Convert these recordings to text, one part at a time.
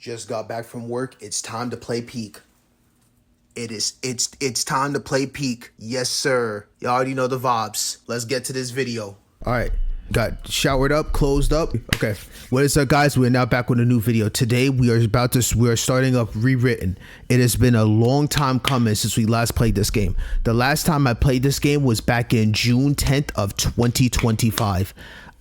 Just got back from work. It's time to play Peak. It's time to play Peak. Yes, sir. You already know the vibes. Let's get to this video. All right. Got showered up, closed up. Okay. What is up, guys? We're now back with a new video. Today we are starting up Rewritten. It has been a long time coming since we last played this game. The last time I played this game was back in June 10th of 2025.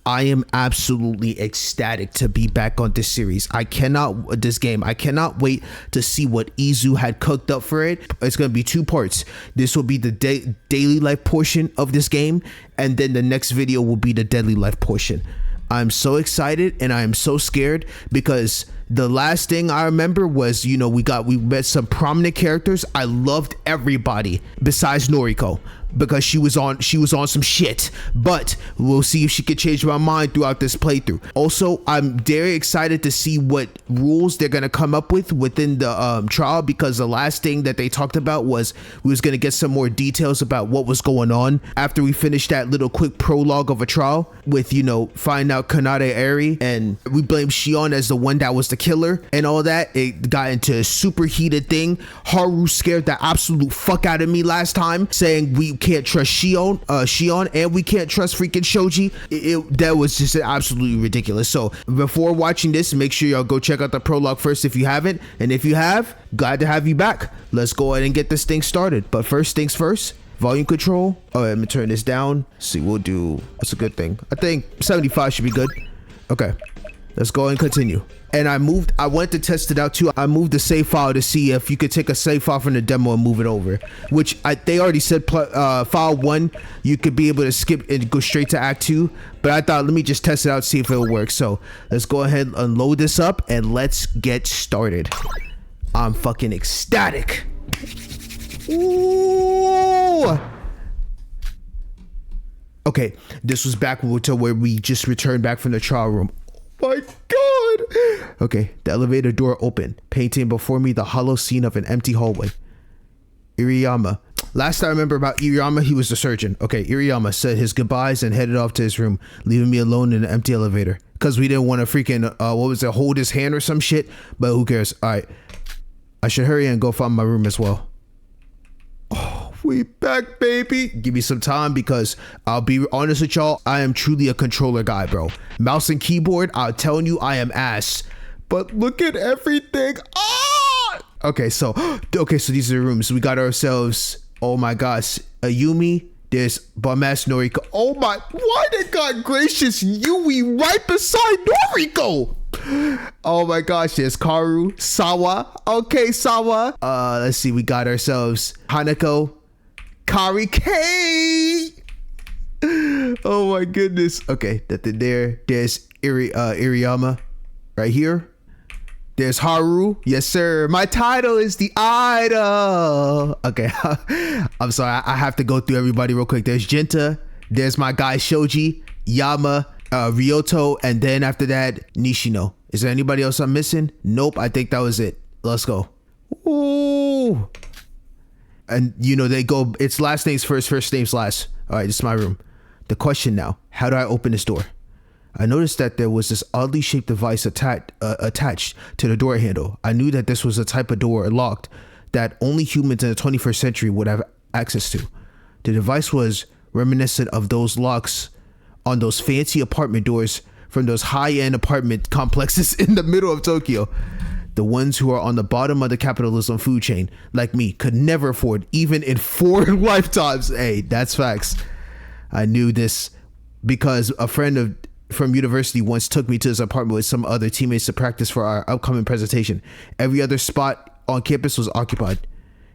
I am absolutely ecstatic to be back on this series. I cannot wait to see what Izu had cooked up for it. It's going to be two parts. This will be the daily life portion of this game, and then the next video will be the deadly life portion. I'm so excited and I am so scared because the last thing I remember was, we met some prominent characters. I loved everybody besides Noriko because she was on some shit, but we'll see if she can change my mind throughout this playthrough. Also, I'm very excited to see what rules they're going to come up with within the trial, because the last thing that they talked about was we was going to get some more details about what was going on after we finished that little quick prologue of a trial with, find out Kanade Eri, and we blame Shion as the one that was the killer and all that. It got into a super heated thing. Haru scared the absolute fuck out of me last time, saying we can't trust Shion, and we can't trust freaking Shoji. That was just absolutely ridiculous. So before watching this, make sure y'all go check out the prologue first if you haven't, and if you have, glad to have you back. Let's go ahead and get this thing started. But first things first, volume control. Oh, let me turn this down. Let's see, we'll do, what's a good thing? I think 75 should be good. Okay, let's go and continue. And I wanted to test it out too. I moved the save file to see if you could take a save file from the demo and move it over, which they already said file 1 you could be able to skip and go straight to act 2, but I thought let me just test it out, see if it'll work. So let's go ahead and load this up and let's get started. I'm fucking ecstatic. Ooh. Okay, this was back to where we just returned back from the trial room. Oh my god. Okay, the elevator door opened, painting before me the hollow scene of an empty hallway. Iriyama. Last I remember about Iriyama, he was the surgeon. Okay, Iriyama said his goodbyes and headed off to his room, leaving me alone in an empty elevator. Because we didn't want to freaking, hold his hand or some shit, but who cares? Alright, I should hurry and go find my room as well. Oh, we back, baby. Give me some time, because I'll be honest with y'all, I am truly a controller guy, bro. Mouse and keyboard, I'm telling you, I am ass. But look at everything. Ah! Okay, so these are the rooms. We got ourselves, oh my gosh, Ayumi. There's bum-ass Noriko. Oh my, why did God gracious Yui right beside Noriko? Oh my gosh, there's Karu, Sawa. Okay, Sawa. Let's see, we got ourselves Hanako, Kari K. Oh my goodness. Okay, there's Iriyama right here. There's Haru. Yes, sir. My title is the idol. Okay, I'm sorry. I have to go through everybody real quick. There's Jinta. There's my guy Shoji, Yama, Ryoto, and then after that, Nishino. Is there anybody else I'm missing? Nope, I think that was it. Let's go. Ooh. And they go, it's last names first names last. All right, this is my room. The question now, how do I open this door? I noticed that there was this oddly shaped device attached to the door handle. I knew that this was a type of door locked that only humans in the 21st century would have access to. The device was reminiscent of those locks on those fancy apartment doors from those high-end apartment complexes in the middle of Tokyo. The ones who are on the bottom of the capitalism food chain, like me, could never afford, even in 4 lifetimes. Hey, that's facts. I knew this because a friend from university once took me to his apartment with some other teammates to practice for our upcoming presentation. Every other spot on campus was occupied.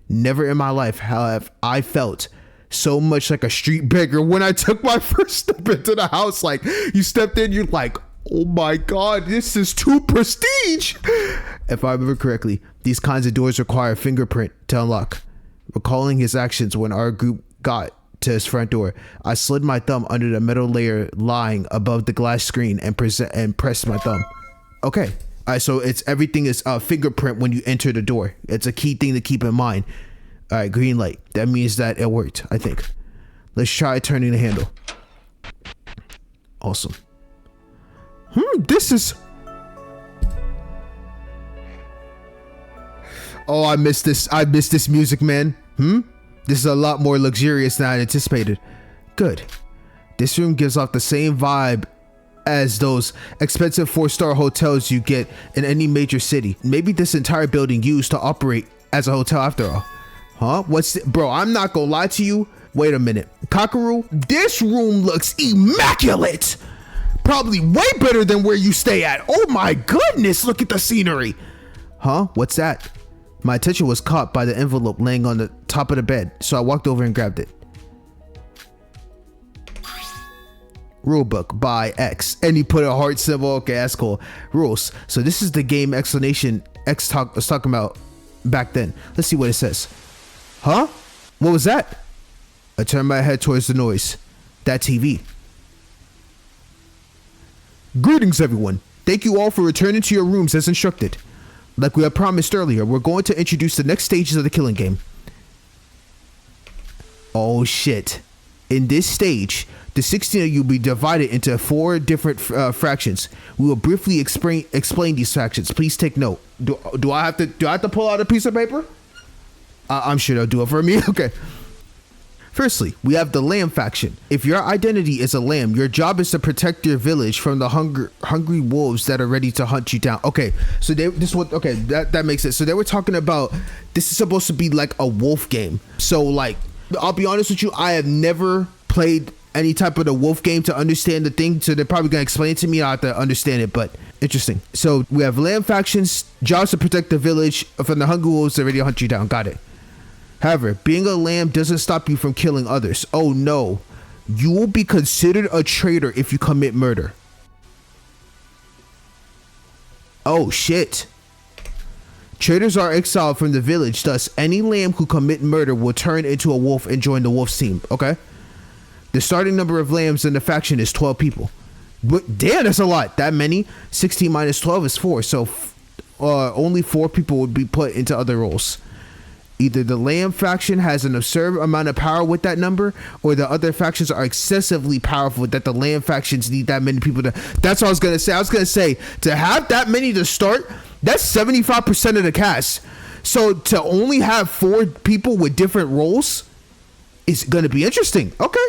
Never in my life have I felt so much like a street beggar when I took my first step into the house. Like, you stepped in, you're like, oh my god, this is too prestige. If I remember correctly, these kinds of doors require a fingerprint to unlock. Recalling his actions when our group got to his front door, I slid my thumb under the metal layer lying above the glass screen and pressed my thumb. Okay. All right, so everything is fingerprint when you enter the door. It's a key thing to keep in mind. All right, green light. That means that it worked, I think. Let's try turning the handle. Awesome. This is... Oh, I missed this. I missed this music, man. This is a lot more luxurious than I anticipated. Good. This room gives off the same vibe as those expensive 4-star hotels you get in any major city. Maybe this entire building used to operate as a hotel after all. Huh? Bro, I'm not gonna lie to you. Wait a minute. Kakaru, this room looks immaculate. Probably way better than where you stay at. Oh my goodness, look at the scenery. Huh? What's that? My attention was caught by the envelope laying on the top of the bed, so I walked over and grabbed it. Rulebook by X, and he put a heart symbol. Okay, that's cool. Rules. So this is the game explanation X was talking about back then. Let's see what it says. Huh? What was that? I turned my head towards the noise. That TV. Greetings, everyone. Thank you all for returning to your rooms as instructed. Like we had promised earlier, we're going to introduce the next stages of the killing game. Oh shit. In this stage, the 16 of you will be divided into 4 different fractions. We will briefly explain these fractions. Please take note. Do I have to pull out a piece of paper? I'm sure they'll do it for me. Okay. Firstly, we have the lamb faction. If your identity is a lamb, your job is to protect your village from the hungry wolves that are ready to hunt you down. Okay, so that makes sense. So they were talking about this is supposed to be like a wolf game. So like, I'll be honest with you, I have never played any type of the wolf game to understand the thing, so they're probably gonna explain it to me. I have to understand it, but interesting. So we have lamb factions, jobs to protect the village from the hungry wolves that are ready to hunt you down. Got it. However, being a lamb doesn't stop you from killing others. Oh no, you will be considered a traitor if you commit murder. Oh shit. Traitors are exiled from the village, thus any lamb who commit murder will turn into a wolf and join the wolf's team, okay? The starting number of lambs in the faction is 12 people. But damn, that's a lot. That many? 16 minus 12 is 4, so only 4 people would be put into other roles. Either the lamb faction has an absurd amount of power with that number, or the other factions are excessively powerful that the lamb factions need that many people to... That's what I was going to say. I was going to say, to have that many to start, that's 75% of the cast. So to only have 4 people with different roles is going to be interesting. Okay.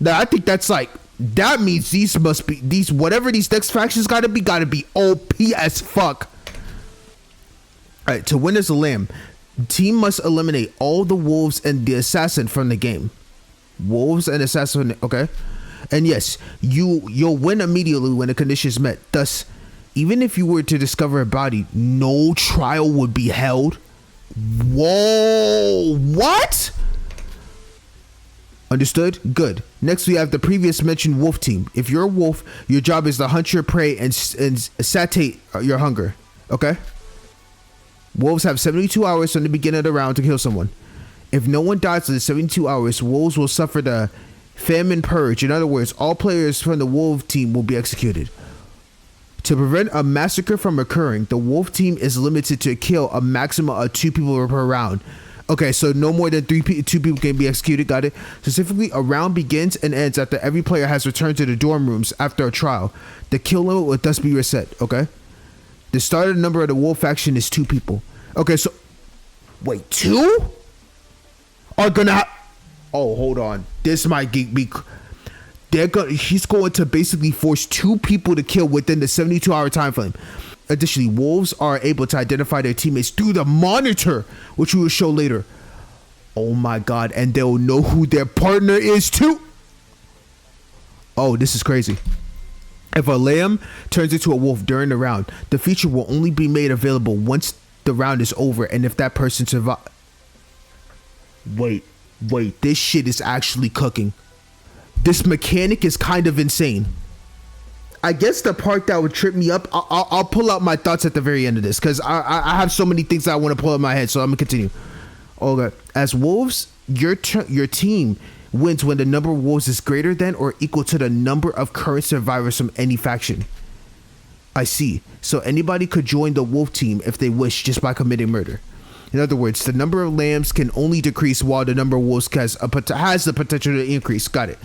Now, I think that's like... That means these must be... Whatever these next factions gotta be OP as fuck. Alright, to win as a lamb... Team must eliminate all the wolves and the assassin from the game. Wolves and assassin, okay? And yes, you'll win immediately when the condition is met. Thus, even if you were to discover a body, no trial would be held. Whoa, what? Understood? Good. Next, we have the previous mentioned wolf team. If you're a wolf, your job is to hunt your prey and satiate your hunger, okay? Wolves have 72 hours from the beginning of the round to kill someone. If no one dies in the 72 hours, wolves will suffer the famine purge. In other words, all players from the wolf team will be executed. To prevent a massacre from occurring, the wolf team is limited to kill a maximum of 2 people per round. Okay, so no more than 2 people can be executed. Got it? Specifically, a round begins and ends after every player has returned to the dorm rooms after a trial. The kill limit will thus be reset. Okay. The starting number of the wolf faction is 2 people. Okay, so wait, 2 are gonna oh, hold on. This might be he's going to basically force 2 people to kill within the 72-hour time frame. Additionally, wolves are able to identify their teammates through the monitor, which we will show later. Oh my god, and they'll know who their partner is too. Oh, this is crazy. If a lamb turns into a wolf during the round, the feature will only be made available once the round is over, and if that person survives... Wait, this shit is actually cooking. This mechanic is kind of insane. I guess the part that would trip me up, I'll pull out my thoughts at the very end of this, because I have so many things that I want to pull out in my head, so I'm going to continue. Okay, as wolves, your team wins when the number of wolves is greater than or equal to the number of current survivors from any faction. I see. So anybody could join the wolf team if they wish, just by committing murder. In other words, the number of lambs can only decrease while the number of wolves has the potential to increase. Got it.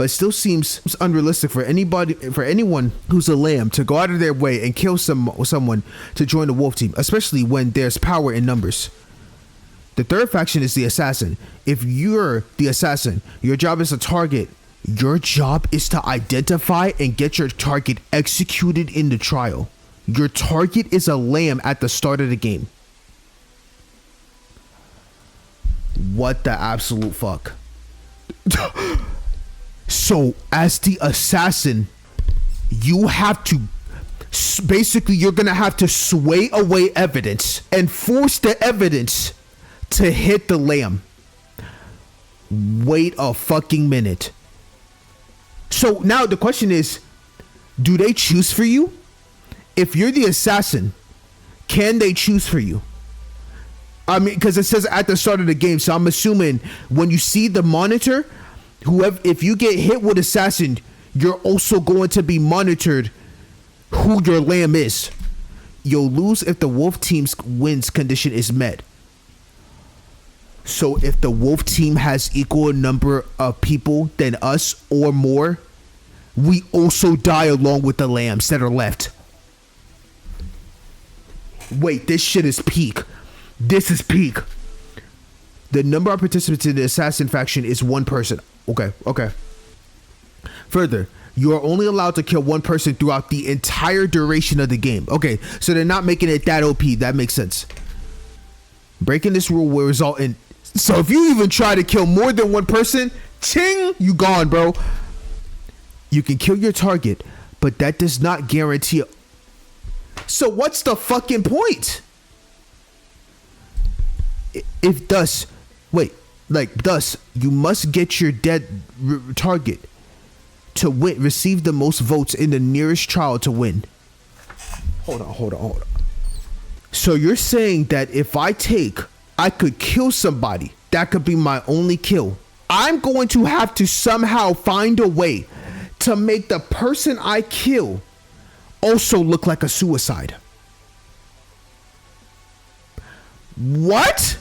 but still seems unrealistic for anyone who's a lamb to go out of their way and kill someone to join the wolf team, especially when there's power in numbers. The third faction is the assassin. If you're the assassin, your job is to target. Your job is to identify and get your target executed in the trial. Your target is a lamb at the start of the game. What the absolute fuck? So, as the assassin, you have to basically, you're gonna have to sway away evidence and force the evidence to hit the lamb. Wait a fucking minute. So now the question is, do they choose for you? If you're the assassin, can they choose for you? I mean, because it says at the start of the game, so I'm assuming when you see the monitor, if you get hit with assassin, you're also going to be monitored who your lamb is. You'll lose if the wolf team's wins condition is met. So if the wolf team has equal number of people than us or more, we also die along with the lambs that are left. Wait, this shit is peak. This is peak. The number of participants in the assassin faction is one person. Okay. Further, you are only allowed to kill one person throughout the entire duration of the game. Okay, so they're not making it that OP. That makes sense. Breaking this rule will result in... So if you even try to kill more than one person, ching, you gone, bro. You can kill your target, but that does not guarantee... So what's the fucking point? If thus... Wait, thus, you must get your dead target to win, receive the most votes in the nearest trial to win. Hold on. So you're saying that if I could kill somebody, that could be my only kill. I'm going to have to somehow find a way to make the person I kill also look like a suicide. What?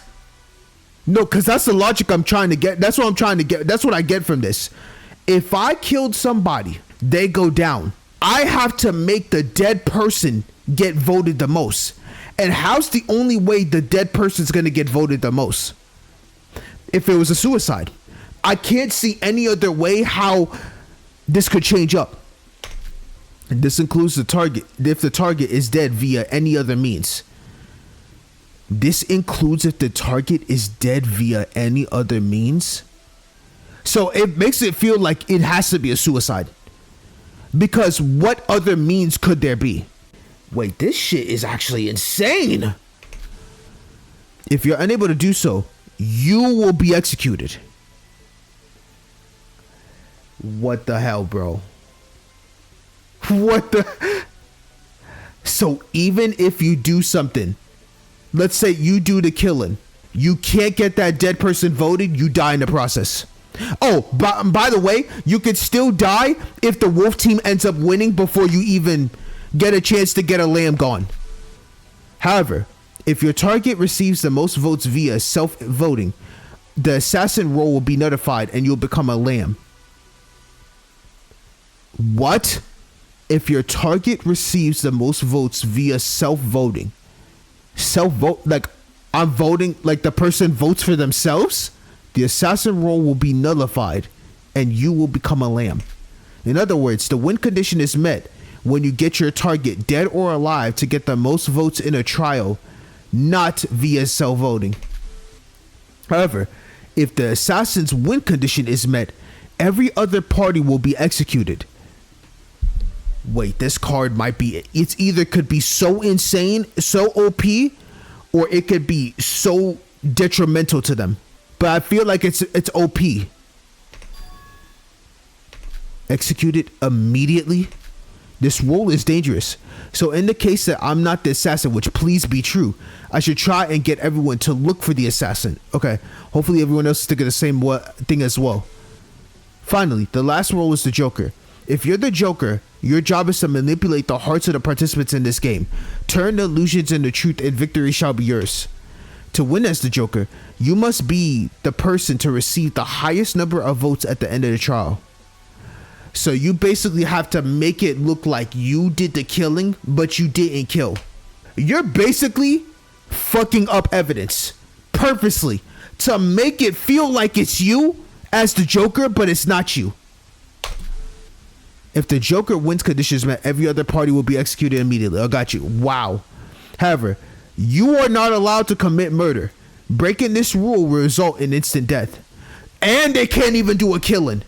No, because that's the logic I'm trying to get. That's what I'm trying to get. That's what I get from this. If I killed somebody, they go down. I have to make the dead person get voted the most. And how's the only way the dead person's going to get voted the most? If it was a suicide. I can't see any other way how this could change up. And this includes the target. If the target is dead via any other means. This includes if the target is dead via any other means. So it makes it feel like it has to be a suicide. Because what other means could there be? Wait, this shit is actually insane. If you're unable to do so, you will be executed. What the hell, bro? What the... So even if you do something, let's say you do the killing, you can't get that dead person voted, you die in the process. Oh, by the way, you could still die if the wolf team ends up winning before you even get a chance to get a lamb gone. However, if your target receives the most votes via self-voting, the assassin role will be notified and you'll become a lamb. What? If your target receives the most votes via self-voting, self-vote, like I'm voting, like the person votes for themselves, the assassin role will be nullified and you will become a lamb. In other words, the win condition is met when you get your target dead or alive to get the most votes in a trial, not via self-voting. However, if the assassin's win condition is met, every other party will be executed. Wait, this card might be, it's either could be so insane, so OP, or it could be so detrimental to them. But I feel like it's OP. Executed immediately. This role is dangerous. So in the case that I'm not the assassin, which please be true, I should try and get everyone to look for the assassin. Okay, hopefully everyone else is thinking the same thing as well. Finally, the last role is the Joker. If you're the Joker, your job is to manipulate the hearts of the participants in this game. Turn the illusions into truth and victory shall be yours. To win as the Joker, you must be the person to receive the highest number of votes at the end of the trial. So you basically have to make it look like you did the killing, but you didn't kill. You're basically fucking up evidence purposely to make it feel like it's you as the Joker, but it's not you. If the Joker wins conditions met, every other party will be executed immediately. I got you. Wow. However, you are not allowed to commit murder. Breaking this rule will result in instant death. And they can't even do a killing.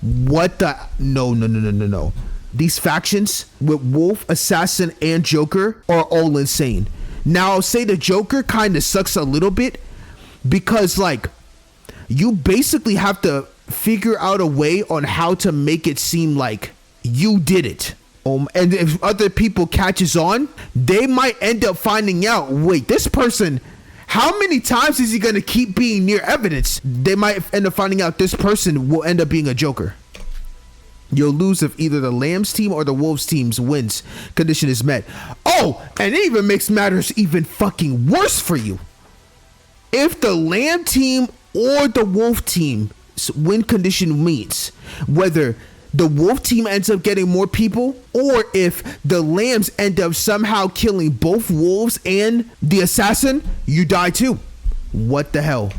What the? No. These factions with Wolf, Assassin, and Joker are all insane. Now, I'll say the Joker kind of sucks a little bit because, like, you basically have to figure out a way on how to make it seem like you did it. And if other people catches on, they might end up finding out, wait, this person, how many times is he going to keep being near evidence? They might end up finding out this person will end up being a Joker. You'll lose if either the Lambs team or the Wolves team's wins condition is met. Oh, and it even makes matters even fucking worse for you. If the Lamb team or the Wolf team win condition meets, whether the Wolf team ends up getting more people or if the Lambs end up somehow killing both Wolves and the Assassin, you die too. What the hell?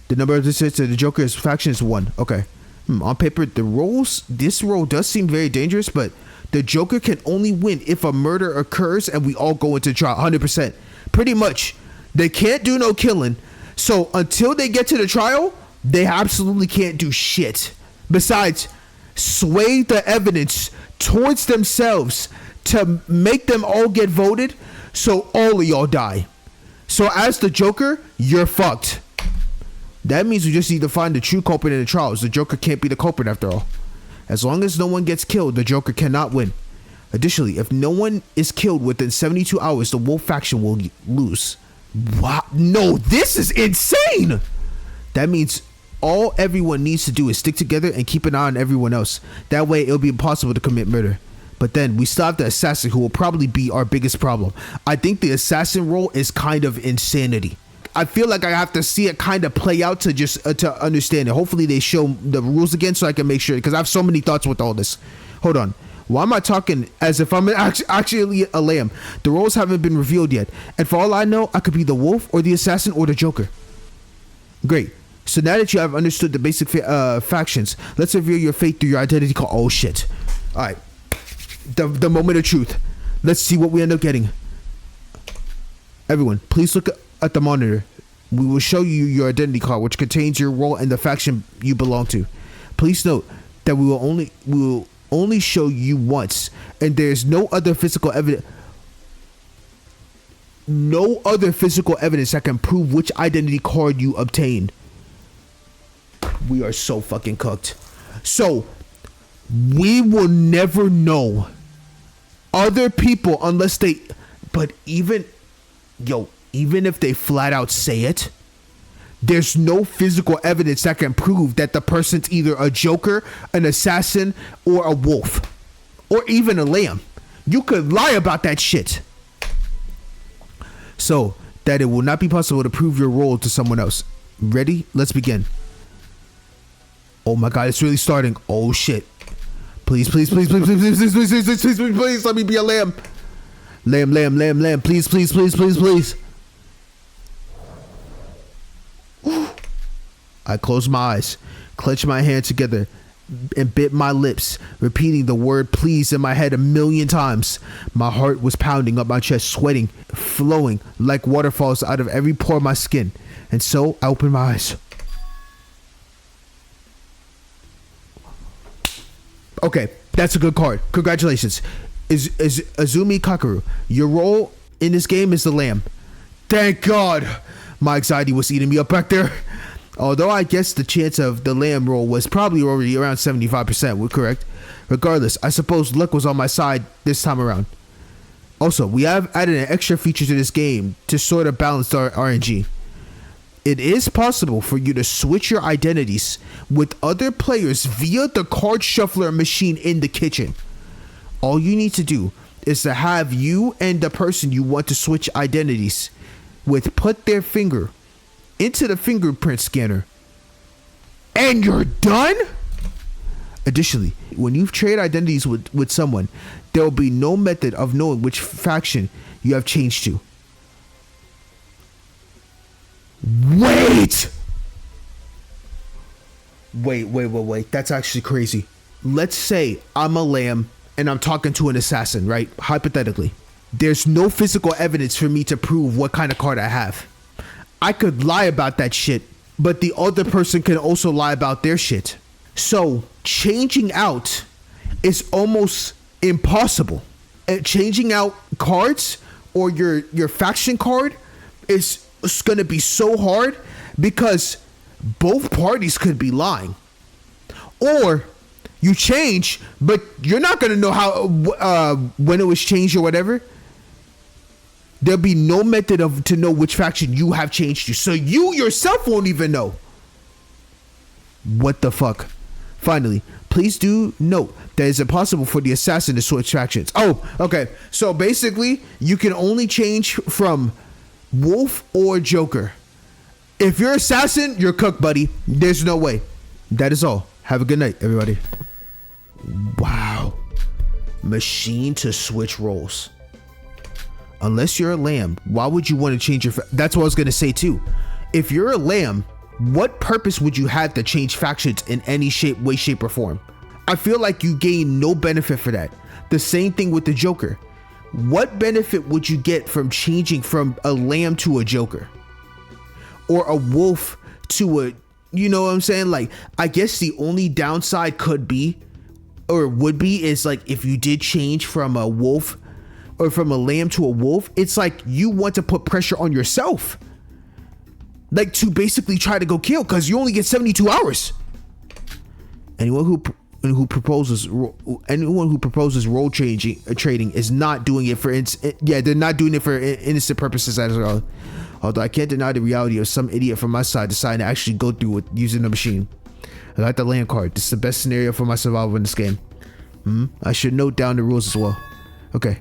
The number of decisions to the Joker's faction is 1. Okay. On paper, this role does seem very dangerous, but the Joker can only win if a murder occurs and we all go into trial. 100%. Pretty much. They can't do no killing. So until they get to the trial, they absolutely can't do shit. Besides, sway the evidence towards themselves to make them all get voted so all of y'all die. So as the Joker, you're fucked. That means we just need to find the true culprit in the trials. The Joker can't be the culprit after all. As long as no one gets killed, the Joker cannot win. Additionally, if no one is killed within 72 hours, the Wolf faction will lose. Wow. No, this is insane. That means all everyone needs to do is stick together and keep an eye on everyone else. That way, it'll be impossible to commit murder. But then we still have the Assassin, who will probably be our biggest problem. I think the Assassin role is kind of insanity. I feel like I have to see it kind of play out to just to understand it. Hopefully they show the rules again so I can make sure, because I have so many thoughts with all this. Hold on. Why am I talking as if I'm actually a lamb? The roles haven't been revealed yet. And for all I know, I could be the Wolf or the Assassin or the Joker. Great. So now that you have understood the basic factions, let's reveal your fate through your identity card. Oh, shit. All right. The moment of truth. Let's see what we end up getting. Everyone, please look at the monitor. We will show you your identity card, which contains your role and the faction you belong to. Please note that we will only show you once, and there's no other physical evidence that can prove which identity card you obtained. We are so fucking cooked. So we will never know other people unless they, but even if they flat out say it, there's no physical evidence that can prove that the person's either a Joker, an Assassin, or a Wolf, or even a Lamb. You could lie about that shit. So that it will not be possible to prove your role to someone else. Ready? Let's begin. Oh my god, it's really starting. Oh shit. Please, let me be a lamb. Lamb. Please. I closed my eyes, clenched my hands together, and bit my lips, repeating the word please in my head 1,000,000 times. My heart was pounding up my chest, sweating, flowing like waterfalls out of every pore of my skin. And so I opened my eyes. Okay, that's a good card. Congratulations. Is Azumi Kakaru. Your role in this game is the lamb. Thank God. My anxiety was eating me up back there. Although I guess the chance of the lamb role was probably already around 75%, we're correct. Regardless, I suppose luck was on my side this time around. Also, we have added an extra feature to this game to sort of balance our RNG. It is possible for you to switch your identities with other players via the card shuffler machine in the kitchen. All you need to do is to have you and the person you want to switch identities with put their finger into the fingerprint scanner, and you're done? Additionally, when you trade identities with someone, there will be no method of knowing which faction you have changed to. Wait! Wait. That's actually crazy. Let's say I'm a lamb and I'm talking to an assassin, right? Hypothetically. There's no physical evidence for me to prove what kind of card I have. I could lie about that shit, but the other person can also lie about their shit. So changing out is almost impossible. Changing out cards or your faction card is going to be so hard because both parties could be lying. Or you change, but you're not going to know how when it was changed or whatever. There'll be no method to know which faction you have changed to. So you yourself won't even know. What the fuck? Finally, please do note that it's impossible for the assassin to switch factions. Oh, okay. So basically, you can only change from Wolf or Joker. If you're assassin, you're cooked, buddy. There's no way. That is all. Have a good night, everybody. Wow. Machine to switch roles. Unless you're a lamb, why would you want to change your... That's what I was going to say too. If you're a lamb, what purpose would you have to change factions in any shape, way, shape, or form? I feel like you gain no benefit for that. The same thing with the Joker. What benefit would you get from changing from a lamb to a Joker? Or a wolf to a... You know what I'm saying? Like, I guess the only downside could be, or would be, is like if you did change from a wolf or from a lamb to a wolf, it's like you want to put pressure on yourself. Like to basically try to go kill because you only get 72 hours. Anyone who proposes role trading is not doing it for they're not doing it for innocent purposes at all. Although I can't deny the reality of some idiot from my side deciding to actually go through with using the machine. I like the land card. This is the best scenario for my survival in this game. I should note down the rules as well. Okay.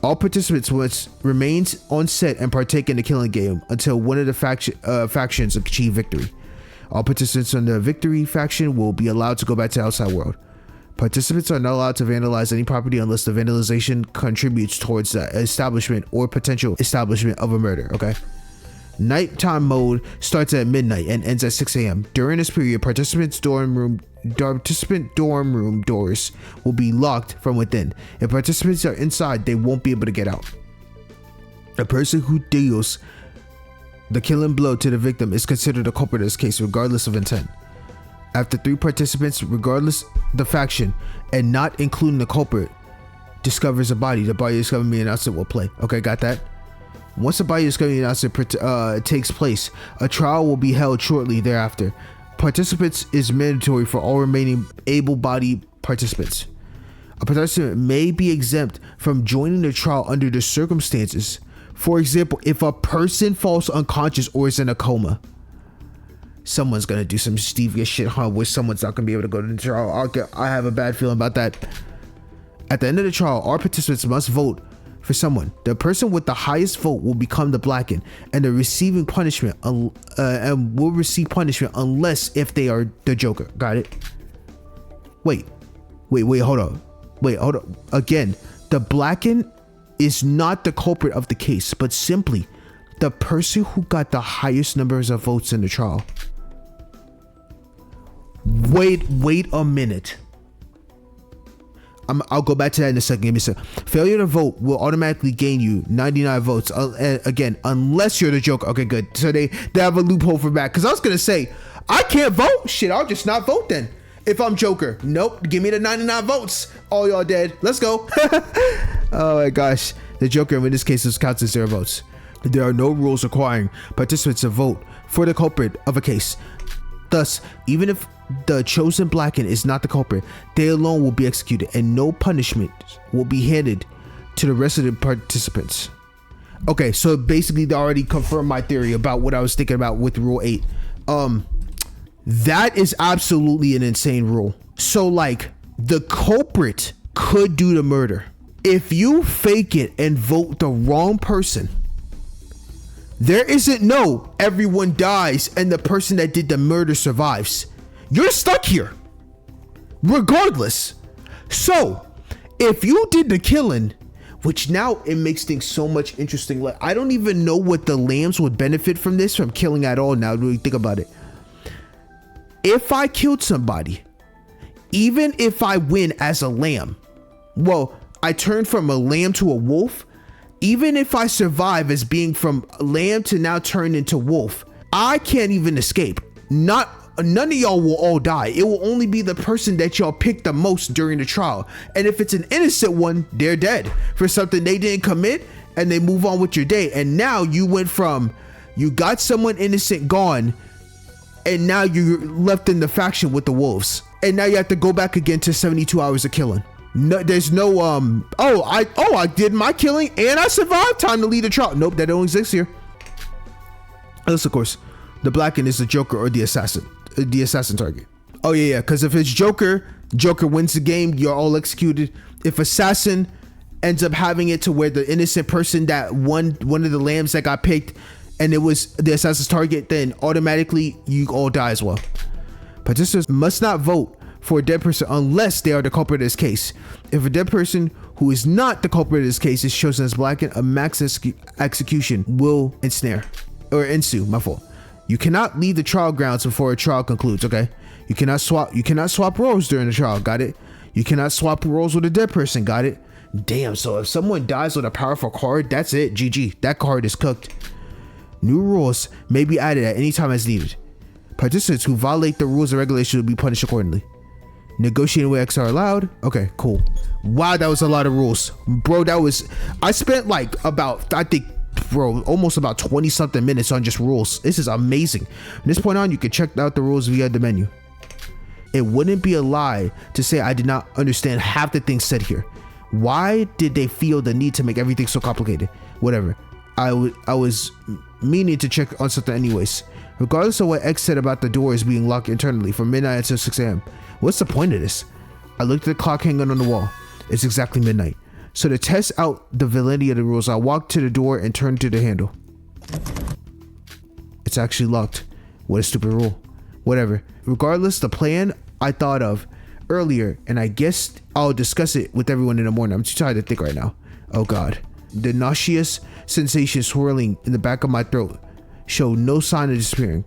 All participants must remain on set and partake in the killing game until one of the factions achieve victory. All participants on the victory faction will be allowed to go back to the outside world. Participants are not allowed to vandalize any property unless the vandalization contributes towards the establishment or potential establishment of a murder. Okay. Nighttime mode starts at midnight and ends at 6 a.m. During this period, participant dorm room doors will be locked from within. If participants are inside, they won't be able to get out. A person who deals the killing blow to the victim is considered a culprit in this case, regardless of intent. After 3 participants, regardless the faction, and not including the culprit, discovers a body, the body discovery being announcement will play. Okay, got that? Once the body discovery announcement takes place, a trial will be held shortly thereafter. Participants is mandatory for all remaining able-bodied participants. A participant may be exempt from joining the trial under the circumstances. For example, if a person falls unconscious or is in a coma. Someone's gonna do some devious shit, huh? Where someone's not gonna be able to go to the trial. I have a bad feeling about that. At the end of the trial, all participants must vote for someone. The person with the highest vote will become the blackened and the receiving punishment and will receive punishment unless if they are the Joker. Got it? Wait, hold on. Again, the blackened is not the culprit of the case, but simply the person who got the highest numbers of votes in the trial. Wait a minute. I'll go back to that in a second. Give me a second. Failure to vote will automatically gain you 99 votes. Again, unless you're the Joker. Okay, good. So they have a loophole for that. Because I was going to say, I can't vote. Shit, I'll just not vote then. If I'm Joker. Nope. Give me the 99 votes. All y'all dead. Let's go. Oh my gosh. The Joker in this case counts as 0 votes. There are no rules requiring participants to vote for the culprit of a case. Thus, even if the chosen blackened is not the culprit, they alone will be executed and no punishment will be handed to the rest of the participants. Okay, so basically they already confirmed my theory about what I was thinking about with Rule 8. That is absolutely an insane rule. So like, the culprit could do the murder. If you fake it and vote the wrong person, there isn't no everyone dies and the person that did the murder survives. You're stuck here. regardless. So if you did the killing, which now it makes things so much interesting. Like, I don't even know what the lambs would benefit from this, from killing at all. Now, when you think about it, if I killed somebody, even if I win as a lamb, well, I turn from a lamb to a wolf. Even if I survive as being from lamb to now turn into wolf, I can't even escape. None of y'all will all die. It will only be the person that y'all pick the most during the trial. And if it's an innocent one, they're dead for something they didn't commit, and they move on with your day. And now you went from, you got someone innocent gone, and now you're left in the faction with the wolves. And now you have to go back again to 72 hours of killing. No, there's no I did my killing and I survived. Time to lead the trial. Nope, that don't exist here. Unless, of course, the Blacken is the Joker or the assassin target. Oh yeah, because if it's Joker wins the game, you're all executed. If assassin ends up having it to where the innocent person that won one of the lambs that got picked, and it was the assassin's target, then automatically you all die as well. Participants must not vote for a dead person unless they are the culprit of this case. If a dead person who is not the culprit of this case is chosen as Blacken, a max execution will ensue. My fault. You cannot leave the trial grounds before a trial concludes. Okay. You cannot swap roles during the trial. Got it. You cannot swap roles with a dead person. Got it. Damn. So if someone dies with a powerful card, that's it. GG. That card is cooked. New rules may be added at any time as needed. Participants who violate the rules and regulations will be punished accordingly. Negotiating with X are allowed. Okay, cool. Wow, that was a lot of rules, bro. I spent like about, I think, bro, almost about 20 something minutes on just rules. This is amazing. From this point on, you can check out the rules via the menu. It wouldn't be a lie to say I did not understand half the things said here. Why did they feel the need to make everything so complicated? Whatever. I was meaning to check on something anyways. Regardless of what X said about the doors being locked internally from midnight until 6 a.m. What's the point of this? I looked at the clock hanging on the wall. It's exactly midnight. So to test out the validity of the rules, I walked to the door and turned to the handle. It's actually locked. What a stupid rule. Whatever. Regardless, the plan I thought of earlier, and I guess I'll discuss it with everyone in the morning. I'm too tired to think right now. Oh God. The nauseous sensation swirling in the back of my throat showed no sign of disappearing.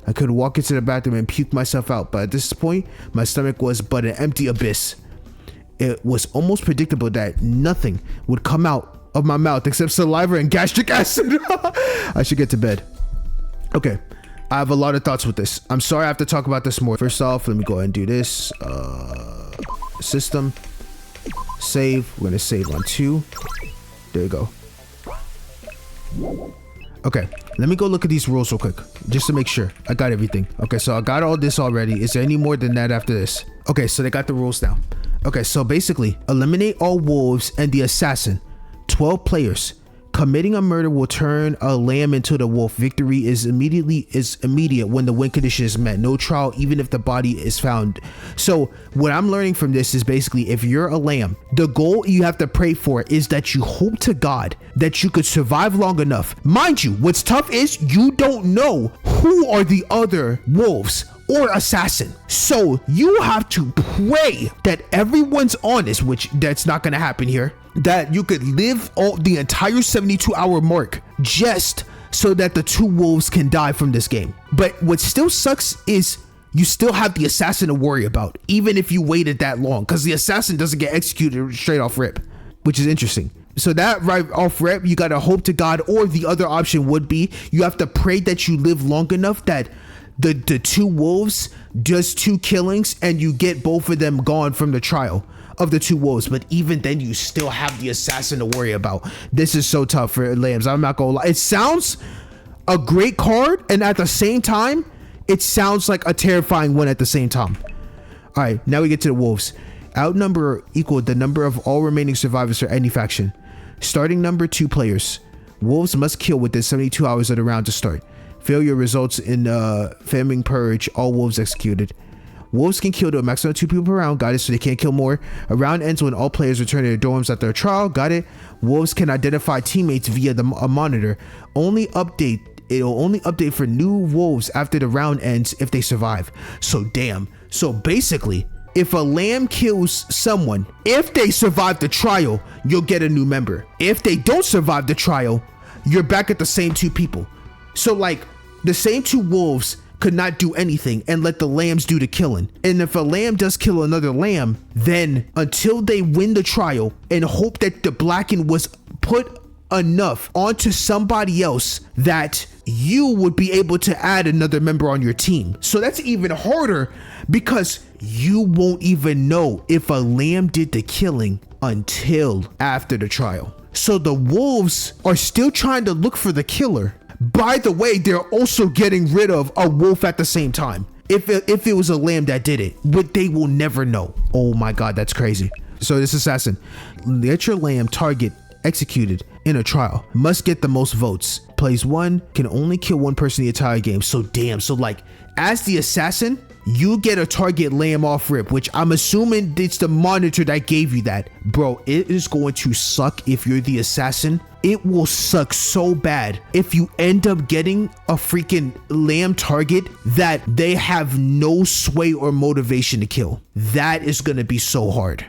I could walk into the bathroom and puke myself out, but at this point, my stomach was but an empty abyss. It was almost predictable that nothing would come out of my mouth except saliva and gastric acid. I should get to bed. Okay, I have a lot of thoughts with this. I'm sorry I have to talk about this more. First off, let me go ahead and do this. System. Save. We're gonna save on 2. There you go. Okay, let me go look at these rules real quick, just to make sure I got everything. Okay, so I got all this already. Is there any more than that after this? Okay, so they got the rules now. Okay, so basically, eliminate all wolves and the assassin. 12 players. Committing a murder will turn a lamb into the wolf. Victory is immediate when the win condition is met. No trial, even if the body is found. So what I'm learning from this is basically, if you're a lamb, the goal you have to pray for is that you hope to God that you could survive long enough. Mind you, what's tough is you don't know who are the other wolves or assassin. So you have to pray that everyone's honest, which that's not going to happen here, that you could live the entire 72-hour mark just so that the 2 wolves can die from this game. But what still sucks is you still have the assassin to worry about, even if you waited that long, because the assassin doesn't get executed straight off rip, which is interesting. So that right off rip, you got to hope to God, or the other option would be you have to pray that you live long enough that the 2 wolves does 2 killings and you get both of them gone from the trial of the 2 wolves. But even then, you still have the assassin to worry about. This is so tough for lambs. I'm not gonna lie. It sounds a great card, and at the same time, it sounds like a terrifying one at the same time. All right, now we get to the wolves. Outnumber or equal the number of all remaining survivors for any faction. Starting number 2 players. Wolves must kill within 72 hours of the round to start. Failure results in famine purge. All wolves executed. Wolves can kill to a maximum of 2 people per round. Got it. So they can't kill more. A round ends when all players return to their dorms after a trial. Got it. Wolves can identify teammates via a monitor. It'll only update for new wolves after the round ends if they survive. So damn. So basically, if a lamb kills someone, if they survive the trial, you'll get a new member. If they don't survive the trial, you're back at the same 2 people. So like the same 2 wolves could not do anything and let the lambs do the killing. And if a lamb does kill another lamb, then until they win the trial and hope that the blackened was put enough onto somebody else that you would be able to add another member on your team. So that's even harder because you won't even know if a lamb did the killing until after the trial. So the wolves are still trying to look for the killer. By the way, they're also getting rid of a wolf at the same time. If it was a lamb that did it, but they will never know. Oh my God, that's crazy. So this assassin, let your lamb target executed in a trial, must get the most votes. Plays 1, can only kill 1 person the entire game. So damn, so like as the assassin, you get a target lamb off rip, which I'm assuming it's the monitor that gave you that. Bro, it is going to suck if you're the assassin. It will suck so bad if you end up getting a freaking lamb target that they have no sway or motivation to kill. That is going to be so hard.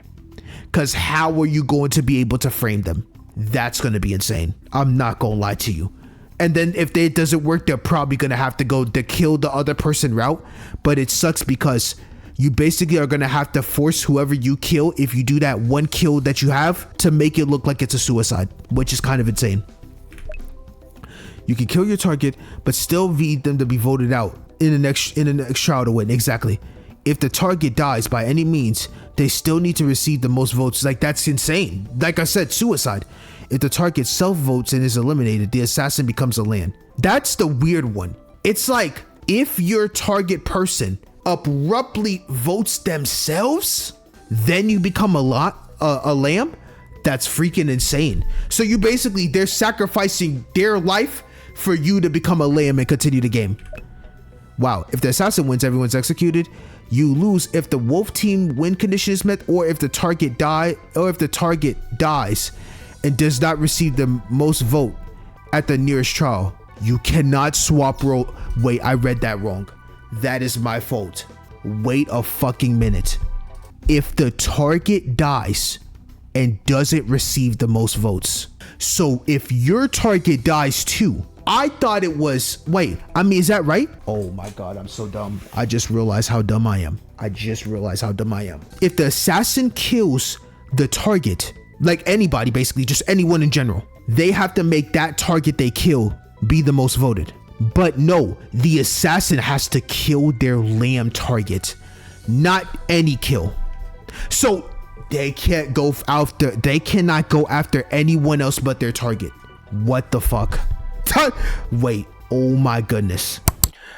Because how are you going to be able to frame them? That's going to be insane. I'm not going to lie to you. And then if it doesn't work, they're probably going to have to go the kill the other person route. But it sucks because you basically are going to have to force whoever you kill, if you do that 1 kill that you have, to make it look like it's a suicide, which is kind of insane. You can kill your target, but still need them to be voted out in the next trial to win. Exactly. If the target dies by any means, they still need to receive the most votes. Like, that's insane. Like I said, suicide. If the target self-votes and is eliminated, the assassin becomes a lamb. That's the weird one. It's like if your target person abruptly votes themselves, then you become a lamb. That's freaking insane. So you basically, they're sacrificing their life for you to become a lamb and continue the game. Wow. If the assassin wins, everyone's executed. You lose if the wolf team win condition is met, or if the target dies and does not receive the most vote at the nearest trial. You cannot swap role. Wait, I read that wrong. That is my fault. Wait a fucking minute. If the target dies and doesn't receive the most votes. So if your target dies too, I thought it was, wait, I mean, is that right? Oh my God, I'm so dumb. I just realized how dumb I am. If the assassin kills the target, like anybody, basically just anyone in general, they have to make that target they kill be the most voted. But no, the assassin has to kill their lamb target, not any kill. So they cannot go after anyone else but their target. What the fuck? Wait, oh my goodness.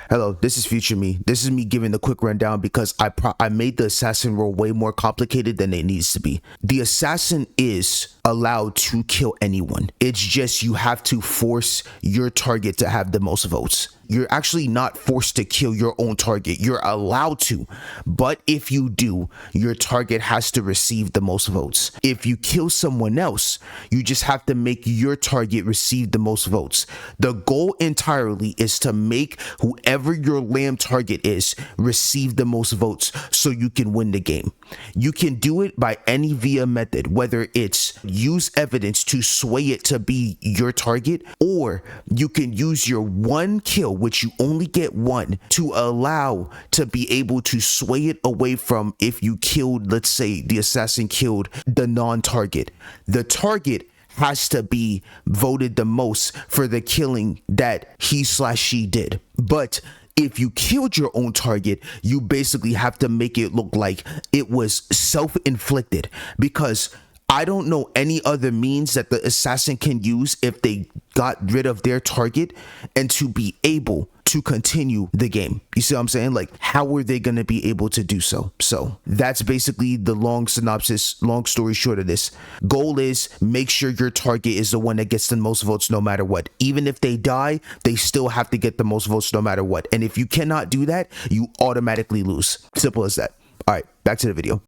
Hello, this is future me. This is me giving a quick rundown because I made the assassin role way more complicated than it needs to be. The assassin is allowed to kill anyone. It's just you have to force your target to have the most votes. You're actually not forced to kill your own target. You're allowed to, but if you do, your target has to receive the most votes. If you kill someone else, you just have to make your target receive the most votes. The goal entirely is to make whoever your lamb target is receive the most votes so you can win the game. You can do it by any via method, whether it's use evidence to sway it to be your target, or you can use your 1 kill, which you only get 1, to allow to be able to sway it away from if you killed, let's say the assassin killed the non-target. The target has to be voted the most for the killing that he/she did. But if you killed your own target, you basically have to make it look like it was self-inflicted, because I don't know any other means that the assassin can use if they got rid of their target and to be able to continue the game. You see what I'm saying? Like, how are they going to be able to do so? So that's basically the long synopsis, long story short of this. Goal is make sure your target is the one that gets the most votes no matter what. Even if they die, they still have to get the most votes no matter what. And if you cannot do that, you automatically lose. Simple as that. All right, back to the video.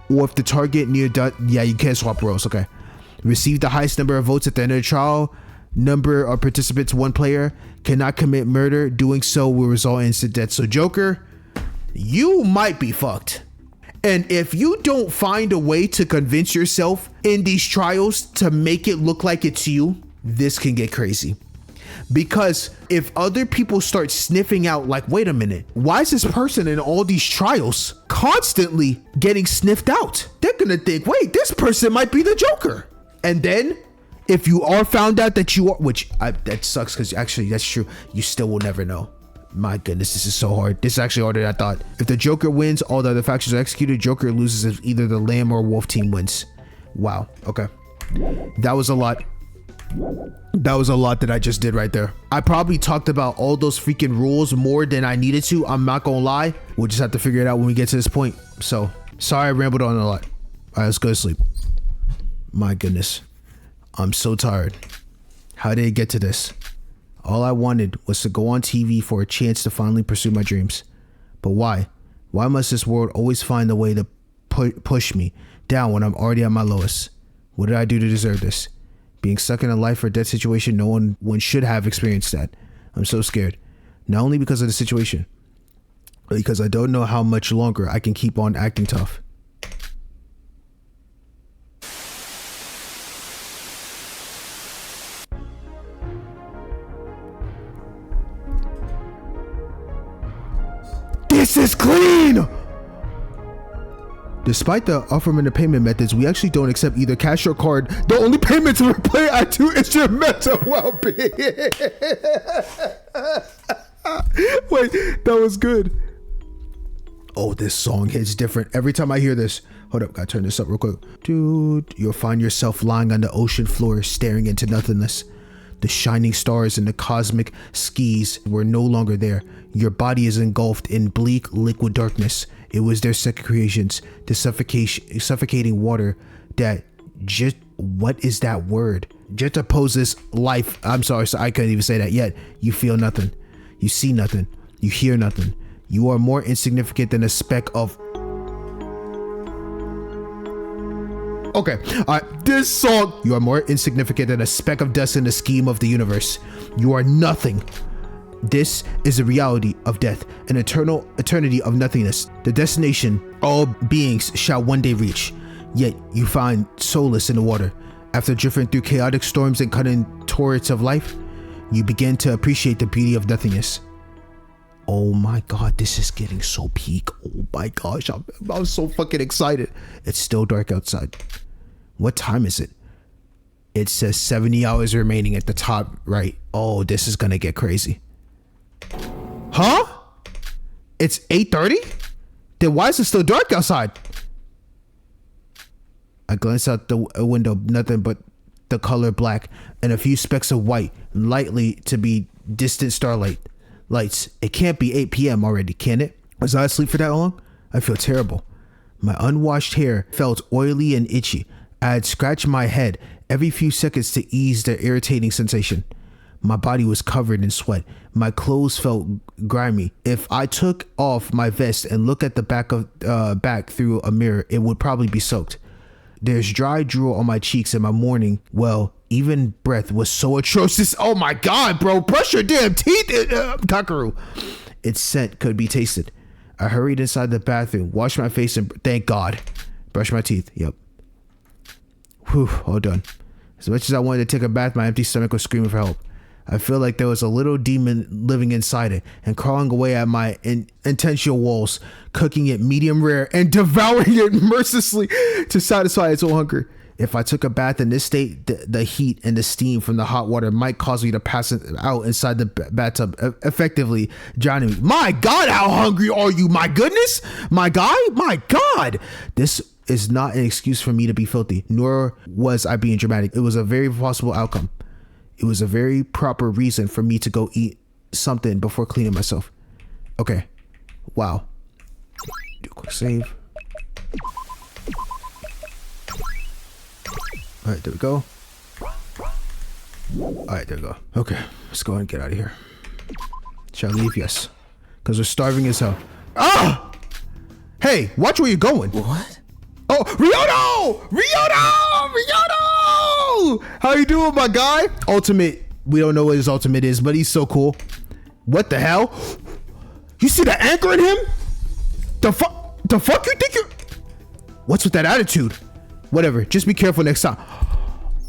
Or if the target near yeah, you can't swap roles. Okay. Receive the highest number of votes at the end of the trial. Number of participants, 1 player. Cannot commit murder. Doing so will result in instant death. So Joker, you might be fucked. And if you don't find a way to convince yourself in these trials to make it look like it's you, this can get crazy. Because if other people start sniffing out like, wait a minute, why is this person in all these trials constantly getting sniffed out? They're gonna think, wait, this person might be the Joker. And then if you are found out that you are, that sucks because actually that's true, you still will never know. My goodness, this is so hard. This is actually harder than I thought. If the Joker wins, all the other factions are executed. Joker loses if either the Lamb or Wolf team wins. Wow, okay. That was a lot. That was a lot that I just did right there. I probably talked about all those freaking rules more than I needed to. I'm not gonna lie. We'll just have to figure it out when we get to this point. So, sorry I rambled on a lot. All right, let's go to sleep. My goodness. I'm so tired. How did it get to this? All I wanted was to go on TV for a chance to finally pursue my dreams. But why? Why must this world always find a way to push me down when I'm already at my lowest? What did I do to deserve this? Being stuck in a life or death situation, no one should have experienced that. I'm so scared. Not only because of the situation, but because I don't know how much longer I can keep on acting tough. This is clean! Despite the affirmative payment methods, we actually don't accept either cash or card. The only payment to play I do is your mental well-being. Wait, that was good. Oh, this song hits different every time I hear this. Hold up, gotta turn this up real quick. Dude, you'll find yourself lying on the ocean floor staring into nothingness. The shining stars and the cosmic skis were no longer there. Your body is engulfed in bleak liquid darkness. It was their second creations, the suffocating water that just, what is that word? Just opposes life. I'm sorry, so I couldn't even say that yet. You feel nothing. You see nothing. You hear nothing. You are more insignificant than a speck of... Okay, all right, this song, you are more insignificant than a speck of dust in the scheme of the universe. You are nothing. This is the reality of death, an eternity of nothingness, the destination all beings shall one day reach. Yet you find solace in the water. After drifting through chaotic storms and cutting torrents of life, you begin to appreciate the beauty of nothingness. Oh my God, this is getting so peak. Oh my gosh, I'm so fucking excited. It's still dark outside. What time is it? It says 70 hours remaining at the top right. Oh, this is gonna get crazy. Huh? It's 8:30? Then why is it still dark outside? I glance out the window, nothing but the color black and a few specks of white, likely to be distant starlight lights. It can't be 8 p.m. already, can it? Was I asleep for that long? I feel terrible. My unwashed hair felt oily and itchy. I had scratched my head every few seconds to ease the irritating sensation. My body was covered in sweat. My clothes felt grimy. If I took off my vest and looked at the back through a mirror, it would probably be soaked. There's dry drool on my cheeks and my morning, well, even breath was so atrocious. Oh my God, bro, brush your damn teeth, Kakaru. Its scent could be tasted. I hurried inside the bathroom, washed my face, and thank God, brushed my teeth. Yep. Whew, all done. As much as I wanted to take a bath, my empty stomach was screaming for help. I feel like there was a little demon living inside it and crawling away at my intentional walls, cooking it medium rare and devouring it mercilessly to satisfy its own hunger. If I took a bath in this state, the heat and the steam from the hot water might cause me to pass out inside the bathtub, effectively drowning me. My God, how hungry are you? My goodness, my guy, my God. This is not an excuse for me to be filthy, nor was I being dramatic. It was a very possible outcome. It was a very proper reason for me to go eat something before cleaning myself. Okay. Wow. Do a quick save. All right, there we go. All right, there we go. Okay, let's go and get out of here. Shall I leave? Yes. Because we're starving as hell. Ah! Hey, watch where you're going. What? Oh, Ryoto! How you doing, my guy? Ultimate. We don't know what his ultimate is, but he's so cool. What the hell? You see the anchor in him? The fuck you think you're... What's with that attitude? Whatever, just be careful next time.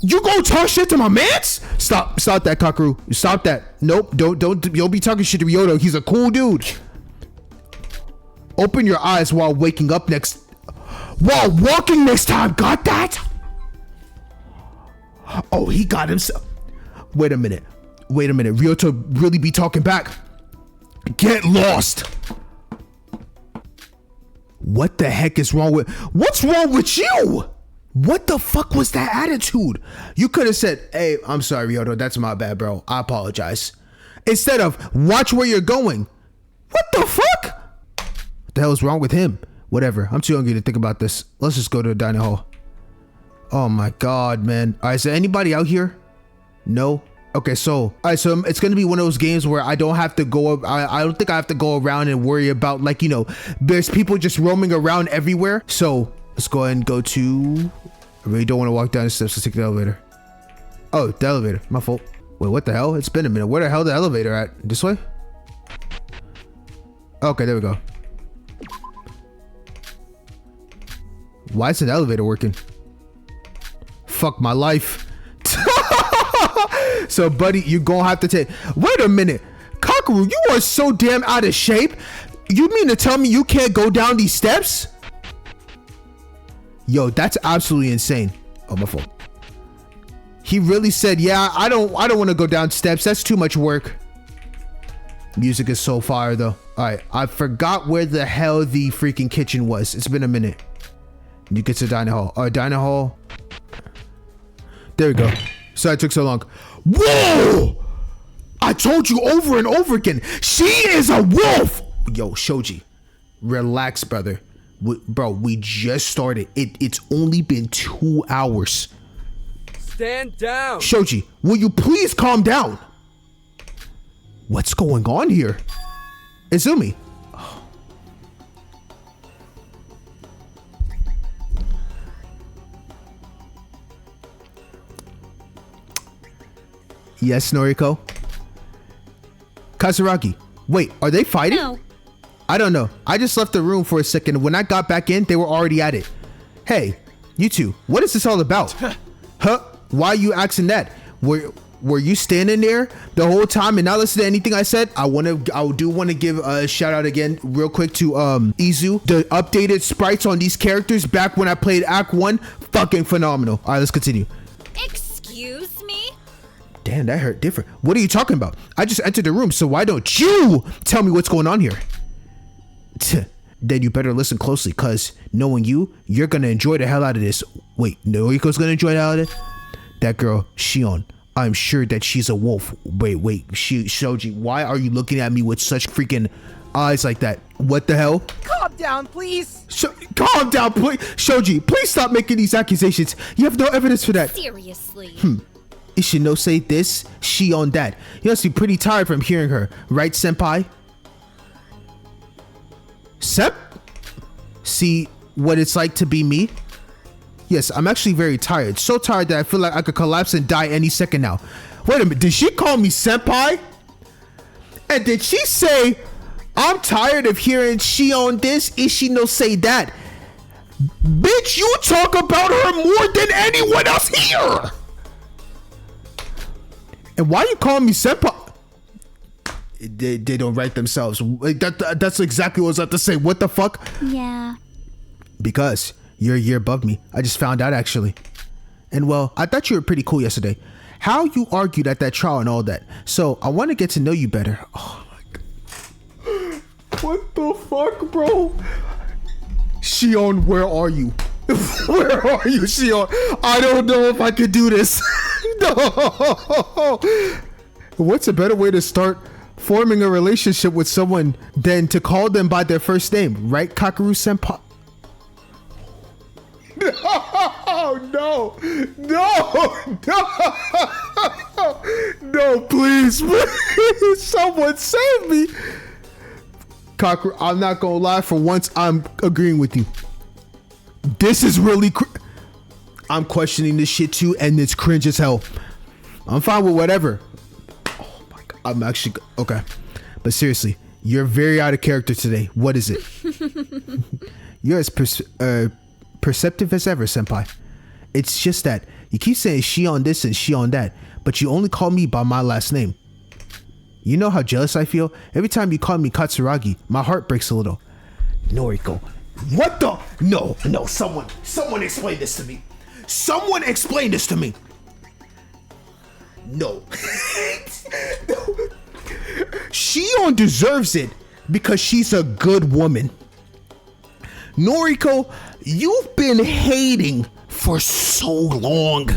You go talk shit to my mans? Stop that, Kakaru. Stop that. Nope, don't be talking shit to Ryoto. He's a cool dude. Open your eyes while walking next time. Got that? Oh, he got himself. Wait a minute. Ryoto really be talking back. Get lost. What the heck is wrong with... What's wrong with you? What the fuck was that attitude? You could have said, hey, I'm sorry, Ryoto. That's my bad, bro. I apologize. Instead of, watch where you're going. What the fuck? What the hell is wrong with him? Whatever. I'm too hungry to think about this. Let's just go to the dining hall. Oh my god, man. All right, is there anybody out here? No? Okay, so it's gonna be one of those games where I don't have to go. I don't think I have to go around and worry about, like, you know, there's people just roaming around everywhere. So let's go ahead and go to. I really don't want to walk down the steps. Let's take the elevator. Oh, the elevator. My fault. Wait, what the hell? It's been a minute. Where the hell the elevator at? This way? Okay, there we go. Why isn't the elevator working? Fuck my life. So, buddy, you're gonna have to take... Wait a minute. Kakaru, you are so damn out of shape. You mean to tell me you can't go down these steps? Yo, that's absolutely insane. Oh, my fault. He really said, yeah, I don't want to go down steps. That's too much work. Music is so fire, though. All right, I forgot where the hell the freaking kitchen was. It's been a minute. You get to dining hall. All right, dining hall. There we go. Sorry it took so long. Whoa! I told you over and over again. She is a wolf. Yo, Shoji, relax, brother. Bro, we just started. It's only been 2 hours. Stand down. Shoji, will you please calm down? What's going on here? Izumi. Yes, Noriko. Kazuragi. Wait, are they fighting? No. I don't know. I just left the room for a second. When I got back in, they were already at it. Hey, you two, what is this all about? Huh? Why are you asking that? Were you standing there the whole time and not listening to anything I said? I do want to give a shout out again real quick to Izu. The updated sprites on these characters back when I played Act 1, fucking phenomenal. All right, let's continue. Excuse me? Damn, that hurt different. What are you talking about? I just entered the room, so why don't you tell me what's going on here? Then you better listen closely, cause knowing you're gonna enjoy the hell out of this. Wait, Noriko's gonna enjoy the hell out of it? That girl, Shion, I'm sure that she's a wolf. Wait, Shoji, why are you looking at me with such freaking eyes like that? What the hell? Calm down, please. Calm down, please. Shoji, please stop making these accusations. You have no evidence for that. Seriously. Ishinose this, Shion that. You must be pretty tired from hearing her, right, senpai? Sep? See what it's like to be me? Yes, I'm actually very tired. So tired that I feel like I could collapse and die any second now. Wait a minute, did she call me senpai? And did she say, I'm tired of hearing Shion this, Ishinose that? Bitch, you talk about her more than anyone else here! And why you calling me senpai? They don't write themselves. That's exactly what I was about to say. What the fuck? Yeah. Because you're a year above me. I just found out, actually. And well, I thought you were pretty cool yesterday. How you argued at that trial and all that. So I want to get to know you better. Oh my god. What the fuck, bro? Shion, where are you? Where are you, Shion? I don't know if I could do this. No. What's a better way to start forming a relationship with someone than to call them by their first name, right, Kakaru senpai? No, please, someone save me. Kakaru, I'm not gonna lie, for once I'm agreeing with you. This is really I'm questioning this shit too, and it's cringe as hell. I'm fine with whatever. Oh my god, I'm actually okay. But seriously, you're very out of character today. What is it? You're as perceptive as ever, senpai. It's just that you keep saying she on this and she on that, but you only call me by my last name. You know how jealous I feel? Every time you call me Katsuragi, my heart breaks a little. Noriko. What the? No, someone explain this to me. Someone explain this to me. No. No. Shion deserves it because she's a good woman. Noriko, you've been hating for so long.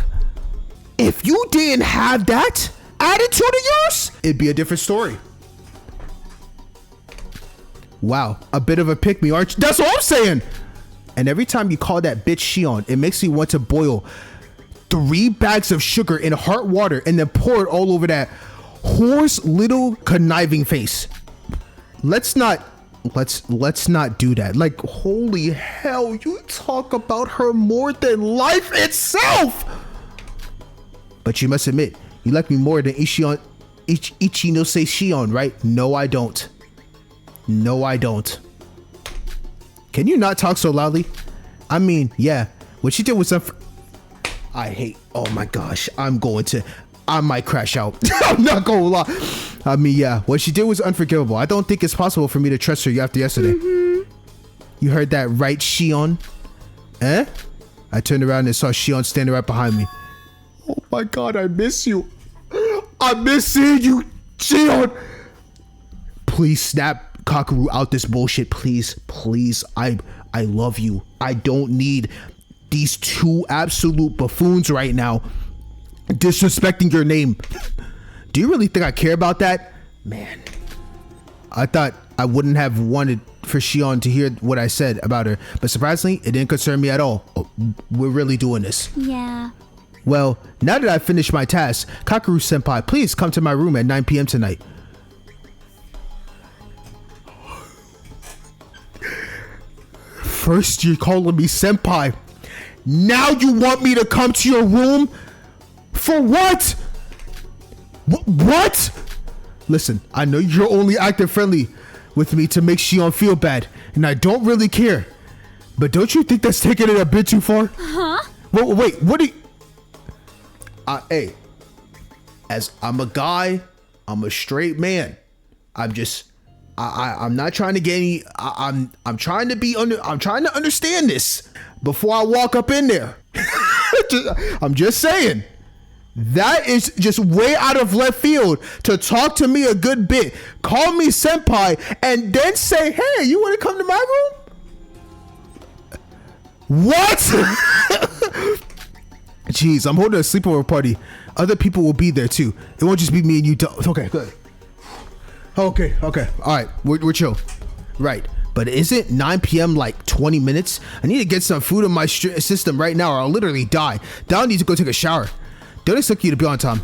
If you didn't have that attitude of yours, it'd be a different story. Wow, a bit of a pick me, aren't you? That's what I'm saying. And every time you call that bitch Shion, it makes me want to boil 3 bags of sugar in hot water and then pour it all over that whore's little conniving face. Let's not do that. Like, holy hell, you talk about her more than life itself. But you must admit, you like me more than Ichino say Shion, right? No, I don't. No, I don't. Can you not talk so loudly? I mean, yeah, what she did was oh my gosh, I might crash out. I'm not gonna lie. I mean, yeah, what she did was unforgivable. I don't think it's possible for me to trust her after yesterday. You heard that right, Shion? Eh? I turned around and saw Shion standing right behind me. Oh my god, I miss you. I miss seeing you, Shion. Please snap Kakeru out this bullshit, please. I love you. I don't need these 2 absolute buffoons right now disrespecting your name. Do you really think I care about that? Man, I thought I wouldn't have wanted for Shion to hear what I said about her, but surprisingly, it didn't concern me at all. Oh, we're really doing this. Yeah. Well, now that I've finished my task, Kakeru senpai, please come to my room at 9 p.m. tonight. First you're calling me senpai. Now you want me to come to your room? For what? What? Listen, I know you're only acting friendly with me to make Shion feel bad, and I don't really care. But don't you think that's taking it a bit too far? Huh? Wait, what do you... hey, as I'm a guy, I'm a straight man. I'm not trying to get any. I'm trying to understand this before I walk up in there. I'm just saying. That is just way out of left field to talk to me a good bit, call me senpai, and then say, hey, you want to come to my room? What? Jeez, I'm holding a sleepover party. Other people will be there too. It won't just be me and you. Okay, good. Okay. All right, we're chill. Right. But isn't 9 p.m. like 20 minutes? I need to get some food in my system right now or I'll literally die. Then I'll need to go take a shower. Don't expect you to be on time.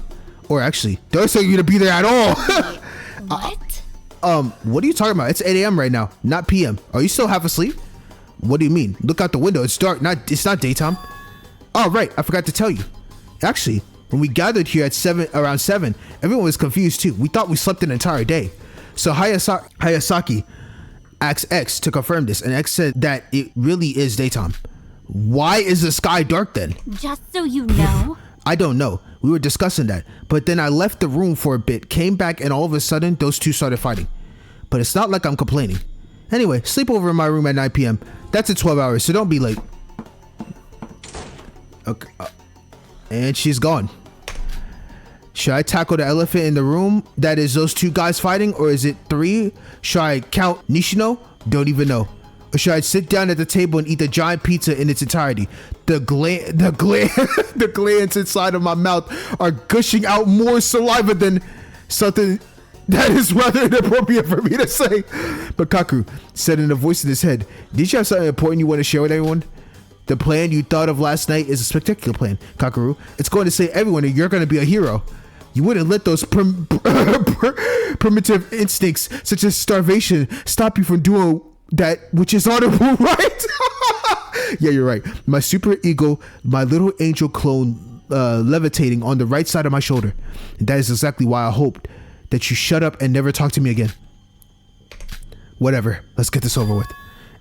Or actually, don't expect you to be there at all. What? What are you talking about? It's 8 a.m. right now, not p.m. Are you still half asleep? What do you mean? Look out the window. It's dark. It's not daytime. Oh, right. I forgot to tell you. Actually, when we gathered here at around 7, everyone was confused too. We thought we slept an entire day. So Hayasaki asked X to confirm this, and X said that it really is daytime. Why is the sky dark then? Just so you know. I don't know. We were discussing that. But then I left the room for a bit, came back, and all of a sudden, those two started fighting. But it's not like I'm complaining. Anyway, sleep over in my room at 9 p.m. That's at 12 hours, so don't be late. Okay. And she's gone. Should I tackle the elephant in the room that is those two guys fighting, or is it 3? Should I count Nishino? Don't even know. Or should I sit down at the table and eat the giant pizza in its entirety? The glands inside of my mouth are gushing out more saliva than something that is rather inappropriate for me to say. But Kakeru said in a voice in his head, did you have something important you want to share with everyone? The plan you thought of last night is a spectacular plan, Kakeru. It's going to say everyone that you're going to be a hero. You wouldn't let those primitive instincts, such as starvation, stop you from doing that which is honorable, right? Yeah, you're right. My super ego, my little angel clone levitating on the right side of my shoulder. And that is exactly why I hoped that you shut up and never talk to me again. Whatever. Let's get this over with.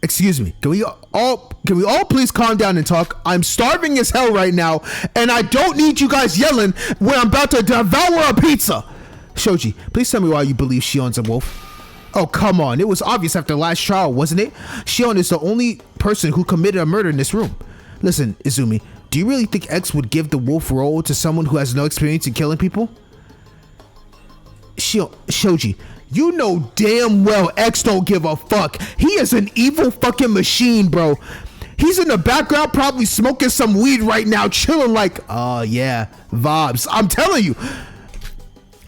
Excuse me. Can we all please calm down and talk? I'm starving as hell right now, and I don't need you guys yelling when I'm about to devour a pizza. Shoji, please tell me why you believe Shion's a wolf. Oh, come on. It was obvious after the last trial, wasn't it? Shion is the only person who committed a murder in this room. Listen, Izumi, do you really think X would give the wolf role to someone who has no experience in killing people? Shoji, you know damn well X don't give a fuck. He is an evil fucking machine, bro. He's in the background probably smoking some weed right now, chilling like, oh yeah, vibes. I'm telling you.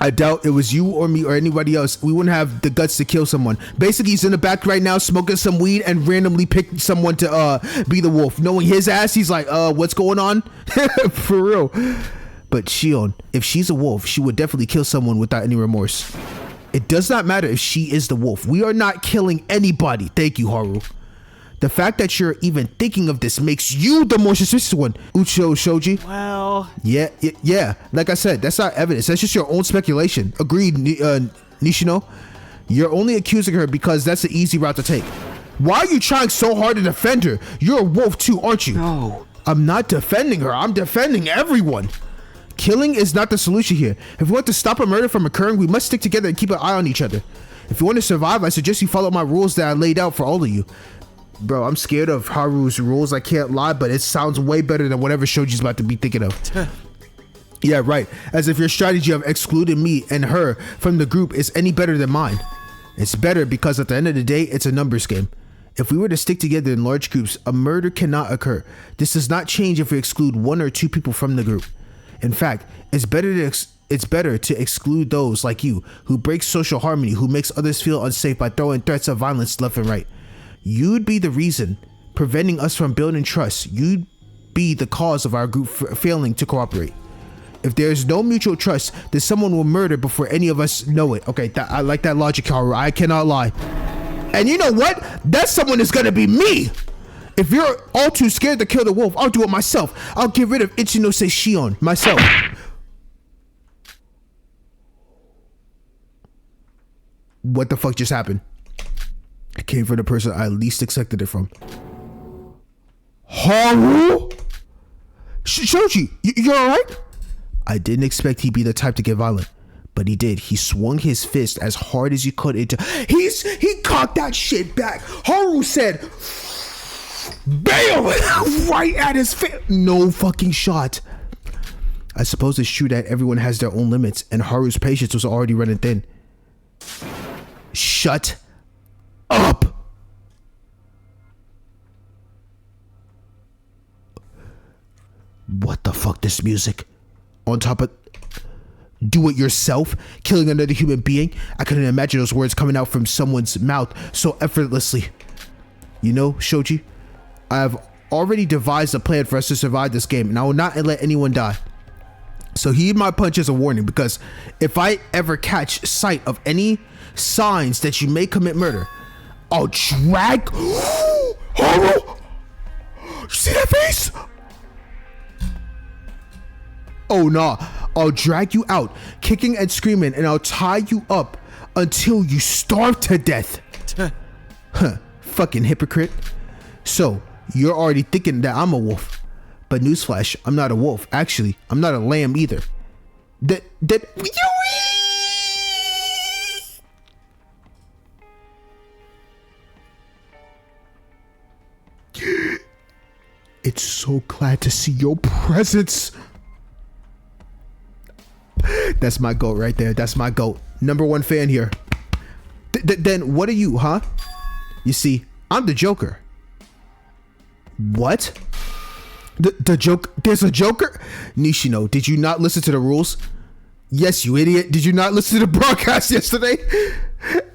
I doubt it was you or me or anybody else. We wouldn't have the guts to kill someone. Basically, he's in the back right now smoking some weed and randomly picked someone to be the wolf. Knowing his ass, he's like, what's going on? For real. But Shion, if she's a wolf, she would definitely kill someone without any remorse. It does not matter if she is the wolf. We are not killing anybody. Thank you, Haru. The fact that you're even thinking of this makes you the more suspicious one, Ucho Shoji. Well... Yeah. Like I said, that's not evidence. That's just your own speculation. Agreed, Nishino. You're only accusing her because that's the easy route to take. Why are you trying so hard to defend her? You're a wolf too, aren't you? No. I'm not defending her. I'm defending everyone. Killing is not the solution here. If we want to stop a murder from occurring, we must stick together and keep an eye on each other. If you want to survive, I suggest you follow my rules that I laid out for all of you. Bro, I'm scared of Haru's rules, I can't lie, but it sounds way better than whatever Shoji's about to be thinking of. Yeah, right. As if your strategy of excluding me and her from the group is any better than mine. It's better because at the end of the day, it's a numbers game. If we were to stick together in large groups, a murder cannot occur. This does not change if we exclude 1 or 2 people from the group. In fact, it's better to exclude those like you who break social harmony, who makes others feel unsafe by throwing threats of violence left and right. You'd be the reason preventing us from building trust. You'd be the cause of our group failing to cooperate. If there's no mutual trust, then someone will murder before any of us know it. Okay, I like that logic, Haru. I cannot lie. And you know what? That someone is gonna be me. If you're all too scared to kill the wolf, I'll do it myself. I'll get rid of Ichinose Shion myself. What the fuck just happened? It came from the person I least expected it from. Haru? Shoji, you alright? I didn't expect he'd be the type to get violent, but he did. He swung his fist as hard as he could into. He cocked that shit back. Haru said, BAM! Right at his face. No fucking shot. I suppose it's true that everyone has their own limits, and Haru's patience was already running thin. Shut up. What the fuck, this music? On top of do it yourself, killing another human being? I couldn't imagine those words coming out from someone's mouth so effortlessly. You know, Shoji, I have already devised a plan for us to survive this game, and I will not let anyone die. So heed my punch as a warning, because if I ever catch sight of any signs that you may commit murder, I'll drag. Haru! You see that face? Oh nah, I'll drag you out, kicking and screaming, and I'll tie you up until you starve to death. Huh, fucking hypocrite. So, you're already thinking that I'm a wolf. But newsflash, I'm not a wolf. Actually, I'm not a lamb either. It's so glad to see your presence. That's my goat right there. That's my goat. #1 fan here. Then what are you, huh? You see, I'm the Joker. What? The joke? There's a Joker? Nishino, did you not listen to the rules? Yes, you idiot. Did you not listen to the broadcast yesterday?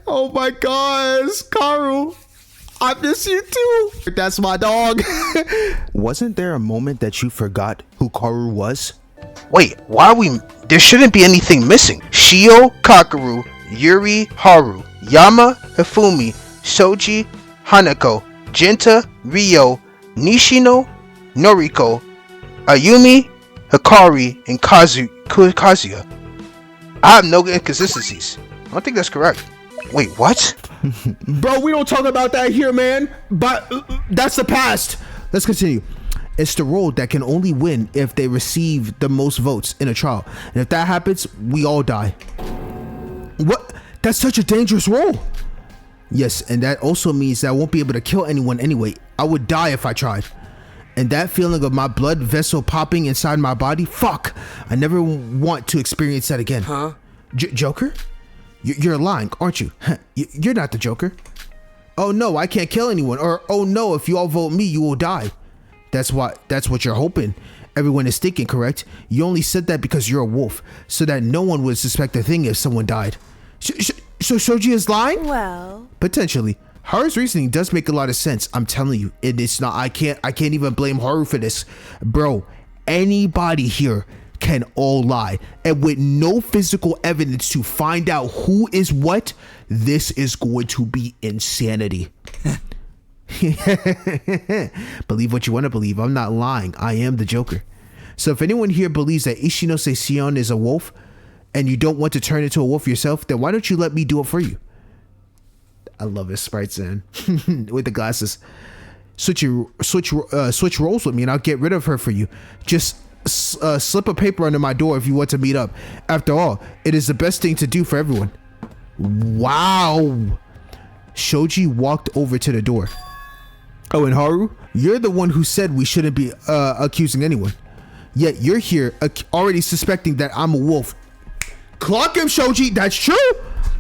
Oh my gosh, Karu. I miss you too. That's my dog. Wasn't there a moment that you forgot who Karu was? Wait, why are we... There shouldn't be anything missing. Shio, Kakaru, Yuri, Haru, Yama, Hifumi, Shoji, Hanako, Jinta, Ryo, Nishino, Noriko, Ayumi, Hikari, and Kazuya. I have no inconsistencies. I don't think that's correct. Wait, what? Bro, we don't talk about that here, man. But that's the past. Let's continue. It's the role that can only win if they receive the most votes in a trial. And if that happens, we all die. What? That's such a dangerous role. Yes, and that also means that I won't be able to kill anyone anyway. I would die if I tried. And that feeling of my blood vessel popping inside my body, fuck. I never want to experience that again. Huh? Joker? You're lying, aren't you? You're not the Joker. Oh no, I can't kill anyone. Or oh no, if you all vote me, you will die. That's what you're hoping. Everyone is thinking, correct? You only said that because you're a wolf, so that no one would suspect a thing if someone died. So Shoji is lying? Well, Potentially. Haru's reasoning does make a lot of sense. I'm telling you, it's not. I can't even blame Haru for this, bro. Anybody here can all lie, and with no physical evidence to find out who is what, this is going to be insanity. Believe what you want to believe. I'm not lying. I am the Joker. So if anyone here believes that Ishinose Sion is a wolf, and you don't want to turn into a wolf yourself, then why don't you let me do it for you? I love his sprites, man. With the glasses. Switch roles with me and I'll get rid of her for you. Just slip a paper under my door if you want to meet up. After all, it is the best thing to do for everyone. Wow. Shoji walked over to the door. Oh, and Haru, you're the one who said we shouldn't be accusing anyone. Yet you're here already suspecting that I'm a wolf. Clock him, Shoji. That's true.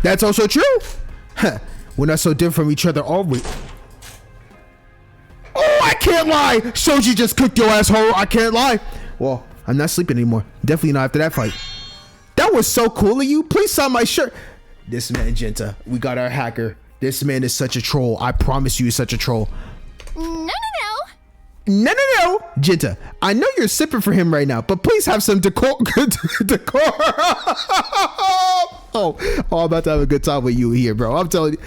That's also true. We're not so different from each other, are we? Oh, I can't lie. Shoji just cooked your ass, Haru. I can't lie. Well, I'm not sleeping anymore. Definitely not after that fight. That was so cool of you. Please sign my shirt. This man, Jinta. We got our hacker. This man is such a troll. I promise you he's such a troll. No. No. Jinta, I know you're sipping for him right now, but please have some decor. Oh, I'm about to have a good time with you here, bro. I'm telling you.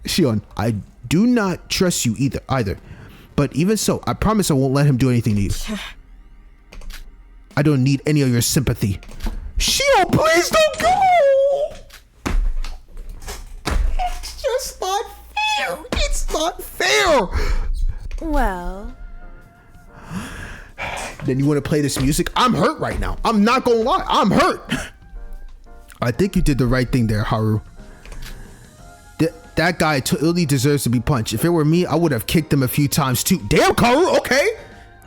Shion, I do not trust you either. But even so, I promise I won't let him do anything to you. I don't need any of your sympathy. Shion, please don't go! It's just not fair. It's not fair. well, Then you want to play this music? I'm hurt right now. I'm not gonna lie. I'm hurt. I think you did the right thing there, Haru. That guy totally deserves to be punched. If it were me, I would have kicked him a few times too. Damn, Haru. Okay.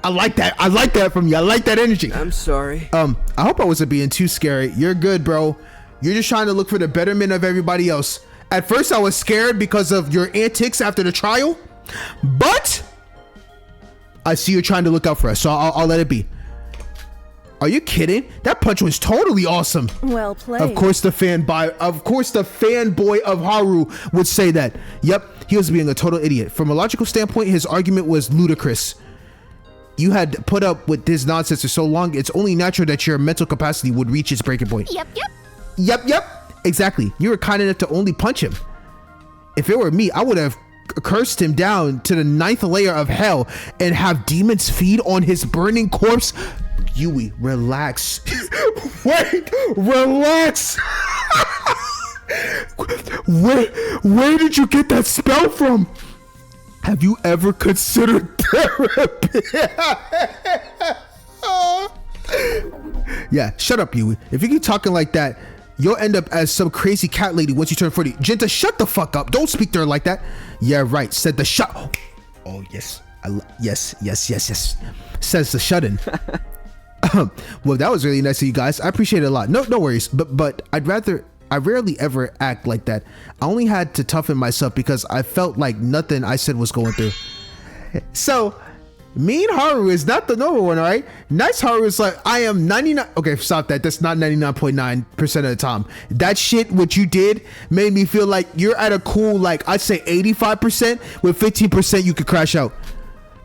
I like that. I like that from you. I like that energy. I'm sorry. I hope I wasn't being too scary. You're good, bro. You're just trying to look for the betterment of everybody else. At first, I was scared because of your antics after the trial, but I see you're trying to look out for us, so I'll let it be. Are you kidding? That punch was totally awesome. well played. Of course the fanboy of Haru would say that. Yep, he was being a total idiot. From a logical standpoint, his argument was ludicrous. You had put up with this nonsense for so long, it's only natural that your mental capacity would reach its breaking point. Yep. Exactly. You were kind enough to only punch him. If it were me, I would have cursed him down to the 9th layer of hell and have demons feed on his burning corpse. Yui, relax. Wait, relax. Where did you get that spell from? Have you ever considered therapy? Yeah, shut up, Yui. If you keep talking like that, you'll end up as some crazy cat lady once you turn 40. Jinta, shut the fuck up. Don't speak to her like that. Yeah, right. Said the shut. Oh, yes. Yes. Says the shut-in. Well, that was really nice of you guys. I appreciate it a lot. No worries. But I rarely ever act like that. I only had to toughen myself because I felt like nothing I said was going through. So, mean Haru is not the normal one, all right? Nice Haru is like, I am 99. Okay, stop that. That's not 99.9% of the time. That shit, what you did, made me feel like you're at a cool, like, I'd say 85%. With 15%, you could crash out.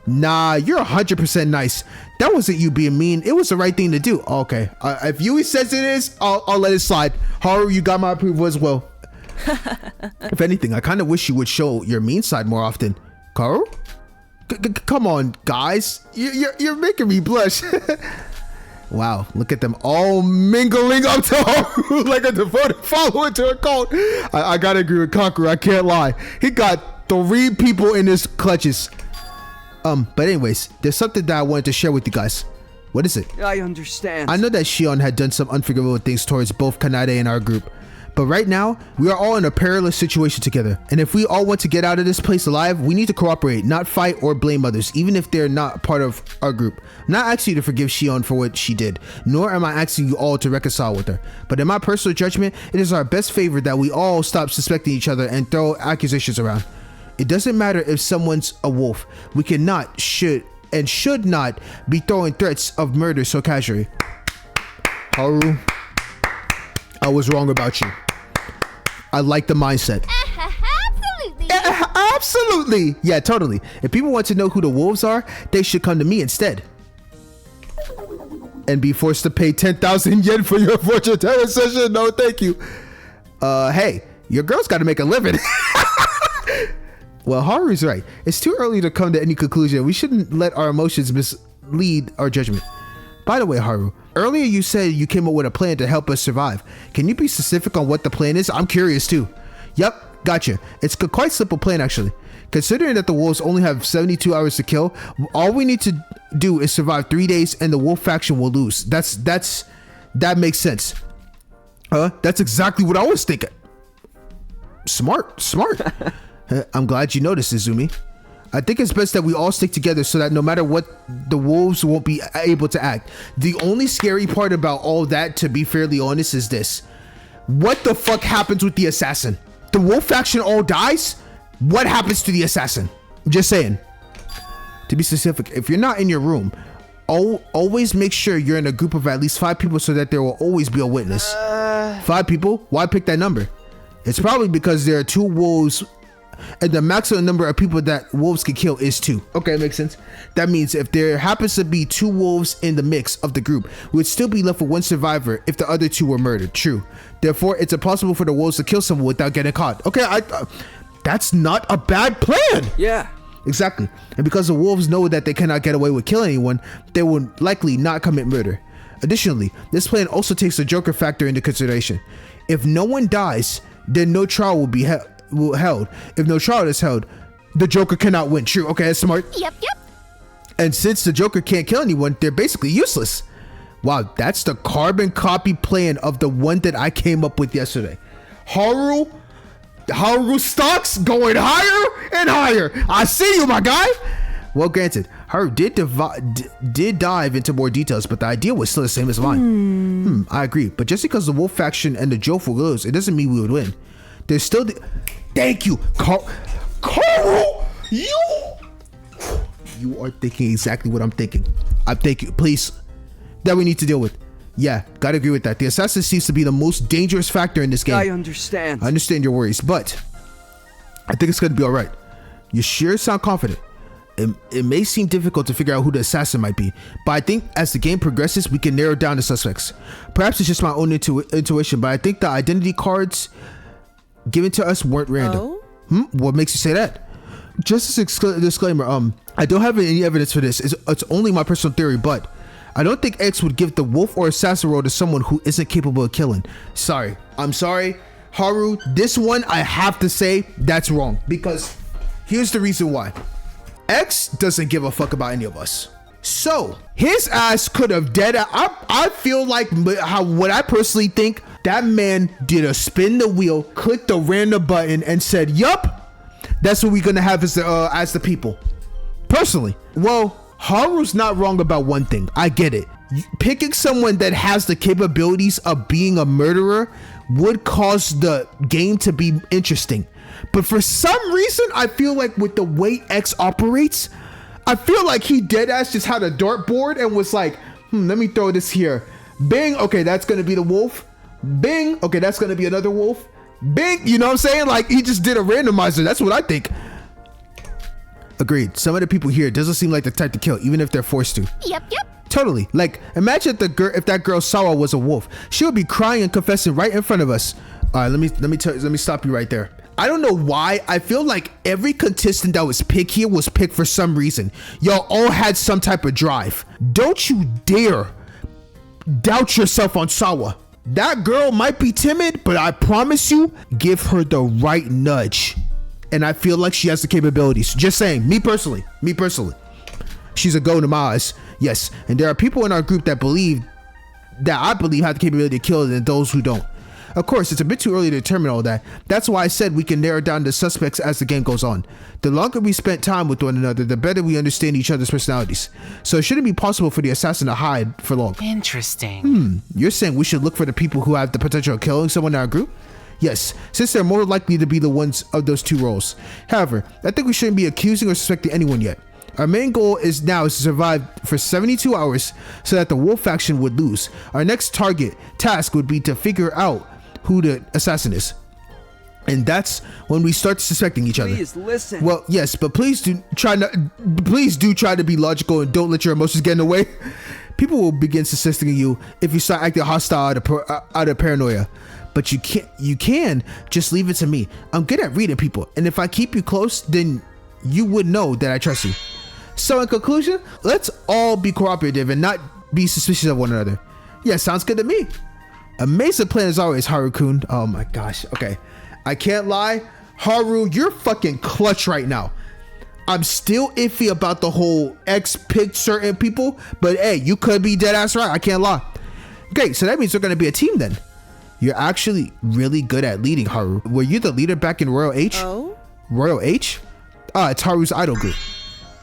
Nah, you're 100% nice. That wasn't you being mean. It was the right thing to do. Okay. If Yui says it is, I'll let it slide. Haru, you got my approval as well. If anything, I kind of wish you would show your mean side more often. Karu? Come on, guys. You're making me blush. Wow, look at them all mingling up to Haru like a devoted follower to a cult. I gotta agree with Conqueror, I can't lie. He got 3 people in his clutches. But anyways, there's something that I wanted to share with you guys. What is it? I understand. I know that Shion had done some unforgivable things towards both Kanade and our group. But right now, we are all in a perilous situation together. And if we all want to get out of this place alive, we need to cooperate, not fight or blame others, even if they're not part of our group. I'm not asking you to forgive Shion for what she did, nor am I asking you all to reconcile with her. But in my personal judgment, it is our best favor that we all stop suspecting each other and throw accusations around. It doesn't matter if someone's a wolf. We cannot, should not be throwing threats of murder so casually. Haru, I was wrong about you. I like the mindset. Absolutely. Absolutely. Yeah, totally. If people want to know who the wolves are, they should come to me instead. And be forced to pay 10,000 yen for your fortune telling session. No, thank you. Hey, your girl's got to make a living. Well, Haru's right. It's too early to come to any conclusion. We shouldn't let our emotions mislead our judgment. By the way, Haru, earlier you said you came up with a plan to help us survive. Can you be specific on what the plan is? I'm curious too. Yep, gotcha. It's a quite simple plan actually. Considering that the wolves only have 72 hours to kill, all we need to do is survive 3 days and the wolf faction will lose. That makes sense. That's exactly what I was thinking. Smart. I'm glad you noticed, Izumi. I think it's best that we all stick together so that no matter what, the wolves won't be able to act. The only scary part about all that, to be fairly honest, is this. What the fuck happens with the assassin? The wolf faction all dies? What happens to the assassin? I'm just saying. To be specific, if you're not in your room, always make sure you're in a group of at least 5 people so that there will always be a witness. 5 people? Why pick that number? It's probably because there are 2 wolves and the maximum number of people that wolves can kill is 2. Okay, makes sense. That means if there happens to be 2 wolves in the mix of the group, we would still be left with 1 survivor if the other 2 were murdered. True. Therefore, it's impossible for the wolves to kill someone without getting caught. Okay, that's not a bad plan. Yeah. Exactly. And because the wolves know that they cannot get away with killing anyone, they will likely not commit murder. Additionally, this plan also takes the Joker factor into consideration. If no one dies, then no trial will be held. If no trial is held, the Joker cannot win. True. Okay, that's smart. Yep. And since the Joker can't kill anyone, they're basically useless. Wow, that's the carbon copy plan of the one that I came up with yesterday. Haru stocks going higher and higher. I see you, my guy. Well, granted, Haru did dive into more details, but the idea was still the same as mine. I agree. But just because the wolf faction and the Jofu lose, it doesn't mean we would win. There's still thank you, Haru. You are thinking exactly what I'm thinking. I think you, please, that we need to deal with. Yeah, gotta agree with that. The assassin seems to be the most dangerous factor in this game. I understand. I understand your worries, but I think it's gonna be all right. You sure sound confident. It may seem difficult to figure out who the assassin might be, but I think as the game progresses, we can narrow down the suspects. Perhaps it's just my own intuition, but I think the identity cards given to us weren't random. What makes you say that? Just a disclaimer, I don't have any evidence for this. It's only my personal theory, but I don't think X would give the wolf or assassin role to someone who isn't capable of killing. I'm sorry, Haru. This one, I have to say that's wrong, because here's the reason why. X doesn't give a fuck about any of us. So his ass could have dead. I feel like what I personally think, that man did a spin the wheel, clicked the random button and said, yup, that's what we're gonna have as the people. Personally, well, Haru's not wrong about one thing. I get it. Picking someone that has the capabilities of being a murderer would cause the game to be interesting. But for some reason, I feel like with the way X operates, I feel like he deadass just had a dartboard and was like, let me throw this here. Bing, okay, that's gonna be the wolf. Bing, okay, that's gonna be another wolf. Bing, you know what I'm saying? Like, he just did a randomizer. That's what I think. Agreed. Some of the people here doesn't seem like the type to kill, even if they're forced to. Yep. Totally. Like, imagine if that girl Sawa was a wolf. She would be crying and confessing right in front of us. All right, let me stop you right there. I don't know why. I feel like every contestant that was picked here was picked for some reason. Y'all all had some type of drive. Don't you dare doubt yourself on Sawa. That girl might be timid, but I promise you, give her the right nudge. And I feel like she has the capabilities. Just saying, me personally. She's a go to my eyes. Yes, and there are people in our group that I believe have the capability to kill and those who don't. Of course, it's a bit too early to determine all that. That's why I said we can narrow down the suspects as the game goes on. The longer we spend time with one another, the better we understand each other's personalities. So it shouldn't be possible for the assassin to hide for long. Interesting. You're saying we should look for the people who have the potential of killing someone in our group? Yes, since they're more likely to be the ones of those two roles. However, I think we shouldn't be accusing or suspecting anyone yet. Our main goal is to survive for 72 hours so that the wolf faction would lose. Our next task would be to figure out who the assassin is. And that's when we start suspecting each other. Please listen. Well, yes, but please do try to be logical and don't let your emotions get in the way. People will begin suspecting you if you start acting hostile out of paranoia. But you can just leave it to me. I'm good at reading people, and if I keep you close, then you would know that I trust you. So in conclusion, let's all be cooperative and not be suspicious of one another. Yeah, sounds good to me. Amazing plan as always, Haru-kun. Oh my gosh. Okay, I can't lie, Haru, you're fucking clutch right now. I'm still iffy about the whole X picked certain people, but hey, you could be dead ass right. I can't lie. Okay, so that means we're gonna be a team then. You're actually really good at leading, Haru. Were you the leader back in Royal H? Oh? Royal H? It's Haru's idol group.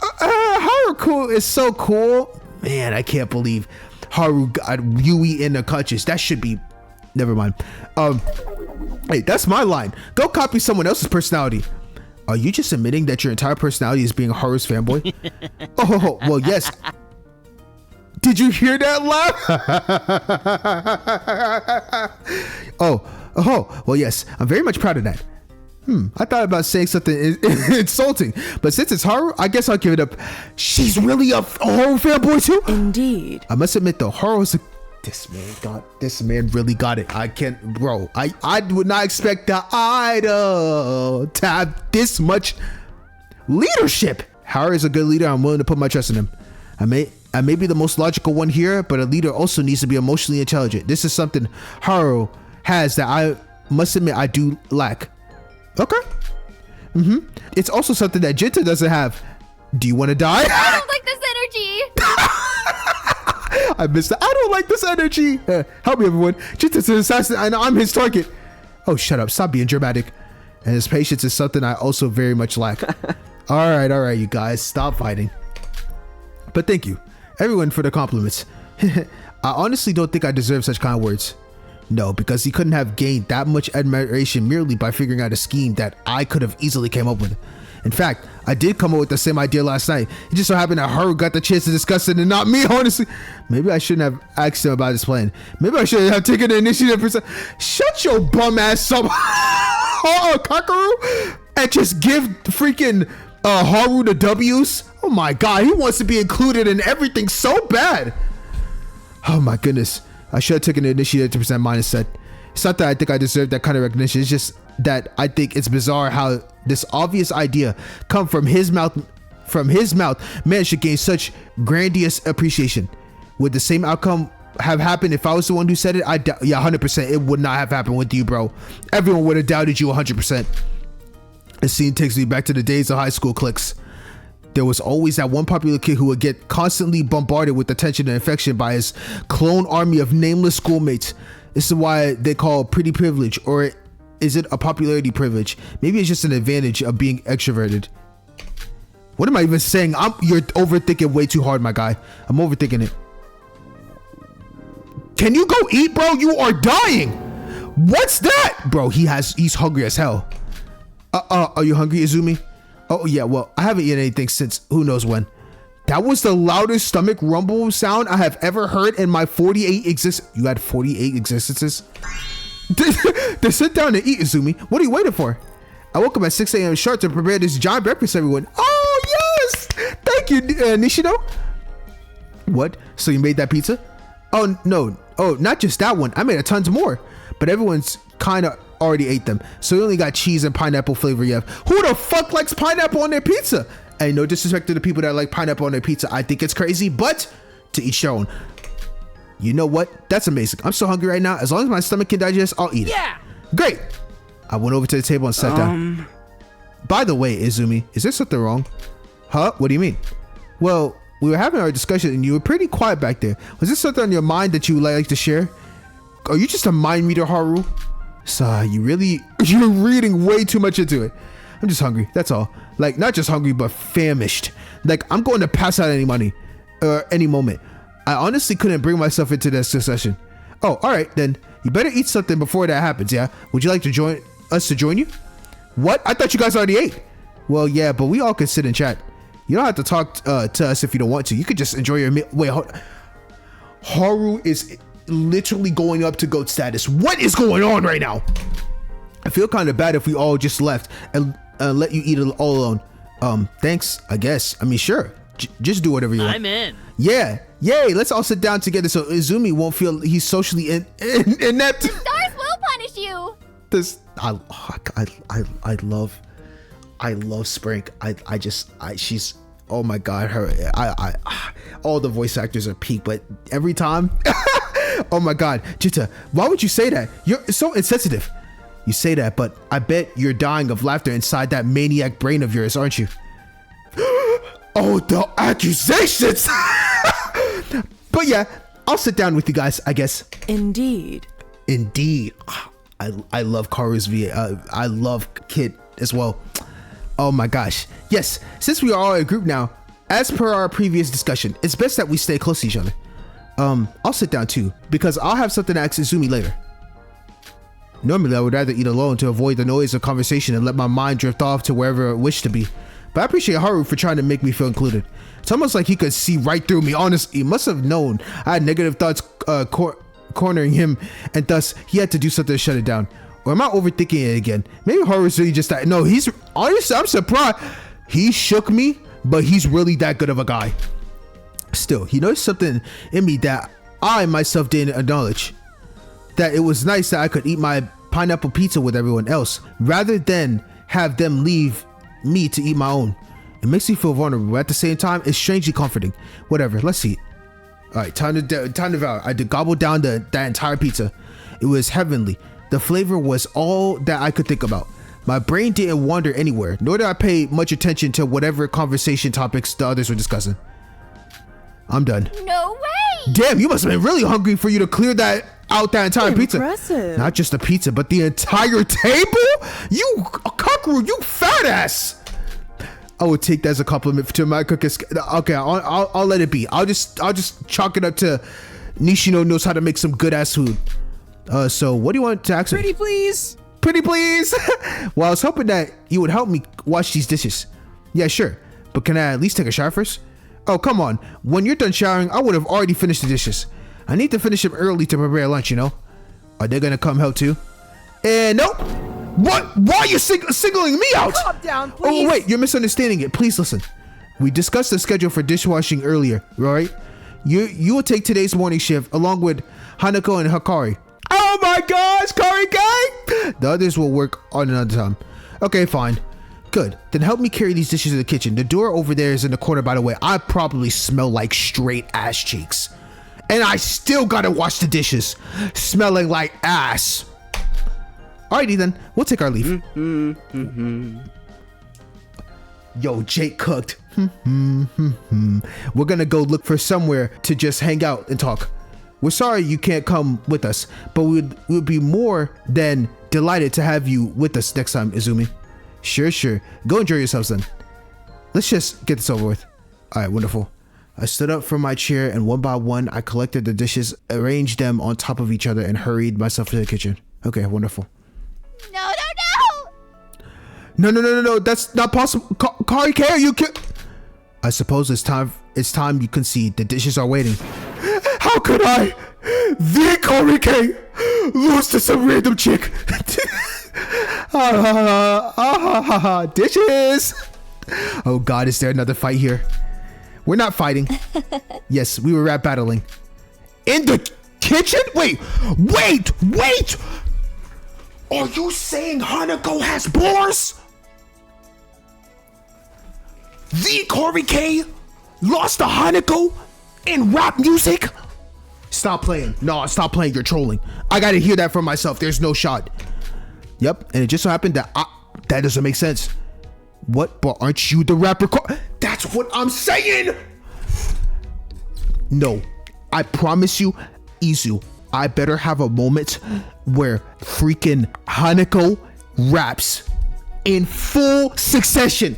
Haru is so cool. Man, I can't believe Haru got Yui in the clutches. That should be... Never mind. Hey, that's my line. Go copy someone else's personality. Are you just admitting that your entire personality is being Haru's fanboy? Oh, well, yes. Did you hear that laugh? Oh, well, yes. I'm very much proud of that. I thought about saying something insulting, but since it's Haru, I guess I'll give it up. She's really a Haru fanboy too? Indeed. I must admit though, Haru's this man really got it. I can't, bro. I would not expect the idol to have this much leadership. Haru is a good leader. I'm willing to put my trust in him. I may be the most logical one here, but a leader also needs to be emotionally intelligent. This is something Haru has that I must admit I do lack. Okay. It's also something that Jinta doesn't have. Do you want to die? I don't like this energy. I missed that. I don't like this energy. Help me, everyone. Jinta's an assassin and I'm his target. Oh, shut up. Stop being dramatic. And his patience is something I also very much lack. All right, you guys. Stop fighting. But thank you, everyone, for the compliments. I honestly don't think I deserve such kind words. No, because he couldn't have gained that much admiration merely by figuring out a scheme that I could have easily came up with. In fact, I did come up with the same idea last night. It just so happened that Haru got the chance to discuss it and not me, honestly. Maybe I shouldn't have asked him about his plan. Maybe I should have taken the initiative. Shut your bum ass up, Kakaru, and just give freaking Haru the W's. Oh my god, he wants to be included in everything so bad. Oh my goodness. I should have taken the initiative to present mine instead. It's not that I think I deserve that kind of recognition. It's just that I think it's bizarre how this obvious idea come from his mouth managed to gain such grandiose appreciation. Would the same outcome have happened if I was the one who said it? Yeah, 100%. It would not have happened with you, bro. Everyone would have doubted you 100%. This scene takes me back to the days of high school cliques. There was always that one popular kid who would get constantly bombarded with attention and affection by his clone army of nameless schoolmates. This is why they call pretty privilege, or is it a popularity privilege? Maybe it's just an advantage of being extroverted. What am I even saying? You're overthinking way too hard, my guy. I'm overthinking it. Can you go eat, bro? You are dying. What's that? Bro, he's hungry as hell. Are you hungry, Izumi? Oh yeah, well, I haven't eaten anything since who knows when. That was the loudest stomach rumble sound I have ever heard in my 48 You had 48 existences? Then sit down and eat, Izumi. What are you waiting for? I woke up at 6 a.m. sharp to prepare this giant breakfast, everyone. Oh yes! Thank you, Nishido. What? So you made that pizza? Oh no. Oh, not just that one. I made a tons more. But everyone's kind of already ate them, so we only got cheese and pineapple flavor. You have. Who the fuck likes pineapple on their pizza? And no disrespect to the people that like pineapple on their pizza. I think it's crazy, but to each their own. You know what? That's amazing. I'm so hungry right now. As long as my stomach can digest, I'll eat it. Yeah. Great. I went over to the table and sat down. By the way, Izumi, is there something wrong? Huh? What do you mean? Well, we were having our discussion and you were pretty quiet back there. Was there something on your mind that you would like to share? Are you just a mind reader, Haru? So you're reading way too much into it. I'm just hungry. That's all. Like, not just hungry, but famished. Like, I'm going to pass out any moment. I honestly couldn't bring myself into this discussion. Oh, all right, then. You better eat something before that happens, yeah? Would you like to join you? What? I thought you guys already ate. Well, yeah, but we all can sit and chat. You don't have to talk to us if you don't want to. You could just enjoy your meal. Wait, Haru is literally going up to GOAT status. What is going on right now? I feel kind of bad if we all just left and let you eat it all alone. Thanks, I guess. I mean, sure. Just do whatever you want. I'm in. Yeah. Yay. Let's all sit down together so Izumi won't feel he's socially inept. Stars will punish you. I love Spring. She's, oh my God, all the voice actors are peak, but every time, oh my God, Jita, why would you say that? You're so insensitive. You say that, but I bet you're dying of laughter inside that maniac brain of yours, aren't you? Oh, the accusations! But yeah, I'll sit down with you guys, I guess. Indeed. I love Karu's VA. I love Kid as well. Oh my gosh. Yes, since we are all in a group now, as per our previous discussion, it's best that we stay close to each other. I'll sit down too, because I'll have something to ask Izumi later. Normally, I would rather eat alone to avoid the noise of conversation and let my mind drift off to wherever it wished to be. But I appreciate Haru for trying to make me feel included. It's almost like he could see right through me. Honestly, he must have known I had negative thoughts cornering him, and thus he had to do something to shut it down. Or am I overthinking it again? Maybe Haru's really just that. No, he's honestly, I'm surprised. He shook me, but he's really that good of a guy. Still, he noticed something in me that I myself didn't acknowledge. That it was nice that I could eat my pineapple pizza with everyone else, rather than have them leave me to eat my own. It makes me feel vulnerable, but at the same time, it's strangely comforting. Whatever, let's eat. All right, time to devour. I did gobble down that entire pizza. It was heavenly. The flavor was all that I could think about. My brain didn't wander anywhere, nor did I pay much attention to whatever conversation topics the others were discussing. I'm done. No way. Damn, you must have been really hungry for you to clear that entire pizza. Impressive. Not just the pizza, but the entire table? You Kakeru, you fat ass. I would take that as a compliment to my cooking. Okay, I'll let it be. I'll just chalk it up to Nishino knows how to make some good ass food. So what do you want to ask me? Pretty please. Pretty please. Well, I was hoping that you would help me wash these dishes. Yeah, sure. But can I at least take a shower first? Oh, come on. When you're done showering, I would have already finished the dishes. I need to finish them early to prepare lunch, you know? Are they gonna come help too? Nope. What? Why are you singling me out? Calm down, please. Oh, wait, you're misunderstanding it. Please listen. We discussed the schedule for dishwashing earlier, right? You will take today's morning shift along with Hanako and Hikari. Oh my gosh, Kari gang! The others will work on another time. Okay, fine. Good. Then help me carry these dishes to the kitchen. The door over there is in the corner, by the way. I probably smell like straight ass cheeks. And I still gotta wash the dishes. Smelling like ass. Alrighty then, we'll take our leave. Yo, Jake cooked. We're gonna go look for somewhere to just hang out and talk. We're sorry you can't come with us, but we'd be more than delighted to have you with us next time, Izumi. Sure. Go enjoy yourselves then. Let's just get this over with. Alright, wonderful. I stood up from my chair and one by one, I collected the dishes, arranged them on top of each other, and hurried myself to the kitchen. Okay, wonderful. No, that's not possible. Kari K, you can. I suppose it's time you concede. The dishes are waiting. How could I, the Kari K, lose to some random chick? Dishes. Oh God, is there another fight here? We're not fighting. Yes, we were rap battling. In the kitchen? Wait! Are you saying Hanako has bores? The Kari K lost to Hanako in rap music? Stop playing. No, stop playing. You're trolling. I gotta hear that for myself. There's no shot. Yep, and it just so happened that that doesn't make sense. What? But aren't you the rapper? That's what I'm saying. No, I promise you, Izu, I better have a moment where freaking Hanako raps in full succession.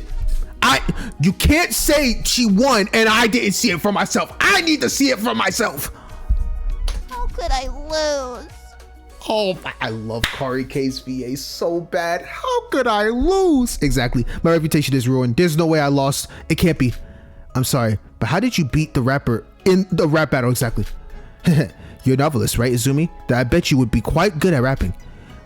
You can't say she won and I didn't see it for myself. I need to see it for myself. How could I lose? Oh, I love Kari K's VA so bad. How could I lose? Exactly. My reputation is ruined. There's no way I lost. It can't be. I'm sorry, but how did you beat the rapper in the rap battle exactly? You're a novelist, right, Izumi? That I bet you would be quite good at rapping.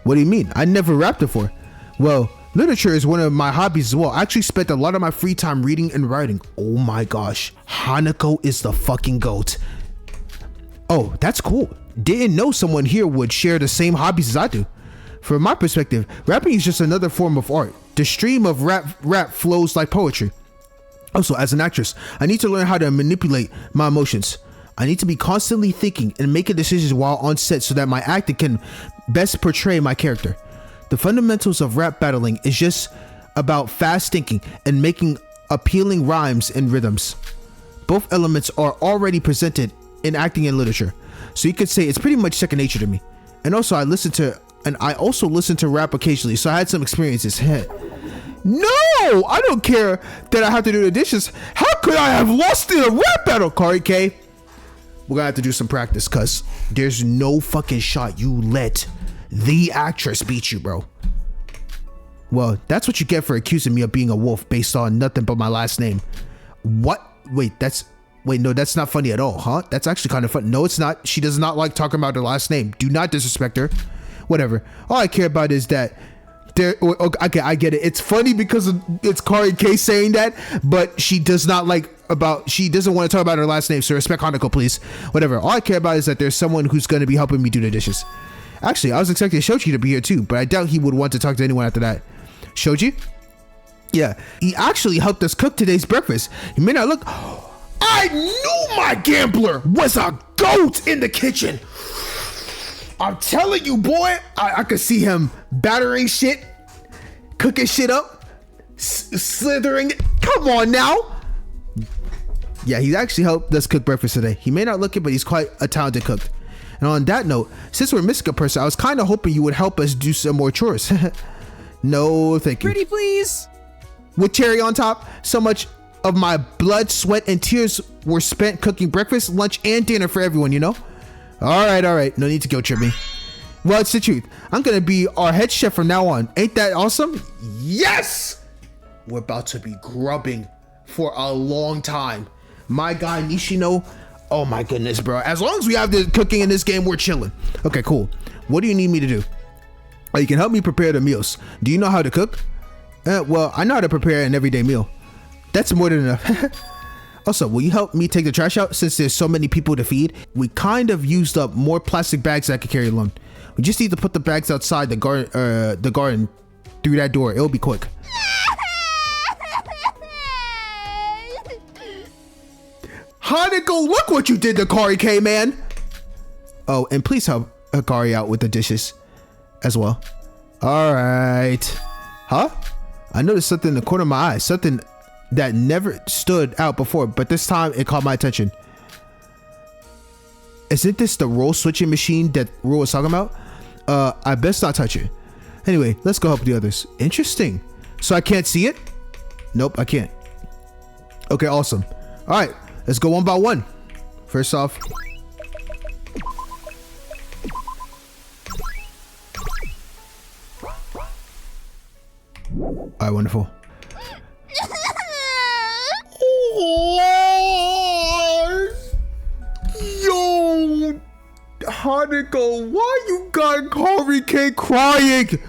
What do you mean? I never rapped before. Well, literature is one of my hobbies as well. I actually spent a lot of my free time reading and writing. Oh my gosh. Hanako is the fucking GOAT. Oh, that's cool. Didn't know someone here would share the same hobbies as I do. From my perspective, rapping is just another form of art. The stream of rap flows like poetry. Also, as an actress, I need to learn how to manipulate my emotions. I need to be constantly thinking and making decisions while on set so that my acting can best portray my character. The fundamentals of rap battling is just about fast thinking and making appealing rhymes and rhythms. Both elements are already presented in acting and literature, so you could say it's pretty much second nature to me. And also I also listen to rap occasionally, so I had some experiences. No, I don't care that I have to do the dishes. How could I have lost in a rap battle, Kari K? We're gonna have to do some practice, cause there's no fucking shot you let the actress beat you, bro. Well, that's what you get for accusing me of being a wolf based on nothing but my last name. What? Wait, no, that's not funny at all, huh? That's actually kind of fun. No, it's not. She does not like talking about her last name. Do not disrespect her. Whatever. All I care about is that okay, I get it. It's funny because it's Kari K saying that, but she doesn't want to talk about her last name, so respect Hanako, please. Whatever. All I care about is that there's someone who's going to be helping me do the dishes. Actually, I was expecting Shoji to be here too, but I doubt he would want to talk to anyone after that. Shoji? Yeah, he actually helped us cook today's breakfast. He may not look... I knew my gambler was a GOAT in the kitchen. I'm telling you, boy, I could see him battering shit, cooking shit up, slithering it. Come on now. Yeah, he actually helped us cook breakfast today. He may not look it, but he's quite a talented cook. And on that note, since we're missing a person, I was kind of hoping you would help us do some more chores. No, thank you. Pretty please. With cherry on top, so much of my blood, sweat, and tears were spent cooking breakfast, lunch, and dinner for everyone, you know? All right. No need to guilt trip me. Well, it's the truth. I'm going to be our head chef from now on. Ain't that awesome? Yes! We're about to be grubbing for a long time. My guy, Nishino, oh my goodness, bro. As long as we have the cooking in this game, we're chilling. Okay, cool. What do you need me to do? Oh, you can help me prepare the meals. Do you know how to cook? Well, I know how to prepare an everyday meal. That's more than enough. Also, will you help me take the trash out since there's so many people to feed? We kind of used up more plastic bags that I could carry alone. We just need to put the bags outside the garden through that door. It'll be quick. Hanako, look what you did to Kari K, man. Oh, and please help Hikari out with the dishes as well. All right. Huh? I noticed something in the corner of my eye. Something that never stood out before, but this time it caught my attention. Isn't this the roll switching machine that Rule was talking about? I best not touch it. Anyway, let's go help the others. Interesting. So I can't see it? Nope, I can't. Okay, awesome. All right, let's go one by one. First off, all right, wonderful. Yo, Hanako, why you got Kari K crying?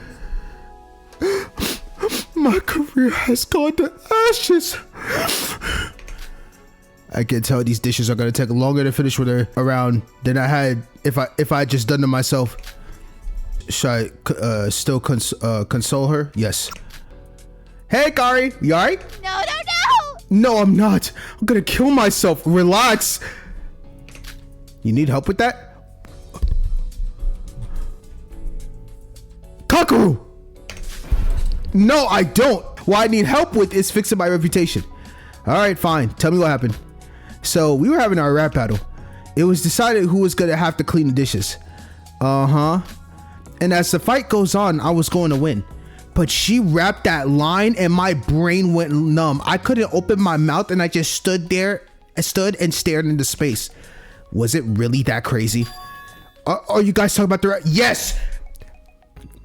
My career has gone to ashes. I can tell these dishes are gonna take longer to finish with her around than I had if I had just done them myself. Should I still console her? Yes. Hey, Kari, you alright? No. No, I'm not. I'm gonna kill myself. Relax. You need help with that? Kakaru! No, I don't. What I need help with is fixing my reputation. All right, fine. Tell me what happened. So we were having our rap battle. It was decided who was gonna have to clean the dishes. And as the fight goes on, I was going to win. But she rapped that line and my brain went numb. I couldn't open my mouth and I just stood and stared into space. Was it really that crazy? Are you guys talking about the rap? Yes!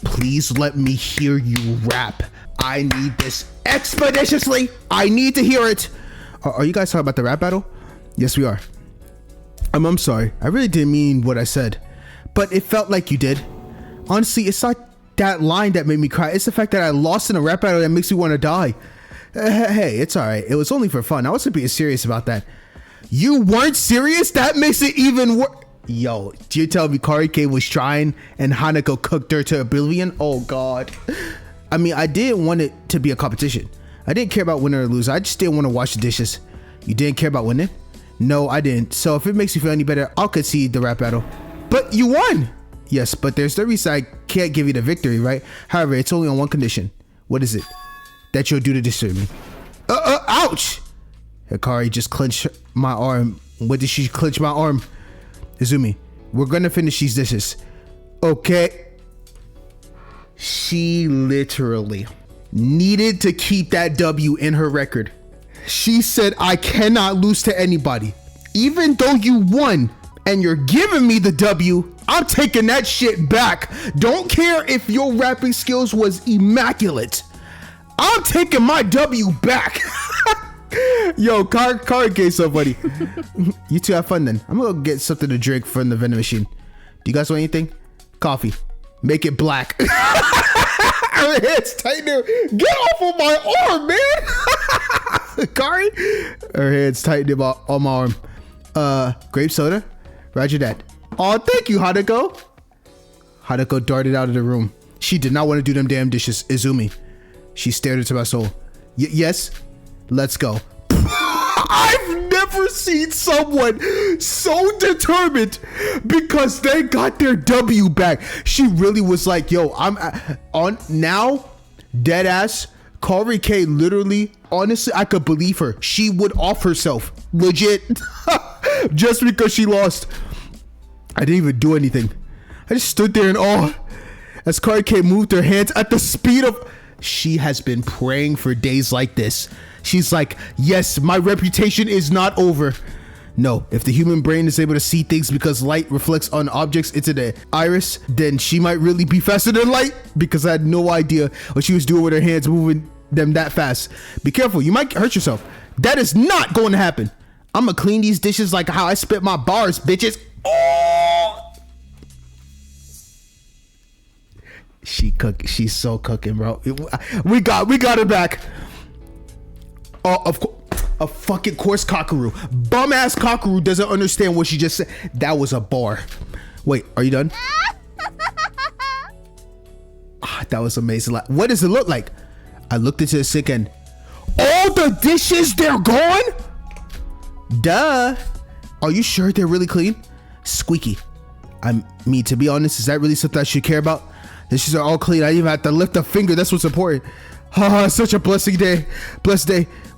Please let me hear you rap. I need this expeditiously. I need to hear it. Are you guys talking about the rap battle? Yes, we are. I'm sorry. I really didn't mean what I said, but it felt like you did. Honestly, it's not that line that made me cry. It's the fact that I lost in a rap battle that makes me want to die. Hey, it's all right. It was only for fun. I wasn't being serious about that. You weren't serious? That makes it even worse. Yo, do you tell me Karike was trying and Hanako cooked her to oblivion? Oh God. I mean, I didn't want it to be a competition. I didn't care about winning or losing. I just didn't want to wash the dishes. You didn't care about winning? No, I didn't. So if it makes you feel any better, I'll concede the rap battle. But you won! Yes, but there's the reason I can't give you the victory, right? However, it's only on one condition. What is it? That you'll do the dishes for me. Ouch! Hikari just clenched my arm. What did she clench my arm? Izumi, we're gonna finish these dishes. Okay. She literally needed to keep that W in her record. She said, I cannot lose to anybody. Even though you won and you're giving me the W, I'm taking that shit back. Don't care if your rapping skills was immaculate. I'm taking my W back. Yo, Karike so funny. You two have fun then. I'm gonna go get something to drink from the vending machine. Do you guys want anything? Coffee. Make it black. Her head's tightening. Get off of my arm, man. Kari, her head's tightening on my arm. Grape soda. Roger that. Oh, thank you, Hanako. Hanako darted out of the room. She did not want to do them damn dishes. Izumi. She stared into my soul. Yes. Let's go. I've never seen someone so determined because they got their W back. She really was like, yo, I'm on now. Dead ass. Karike literally, honestly, I could believe her. She would off herself. Legit. Just because she lost. I didn't even do anything. I just stood there in awe as Karike moved her hands at the speed of... She has been praying for days like this. She's like, yes, my reputation is not over. No, if the human brain is able to see things because light reflects on objects into the iris, then she might really be faster than light, because I had no idea what she was doing with her hands, moving them that fast. Be careful, you might hurt yourself. That is not going to happen. I'm gonna clean these dishes like how I spit my bars, bitches. Oh! She's so cooking, bro. We got it back. Oh, of course. A fucking course Kakaru. Bum ass Kakaru doesn't understand what she just said. That was a bar. Wait, are you done? That was amazing. What does it look like? I looked into the sink and all the dishes, they're gone? Duh. Are you sure they're really clean? Squeaky. I mean, to be honest, is that really something I should care about? Dishes are all clean. I didn't even have to lift a finger. That's what's important. Such a blessed day.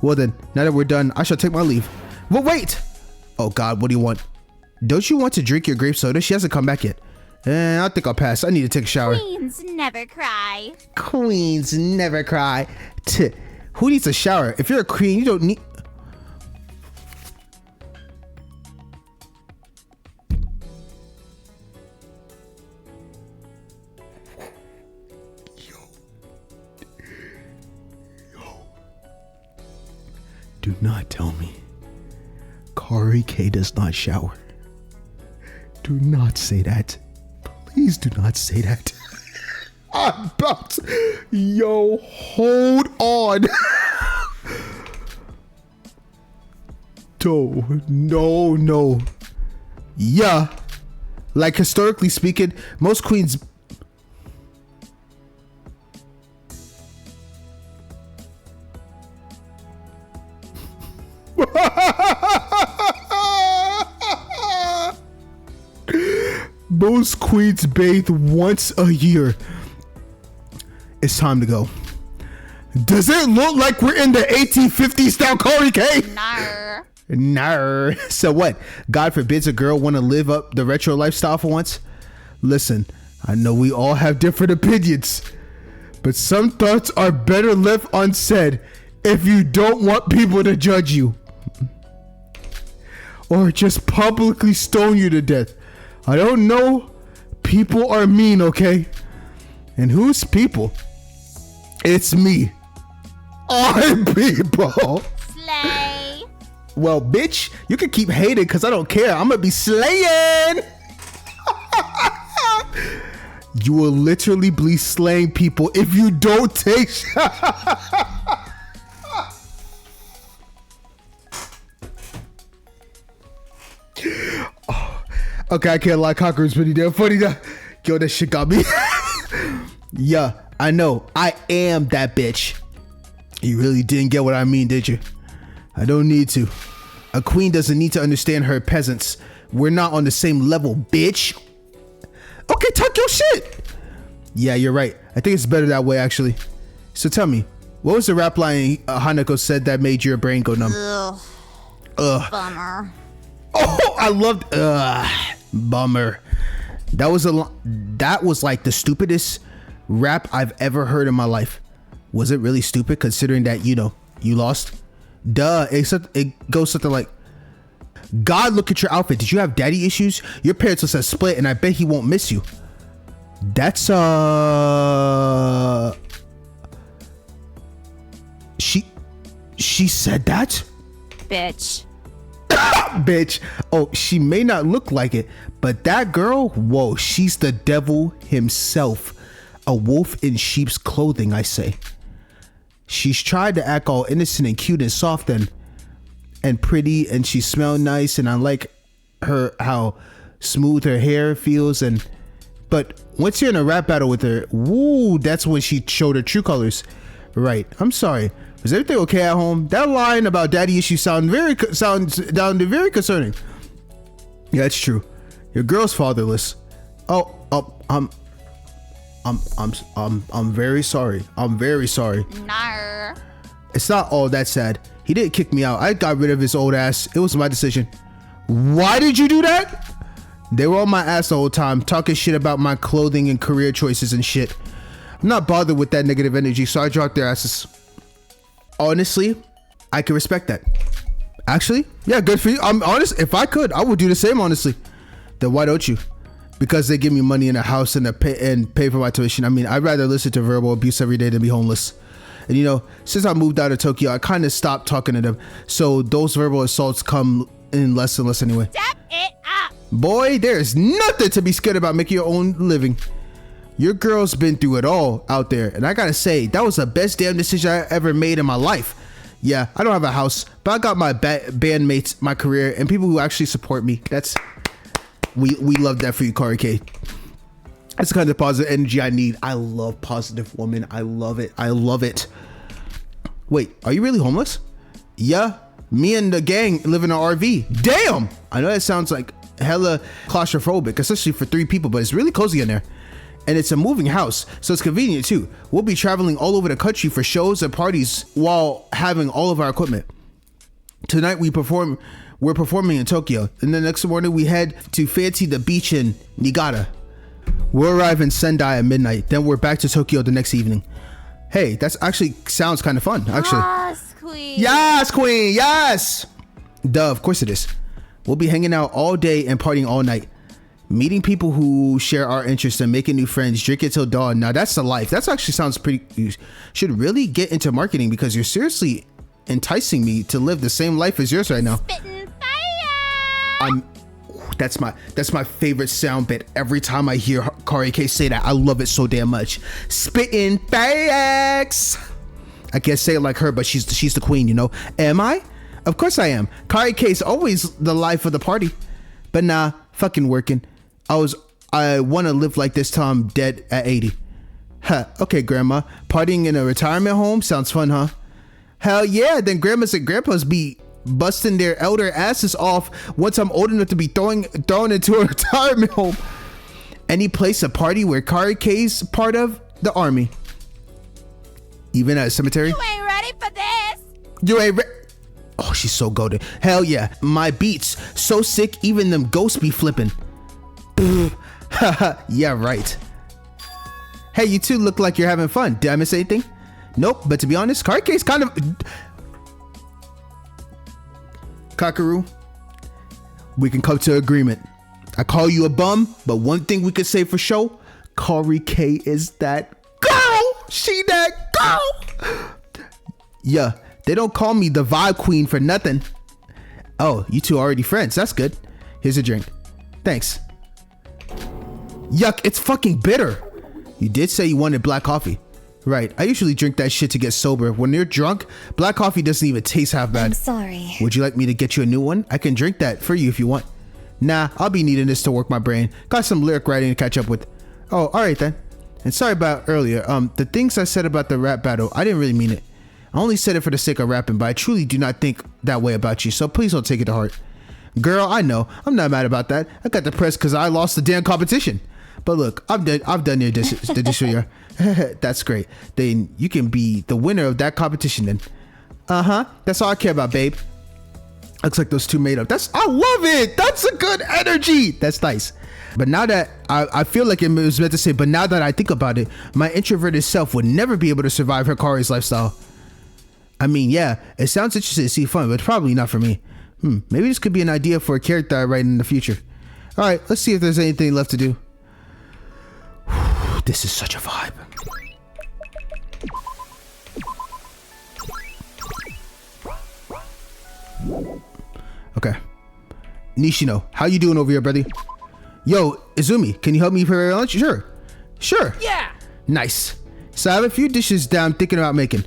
Well then, now that we're done, I shall take my leave. But wait. Oh God, what do you want? Don't you want to drink your grape soda? She hasn't come back yet. I think I'll pass. I need to take a shower. Queens never cry. Queens never cry. Who needs a shower? If you're a queen, you don't need... Do not tell me Karike does not shower. Do not say that. Please do not say that. I'm about to... Yo, hold on. No. Yeah. Like, historically speaking, most queens... Most queens bathe once a year. It's time to go. Does it look like we're in the 1850s now, Corey K? Nar. Nah. So what? God forbids a girl want to live up the retro lifestyle for once? Listen, I know we all have different opinions, but some thoughts are better left unsaid if you don't want people to judge you. Or just publicly stone you to death. I don't know. People are mean, okay? And who's people? It's me. I'm people. Slay. Well, bitch, you can keep hating because I don't care. I'm gonna be slaying. You will literally be slaying people if you don't take Oh, okay, I can't lie. Conqueror's pretty damn funny. Yo, that shit got me. Yeah, I know. I am that bitch. You really didn't get what I mean, did you? I don't need to. A queen doesn't need to understand her peasants. We're not on the same level, bitch. Okay, talk your shit. Yeah, you're right. I think it's better that way, actually. So tell me, what was the rap line Hanako said that made your brain go numb? Ugh. Bummer. Oh, I loved. Bummer. That was like the stupidest rap I've ever heard in my life. Was it really stupid considering that you lost? Duh. It goes something like, God, look at your outfit. Did you have daddy issues? Your parents must have split, and I bet he won't miss you. That's She said that? Bitch. Bitch. Oh, she may not look like it, but that girl, whoa, she's the devil himself. A wolf in sheep's clothing, I say. She's tried to act all innocent and cute and soft and pretty, and she smelled nice, and I like her how smooth her hair feels, but once you're in a rap battle with her, woo, that's when she showed her true colors. Right. I'm sorry. Is everything okay at home? That line about daddy issues sounds very concerning. Yeah, it's true. Your girl's fatherless. I'm very sorry. I'm very sorry. Nar. It's not all that sad. He didn't kick me out. I got rid of his old ass. It was my decision. Why did you do that? They were on my ass the whole time, talking shit about my clothing and career choices and shit. I'm not bothered with that negative energy, so I dropped their asses. Honestly, I can respect that. Actually, yeah, good for you. I'm honest. If I could, I would do the same, honestly. Then why don't you? Because they give me money in a house and pay for my tuition. I mean, I'd rather listen to verbal abuse every day than be homeless. And since I moved out of Tokyo, I kind of stopped talking to them. So those verbal assaults come in less and less anyway. Step it up. Boy, there's nothing to be scared about making your own living. Your girl's been through it all out there. And I gotta say, that was the best damn decision I ever made in my life. Yeah, I don't have a house, but I got my bandmates, my career, and people who actually support me. We love that for you, Kari K. That's the kind of positive energy I need. I love positive women. I love it. I love it. Wait, are you really homeless? Yeah, me and the gang live in an RV. Damn! I know that sounds like hella claustrophobic, especially for 3 people, but it's really cozy in there. And it's a moving house, so it's convenient too. We'll be traveling all over the country for shows and parties while having all of our equipment. Tonight we're performing in Tokyo, and the next morning we head to fancy the beach in Niigata. We'll arrive in Sendai at midnight, then we're back to Tokyo the next evening. Hey, that's actually sounds kind of fun, actually. Yes, queen. Yes, queen, yes! Duh, of course it is. We'll be hanging out all day and partying all night. Meeting people who share our interests and making new friends, drinking till dawn. Now that's the life. That actually sounds pretty. You should really get into marketing because you're seriously enticing me to live the same life as yours right now. Spitting fire. That's my favorite sound bit. Every time I hear Kari K say that, I love it so damn much. Spitting facts. I can't say it like her, but she's the queen, Am I? Of course I am. Kari K's always the life of the party. But nah, fucking working. I want to live like this till I'm dead at 80. Huh, okay, grandma. Partying in a retirement home sounds fun, huh? Hell yeah, then grandmas and grandpas be busting their elder asses off once I'm old enough to be thrown into a retirement home. Any place a party where Karike's part of the army. Even at a cemetery. You ain't ready for this. You ain't Oh, she's so golden. Hell yeah. My beats so sick even them ghosts be flipping. Haha, yeah, right. Hey, you two look like you're having fun. Did I miss anything? Nope, but to be honest, Karike's kind of... Kakaru, we can come to agreement. I call you a bum, but one thing we could say for sure, Karike is that girl. She that girl. Yeah, they don't call me the vibe queen for nothing. Oh, you two are already friends. That's good. Here's a drink. Thanks. Yuck, it's fucking bitter. You did say you wanted black coffee. Right, I usually drink that shit to get sober. When you're drunk, black coffee doesn't even taste half bad. I'm sorry. Would you like me to get you a new one? I can drink that for you if you want. Nah, I'll be needing this to work my brain. Got some lyric writing to catch up with. Oh, alright then. And sorry about earlier. The things I said about the rap battle, I didn't really mean it. I only said it for the sake of rapping, but I truly do not think that way about you, so please don't take it to heart. Girl, I know. I'm not mad about that. I got depressed because I lost the damn competition. But look, I've done your dishes this year. That's great. Then you can be the winner of that competition then. Uh-huh. That's all I care about, babe. Looks like those two made up. I love it. That's a good energy. That's nice. But now that I feel like it was meant to say, but now that I think about it, my introverted self would never be able to survive Hikari's lifestyle. I mean, yeah, it sounds interesting to see fun, but probably not for me. Maybe this could be an idea for a character I write in the future. All right, let's see if there's anything left to do. This is such a vibe. Okay. Nishino, how you doing over here, buddy? Yo, Izumi, can you help me prepare lunch? Sure. Yeah. Nice. So I have a few dishes that I'm thinking about making.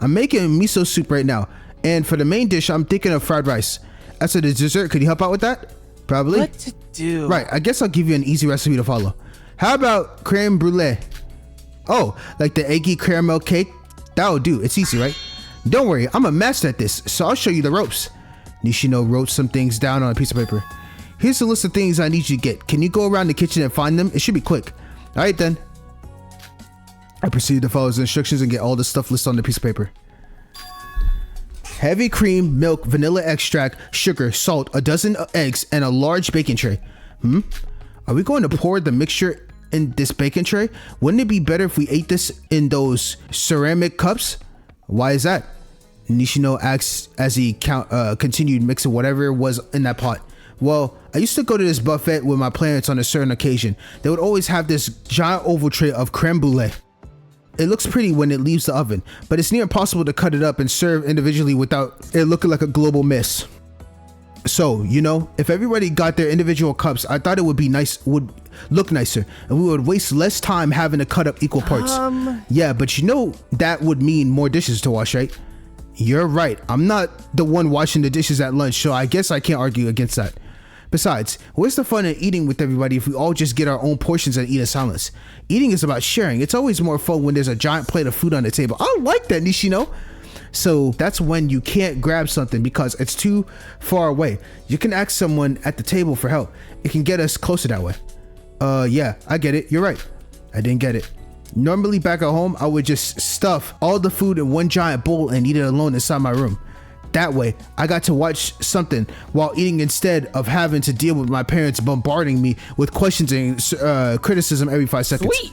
I'm making miso soup right now. And for the main dish, I'm thinking of fried rice. As for the dessert, could you help out with that? Probably. What to do? Right, I guess I'll give you an easy recipe to follow. How about creme brulee? Oh, like the eggy caramel cake? That'll do. It's easy, right? Don't worry, I'm a master at this, so I'll show you the ropes. Nishino wrote some things down on a piece of paper. Here's a list of things I need you to get. Can you go around the kitchen and find them? It should be quick. All right, then. I proceeded to follow his instructions and get all the stuff listed on the piece of paper. Heavy cream, milk, vanilla extract, sugar, salt, a dozen eggs, and a large baking tray. Are we going to pour the mixture in this baking tray? Wouldn't it be better if we ate this in those ceramic cups? Why is that? Nishino asked as he continued mixing whatever was in that pot. Well, I used to go to this buffet with my parents on a certain occasion. They would always have this giant oval tray of creme brulee. It looks pretty when it leaves the oven, but it's near impossible to cut it up and serve individually without it looking like a global mess. So, you know, if everybody got their individual cups, I thought it would look nicer, and we would waste less time having to cut up equal parts. Yeah, but you know that would mean more dishes to wash, right? You're right. I'm not the one washing the dishes at lunch, so I guess I can't argue against that. Besides, where's the fun in eating with everybody if we all just get our own portions and eat in silence? Eating is about sharing. It's always more fun when there's a giant plate of food on the table. I like that, Nishino. So that's when you can't grab something because it's too far away. You can ask someone at the table for help. It can get us closer that way. Yeah, I get it. You're right. I didn't get it. Normally back at home, I would just stuff all the food in one giant bowl and eat it alone inside my room. That way, I got to watch something while eating instead of having to deal with my parents bombarding me with questions and criticism every 5 seconds. Sweet.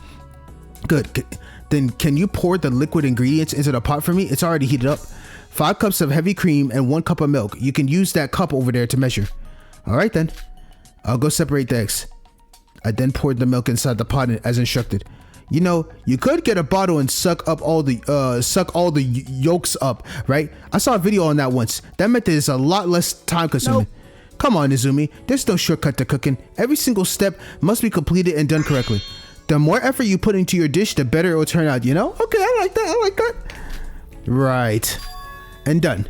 Good. Then can you pour the liquid ingredients into the pot for me? It's already heated up. 5 cups of heavy cream and 1 cup of milk. You can use that cup over there to measure. All right then. I'll go separate the eggs. I then poured the milk inside the pot as instructed. You know, you could get a bottle and suck all the yolks up, right? I saw a video on that once. That method is a lot less time consuming. Nope. Come on, Izumi. There's no shortcut to cooking. Every single step must be completed and done correctly. The more effort you put into your dish, the better it will turn out, you know? Okay, I like that. Right. And done.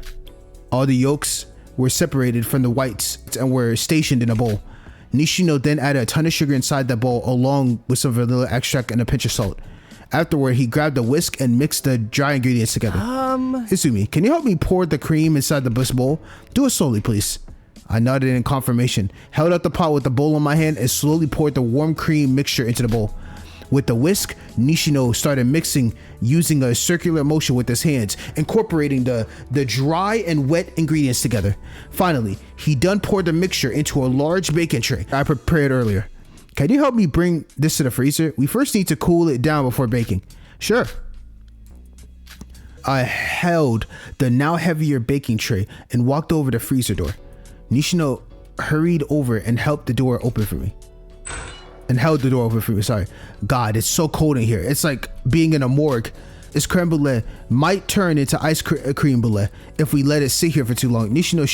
All the yolks were separated from the whites and were stationed in a bowl. Nishino then added a ton of sugar inside the bowl along with some vanilla extract and a pinch of salt. Afterward, he grabbed a whisk and mixed the dry ingredients together. Izumi, can you help me pour the cream inside the bowl? Do it slowly, please. I nodded in confirmation, held out the pot with the bowl in my hand, and slowly poured the warm cream mixture into the bowl. With the whisk, Nishino started mixing using a circular motion with his hands, incorporating the dry and wet ingredients together. Finally, he done poured the mixture into a large baking tray I prepared earlier. Can you help me bring this to the freezer? We first need to cool it down before baking. Sure. I held the now heavier baking tray and walked over the freezer door. Nishino hurried over and helped the door open for me. Sorry. God, it's so cold in here. It's like being in a morgue. This creme brulee might turn into ice cream brulee if we let it sit here for too long. Nishino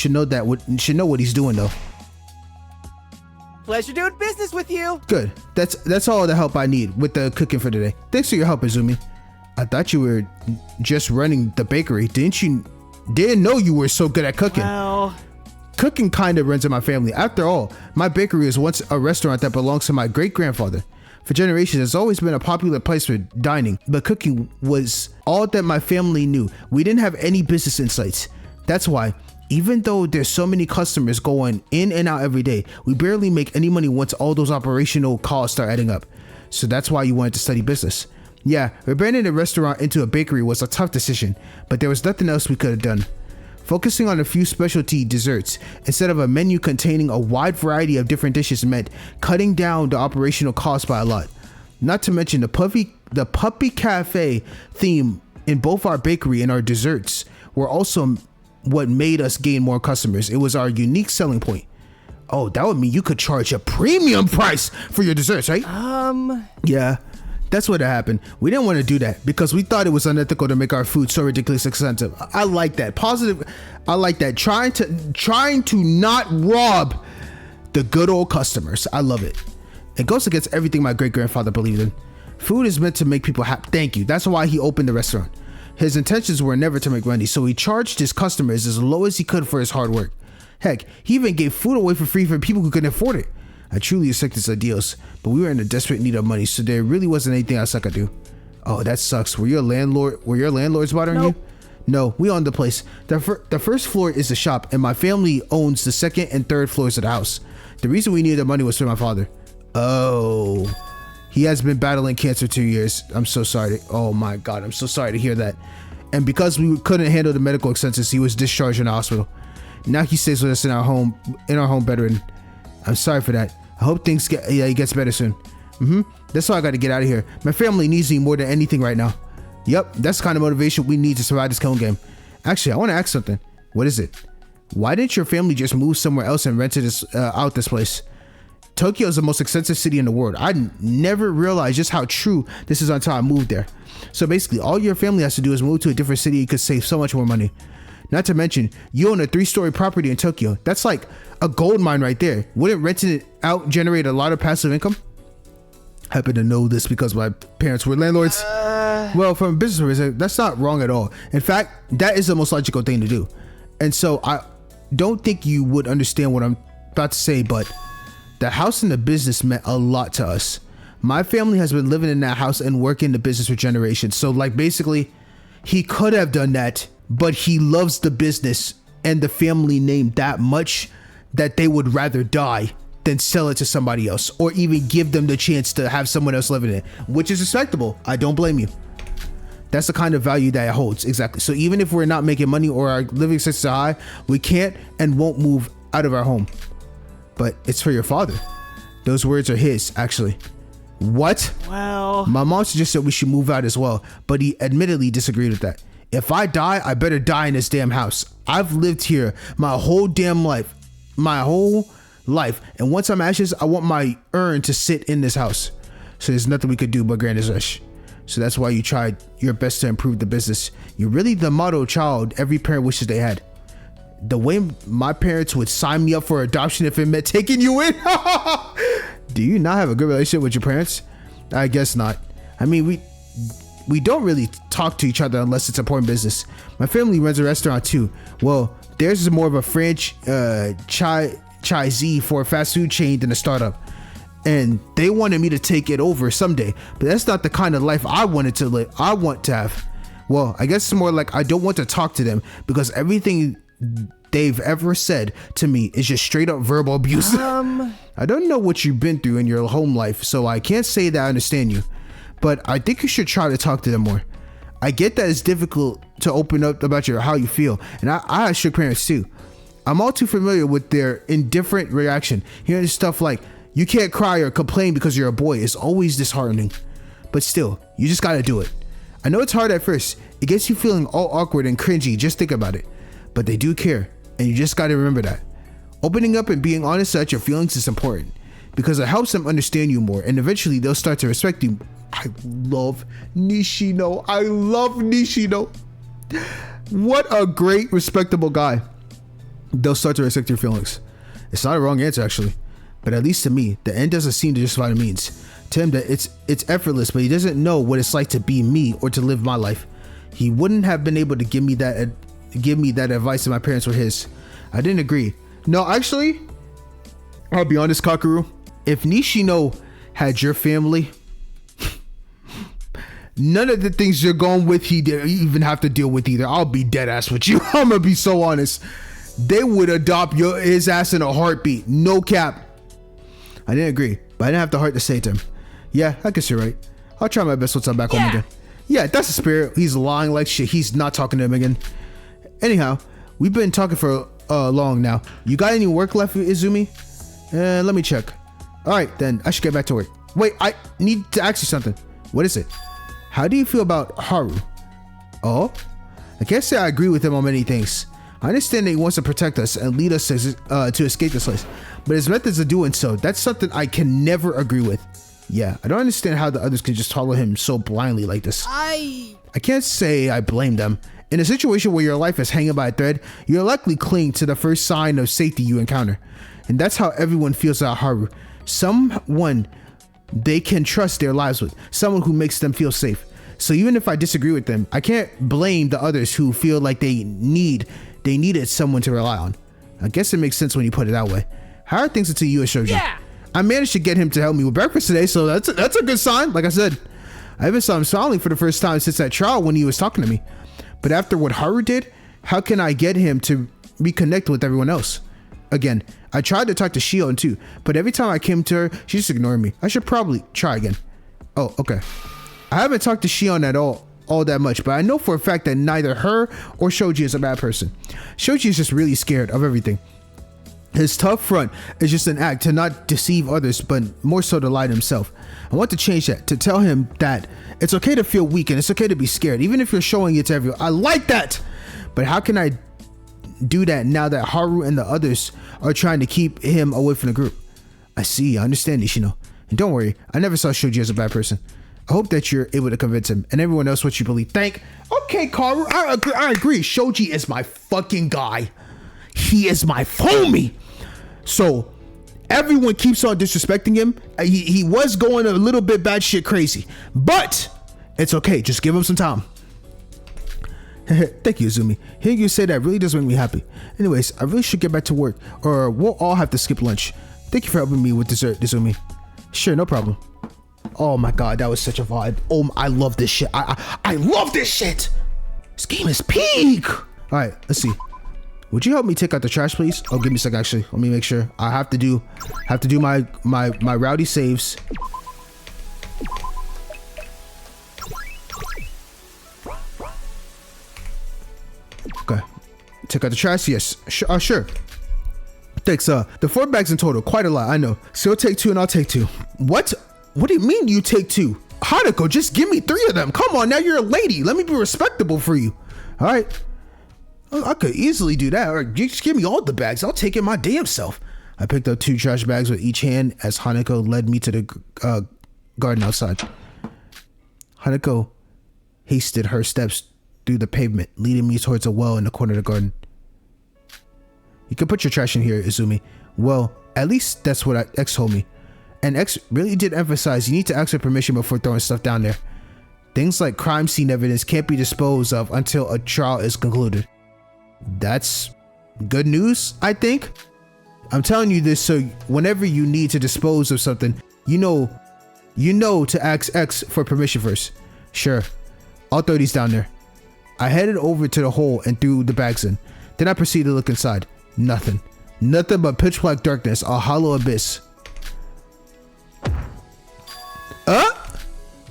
should know what he's doing though. Pleasure doing business with you. Good. That's all the help I need with the cooking for today. Thanks for your help, Izumi. I thought you were just running the bakery. Didn't know you were so good at cooking. Well, Cooking kind of runs in my family. After all, my bakery was once a restaurant that belongs to my great-grandfather. For generations, it's always been a popular place for dining, but cooking was all that my family knew. We didn't have any business insights. That's why, even though there's so many customers going in and out every day, we barely make any money once all those operational costs start adding up. So that's why you wanted to study business. Yeah, rebranding the restaurant into a bakery was a tough decision, but there was nothing else we could have done. Focusing on a few specialty desserts instead of a menu containing a wide variety of different dishes meant cutting down the operational cost by a lot. Not to mention the puppy cafe theme in both our bakery and our desserts were also what made us gain more customers. It was our unique selling point. Oh, that would mean you could charge a premium price for your desserts, right? Yeah. That's what happened. We didn't want to do that because we thought it was unethical to make our food so ridiculously expensive. I like that. Positive. I like that. Trying to not rob the good old customers. I love it. It goes against everything my great-grandfather believed in. Food is meant to make people happy. Thank you. That's why he opened the restaurant. His intentions were never to make money, so he charged his customers as low as he could for his hard work. Heck, he even gave food away for free for people who couldn't afford it. I truly respect his ideals, but we were in a desperate need of money, so there really wasn't anything else I could do. Oh, that sucks. Were your landlords bothering you? No, we own the place. The first floor is the shop, and my family owns the second and third floors of the house. The reason we needed the money was for my father. Oh, he has been battling cancer 2 years. I'm so sorry. Oh my God, I'm so sorry to hear that. And because we couldn't handle the medical expenses, he was discharged in the hospital. Now he stays with us in our home bedridden. I'm sorry for that. I hope he gets better soon. That's why I got to get out of here. My family needs me more than anything right now. Yep, that's the kind of motivation we need to survive this killing game. Actually, I want to ask something. What is it? Why didn't your family just move somewhere else and rent out this place? Tokyo is the most expensive city in the world. I never realized just how true this is until I moved there. So basically, all your family has to do is move to a different city. You could save so much more money. Not to mention, you own a 3-story property in Tokyo. That's like a gold mine right there. Wouldn't renting it out generate a lot of passive income? Happen to know this because my parents were landlords. Well, from a business perspective, that's not wrong at all. In fact, that is the most logical thing to do. And so I don't think you would understand what I'm about to say, but the house and the business meant a lot to us. My family has been living in that house and working the business for generations. So like basically, he could have done that, but he loves the business and the family name that much that they would rather die than sell it to somebody else or even give them the chance to have someone else live in it, which is respectable. I don't blame you. That's the kind of value that it holds. Exactly. So even if we're not making money or our living expenses are high, we can't and won't move out of our home. But it's for your father. Those words are his, actually. What? Well, my mom suggested we should move out as well, but he admittedly disagreed with that. If I die, I better die in this damn house. I've lived here my whole damn life. And once I'm ashes, I want my urn to sit in this house. So there's nothing we could do but grant his wish. So that's why you tried your best to improve the business. You're really the model child every parent wishes they had. The way my parents would sign me up for adoption if it meant taking you in. Do you not have a good relationship with your parents? I guess not. I mean, we don't really talk to each other unless it's important business. My family runs a restaurant too. Well, theirs is more of a franchisee for a fast food chain than a startup. And they wanted me to take it over someday, but that's not the kind of life I want to have. Well, I guess it's more like I don't want to talk to them because everything they've ever said to me is just straight up verbal abuse. I don't know what you've been through in your home life, so I can't say that I understand you, but I think you should try to talk to them more. I get that it's difficult to open up about how you feel, and I have strict parents too. I'm all too familiar with their indifferent reaction. Hearing stuff like, you can't cry or complain because you're a boy is always disheartening. But still, you just gotta do it. I know it's hard at first. It gets you feeling all awkward and cringy, just think about it. But they do care, and you just gotta remember that. Opening up and being honest about your feelings is important, because it helps them understand you more, and eventually they'll start to respect you. I love Nishino. I love Nishino. What a great, respectable guy. They'll start to respect your feelings. It's not a wrong answer, actually. But at least to me, the end doesn't seem to justify the means. To him, that it's effortless, but he doesn't know what it's like to be me or to live my life. He wouldn't have been able to give me that advice if my parents were his. I didn't agree. No, actually, I'll be honest, Kakeru. If Nishino had your family, none of the things you're going with, he didn't even have to deal with either. I'll be dead ass with you. I'm gonna be so honest. They would adopt his ass in a heartbeat. No cap. I didn't agree, but I didn't have the heart to say to him. Yeah, I guess you're right. I'll try my best once I'm back home again. Yeah, that's the spirit. He's lying like shit. He's not talking to him again. Anyhow, we've been talking for long now. You got any work left, Izumi? Let me check. All right, then I should get back to work. Wait, I need to ask you something. What is it? How do you feel about Haru? Oh, I can't say I agree with him on many things. I understand that he wants to protect us and lead us to escape this place, but his methods of doing so, that's something I can never agree with. Yeah, I don't understand how the others can just follow him so blindly like this. I can't say I blame them. In a situation where your life is hanging by a thread, you'll likely cling to the first sign of safety you encounter. And that's how everyone feels about Haru. Someone they can trust their lives with. Someone who makes them feel safe. So even if I disagree with them, I can't blame the others who feel like they needed someone to rely on. I guess it makes sense when you put it that way. How are things until you, Shoji? Yeah. I managed to get him to help me with breakfast today, so that's a good sign. Like I said, I even saw him smiling for the first time since that trial when he was talking to me. But after what Haru did, how can I get him to reconnect with everyone else? Again, I tried to talk to Shion too, but every time I came to her, she just ignored me. I should probably try again. Oh, okay. I haven't talked to Shion at all that much, but I know for a fact that neither her or Shoji is a bad person. Shoji is just really scared of everything. His tough front is just an act to not deceive others, but more so to lie to himself. I want to change that, to tell him that it's okay to feel weak and it's okay to be scared, even if you're showing it to everyone. I like that! But how can I do that now that Haru and the others are trying to keep him away from the group? I see, I understand, Nishino. And don't worry, I never saw Shoji as a bad person. I hope that you're able to convince him and everyone else what you believe. Okay, Karu, I agree. Shoji is my fucking guy. He is my homie. So everyone keeps on disrespecting him. He was going a little bit bad shit crazy, but it's okay. Just give him some time. Thank you, Izumi. Hearing you say that really does make me happy. Anyways, I really should get back to work or we'll all have to skip lunch. Thank you for helping me with dessert, Izumi. Sure, no problem. Oh my god, that was such a vibe. Oh, I love this shit. I love this shit. This game is peak. All right, let's see. Would you help me take out the trash, please? Oh, give me a sec. Actually, let me make sure. I have to do my rowdy saves. Okay, take out the trash. Yes, sure. Thanks. The 4 bags in total, quite a lot. I know. So you'll take 2 and I'll take 2. What? What do you mean you take 2? Hanako, just give me 3 of them. Come on, now you're a lady. Let me be respectable for you. All right. I could easily do that. Or just give me all the bags. I'll take it my damn self. I picked up 2 trash bags with each hand as Hanako led me to the garden outside. Hanako hasted her steps through the pavement, leading me towards a well in the corner of the garden. You can put your trash in here, Izumi. Well, at least that's what X told me. And X really did emphasize you need to ask for permission before throwing stuff down there. Things like crime scene evidence can't be disposed of until a trial is concluded. That's good news, I think. I'm telling you this so whenever you need to dispose of something, you know to ask X for permission first. Sure, I'll throw these down there. I headed over to the hole and threw the bags in. Then I proceeded to look inside. Nothing. Nothing but pitch black darkness, a hollow abyss.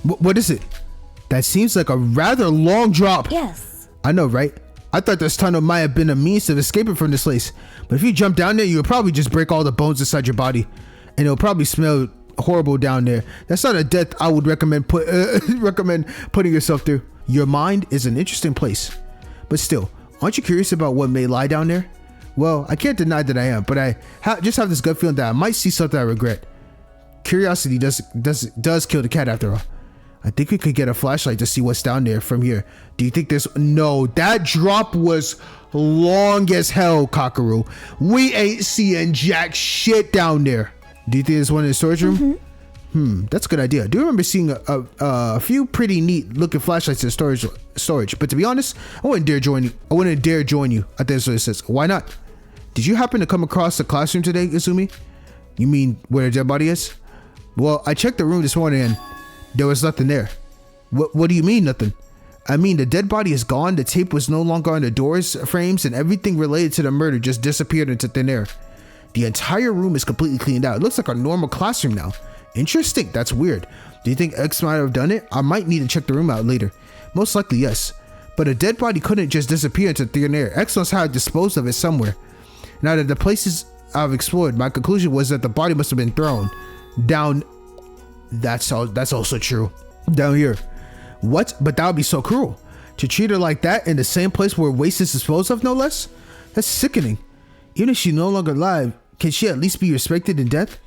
What is it? That seems like a rather long drop. Yes. I know, right? I thought this tunnel might have been a means of escaping from this place. But if you jump down there, you'll probably just break all the bones inside your body. And it'll probably smell horrible down there. That's not a death I would recommend putting yourself through. Your mind is an interesting place. But still, aren't you curious about what may lie down there? Well, I can't deny that I am, but I just have this gut feeling that I might see something I regret. Curiosity does kill the cat after all. I think we could get a flashlight to see what's down there from here. Do you think there's... No, that drop was long as hell, Kakaru. We ain't seeing jack shit down there. Do you think there's one in the storage room? That's a good idea. I do remember seeing a few pretty neat looking flashlights in storage. But to be honest, I wouldn't dare join you. I think that's what it says. Why not? Did you happen to come across the classroom today, Izumi? You mean where the dead body is? Well, I checked the room this morning and there was nothing there. What do you mean nothing? I mean, the dead body is gone, the tape was no longer on the doors frames, and everything related to the murder just disappeared into thin air. The entire room is completely cleaned out. It looks like a normal classroom now. Interesting, that's weird. Do you think X might have done it? I might need to check the room out later. Most likely, yes. But a dead body couldn't just disappear into thin air. X must have disposed of it somewhere. Now that the places I've explored, my conclusion was that the body must have been thrown down. That's also true. Down here. What? But that would be so cruel. To treat her like that in the same place where waste is disposed of, no less? That's sickening. Even if she's no longer alive, can she at least be respected in death?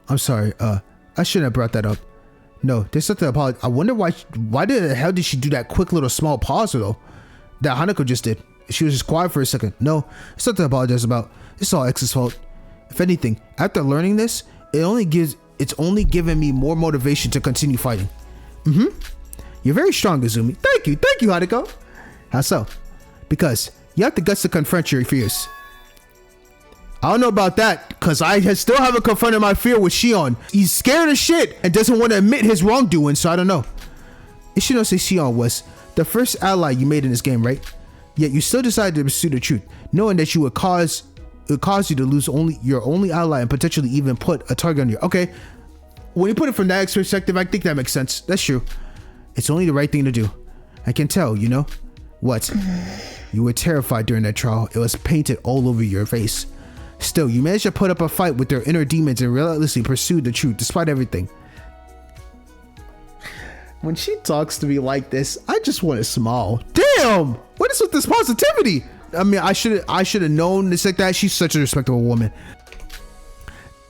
I'm sorry, I shouldn't have brought that up. No, there's something to apologize. I wonder why the hell did she do that quick little small pause though? That Hanako just did. She was just quiet for a second. No, it's nothing to apologize about. It's all X's fault. If anything, after learning this, it's only given me more motivation to continue fighting. You're very strong, Izumi. Thank you, Hanako. How so? Because you have the guts to confront your fears. I don't know about that, because I still haven't confronted my fear with Shion. He's scared as shit and doesn't want to admit his wrongdoing, so I don't know. Ishinose Shion was the first ally you made in this game, right? Yet you still decided to pursue the truth, knowing that it would cause you to lose your only ally and potentially even put a target on you. Okay, when you put it from that perspective, I think that makes sense. That's true. It's only the right thing to do. I can tell, you know? What? You were terrified during that trial. It was painted all over your face. Still, you managed to put up a fight with their inner demons and relentlessly pursued the truth despite everything. When she talks to me like this, I just want to smile. Damn! What is with this positivity? I mean, I should have known this like that. She's such a respectable woman.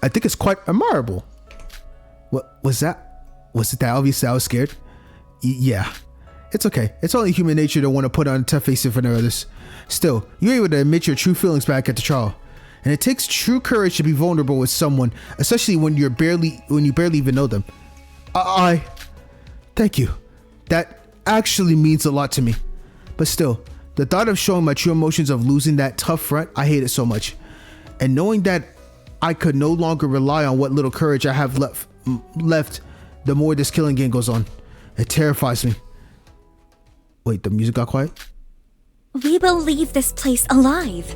I think it's quite admirable. What was that? Was it that obvious that I was scared? Yeah. It's okay. It's only human nature to want to put on a tough face in front of others. Still, you're able to admit your true feelings back at the trial. And it takes true courage to be vulnerable with someone, especially when you barely even know them. Thank you. That actually means a lot to me. But still, the thought of showing my true emotions of losing that tough front, I hate it so much. And knowing that I could no longer rely on what little courage I have left, the more this killing game goes on. It terrifies me. Wait, the music got quiet? We will leave this place alive.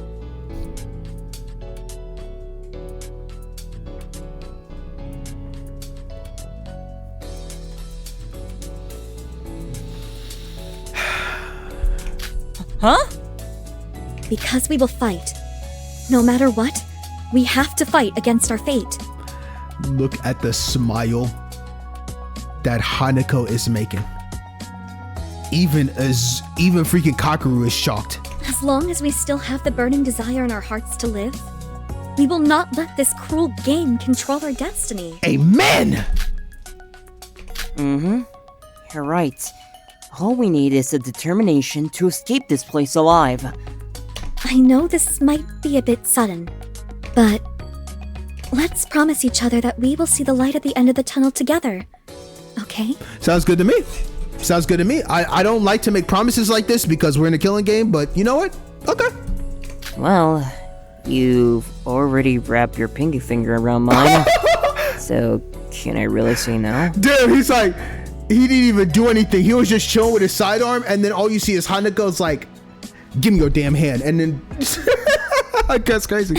Huh? Because we will fight. No matter what, we have to fight against our fate. Look at the smile that Hanako is making. Even freaking Kakaru is shocked. As long as we still have the burning desire in our hearts to live, we will not let this cruel game control our destiny. Amen! You're right. All we need is the determination to escape this place alive. I know this might be a bit sudden, but let's promise each other that we will see the light at the end of the tunnel together. Okay? Sounds good to me. Sounds good to me. I don't like to make promises like this because we're in a killing game, but you know what? Okay. Well, you've already wrapped your pinky finger around mine, so can I really say no? Dude, he's like, he didn't even do anything. He was just chilling with his sidearm, and then all you see is Hanako's like give me your damn hand. And then that's crazy.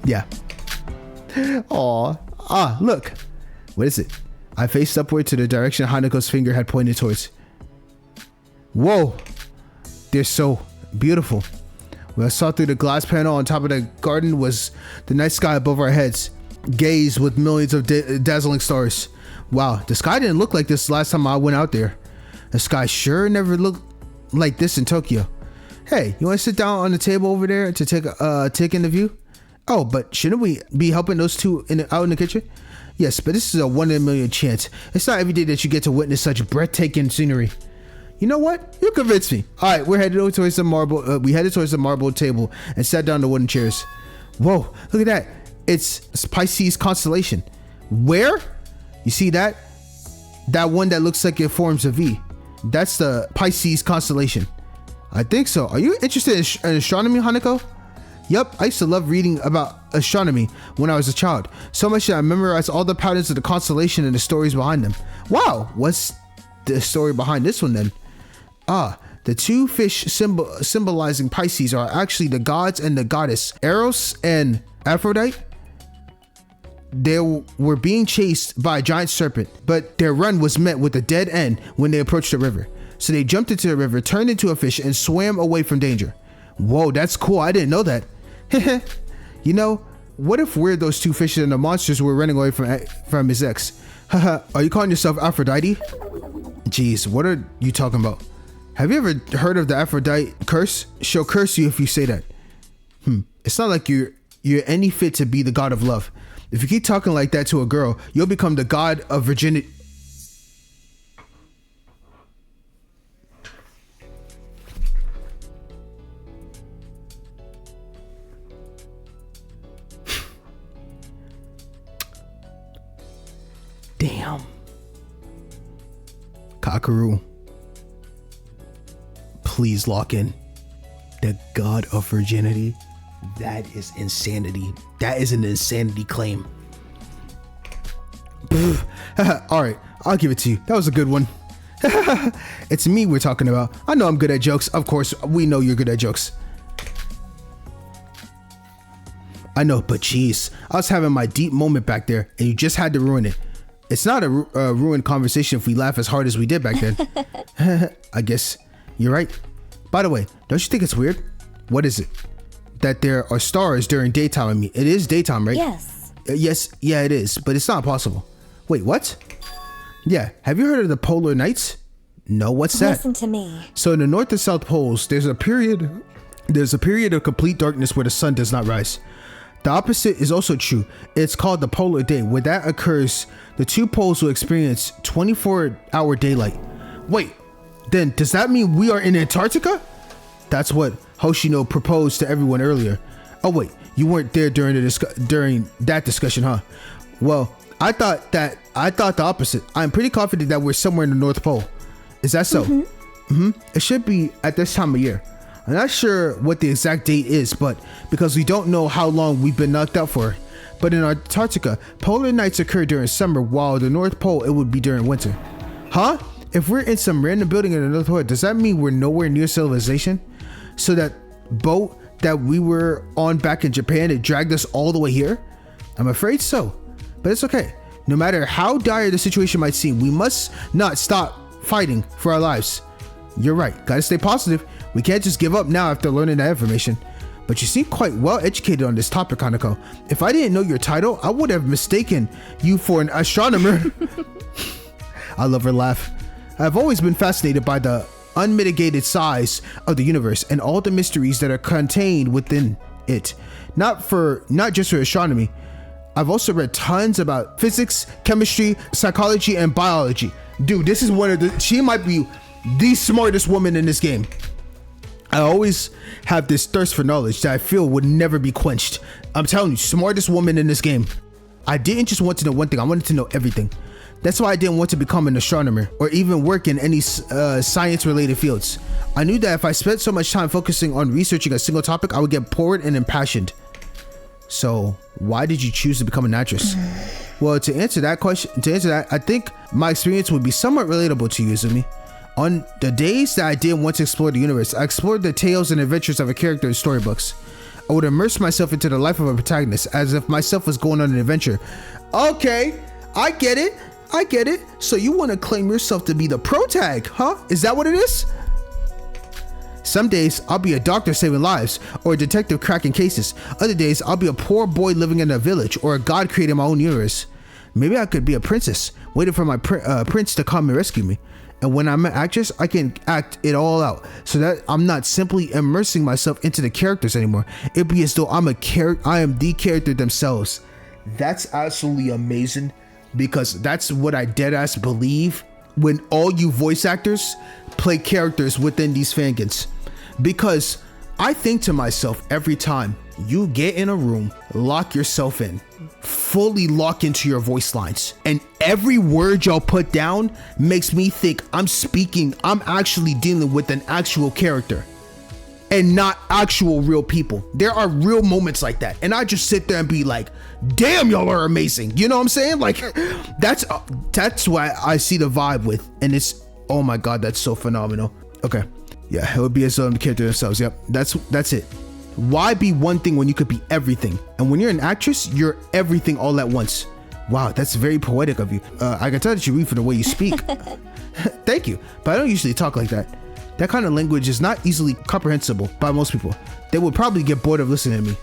Yeah. Aw. Look. What is it? I faced upward to the direction Hanako's finger had pointed towards. Whoa. They're so beautiful. When I saw through the glass panel on top of the garden was the night sky above our heads, gazed with millions of dazzling stars. Wow, the sky didn't look like this last time I went out there. The sky sure never looked like this in Tokyo. Hey, you want to sit down on the table over there to take in the view? Oh, but shouldn't we be helping those two out in the kitchen? Yes, but this is a 1 in a million chance. It's not every day that you get to witness such breathtaking scenery. You know what? You convinced me. All right, we're headed over towards the marble. We headed towards the marble table and sat down on the wooden chairs. Whoa, look at that. It's Pisces constellation. Where? You see that? That one that looks like it forms a V. That's the Pisces constellation. I think so. Are you interested in astronomy, Hanako? Yep, I used to love reading about astronomy when I was a child. So much that I memorized all the patterns of the constellation and the stories behind them. Wow, what's the story behind this one then? The two fish symbolizing Pisces are actually the gods and the goddess, Eros and Aphrodite. They were being chased by a giant serpent, but their run was met with a dead end when they approached the river. So they jumped into the river, turned into a fish, and swam away from danger. Whoa, that's cool. I didn't know that. You know, what if we're those two fishes and the monsters were running away from his ex? Are you calling yourself Aphrodite? Jeez, what are you talking about? Have you ever heard of the Aphrodite curse? She'll curse you if you say that. It's not like you're any fit to be the god of love. If you keep talking like that to a girl, you'll become the god of virginity. Damn. Kakaru. Please lock in. The god of virginity. That is insanity. That is an insanity claim. All right, I'll give it to you. That was a good one. It's me we're talking about. I know I'm good at jokes. Of course, we know you're good at jokes. I know, but geez, I was having my deep moment back there, and you just had to ruin it. It's not a ruined conversation if we laugh as hard as we did back then. I guess you're right. By the way, don't you think it's weird? What is it? That there are stars during daytime. I mean, it is daytime, right? Yes. Yes, yeah, it is, but it's not possible. Wait, what? Yeah, have you heard of the polar nights? No, what's that? Listen to me. So in the North and South poles, there's a period of complete darkness where the sun does not rise. The opposite is also true. It's called the polar day. When that occurs, the two poles will experience 24-hour daylight. Wait, then does that mean we are in Antarctica? That's what Hoshino proposed to everyone earlier. Oh wait, you weren't there during that discussion, huh? Well, I thought the opposite. I'm pretty confident that we're somewhere in the North Pole. Is that so? It should be at this time of year. I'm not sure what the exact date is, but because we don't know how long we've been knocked out for. But in Antarctica, polar nights occur during summer, while the North Pole, it would be during winter. Huh? If we're in some random building in the North Pole, does that mean we're nowhere near civilization? So that boat that we were on back in Japan, it dragged us all the way here? I'm afraid so, but it's okay. No matter how dire the situation might seem, we must not stop fighting for our lives. You're right, gotta stay positive. We can't just give up now after learning that information. But you seem quite well educated on this topic, Hanako. If I didn't know your title, I would have mistaken you for an astronomer. I love her laugh. I've always been fascinated by the unmitigated size of the universe and all the mysteries that are contained within it. Not just for astronomy. I've also read tons about physics, chemistry, psychology, and biology. Dude, this is she might be the smartest woman in this game. I always have this thirst for knowledge that I feel would never be quenched. I'm telling you, smartest woman in this game. I didn't just want to know one thing, I wanted to know everything. That's why I didn't want to become an astronomer or even work in any science-related fields. I knew that if I spent so much time focusing on researching a single topic, I would get bored and impassioned. So why did you choose to become an actress? Well, to answer that, I think my experience would be somewhat relatable to you, Izumi. On the days that I didn't want to explore the universe, I explored the tales and adventures of a character in storybooks. I would immerse myself into the life of a protagonist as if myself was going on an adventure. Okay, I get it. So you want to claim yourself to be the protag, huh? Is that what it is? Some days I'll be a doctor saving lives or a detective cracking cases. Other days I'll be a poor boy living in a village or a god creating my own universe. Maybe I could be a princess waiting for my prince to come and rescue me. And when I'm an actress, I can act it all out so that I'm not simply immersing myself into the characters anymore. It'd be as though I am the character themselves. That's absolutely amazing, because that's what I deadass believe when all you voice actors play characters within these fangans. Because I think to myself every time, you get in a room, lock yourself in, fully lock into your voice lines, and every word y'all put down makes me think I'm actually dealing with an actual character and not actual real people. There are real moments like that, and I just sit there and be like, damn, y'all are amazing. You know what I'm saying? Like, that's why I see the vibe with, and it's, oh my god, that's so phenomenal. Okay, yeah, it would be as though the character themselves. Yep, that's it. Why be one thing when you could be everything? And when you're an actress, you're everything all at once. Wow, that's very poetic of you. I can tell that you read from the way you speak. Thank you, but I don't usually talk like that. That kind of language is not easily comprehensible by most people. They would probably get bored of listening to me.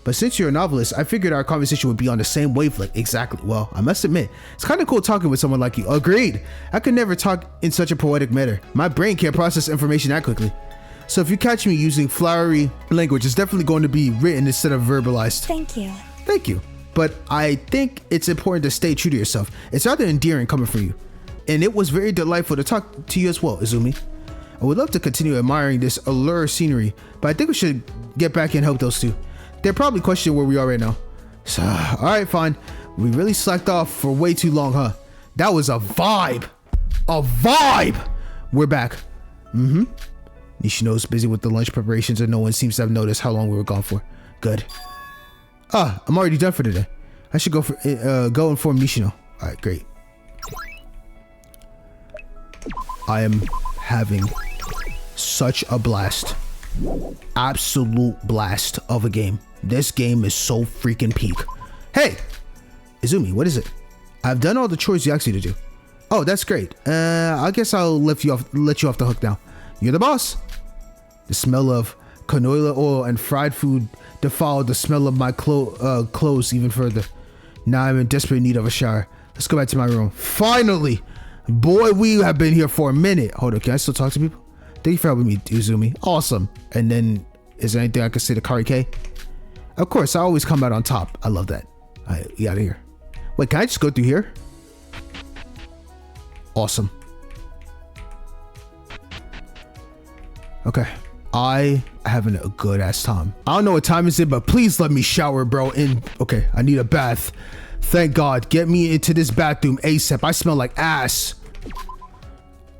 But since you're a novelist, I figured our conversation would be on the same wavelength. Exactly. Well, I must admit, it's kind of cool talking with someone like you. Agreed. I could never talk in such a poetic manner. My brain can't process information that quickly. So if you catch me using flowery language, it's definitely going to be written instead of verbalized. Thank you. Thank you. But I think it's important to stay true to yourself. It's rather endearing coming from you. And it was very delightful to talk to you as well, Izumi. I would love to continue admiring this allure scenery, but I think we should get back and help those two. They're probably questioning where we are right now. So, alright, fine. We really slacked off for way too long, huh? That was a vibe. A vibe! We're back. Nishino's busy with the lunch preparations and no one seems to have noticed how long we were gone for. Good. I'm already done for today. I should go inform Nishino. Alright, great. I am having such a blast. Absolute blast of a game. This game is so freaking peak. Hey! Izumi, what is it? I've done all the chores you asked me to do. Oh, that's great. I guess I'll let you off the hook now. You're the boss. The smell of canola oil and fried food defiled the smell of my clothes even further. Now I'm in desperate need of a shower. Let's go back to my room. Finally! Boy, we have been here for a minute. Hold on, can I still talk to people? Thank you for helping me, Izumi. Awesome. And then, is there anything I can say to Karike? Of course, I always come out on top. I love that. Alright, we out of here. Wait, can I just go through here? Awesome. Okay. I having a good ass time. I don't know what time is it, but please let me shower, bro. Okay, I need a bath. Thank God. Get me into this bathroom ASAP. I smell like ass.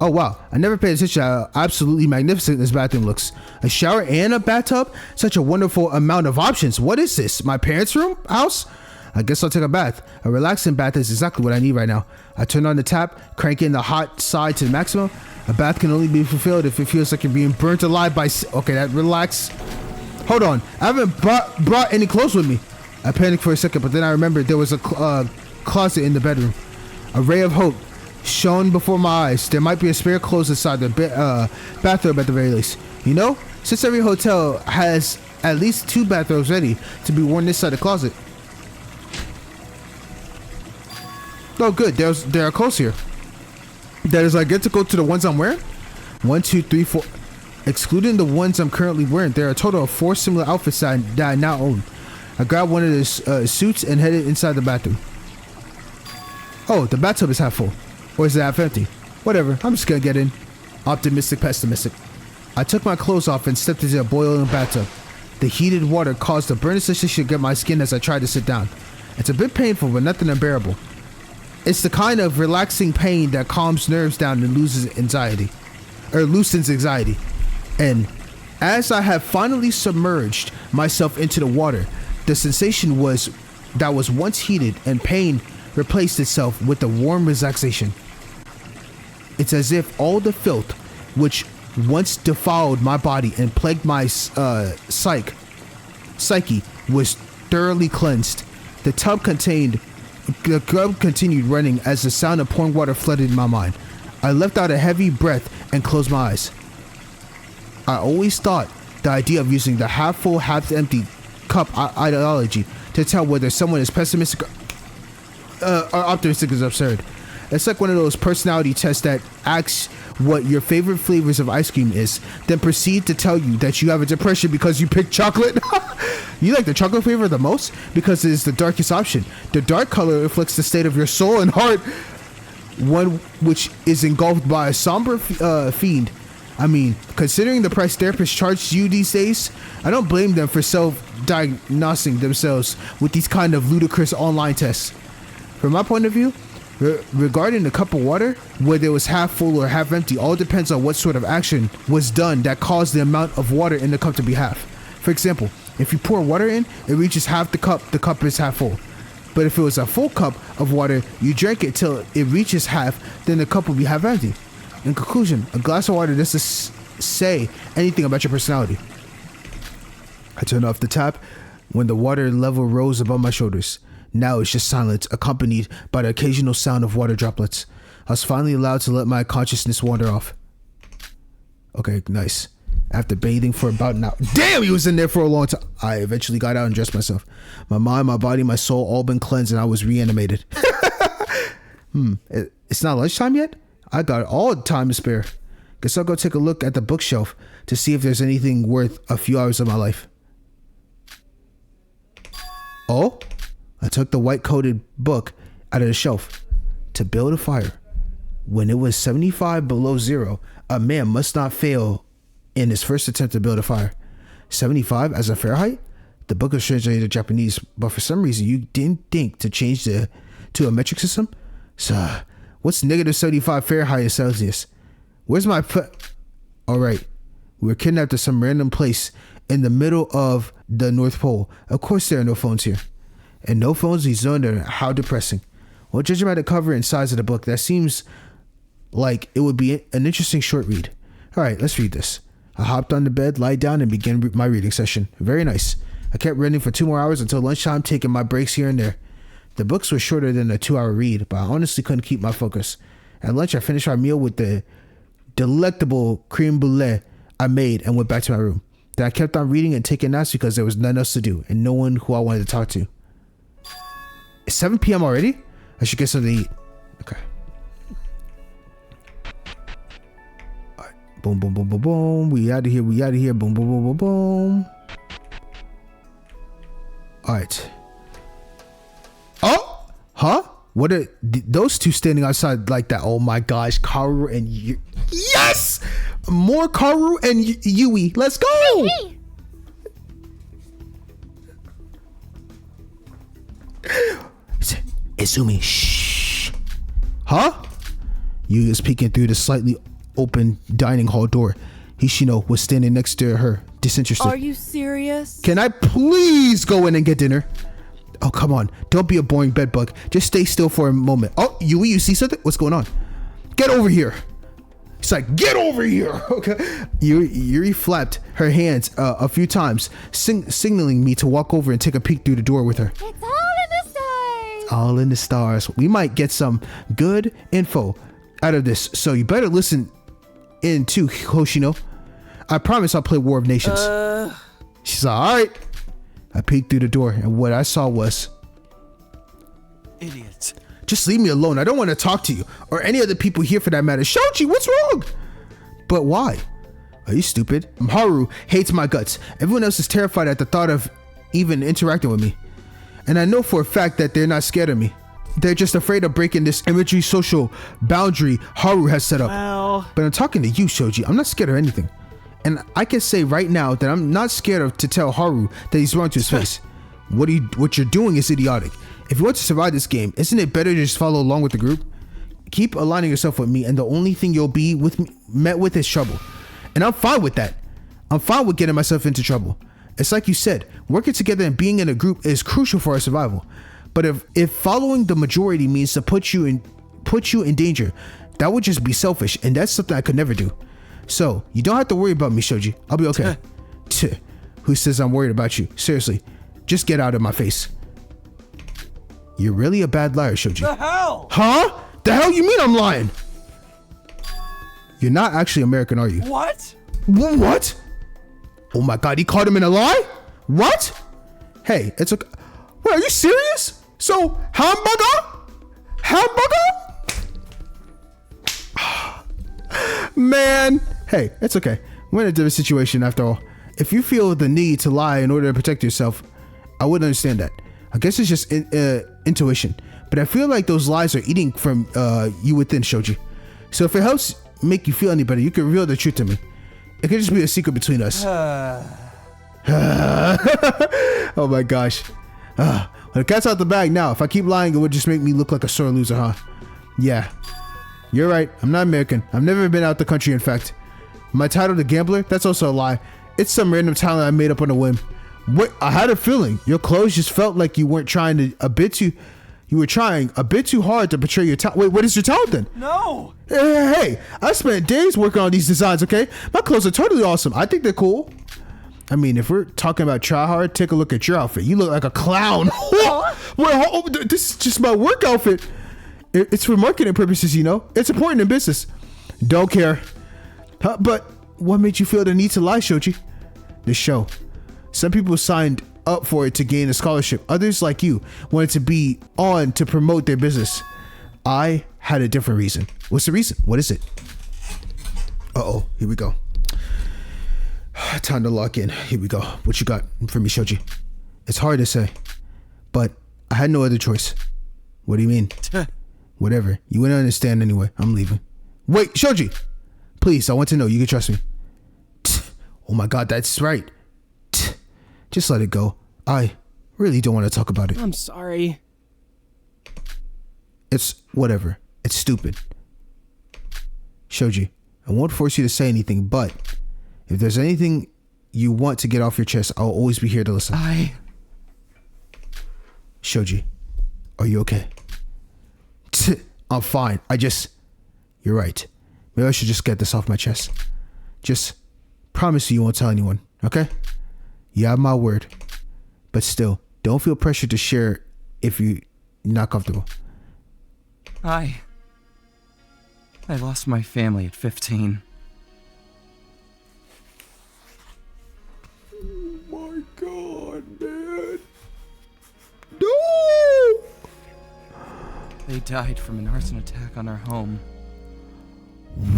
Oh wow, I never paid attention to how absolutely magnificent this bathroom looks. A shower and a bathtub? Such a wonderful amount of options. What is this? My parents' house? I guess I'll take a bath. A relaxing bath is exactly what I need right now. I turn on the tap, crank in the hot side to the maximum. A bath can only be fulfilled if it feels like you're being burnt alive by... Okay, that relax. Hold on, I haven't brought any clothes with me. I panicked for a second, but then I remembered there was a closet in the bedroom. A ray of hope shone before my eyes. There might be a spare clothes inside the bathrobe at the very least. You know, since every hotel has at least 2 bathrobes ready to be worn inside the closet. Oh good, there are clothes here. That is, I get to go to the ones I'm wearing? 1, 2, 3, 4. Excluding the ones I'm currently wearing, there are a total of 4 similar outfits that I now own. I grabbed one of the suits and headed inside the bathroom. Oh, the bathtub is half full. Or is it half empty? Whatever, I'm just gonna get in. Optimistic, pessimistic. I took my clothes off and stepped into a boiling bathtub. The heated water caused a burning sensation to get my skin as I tried to sit down. It's a bit painful, but nothing unbearable. It's the kind of relaxing pain that calms nerves down and loosens anxiety. And as I have finally submerged myself into the water, the sensation that was once heated and pain replaced itself with a warm relaxation. It's as if all the filth which once defiled my body and plagued my psyche was thoroughly cleansed. The tub continued running as the sound of pouring water flooded my mind. I let out a heavy breath and closed my eyes. I always thought the idea of using the half full, half empty cup ideology to tell whether someone is pessimistic or optimistic is absurd. It's like one of those personality tests that asks what your favorite flavors of ice cream is, then proceed to tell you that you have a depression because you picked chocolate. You like the chocolate flavor the most because it is the darkest option. The dark color reflects the state of your soul and heart, one which is engulfed by a somber fiend. I mean, considering the price therapists charge you these days, I don't blame them for self-diagnosing themselves with these kind of ludicrous online tests. From my point of view, regarding the cup of water, whether it was half full or half empty, all depends on what sort of action was done that caused the amount of water in the cup to be half. For example, if you pour water in, it reaches half the cup is half full. But if it was a full cup of water, you drink it till it reaches half, then the cup will be half empty. In conclusion, a glass of water doesn't say anything about your personality. I turned off the tap when the water level rose above my shoulders. Now it's just silence, accompanied by the occasional sound of water droplets. I was finally allowed to let my consciousness wander off. Okay, nice. After bathing for about an hour. Damn, he was in there for a long time. I eventually got out and dressed myself. My mind, my body, my soul all been cleansed and I was reanimated. It's not lunchtime yet? I got all the time to spare. Guess I'll go take a look at the bookshelf to see if there's anything worth a few hours of my life. Oh? I took the white-coated book out of the shelf. To build a fire. When it was 75 below zero, a man must not fail in his first attempt to build a fire. 75 as a Fahrenheit? The book was translated to Japanese, but for some reason you didn't think to change to a metric system? So, what's negative 75 Fahrenheit in Celsius? Where's my Alright, we were kidnapped to some random place in the middle of the North Pole. Of course there are no phones here. And no phones in Zonda. How depressing. Well, judging by the cover and size of the book, that seems like it would be an interesting short read. Alright, let's read this. I hopped on the bed, lied down, and began my reading session. Very nice. I kept reading for 2 more hours until lunchtime, taking my breaks here and there. The books were shorter than a 2-hour read, but I honestly couldn't keep my focus. At lunch, I finished my meal with the delectable creme brulee I made and went back to my room. Then I kept on reading and taking naps because there was nothing else to do and no one who I wanted to talk to. It's 7 p.m. already? I should get something to eat. Okay. Alright. Boom, boom, boom, boom, boom. We out of here. Boom, boom, boom, boom, boom. Alright. Oh! Huh? What are those two standing outside like that? Oh my gosh. Kaoru and yes! More Kaoru and Yui. Let's go! Hey! Izumi, shh. Huh? Yui is peeking through the slightly open dining hall door. Hishino was standing next to her, disinterested. Are you serious? Can I please go in and get dinner? Oh, come on. Don't be a boring bedbug. Just stay still for a moment. Oh, Yui, you see something? What's going on? Get over here. It's like, get over here. Okay. Yuri flapped her hands a few times, signaling me to walk over and take a peek through the door with her. It's all in the stars. All in the stars. We might get some good info out of this, so you better listen in too, Hoshino. I promise I'll play War of Nations. She's like, all right. I peeked through the door, and what I saw was... Idiot. Just leave me alone. I don't want to talk to you, or any other people here for that matter. Shoji, what's wrong? But why? Are you stupid? Haru hates my guts. Everyone else is terrified at the thought of even interacting with me. And I know for a fact that they're not scared of me. They're just afraid of breaking this imagery social boundary Haru has set up. Well... But I'm talking to you, Shoji. I'm not scared of anything. And I can say right now that I'm not scared of to tell Haru that he's wrong to his face. What you're doing is idiotic. If you want to survive this game, isn't it better to just follow along with the group? Keep aligning yourself with me, and the only thing you'll be met with is trouble. And I'm fine with that. I'm fine with getting myself into trouble. It's like you said, working together and being in a group is crucial for our survival. But if following the majority means to put you in danger, That would just be selfish, and that's something I could never do. So, you don't have to worry about me, Shoji. I'll be okay. Who says I'm worried about you? Seriously, just get out of my face. You're really a bad liar, Shoji. The hell? Huh? The hell you mean I'm lying? You're not actually American, are you? What? What? Oh my god, he caught him in a lie? What? Hey, it's okay. Wait, are you serious? So, hamburger? Man, hey, it's okay. We're in a different situation after all. If you feel the need to lie in order to protect yourself, I wouldn't understand that. I guess it's just intuition. But I feel like those lies are eating from you within, Shoji. So if it helps make you feel any better, you can reveal the truth to me. It could just be a secret between us. Oh my gosh. Well, the cat's out the bag now. If I keep lying, it would just make me look like a sore loser, huh? Yeah. You're right. I'm not American. I've never been out the country, in fact. My title, The Gambler? That's also a lie. It's some random talent I made up on a whim. What? I had a feeling. Your clothes just felt like you weren't trying to you were trying a bit too hard to portray your talent. Wait, what is your talent then? No. Hey, I spent days working on these designs, okay? My clothes are totally awesome. I think they're cool. I mean, if we're talking about try hard, take a look at your outfit. You look like a clown. Wait, this is just my work outfit. It's for marketing purposes, you know? It's important in business. Don't care. But what made you feel the need to lie, Shoji? The show. Some people signed up for it to gain a scholarship. Others, like you, wanted to be on to promote their business. I had a different reason. What's the reason? What is it? Uh-oh, here we go. Time to lock in. Here we go. What you got for me, Shoji? It's hard to say, but I had no other choice. What do you mean? Whatever. You wouldn't understand anyway. I'm leaving. Wait, Shoji! Please, I want to know. You can trust me. Oh my god, that's right. Just let it go. I really don't want to talk about it. I'm sorry. It's whatever. It's stupid. Shoji, I won't force you to say anything, but if there's anything you want to get off your chest, I'll always be here to listen. Shoji, are you okay? I'm fine. You're right. Maybe I should just get this off my chest. Just promise you won't tell anyone, okay? You have my word. But still, don't feel pressured to share if you're not comfortable. I lost my family at 15. Oh my god, man. No! They died from an arson attack on our home.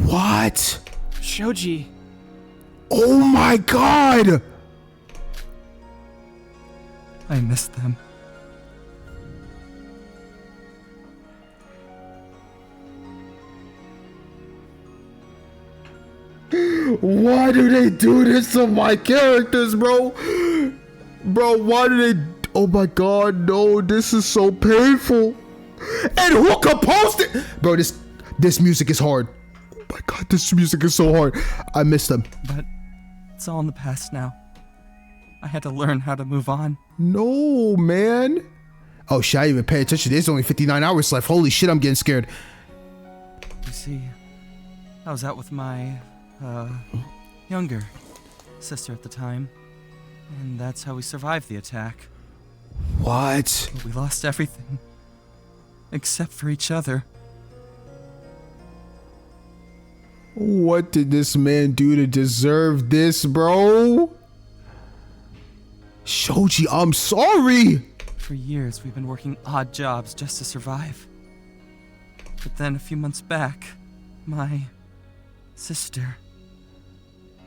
What? Shoji. Oh my god! I miss them. Why do they do this to my characters, bro? Bro, why do they... Oh my god, no, this is so painful. And who composed it? Bro, this music is hard. Oh my god, this music is so hard. I miss them. But it's all in the past now. I had to learn how to move on. No, man. Oh shit, I didn't even pay attention. There's only 59 hours left. Holy shit, I'm getting scared. You see, I was out with my, younger sister at the time. And that's how we survived the attack. What? But we lost everything. Except for each other. What did this man do to deserve this, bro? Shoji, I'm sorry. For years, we've been working odd jobs just to survive. But then a few months back, my sister,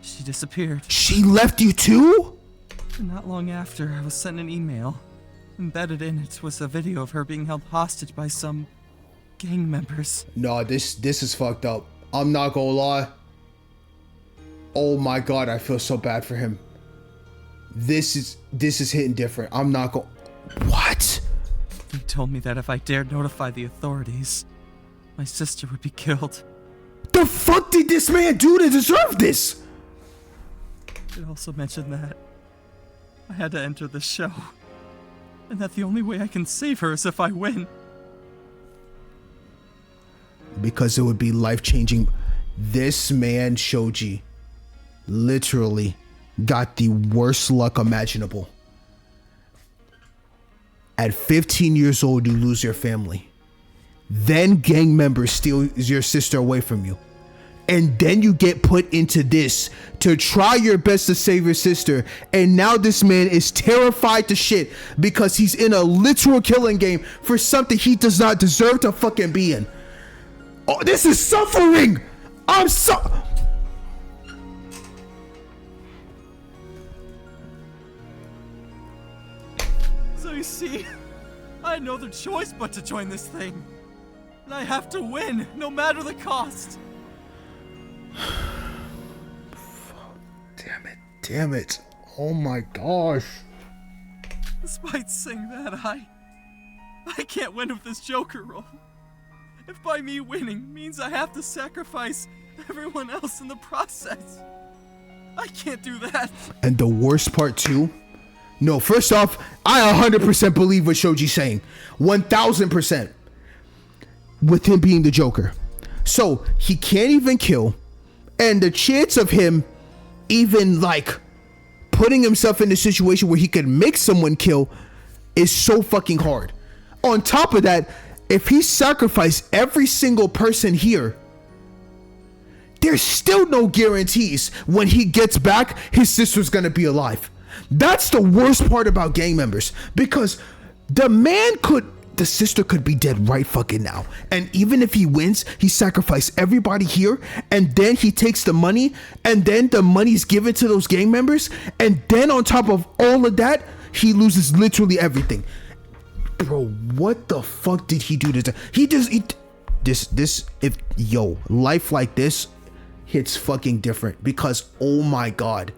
she disappeared. She left you too? And not long after, I was sent an email. Embedded in it was a video of her being held hostage by some gang members. No, this is fucked up. I'm not gonna lie. Oh my god, I feel so bad for him. This is hitting different. I'm not going... What? They told me that if I dared notify the authorities, my sister would be killed. The fuck did this man do to deserve this? It also mentioned that I had to enter the show, and that the only way I can save her is if I win. because it would be life-changing. This man, Shoji, literally got the worst luck imaginable. At 15 years old, you lose your family. Then gang members steal your sister away from you. And then you get put into this to try your best to save your sister. And now this man is terrified to shit because he's in a literal killing game for something he does not deserve to fucking be in. Oh, this is suffering. I'm so... So you see, I had no other choice but to join this thing. And I have to win, no matter the cost. Damn it. Oh my gosh. Despite saying that, I can't win with this Joker role. If by me winning means I have to sacrifice everyone else in the process, I can't do that. And the worst part too, no, first off, I 100% believe what Shoji's saying. 1000%. With him being the Joker. So he can't even kill. And the chance of him even like putting himself in a situation where he could make someone kill is so fucking hard. On top of that, if he sacrificed every single person here, there's still no guarantees when he gets back his sister's gonna be alive. That's the worst part about gang members, because the sister could be dead right fucking now. And even if he wins, he sacrificed everybody here, and then he takes the money, and then the money's given to those gang members, and then on top of all of that, he loses literally everything. Bro, what the fuck did he do to life like this hits fucking different, because oh my god,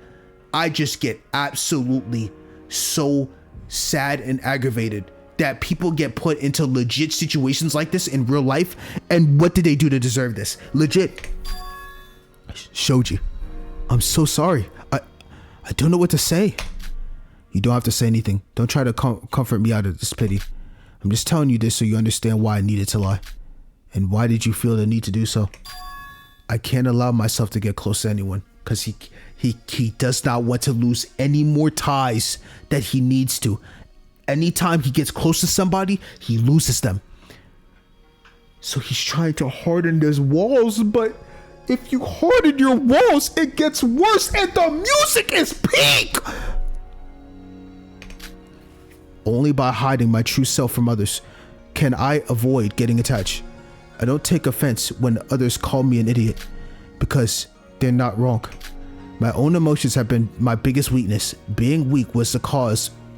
I just get absolutely so sad and aggravated that people get put into legit situations like this in real life. And what did they do to deserve this? Legit. Shoji, I'm so sorry. I don't know what to say. You don't have to say anything. Don't try to comfort me out of this pity. I'm just telling you this so you understand why I needed to lie. And why did you feel the need to do so? I can't allow myself to get close to anyone, because he does not want to lose any more ties that he needs to. Anytime he gets close to somebody, he loses them. So he's trying to harden his walls, but if you harden your walls, it gets worse, and the music is peak! Only by hiding my true self from others can I avoid getting attached. I don't take offense when others call me an idiot, because they're not wrong. My own emotions have been my biggest weakness. Being weak was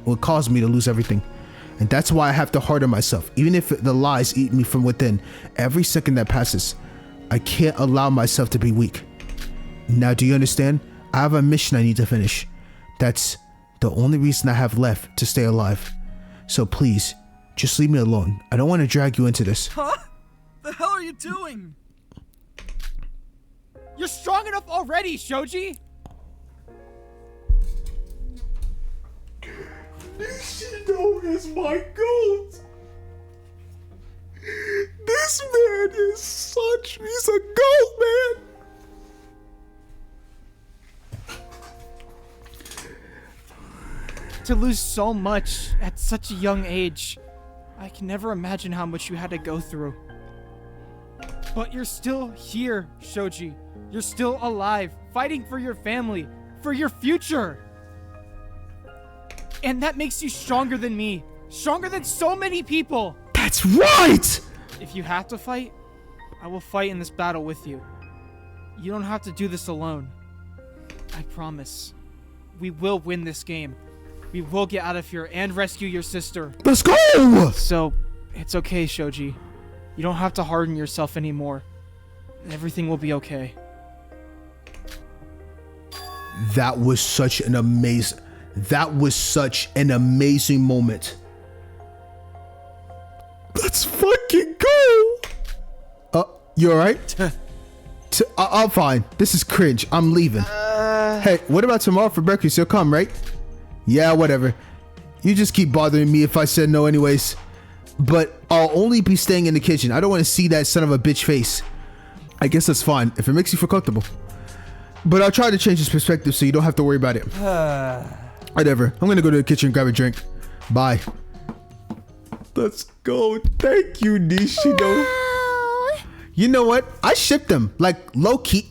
what caused me to lose everything. And that's why I have to harden myself. Even if the lies eat me from within, every second that passes, I can't allow myself to be weak. Now, do you understand? I have a mission I need to finish. That's the only reason I have left to stay alive. So please, just leave me alone. I don't want to drag you into this. Huh? The hell are you doing? You're strong enough already, Shoji! Nishino is my goat. This man is he's a goat, man. To lose so much at such a young age, I can never imagine how much you had to go through. But you're still here, Shoji. You're still alive, fighting for your family, for your future. And that makes you stronger than me. Stronger than so many people. That's right! If you have to fight, I will fight in this battle with you. You don't have to do this alone. I promise. We will win this game. We will get out of here and rescue your sister. Let's go! So, it's okay, Shoji. You don't have to harden yourself anymore. Everything will be okay. That was such an amazing moment. Let's fucking go! You alright? I'm fine. This is cringe. I'm leaving. Hey, what about tomorrow for breakfast? You'll come, right? Yeah, whatever. You just keep bothering me if I said no anyways. but I'll only be staying in the kitchen. I don't want to see that son of a bitch face. I guess that's fine if it makes you feel comfortable. But I'll try to change his perspective so you don't have to worry about it. Whatever. I'm gonna go to the kitchen and grab a drink. Bye. Let's go. Thank you, Nishino. Wow. You know what? I shipped them. Like, low key.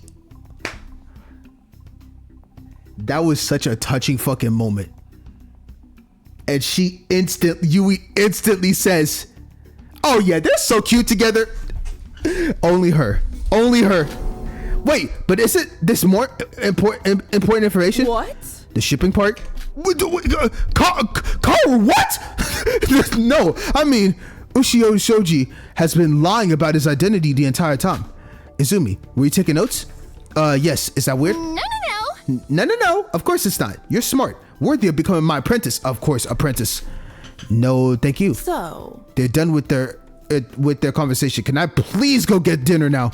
That was such a touching fucking moment. And Yui instantly says, oh yeah, they're so cute together. Only her. Wait, but isn't this more important information? What? The shipping part? Kaoru, what? No, I mean, Ushio Shoji has been lying about his identity the entire time. Izumi, were you taking notes? Yes. Is that weird? No. Of course it's not. You're smart. Worthy of becoming my apprentice. Of course, apprentice. No, thank you. So, They're done with their conversation. Can I please go get dinner now?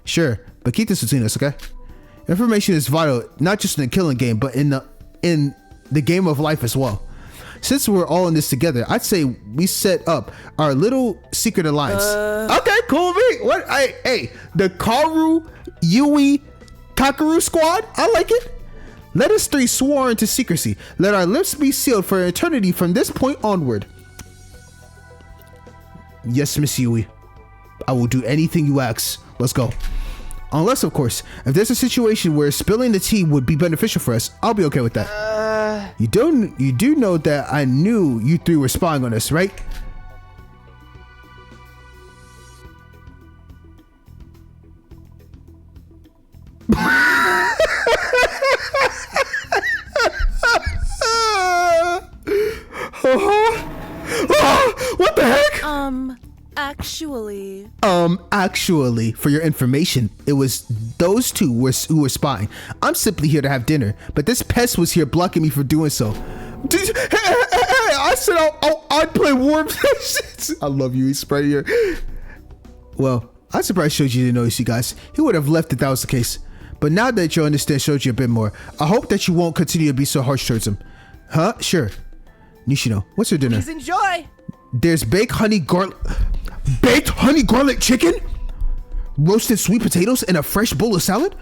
Sure, but keep this between us, okay? Information is vital, not just in the killing game, but in the game of life as well. Since we're all in this together, I'd say we set up our little secret alliance. Okay, cool. What? Hey, the Kaoru, Yui, Kakeru squad. I like it. Let us three sworn to secrecy. Let our lips be sealed for eternity from this point onward. Yes, Miss Yui. I will do anything you ask. Let's go. Unless, of course, if there's a situation where spilling the tea would be beneficial for us, I'll be okay with that. You do know that I knew you three were spying on us, right? What the heck? actually. For your information, it was those two who were spying. I'm simply here to have dinner, but this pest was here blocking me from doing so. Hey, I said I'd play warm. I love you, he's right here. Well, I'm surprised Shoji didn't notice you guys. He would have left if that was the case. But now that you understand Shoji a bit more, I hope that you won't continue to be so harsh towards him. Huh? Sure. Nishino, what's your dinner? Please enjoy. There's baked honey garlic chicken, roasted sweet potatoes, and a fresh bowl of salad.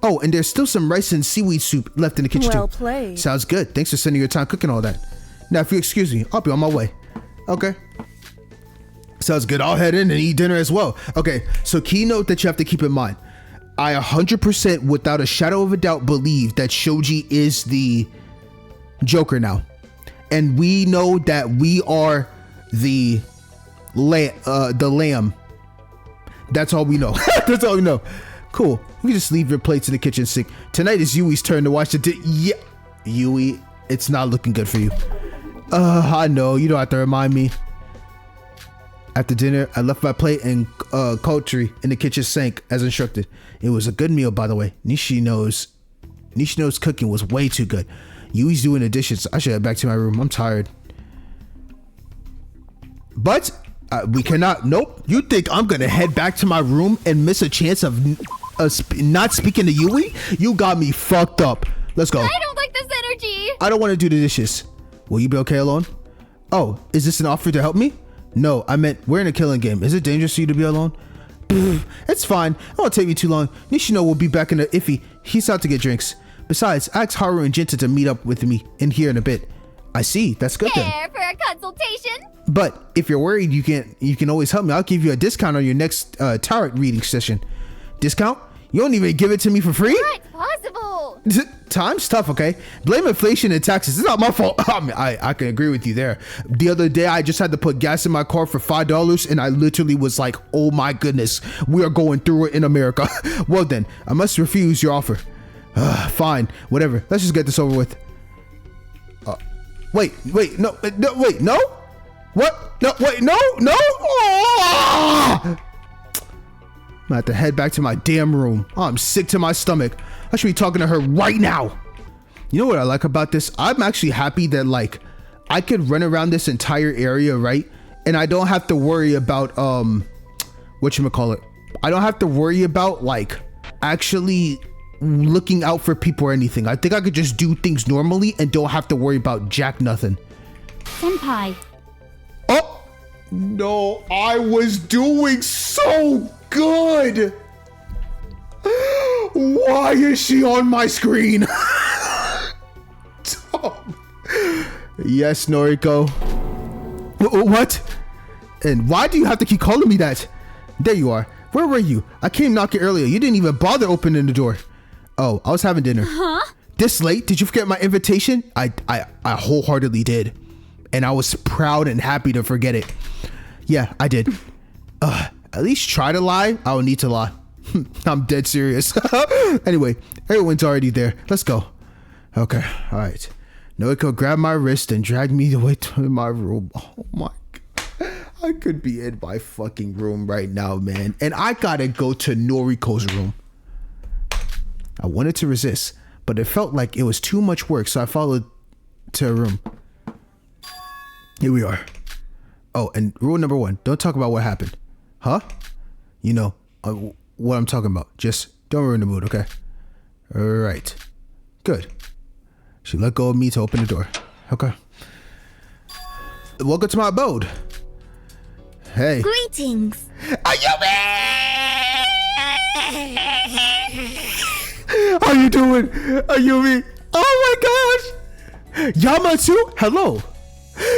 Oh, and there's still some rice and seaweed soup left in the kitchen Well too. played. Sounds good. Thanks for spending your time cooking all that. Now, if you excuse me, I'll be on my way. Okay. Sounds good. I'll head in and eat dinner as well. Okay, so key note that you have to keep in mind. I 100% without a shadow of a doubt believe that Shoji is the Joker now. And we know that we are the lamb. That's all we know. That's all we know. Cool. You can just leave your plates in the kitchen sink. Tonight is Yui's turn to watch the yeah. Yui, it's not looking good for you. I know. You don't have to remind me. After dinner, I left my plate and poultry in the kitchen sink as instructed. It was a good meal, by the way. Nishino's cooking was way too good. Yui's doing the dishes. I should head back to my room. I'm tired. But we cannot. Nope. You think I'm gonna head back to my room and miss a chance of not speaking to Yui? You got me fucked up. Let's go. I don't like this energy. I don't want to do the dishes. Will you be okay alone? Oh, is this an offer to help me? No, I meant we're in a killing game. Is it dangerous for you to be alone? It's fine. It won't take me too long. Nishino will be back in the iffy. He's out to get drinks. Besides, ask Haru and Jinta to meet up with me in here in a bit. I see. That's good then. Care for a consultation? But if you're worried, you can always help me. I'll give you a discount on your next tarot reading session. Discount? You don't even give it to me for free? Not possible. Time's tough, okay? Blame inflation and taxes. It's not my fault. I can agree with you there. The other day, I just had to put gas in my car for $5, and I literally was like, oh my goodness, we are going through it in America. Well then, I must refuse your offer. Fine, whatever. Let's just get this over with. Wait, no, wait, no? What? No, wait, no. Oh! I'm gonna have to head back to my damn room. Oh, I'm sick to my stomach. I should be talking to her right now. You know what I like about this? I'm actually happy that like I could run around this entire area, right? And I don't have to worry about whatchamacallit. I don't have to worry about like actually looking out for people or anything. I think I could just do things normally and don't have to worry about jack nothing. Senpai. Oh, No, I was doing so good. Why is she on my screen? Tom. Yes, Noriko. What? And why do you have to keep calling me that? There you are. Where were you? I came knocking earlier. You didn't even bother opening the door. Oh, I was having dinner. Huh? This late? Did you forget my invitation? I wholeheartedly did. And I was proud and happy to forget it. Yeah, I did. At least try to lie. I don't need to lie. I'm dead serious. Anyway, everyone's already there. Let's go. Okay, all right. Noiko grabbed my wrist and dragged me away to my room. Oh my God. I could be in my fucking room right now, man. And I gotta go to Noriko's room. I wanted to resist, but it felt like it was too much work, so I followed to her room. Here we are. Oh, and rule number 1, don't talk about what happened. Huh? You know what I'm talking about. Just don't ruin the mood, okay? All right. Good. She let go of me to open the door. Okay. Welcome to my abode. Hey. Greetings. How you doing, Ayumi? Oh my gosh. Yama too? Hello.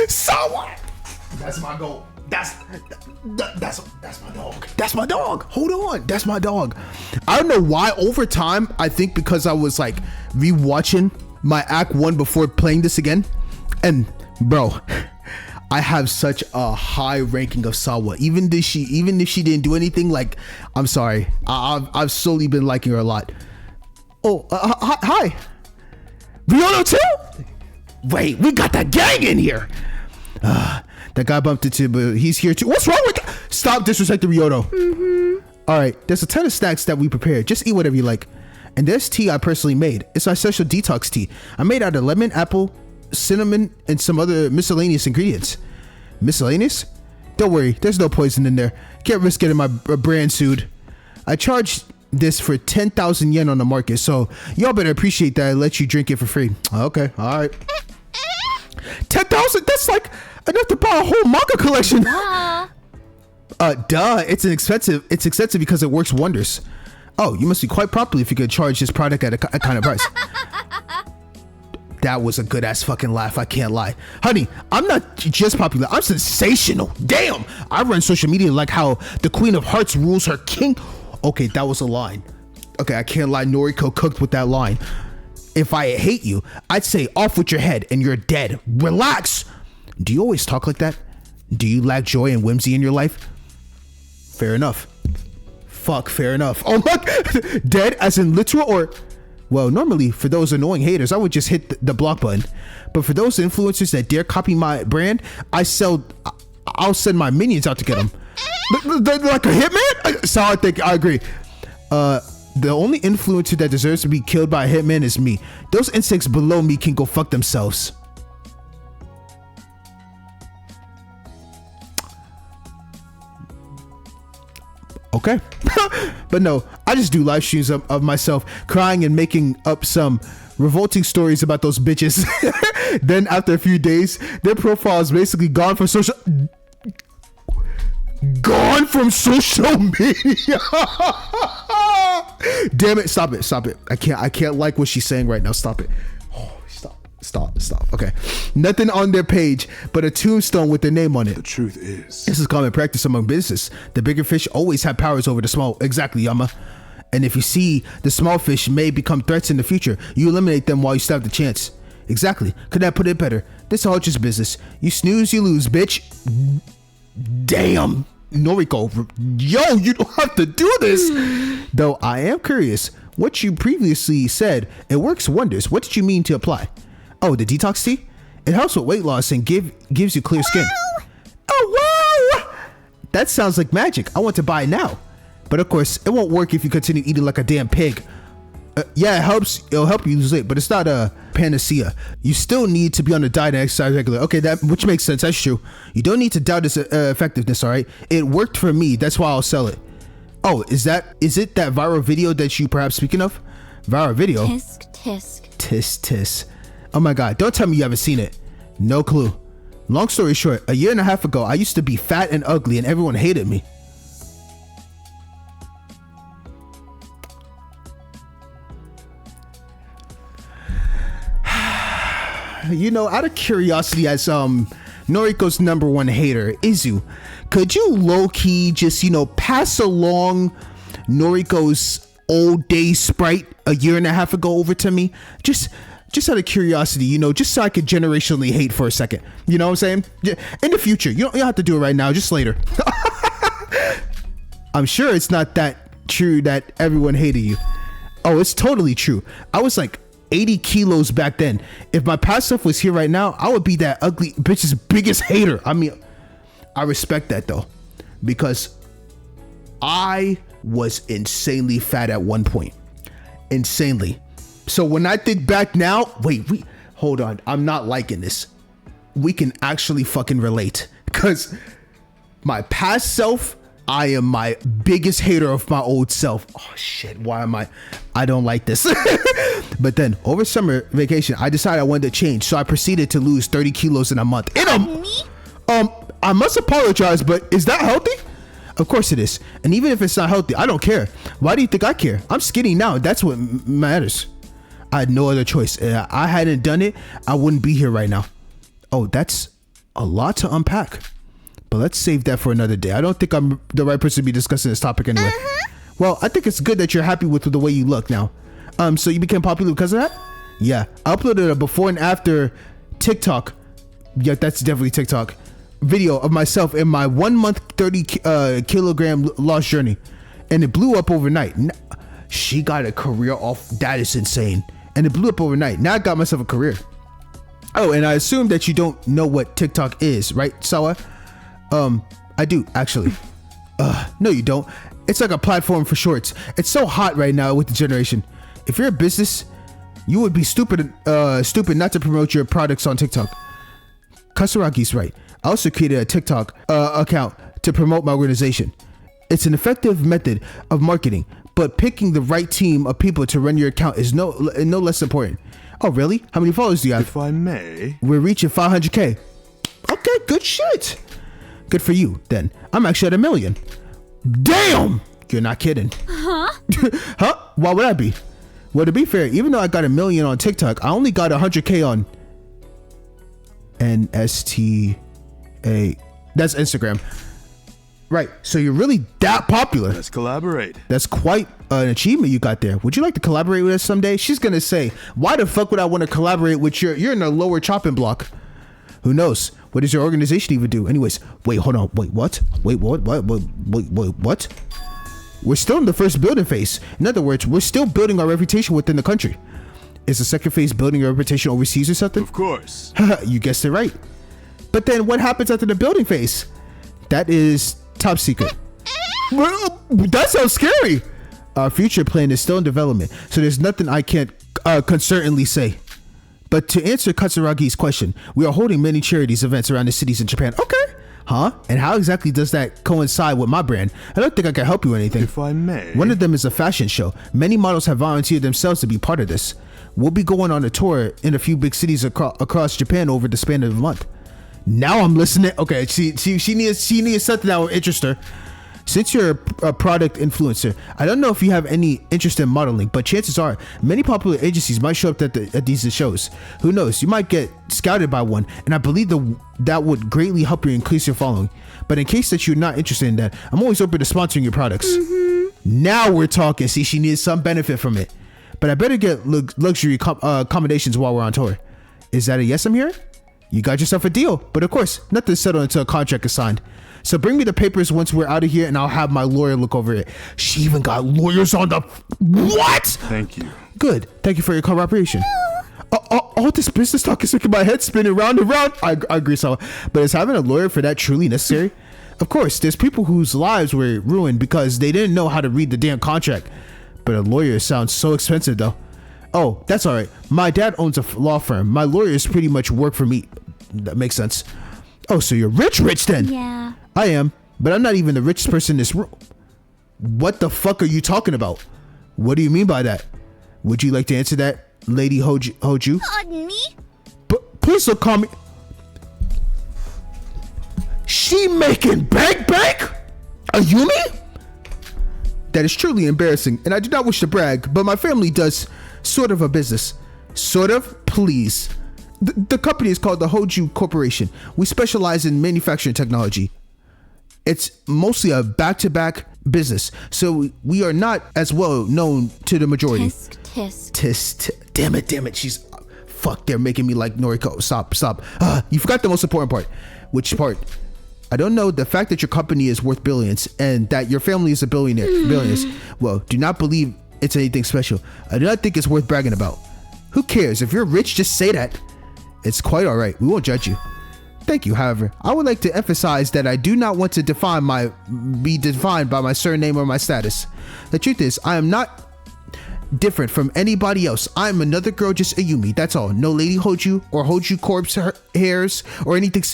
Someone. That's my goal. That's my dog. That's my dog. Hold on. That's my dog. I don't know why over time, I think because I was like rewatching my act 1 before playing this again. And bro, I have such a high ranking of Sawa. Even if she didn't do anything, like, I'm sorry. I've slowly been liking her a lot. Oh, hi. Ryono too? Wait, we got that gang in here. That guy bumped into, but he's here too. What's wrong with that? Stop disrespecting Ryono. All right, there's a ton of snacks that we prepared. Just eat whatever you like. And there's tea I personally made. It's my special detox tea. I made out of lemon, apple, cinnamon, and some other miscellaneous ingredients. Miscellaneous? Don't worry, there's no poison in there. Can't risk getting my brand sued. I charged this for 10,000 yen on the market, so y'all better appreciate that I let you drink it for free. Okay, all right. 10,000? That's like enough to buy a whole manga collection. Duh. It's expensive because it works wonders. Oh, you must be quite popular if you could charge this product at a kind of price. That was a good ass fucking laugh. I can't lie. Honey, I'm not just popular. I'm sensational. Damn. I run social media like how the Queen of Hearts rules her king. Okay, that was a line. Okay, I can't lie. Noriko cooked with that line. If I hate you, I'd say off with your head and you're dead. Relax. Do you always talk like that? Do you lack joy and whimsy in your life? Fair enough. Fuck, fair enough. Oh my God. Dead as in literal or... Well, normally for those annoying haters, I would just hit the block button. But for those influencers that dare copy my brand, I'll send my minions out to get them. Like a hitman? So I think I agree. The only influencer that deserves to be killed by a hitman is me. Those insects below me can go fuck themselves. Okay. But no, I just do live streams of myself crying and making up some revolting stories about those bitches. Then after a few days, their profile is basically gone from social media. Damn it, stop it. I can't like what she's saying right now. Stop it. Oh, stop. Okay. Nothing on their page but a tombstone with their name on it. The truth is, this is common practice among business. The bigger fish always have powers over the small. Exactly, Yama. And if you see the small fish may become threats in the future, you eliminate them while you still have the chance. Exactly. Could I put it better? This is all just business. You snooze, you lose, bitch. Damn. Noriko, yo, you don't have to do this. Though I am curious, what you previously said, it works wonders. What did you mean to apply? Oh, the detox tea? It helps with weight loss and gives you clear skin. Oh, wow! That sounds like magic. I want to buy it now. But of course, it won't work if you continue eating like a damn pig. Yeah, it'll help you lose weight, but it's not a panacea. You still need to be on a diet and exercise regularly. Okay, which makes sense. That's true. You don't need to doubt its effectiveness, all right? It worked for me. That's why I'll sell it. Oh, is it that viral video that you perhaps speaking of? Viral video? Tisk tisk. Tisk tisk. Oh my God, don't tell me you haven't seen it. No clue. Long story short, a year and a half ago, I used to be fat and ugly and everyone hated me. You know, out of curiosity, as Noriko's number one hater, Izu, could you low-key just, you know, pass along Noriko's old day sprite a year and a half ago over to me? Just out of curiosity, you know, just so I could generationally hate for a second. You know what I'm saying? In the future. You don't have to do it right now, just later. I'm sure it's not that true that everyone hated you. Oh, it's totally true. I was like 80 kilos back then. If my past self was here right now, I would be that ugly bitch's biggest hater. I mean, I respect that though, because I was insanely fat at one point. Insanely. So when I think back now, hold on. I'm not liking this. We can actually fucking relate, because my past self, I am my biggest hater of my old self. Oh shit, why am I don't like this. But then over summer vacation, I decided I wanted to change, so I proceeded to lose 30 kilos in a month. I must apologize, but is that healthy? Of course it is. And even if it's not healthy, I don't care. Why do you think I care? I'm skinny now. That's what matters. I had no other choice. If I hadn't done it, I wouldn't be here right now. Oh, that's a lot to unpack. But let's save that for another day. I don't think I'm the right person to be discussing this topic anyway. Well, I think it's good that you're happy with the way you look now. So you became popular because of that? Yeah. I uploaded a before and after TikTok. Yeah, that's definitely TikTok. Video of myself in my 1 month 30 kilogram lost journey. And it blew up overnight. She got a career off. That is insane. And it blew up overnight. Now I got myself a career. Oh, and I assume that you don't know what TikTok is, right, Sawa? I do, actually. No, you don't. It's like a platform for shorts. It's so hot right now with the generation. If you're a business, you would be stupid not to promote your products on TikTok. Kasaragi's right. I also created a TikTok account to promote my organization. It's an effective method of marketing, but picking the right team of people to run your account is no less important. Oh, really? How many followers do you have? If I may. We're reaching 500K. Okay, good shit. Good for you, then. I'm actually at 1 million. Damn! You're not kidding. Huh? Huh? Why would I be? Well, to be fair, even though I got 1 million on TikTok, I only got 100K on NSTA. That's Instagram. Right, so you're really that popular. Let's collaborate. That's quite an achievement you got there. Would you like to collaborate with us someday? She's gonna say, why the fuck would I want to collaborate with you? You're in a lower chopping block. Who knows? What does your organization even do? Anyways, wait, hold on. Wait, what? Wait, what? We're still in the first building phase. In other words, we're still building our reputation within the country. Is the second phase building your reputation overseas or something? Of course. You guessed it right. But then what happens after the building phase? That is top secret. Well, that sounds scary. Our future plan is still in development, so there's nothing I can't concerningly say. But to answer Katsuragi's question, we are holding many charities events around the cities in Japan. Okay. Huh? And how exactly does that coincide with my brand? I don't think I can help you with anything. If I may. One of them is a fashion show. Many models have volunteered themselves to be part of this. We'll be going on a tour in a few big cities across Japan over the span of a month. Now I'm listening. Okay, she needs something that will interest her. Since you're a product influencer, I don't know if you have any interest in modeling, but chances are many popular agencies might show up at these shows. Who knows? You might get scouted by one, and I believe that would greatly help you increase your following. But in case that you're not interested in that, I'm always open to sponsoring your products. Now we're talking. See, she needs some benefit from it. But I better get luxury accommodations while we're on tour. Is that a yes I'm hearing? You got yourself a deal. But of course, nothing's settled until a contract is signed. So bring me the papers once we're out of here, and I'll have my lawyer look over it. She even got lawyers on the... What? Thank you. Good. Thank you for your cooperation. All this business talk is making my head spinning round and round. I agree, so. But is having a lawyer for that truly necessary? Of course, there's people whose lives were ruined because they didn't know how to read the damn contract. But a lawyer sounds so expensive, though. Oh, that's all right. My dad owns a law firm. My lawyers pretty much work for me. That makes sense. Oh, so you're rich then? Yeah. I am, but I'm not even the richest person in this room. What the fuck are you talking about? What do you mean by that? Would you like to answer that, Lady Hoju? Me? But please don't call me. She making bank? Ayumi? That is truly embarrassing, and I do not wish to brag, but my family does sort of a business. Sort of? Please. The company is called the Hoju Corporation. We specialize in manufacturing technology. It's mostly a back-to-back business, so we are not as well known to the majority. Tisk. Damn it. She's... Fuck, they're making me like Noriko. Stop. You forgot the most important part. Which part? I don't know. The fact that your company is worth billions and that your family is a billions. Well, do not believe it's anything special. I do not think it's worth bragging about. Who cares? If you're rich, just say that. It's quite all right. We won't judge you. Thank you. However, I would like to emphasize that I do not want to be defined by my surname or my status. The truth is, I am not different from anybody else. I'm another girl, just Ayumi. That's all. No Lady Hoju or Hoju corpse hairs or anything.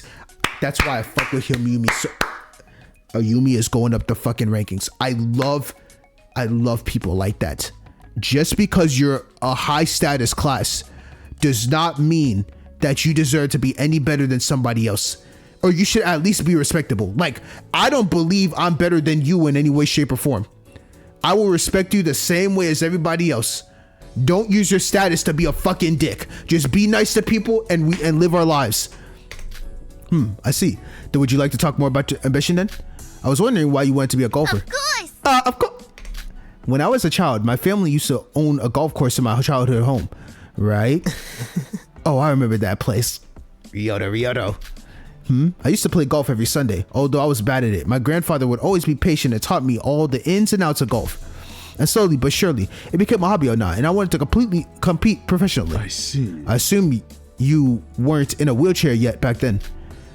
That's why I fuck with Ayumi. So Ayumi is going up the fucking rankings. I love people like that. Just because you're a high status class does not mean that you deserve to be any better than somebody else. Or you should at least be respectable. Like, I don't believe I'm better than you in any way, shape, or form. I will respect you the same way as everybody else. Don't use your status to be a fucking dick. Just be nice to people and live our lives. I see. Then would you like to talk more about your ambition then? I was wondering why you wanted to be a golfer. Of course. Of course. When I was a child, my family used to own a golf course in my childhood home, right? Oh, I remember that place. Ryoto. I used to play golf every Sunday, although I was bad at it. My grandfather would always be patient and taught me all the ins and outs of golf. And slowly but surely, it became a hobby or not, and I wanted to compete professionally. I see. I assume you weren't in a wheelchair yet back then.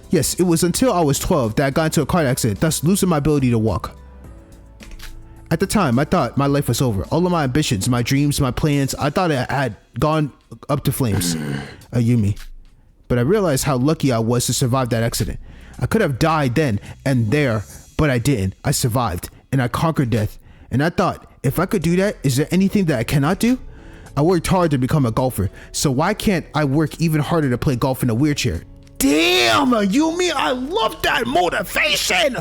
Yes, it was until I was 12 that I got into a car accident, thus losing my ability to walk. At the time, I thought my life was over. All of my ambitions, my dreams, my plans, I thought I had gone up to flames. Ayumi. But I realized how lucky I was to survive that accident. I could have died then and there, but I didn't. I survived, and I conquered death. And I thought, if I could do that, is there anything that I cannot do? I worked hard to become a golfer, so why can't I work even harder to play golf in a wheelchair? Damn, Ayumi, I love that motivation!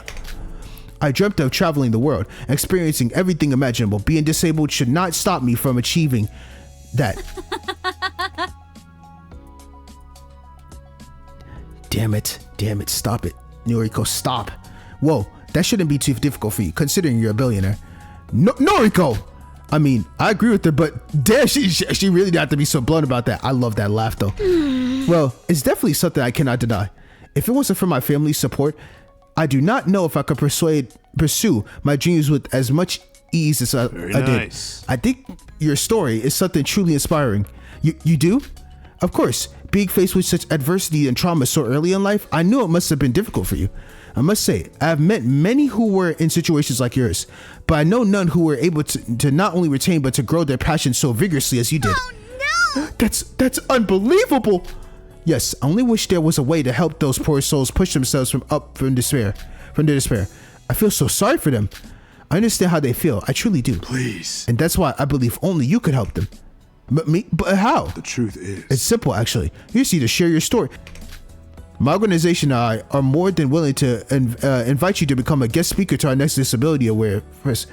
I dreamt of traveling the world, experiencing everything imaginable. Being disabled should not stop me from achieving that. Damn it, stop it. Noriko, stop. Whoa, that shouldn't be too difficult for you, considering you're a billionaire. Noriko! I mean, I agree with her, but damn, she really didn't have to be so blunt about that. I love that laugh, though. Well, it's definitely something I cannot deny. If it wasn't for my family's support, I do not know if I could pursue my dreams with as much ease as I did. Nice. I think your story is something truly inspiring. You do? Of course. Being faced with such adversity and trauma so early in life, I knew it must have been difficult for you. I must say, I have met many who were in situations like yours, but I know none who were able to not only retain but to grow their passion so vigorously as you did. Oh no! That's unbelievable. Yes, I only wish there was a way to help those poor souls push themselves from their despair. I feel so sorry for them. I understand how they feel. I truly do. Please. And that's why I believe only you could help them. But how? The truth is, It's simple, actually. You just need to share your story. My organization and I are more than willing to invite you to become a guest speaker to our next disability awareness.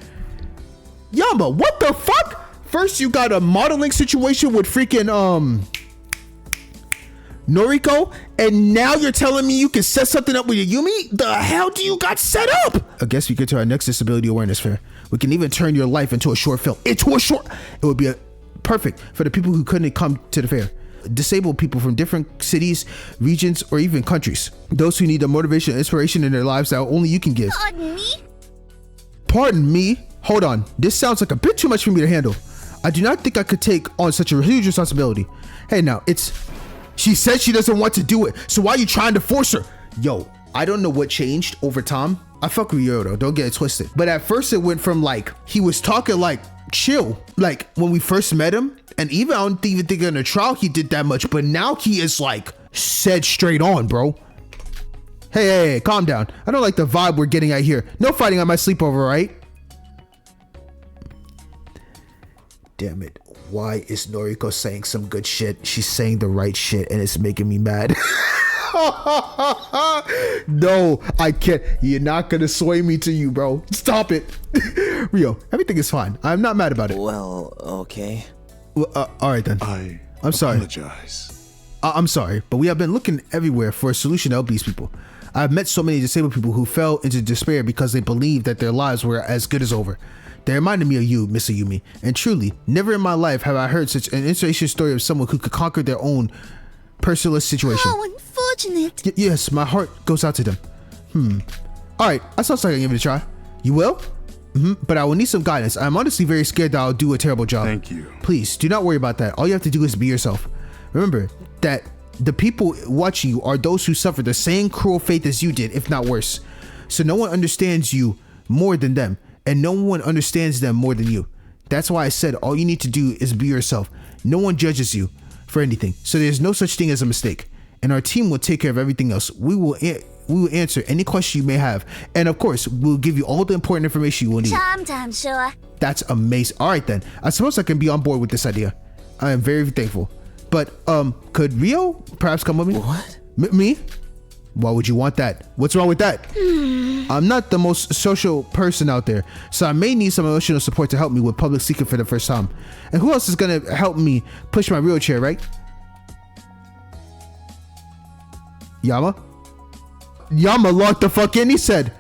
Yama, what the fuck? First you got a modeling situation with freaking Noriko, and now you're telling me you can set something up with Yumi? The hell do you got set up? A guest speaker to our next disability awareness fair. We can even turn your life into a short film. It would be perfect for the people who couldn't come to the fair. Disabled people from different cities, regions, or even countries. Those who need the motivation and inspiration in their lives that only you can give. Pardon me? Pardon me? Hold on. This sounds like a bit too much for me to handle. I do not think I could take on such a huge responsibility. Hey now, she said she doesn't want to do it, so why are you trying to force her? Yo, I don't know what changed over time. I fuck with Yodo, don't get it twisted. But at first it went from like, he was talking like chill, like when we first met him, and even I don't even think in the trial he did that much, but now he is like said straight on, bro. Hey, calm down. I don't like the vibe we're getting at here. No fighting on my sleepover, right? Damn it. Why is Noriko saying some good shit? She's saying the right shit and it's making me mad. No, I can't. You're not gonna sway me to you, bro. Stop it. Rio, everything is fine. I'm not mad about it. Well, okay. Well, all right then. I'm sorry. Apologize. I'm sorry, but we have been looking everywhere for a solution to help these people. I've met so many disabled people who fell into despair because they believed that their lives were as good as over. They reminded me of you, Mr. Yumi, and truly, never in my life have I heard such an inspirational story of someone who could conquer their own personal situation. How unfortunate. Yes, my heart goes out to them. Alright, I sounds like I can give it a try. You will? But I will need some guidance. I'm honestly very scared that I'll do a terrible job. Thank you. Please, do not worry about that. All you have to do is be yourself. Remember that the people watching you are those who suffer the same cruel fate as you did, if not worse. So no one understands you more than them, and no one understands them more than you. That's why I said all you need to do is be yourself. No one judges you for anything, so there's no such thing as a mistake. And our team will take care of everything else. We will answer any question you may have, and of course, we'll give you all the important information you will need. Time, sure. That's amazing. All right then, I suppose I can be on board with this idea. I am very thankful. But could Rio perhaps come with me? What? Me? Why would you want that? What's wrong with that? I'm not the most social person out there, so I may need some emotional support to help me with Public Secret for the first time. And who else is gonna help me push my wheelchair, right? Yama locked the fuck in. He said,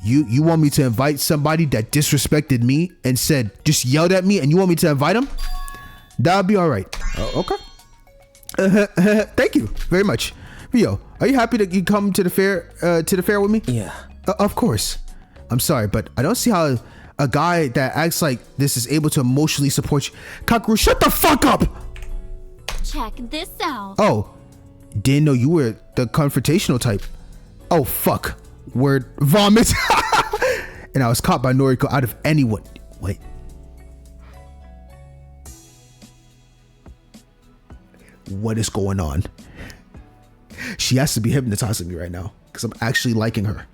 you want me to invite somebody that disrespected me and said, just yelled at me, and you want me to invite him? That'll be all right. Okay. Thank you very much. Rio, are you happy that you come to the fair with me? Yeah. Of course. I'm sorry, but I don't see how a guy that acts like this is able to emotionally support you. Kakeru, shut the fuck up! Check this out. Oh, didn't know you were the confrontational type. Oh, fuck. Word. Vomit. And I was caught by Noriko out of anyone. Wait. What is going on? She has to be hypnotizing me right now because I'm actually liking her.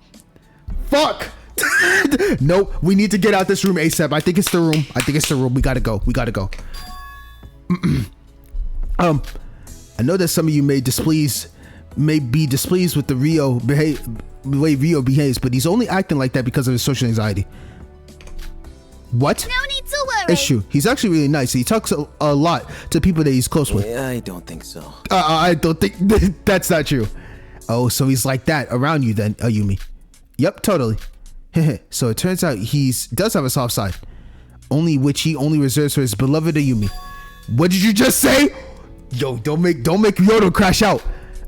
Fuck! Nope, we need to get out this room ASAP. I think it's the room. We gotta go. I know that some of you may be displeased with the way Rio behaves, but he's only acting like that because of his social anxiety. What? No need to worry. It's true. He's actually really nice. He talks a lot to people that he's close with. I don't think so. I don't think that's not true. Oh, so he's like that around you then, Ayumi. Yep, totally. So it turns out does have a soft side, which he only reserves for his beloved Ayumi. What did you just say? Yo, don't make Yodo crash out.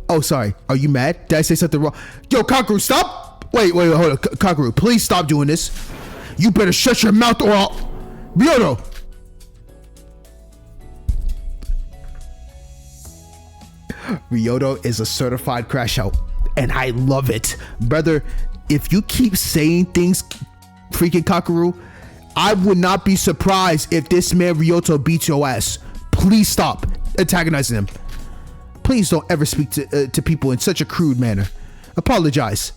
Oh, sorry. Are you mad? Did I say something wrong? Yo, Kakeru, stop! Wait, hold on. Kakeru, please stop doing this. You better shut your mouth or I'll... Ryoto! Ryoto is a certified crash out, and I love it. Brother, if you keep saying things, freaking Kakeru, I would not be surprised if this man Ryoto beats your ass. Please stop antagonizing him. Please don't ever speak to people in such a crude manner. Apologize.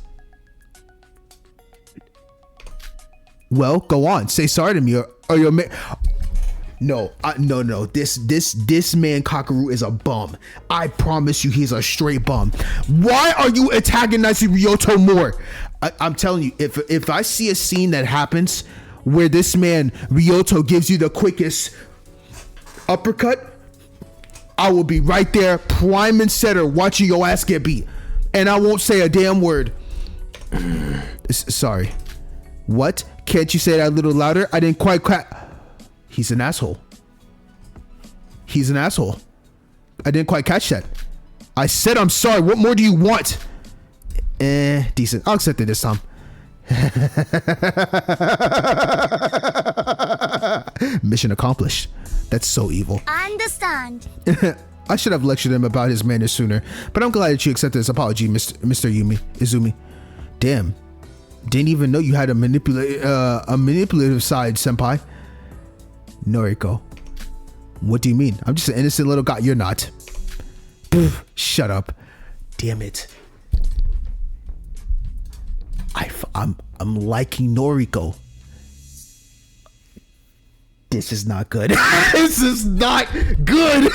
Well, go on. Say sorry to me, or you'll make. No. This man Kakeru is a bum. I promise you, he's a straight bum. Why are you antagonizing Ryoto more? I'm telling you, if I see a scene that happens where this man Ryoto gives you the quickest uppercut, I will be right there, prime and center, watching your ass get beat, and I won't say a damn word. Sorry. What? Can't you say that a little louder? I didn't quite He's an asshole. I didn't quite catch that. I said I'm sorry. What more do you want? Decent. I'll accept it this time. Mission accomplished. That's so evil. Understand. I should have lectured him about his manners sooner, but I'm glad that you accepted his apology, Mr. Izumi. Damn. Didn't even know you had a manipulative side, senpai. Noriko. What do you mean? I'm just an innocent little guy. You're not. Poof, shut up. Damn it. I'm liking Noriko. This is not good. This is not good.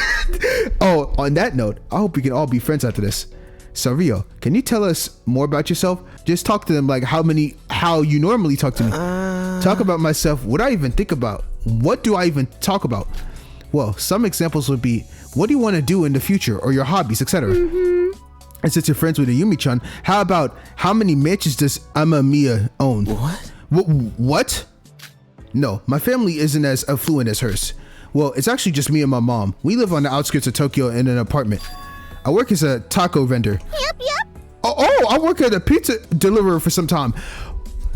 Oh, on that note, I hope we can all be friends after this. So Rio, can you tell us more about yourself? Just talk to them like how you normally talk to me. Talk about myself. What I even think about? What do I even talk about? Well, some examples would be, what do you want to do in the future, or your hobbies, etc. And since you're friends with Ayumi-chan, how about how many mansions does Amamiya own? What? No, my family isn't as affluent as hers. Well, it's actually just me and my mom. We live on the outskirts of Tokyo in an apartment. I work as a taco vendor. Yep. Oh, I work at a pizza deliverer for some time.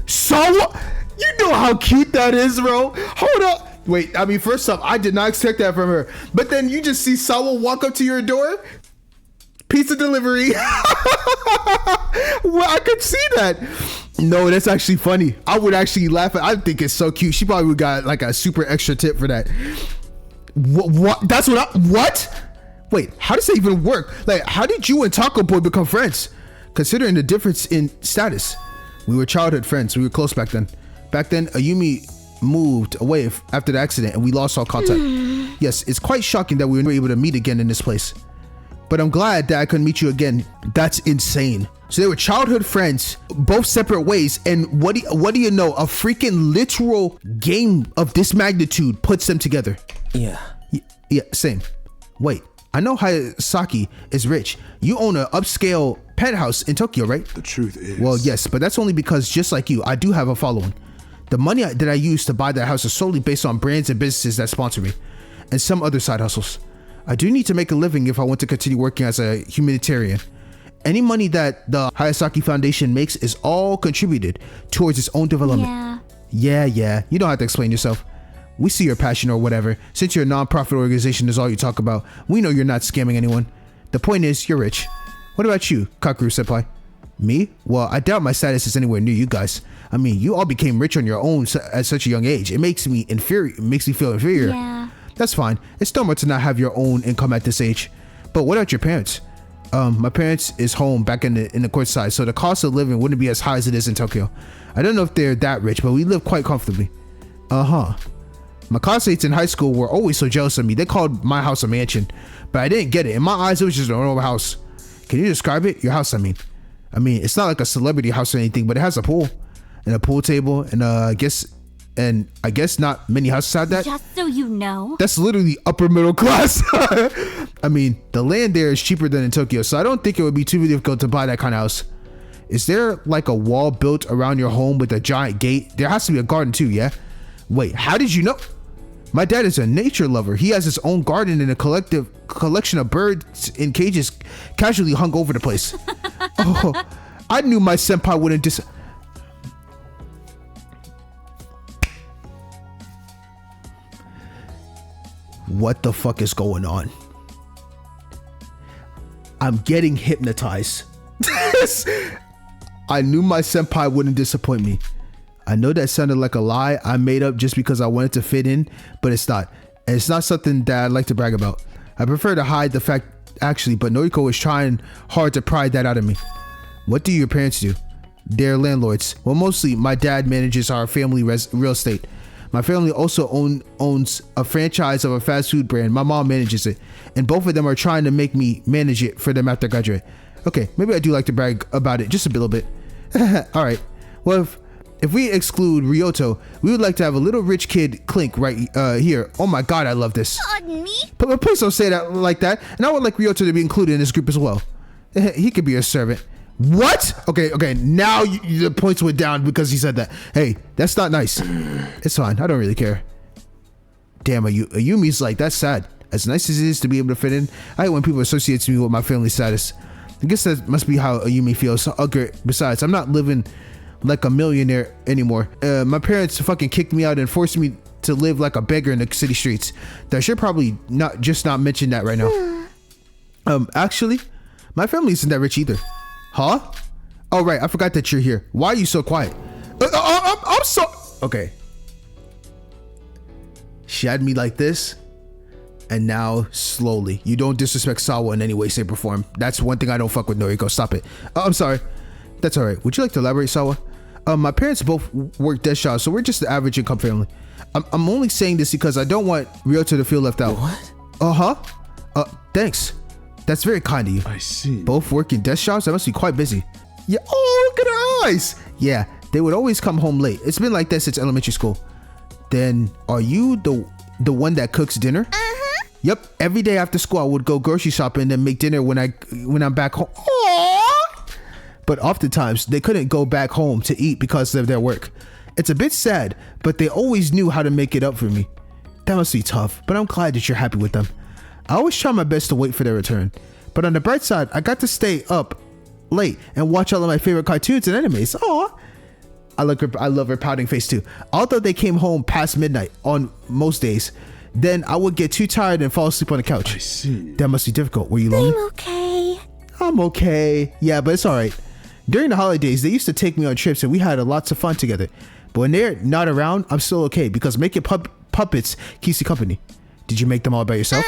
Sawa, you know how cute that is, bro. Hold up. Wait, I mean, first off, I did not expect that from her. But then you just see Sawa walk up to your door. Pizza delivery. Well, I could see that. No, that's actually funny. I would actually laugh at. I think it's so cute. She probably would got like a super extra tip for that. What? That's what what? Wait, how does that even work? Like, how did you and Taco Boy become friends? Considering the difference in status, we were childhood friends. We were close back then. Back then, Ayumi moved away after the accident and we lost all contact. Yes, it's quite shocking that we were able to meet again in this place. But I'm glad that I could meet you again. That's insane. So they were childhood friends, both separate ways. And what do you know? A freaking literal game of this magnitude puts them together. Yeah. Yeah, same. Wait, I know Hayasaki is rich. You own an upscale penthouse in Tokyo, right? The truth is... Well, yes, but that's only because, just like you, I do have a following. The money that I use to buy that house is solely based on brands and businesses that sponsor me, and some other side hustles. I do need to make a living if I want to continue working as a humanitarian. Any money that the Hayasaki Foundation makes is all contributed towards its own development. Yeah, you don't have to explain yourself. We see your passion or whatever. Since your non-profit organization is all you talk about, we know you're not scamming anyone. The point is, you're rich. What about you, Kakeru-senpai? Me? Well, I doubt my status is anywhere near you guys. I mean, you all became rich on your own at such a young age. It makes me inferior. It makes me feel inferior. Yeah. That's fine. It's normal to not have your own income at this age. But what about your parents? My parents is home back in the courtside, so the cost of living wouldn't be as high as it is in Tokyo. I don't know if they're that rich, but we live quite comfortably. My classmates in high school were always so jealous of me. They called my house a mansion, but I didn't get it. In my eyes, it was just a normal house. Can you describe it? Your house, I mean, it's not like a celebrity house or anything, but it has a pool and a pool table, and I guess not many houses have that. Just so you know. That's literally upper middle class. I mean, the land there is cheaper than in Tokyo, so I don't think it would be too difficult to buy that kind of house. Is there like a wall built around your home with a giant gate? There has to be a garden too, yeah? Wait, how did you know? My dad is a nature lover. He has his own garden and a collection of birds in cages casually hung over the place. Oh, I knew my senpai wouldn't What the fuck is going on? I'm getting hypnotized. I knew my senpai wouldn't disappoint me. I know that sounded like a lie I made up just because I wanted to fit in, but it's not. And it's not something that I'd like to brag about. I prefer to hide the fact actually, but Noriko is trying hard to pry that out of me. What do your parents do? They're landlords. Well, mostly my dad manages our family real estate. My family also owns a franchise of a fast food brand. My mom manages it, and both of them are trying to make me manage it for them after I graduate. Okay, maybe I do like to brag about it just a little bit. All right. Well, if we exclude Ryoto, we would like to have a little rich kid Clink right here. Oh my god, I love this. Pardon me? But please don't say that like that. And I would like Ryoto to be included in this group as well. He could be a servant. What? Okay. Now the points went down because he said that. Hey, that's not nice. It's fine. I don't really care. Damn, Ayumi's like, that's sad. As nice as it is to be able to fit in, I hate when people associate me with my family status. I guess that must be how Ayumi feels. Okay, besides, I'm not living like a millionaire anymore. My parents fucking kicked me out and forced me to live like a beggar in the city streets. I should probably not mention that right now. Actually, my family isn't that rich either. Huh? Oh, right. I forgot that you're here. Why are you so quiet? I'm so... Okay. She had me like this. And now, slowly. You don't disrespect Sawa in any way, shape, or form. That's one thing I don't fuck with, Noriko. Stop it. I'm sorry. That's all right. Would you like to elaborate, Sawa? My parents both work desk jobs, so we're just the average income family. I'm only saying this because I don't want Ryoto to feel left out. What? Thanks. That's very kind of you. I see. Both working desk jobs? That must be quite busy. Yeah. Oh, look at her eyes. Yeah, they would always come home late. It's been like that since elementary school. Then, are you the one that cooks dinner? Yep. Every day after school, I would go grocery shopping and then make dinner when I'm back home. Aww. But oftentimes, they couldn't go back home to eat because of their work. It's a bit sad, but they always knew how to make it up for me. That must be tough, but I'm glad that you're happy with them. I always try my best to wait for their return. But on the bright side, I got to stay up late and watch all of my favorite cartoons and animes. Aww. I love her pouting face too. Although they came home past midnight on most days, then I would get too tired and fall asleep on the couch. I see. That must be difficult. Were you lonely? I'm okay. I'm okay. Yeah, but it's alright. During the holidays, they used to take me on trips and we had lots of fun together. But when they're not around, I'm still okay because making puppets keeps you company. Did you make them all by yourself?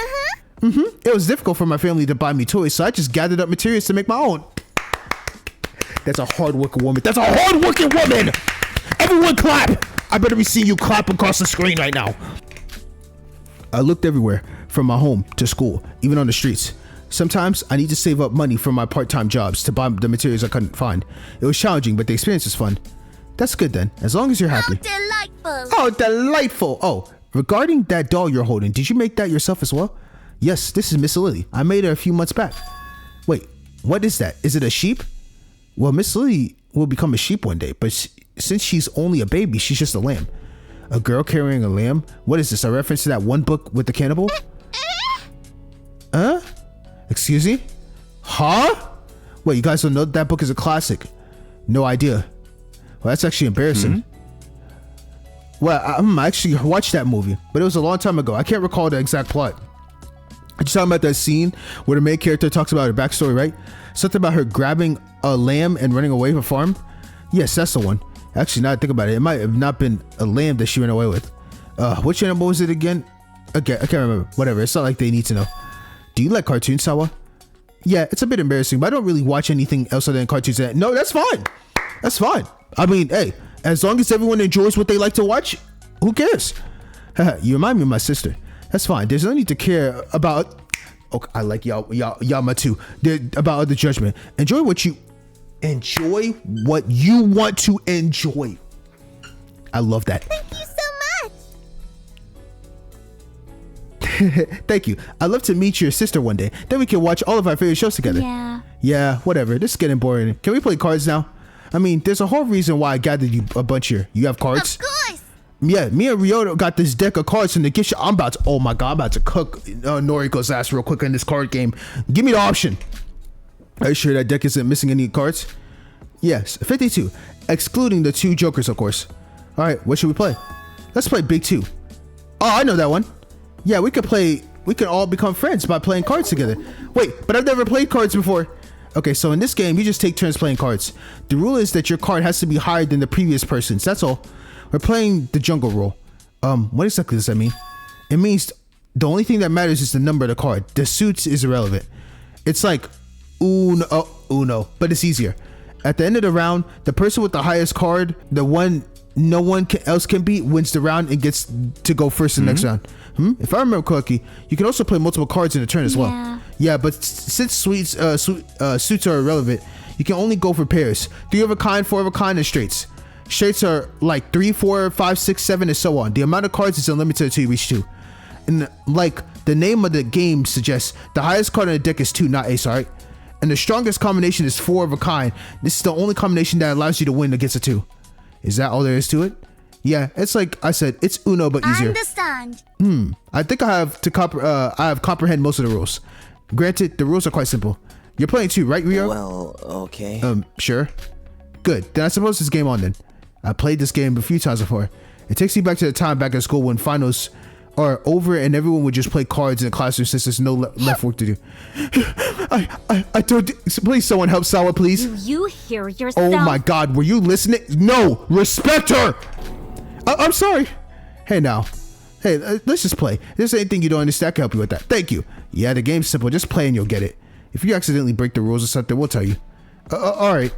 It was difficult for my family to buy me toys, so I just gathered up materials to make my own. That's a hard-working woman. That's a hard-working woman! Everyone clap! I better be seeing you clap across the screen right now. I looked everywhere, from my home to school, even on the streets. Sometimes I need to save up money from my part-time jobs to buy the materials I couldn't find. It was challenging, but the experience was fun. That's good then, as long as you're How happy. delightful. Oh, delightful! Oh, regarding that doll you're holding, did you make that yourself as well? Yes, this is Miss Lily. I made her a few months back. Wait, what is that? Is it a sheep? Well, Miss Lily will become a sheep one day, but since she's only a baby, she's just a lamb. A girl carrying a lamb? What is this, a reference to that one book with the cannibal? Huh? Excuse me? Huh? Wait, you guys don't know that book is a classic? No idea. Well, that's actually embarrassing. Well, I actually watched that movie, but it was a long time ago. I can't recall the exact plot. You're talking about that scene where the main character talks about her backstory, right? Something about her grabbing a lamb and running away from a farm? Yes, that's the one. Actually, now that I think about it, it might have not been a lamb that she ran away with. Which animal was it again? Okay, I can't remember. Whatever, it's not like they need to know. Do you like cartoons, Sawa? Yeah, it's a bit embarrassing, but I don't really watch anything else other than cartoons. No, that's fine. That's fine. I mean, hey, as long as everyone enjoys what they like to watch, who cares? You remind me of my sister. That's fine. There's no need to care about. Okay, I like Yama too. About other judgment. Enjoy what you want to enjoy. I love that. Thank you so much. Thank you. I'd love to meet your sister one day. Then we can watch all of our favorite shows together. Yeah. Yeah, whatever. This is getting boring. Can we play cards now? I mean, there's a whole reason why I gathered you a bunch here. You have cards? Of course. Yeah, me and Ryoto got this deck of cards from the gift shop. Oh my god, I'm about to cook Noriko's ass real quick in this card game. Give me the option. Are you sure that deck isn't missing any cards? Yes, 52, excluding the 2 jokers, of course. All right, what should we play? Let's play Big 2. Oh, I know that one. Yeah, we can all become friends by playing cards together. Wait, but I've never played cards before. Okay, so in this game, you just take turns playing cards. The rule is that your card has to be higher than the previous person's. That's all. We're playing the jungle rule. What exactly does that mean? It means the only thing that matters is the number of the card. The suits is irrelevant. It's like Uno, but it's easier. At the end of the round, the person with the highest card, the one no one else can beat, wins the round and gets to go first in the next round. If I remember correctly, you can also play multiple cards in a turn as well. Yeah, but since suits are irrelevant, you can only go for pairs. 3 of a kind, 4 of a kind, and straights. Straights are like 3, 4, 5, 6, 7, and so on. The amount of cards is unlimited until you reach 2. And like the name of the game suggests, the highest card in the deck is 2, not ace, alright? And the strongest combination is 4 of a kind. This is the only combination that allows you to win against a 2. Is that all there is to it? Yeah, it's like I said, it's Uno but easier. Understand. I think I have comprehend most of the rules. Granted, the rules are quite simple. You're playing too, right, Rio? Well, okay. Sure. Good. Then I suppose this game on then. I played this game a few times before. It takes me back to the time back in school when finals are over and everyone would just play cards in the classroom since there's no left work to do. I don't. Please, someone help Sawa, please. Do you hear yourself? Oh my God, were you listening? No, respect her. I'm sorry. Hey now. Hey, let's just play. If there's anything you don't understand, I can help you with that. Thank you. Yeah, the game's simple. Just play and you'll get it. If you accidentally break the rules or something, we'll tell you. All right.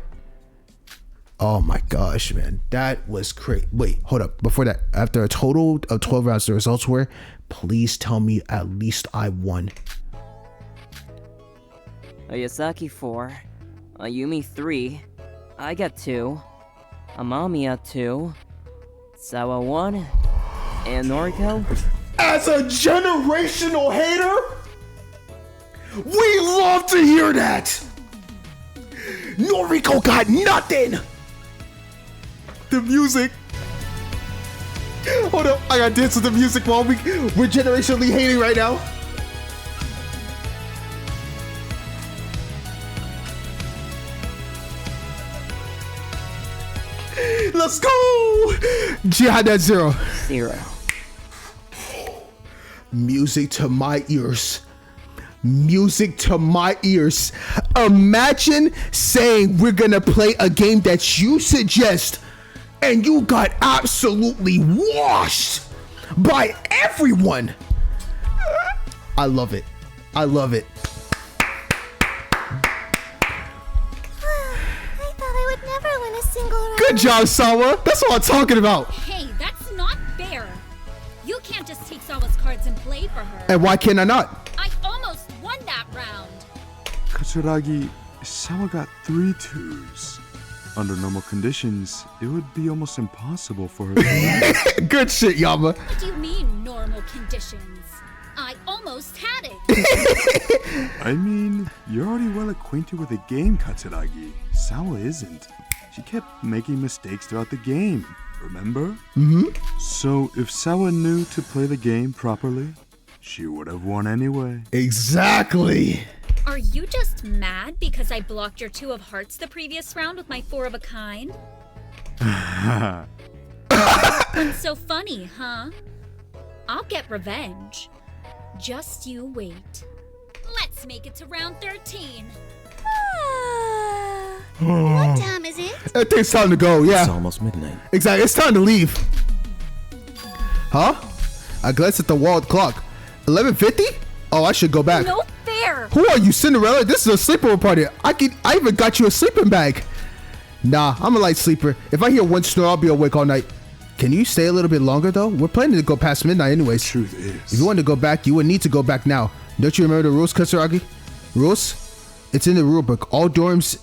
Oh my gosh, man. That was crazy. Wait, hold up. Before that, after a total of 12 rounds, the results were, please tell me at least I won. Yasaki 4, Ayumi 3, I got 2, Amamiya 2, Sawa 1, and Noriko? As a generational hater, we love to hear that. Noriko got nothing. The music. Hold up, I gotta dance with the music while we're generationally hating right now. Let's go! Jihad at 0. 0. Music to my ears. Music to my ears. Imagine saying we're gonna play a game that you suggest and you got absolutely washed by everyone. I love it. I love it. I thought I would never win a single round. Good job, Sawa. That's what I'm talking about. Hey, that's not fair. You can't just take Sawa's cards and play for her. And why can I not? I almost won that round. Katsuragi, Sawa got 3 twos. Under normal conditions, it would be almost impossible for her to win. Good shit, Yama. What do you mean, normal conditions? I almost had it. I mean, you're already well acquainted with the game, Katsuragi. Sawa isn't. She kept making mistakes throughout the game, remember? Mm-hmm. So if Sawa knew to play the game properly, she would have won anyway. Exactly. Are you just mad because I blocked your 2 of hearts the previous round with my 4 of a kind? What's so funny, huh? I'll get revenge. Just you wait. Let's make it to round 13. What time is it? I think it's time to go, yeah. It's almost midnight. Exactly, it's time to leave. Huh? I glanced at the wall clock. 11:50? Oh, I should go back. No fair! Who are you, Cinderella? This is a sleepover party. I even got you a sleeping bag. Nah, I'm a light sleeper. If I hear one snore, I'll be awake all night. Can you stay a little bit longer, though? We're planning to go past midnight anyways. Truth is, If you want to go back, you would need to go back now. Don't you remember the rules, Katsuragi? Rules? It's in the rule book. All dorms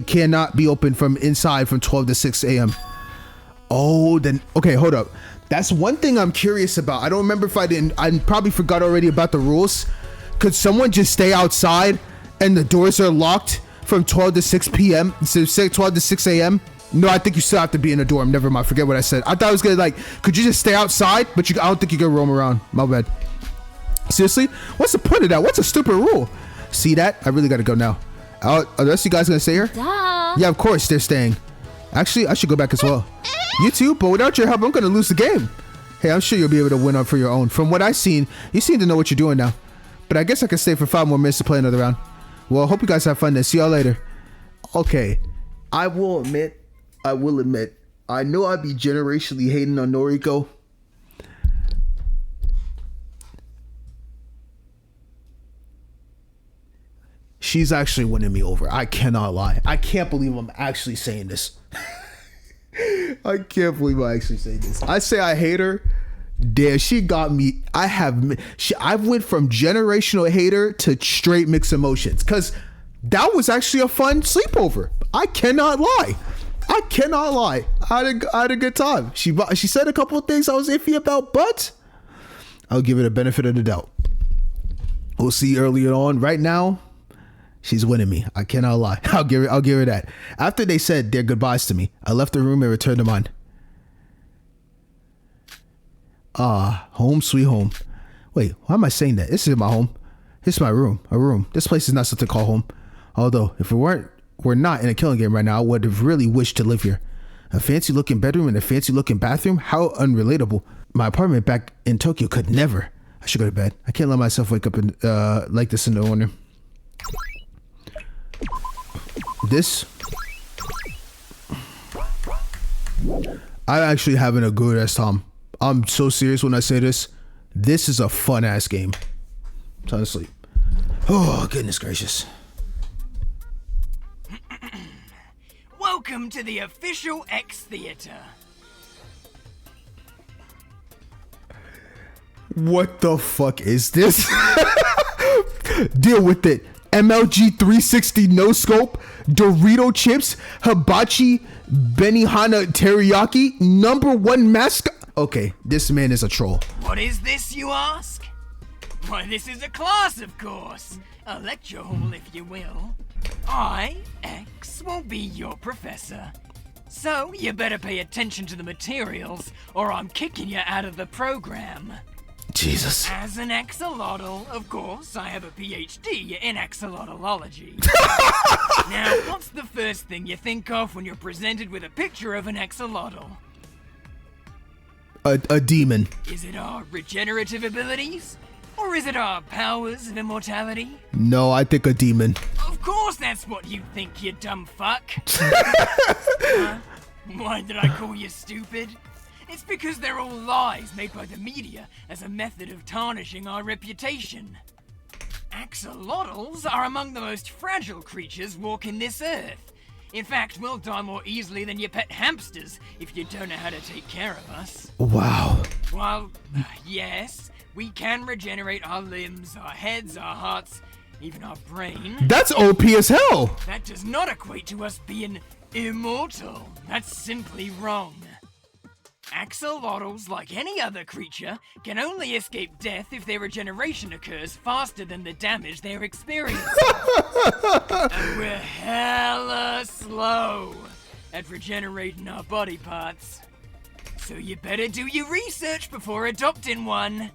cannot be open from inside from 12 to 6 a.m. Oh, then, okay, hold up. That's one thing I'm curious about. I don't remember if I probably forgot already about the rules. Could someone just stay outside and the doors are locked from 12 to 6 p.m. So 12 to 6 a.m.? No, I think you still have to be in a dorm. Never mind. Forget what I said. I thought I was gonna could you just stay outside? But I don't think you can roam around. My bad. Seriously? What's the point of that? What's a stupid rule? See that? I really gotta go now. Are the rest of you guys gonna stay here? Duh. Yeah, of course they're staying. Actually, I should go back as well. You too, but without your help, I'm gonna lose the game. Hey, I'm sure you'll be able to win up for your own. From what I've seen, you seem to know what you're doing now. But I guess I can stay for 5 more minutes to play another round. Well, hope you guys have fun then. See y'all later. Okay, I will admit, I know I'd be generationally hating on Noriko. She's actually winning me over. I cannot lie. I can't believe I'm actually saying this. I can't believe I'm actually saying this. I say I hate her. Damn, she got me. I went from generational hater to straight mixed emotions. Because that was actually a fun sleepover. I cannot lie. I had a good time. She said a couple of things I was iffy about, but I'll give it a benefit of the doubt. We'll see earlier on. Right now, she's winning me. I cannot lie. I'll give her that. After they said their goodbyes to me, I left the room and returned to mine. Home sweet home. Wait, why am I saying that? This is my home. This is my room. A room. This place is not something to call home. Although, if we're not in a killing game right now, I would have really wished to live here. A fancy looking bedroom and a fancy looking bathroom? How unrelatable. My apartment back in Tokyo could never. I should go to bed. I can't let myself wake up like this in the morning. I'm actually having a good ass time. I'm so serious when I say this. This is a fun ass game. Time to sleep. Oh, goodness gracious. Welcome to the official X Theater. What the fuck is this? Deal with it. MLG 360 no scope, Dorito chips, hibachi, Benihana teriyaki, #1 mascot. Okay, this man is a troll. What is this, you ask? Why, this is a class, of course. A lecture hall, if you will. I, X, will be your professor. So, you better pay attention to the materials, or I'm kicking you out of the program. Jesus. As an axolotl, of course, I have a PhD in axolotlology. Now, what's the first thing you think of when you're presented with a picture of an axolotl? A demon. Is it our regenerative abilities? Or is it our powers of immortality? No, I think a demon. Of course that's what you think, you dumb fuck. Why did I call you stupid? It's because they're all lies made by the media as a method of tarnishing our reputation. Axolotls are among the most fragile creatures walking this earth. In fact, we'll die more easily than your pet hamsters if you don't know how to take care of us. Wow. Well, yes, we can regenerate our limbs, our heads, our hearts, even our brain. That's OP as hell. That does not equate to us being immortal. That's simply wrong. Axolotls, like any other creature, can only escape death if their regeneration occurs faster than the damage they're experiencing. And we're hella slow at regenerating our body parts. So you better do your research before adopting one.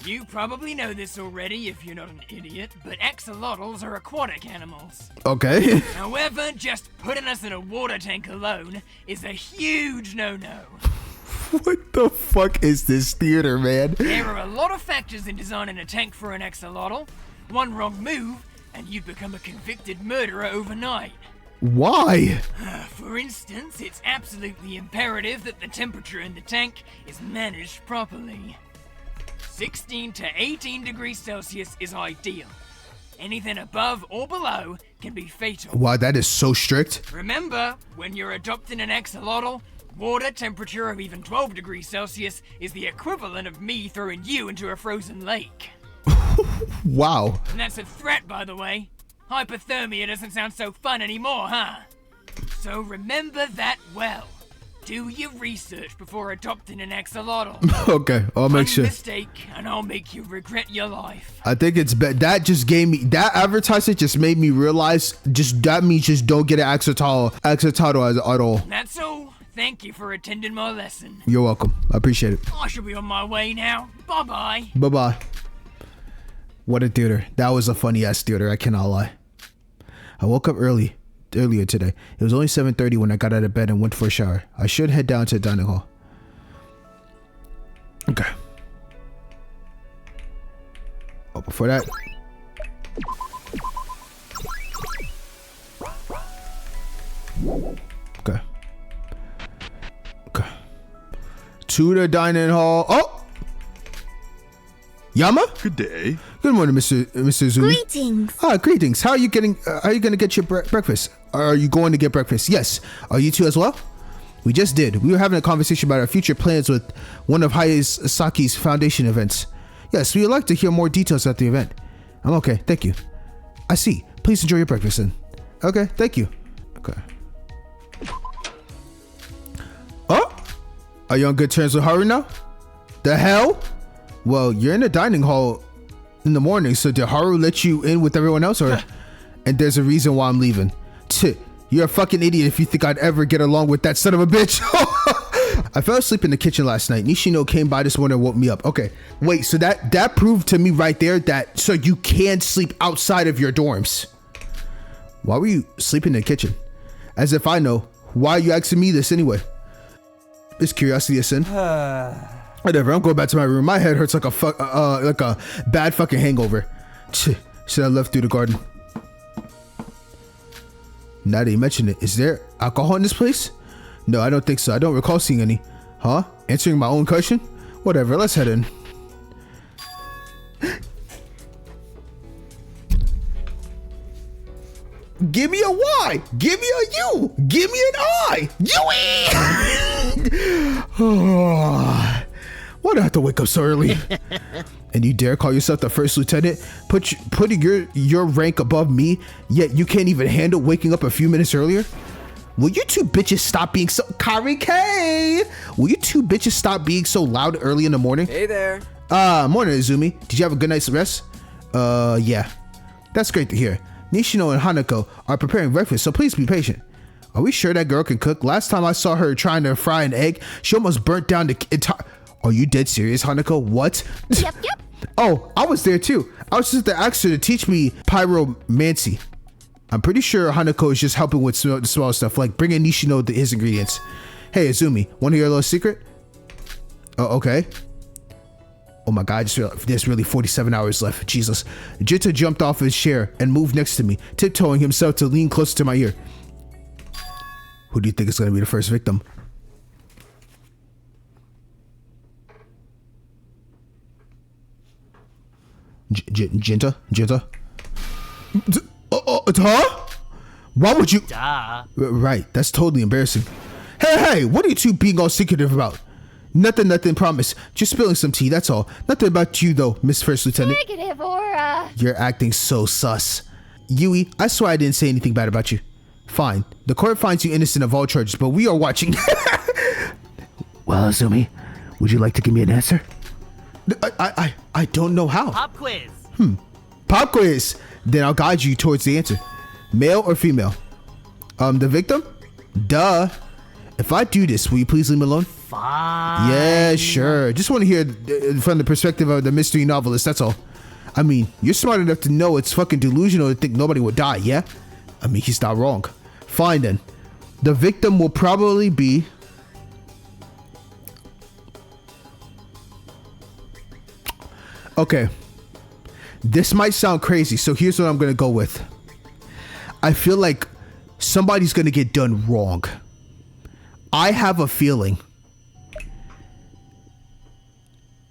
You probably know this already if you're not an idiot, but axolotls are aquatic animals. Okay. However, just putting us in a water tank alone is a huge no-no. What the fuck is this theater, man? There are a lot of factors in designing a tank for an axolotl. One wrong move, and you'd become a convicted murderer overnight. Why? For instance, it's absolutely imperative that the temperature in the tank is managed properly. 16 to 18 degrees Celsius is ideal. Anything above or below can be fatal. Wow, that is so strict. Remember, when you're adopting an axolotl, water temperature of even 12 degrees Celsius is the equivalent of me throwing you into a frozen lake. Wow. And that's a threat, by the way. Hypothermia doesn't sound so fun anymore, huh? So remember that well. Do your research before adopting an axolotl. Okay, I'll make sure. One mistake, and I'll make you regret your life. I think it's that just gave me that advertisement just made me realize that means just don't get an axolotl at all. That's all. Thank you for attending my lesson. You're welcome. I appreciate it. I should be on my way now. Bye-bye. Bye-bye. What a theater. That was a funny ass theater, I cannot lie. I woke up earlier today. It was only 7:30 when I got out of bed and went for a shower. I should head down to the dining hall. Okay. Oh, before that. Okay. Okay. To the dining hall. Oh! Yama? Good day. Good morning, Mr. Zumi. Greetings. Greetings. How are you getting? Are you gonna get your breakfast? Are you going to get breakfast? Yes. Are you two as well? We just did. We were having a conversation about our future plans with one of Hayasaki's foundation events. Yes, we would like to hear more details at the event. I'm okay. Thank you. I see. Please enjoy your breakfast then. Okay. Thank you. Okay. Oh, are you on good terms with Haru now? The hell? Well, you're in the dining hall in the morning, so did Haru let you in with everyone else, or? And there's a reason why I'm leaving. You're a fucking idiot if you think I'd ever get along with that son of a bitch. I fell asleep in the kitchen last night. Nishino came by this morning and woke me up. Okay, wait, so that proved to me right there that so you can sleep outside of your dorms. Why were you sleeping in the kitchen? As if I know. Why are you asking me this anyway? Is curiosity a sin? Whatever, I'm going back to my room. My head hurts like a bad fucking hangover. Should I left through the garden? Now that you mention it, is there alcohol in this place? No, I don't think so. I don't recall seeing any. Huh? Answering my own question? Whatever, let's head in. Give me a Y. Give me a U. Give me an I. Why do I have to wake up so early? And you dare call yourself the first lieutenant? Putting your rank above me, yet you can't even handle waking up a few minutes earlier? Will you two bitches stop being so... Kari K! Will you two bitches stop being so loud early in the morning? Hey there. Morning, Izumi. Did you have a good night's rest? Yeah. That's great to hear. Nishino and Hanako are preparing breakfast, so please be patient. Are we sure that girl can cook? Last time I saw her trying to fry an egg, she almost burnt down the entire... Are you dead serious, Hanako? What? Yep. Oh, I was there too. I was just to ask her to teach me pyromancy. I'm pretty sure Hanako is just helping with the small stuff, like bringing Nishino his ingredients. Hey, Izumi, want to hear a little secret? Oh, okay. Oh my god, I just realized there's really 47 hours left. Jesus. Jinta jumped off his chair and moved next to me, tiptoeing himself to lean closer to my ear. Who do you think is going to be the first victim? Jinta? Huh? Why would you? Duh. Right, that's totally embarrassing. Hey, what are you two being all secretive about? Nothing, promise. Just spilling some tea, that's all. Nothing about you though, Miss First Lieutenant. Negative, or, You're acting so sus. Yui, I swear I didn't say anything bad about you. Fine. The court finds you innocent of all charges, but we are watching. Well, Izumi, would you like to give me an answer? I don't know how. Pop quiz. Pop quiz. Then I'll guide you towards the answer. Male or female? The victim? Duh. If I do this, will you please leave me alone? Fine. Yeah, sure. Just want to hear from the perspective of the mystery novelist, that's all. I mean, you're smart enough to know it's fucking delusional to think nobody would die, yeah? I mean, he's not wrong. Fine then. The victim will probably be... Okay. This might sound crazy, so here's what I'm going to go with. I feel like somebody's going to get done wrong. I have a feeling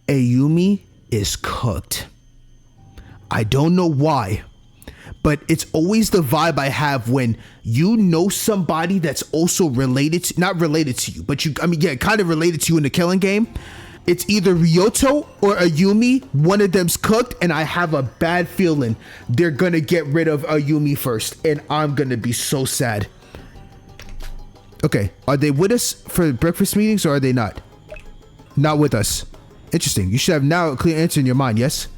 Ayumi is cooked. I don't know why, but it's always the vibe I have when you know somebody that's also related to, not related to you, but kind of related to you in the killing game. It's either Ryoto or Ayumi. One of them's cooked, and I have a bad feeling they're gonna get rid of Ayumi first, and I'm gonna be so sad. Okay, are they with us for breakfast meetings or are they not? Not with us. Interesting. You should have now a clear answer in your mind, yes?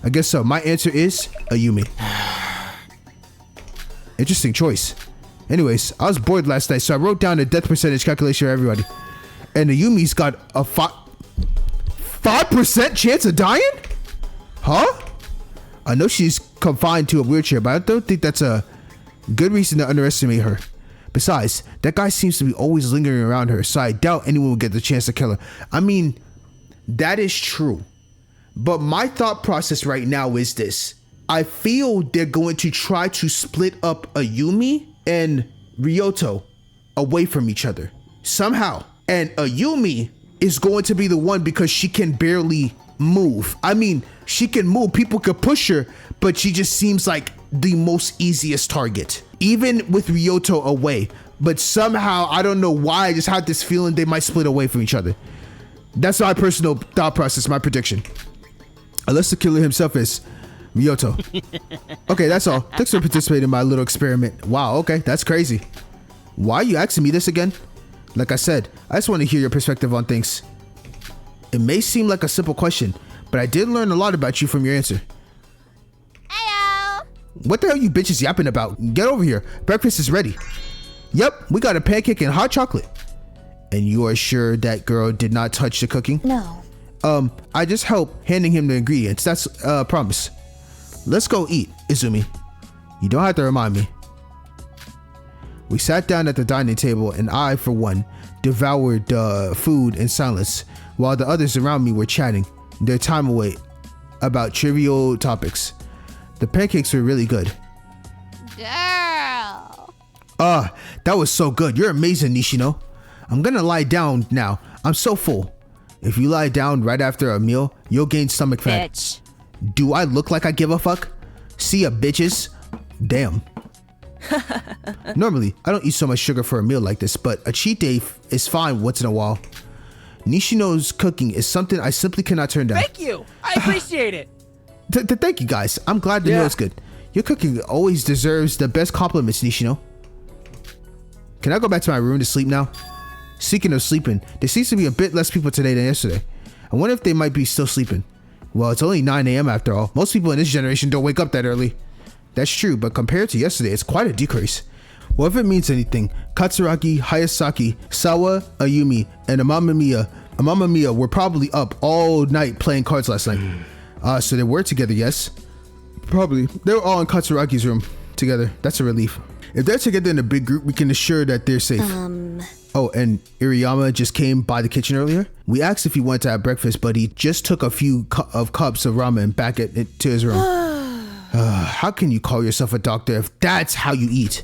I guess so. My answer is Ayumi. Interesting choice. Anyways, I was bored last night, so I wrote down a death percentage calculation for everybody. And Ayumi's got a 5% chance of dying? Huh? I know she's confined to a wheelchair, but I don't think that's a good reason to underestimate her. Besides, that guy seems to be always lingering around her, so I doubt anyone will get the chance to kill her. I mean, that is true. But my thought process right now is this. I feel they're going to try to split up Ayumi and Ryoto away from each other somehow. And Ayumi is going to be the one because she can barely move. I mean, she can move. People could push her, but she just seems like the most easiest target. Even with Ryoto away. But somehow, I don't know why, I just had this feeling they might split away from each other. That's my personal thought process, my prediction. Unless the killer himself is Ryoto. Okay, that's all. Thanks for participating in my little experiment. Wow, okay, that's crazy. Why are you asking me this again? Like I said, I just want to hear your perspective on things. It may seem like a simple question, but I did learn a lot about you from your answer. Heyo! What the hell you bitches yapping about? Get over here. Breakfast is ready. Yep, we got a pancake and hot chocolate. And you are sure that girl did not touch the cooking? No. I just helped handing him the ingredients. That's a promise. Let's go eat, Izumi. You don't have to remind me. We sat down at the dining table and I, for one, devoured food in silence while the others around me were chatting their time away about trivial topics. The pancakes were really good. Girl. That was so good. You're amazing, Nishino. I'm gonna lie down now. I'm so full. If you lie down right after a meal, you'll gain stomach fat. Bitch. Do I look like I give a fuck? See ya, bitches. Damn. Normally, I don't eat so much sugar for a meal like this, but a cheat day is fine once in a while. Nishino's cooking is something I simply cannot turn down. Thank you. I appreciate it. Thank you, guys. I'm glad to know it's good. Your cooking always deserves the best compliments, Nishino. Can I go back to my room to sleep now? Speaking of sleeping, there seems to be a bit less people today than yesterday. I wonder if they might be still sleeping. Well, it's only 9 a.m. after all. Most people in this generation don't wake up that early. That's true, but compared to yesterday, it's quite a decrease. Well, if it means anything, Katsuragi, Hayasaki, Sawa, Ayumi, and Amama Mia were probably up all night playing cards last night. So they were together, yes? Probably. They were all in Katsuragi's room together. That's a relief. If they're together in a big group, we can assure that they're safe. Oh, and Iriyama just came by the kitchen earlier. We asked if he wanted to have breakfast, but he just took a few cups of ramen back to his room. How can you call yourself a doctor if that's how you eat?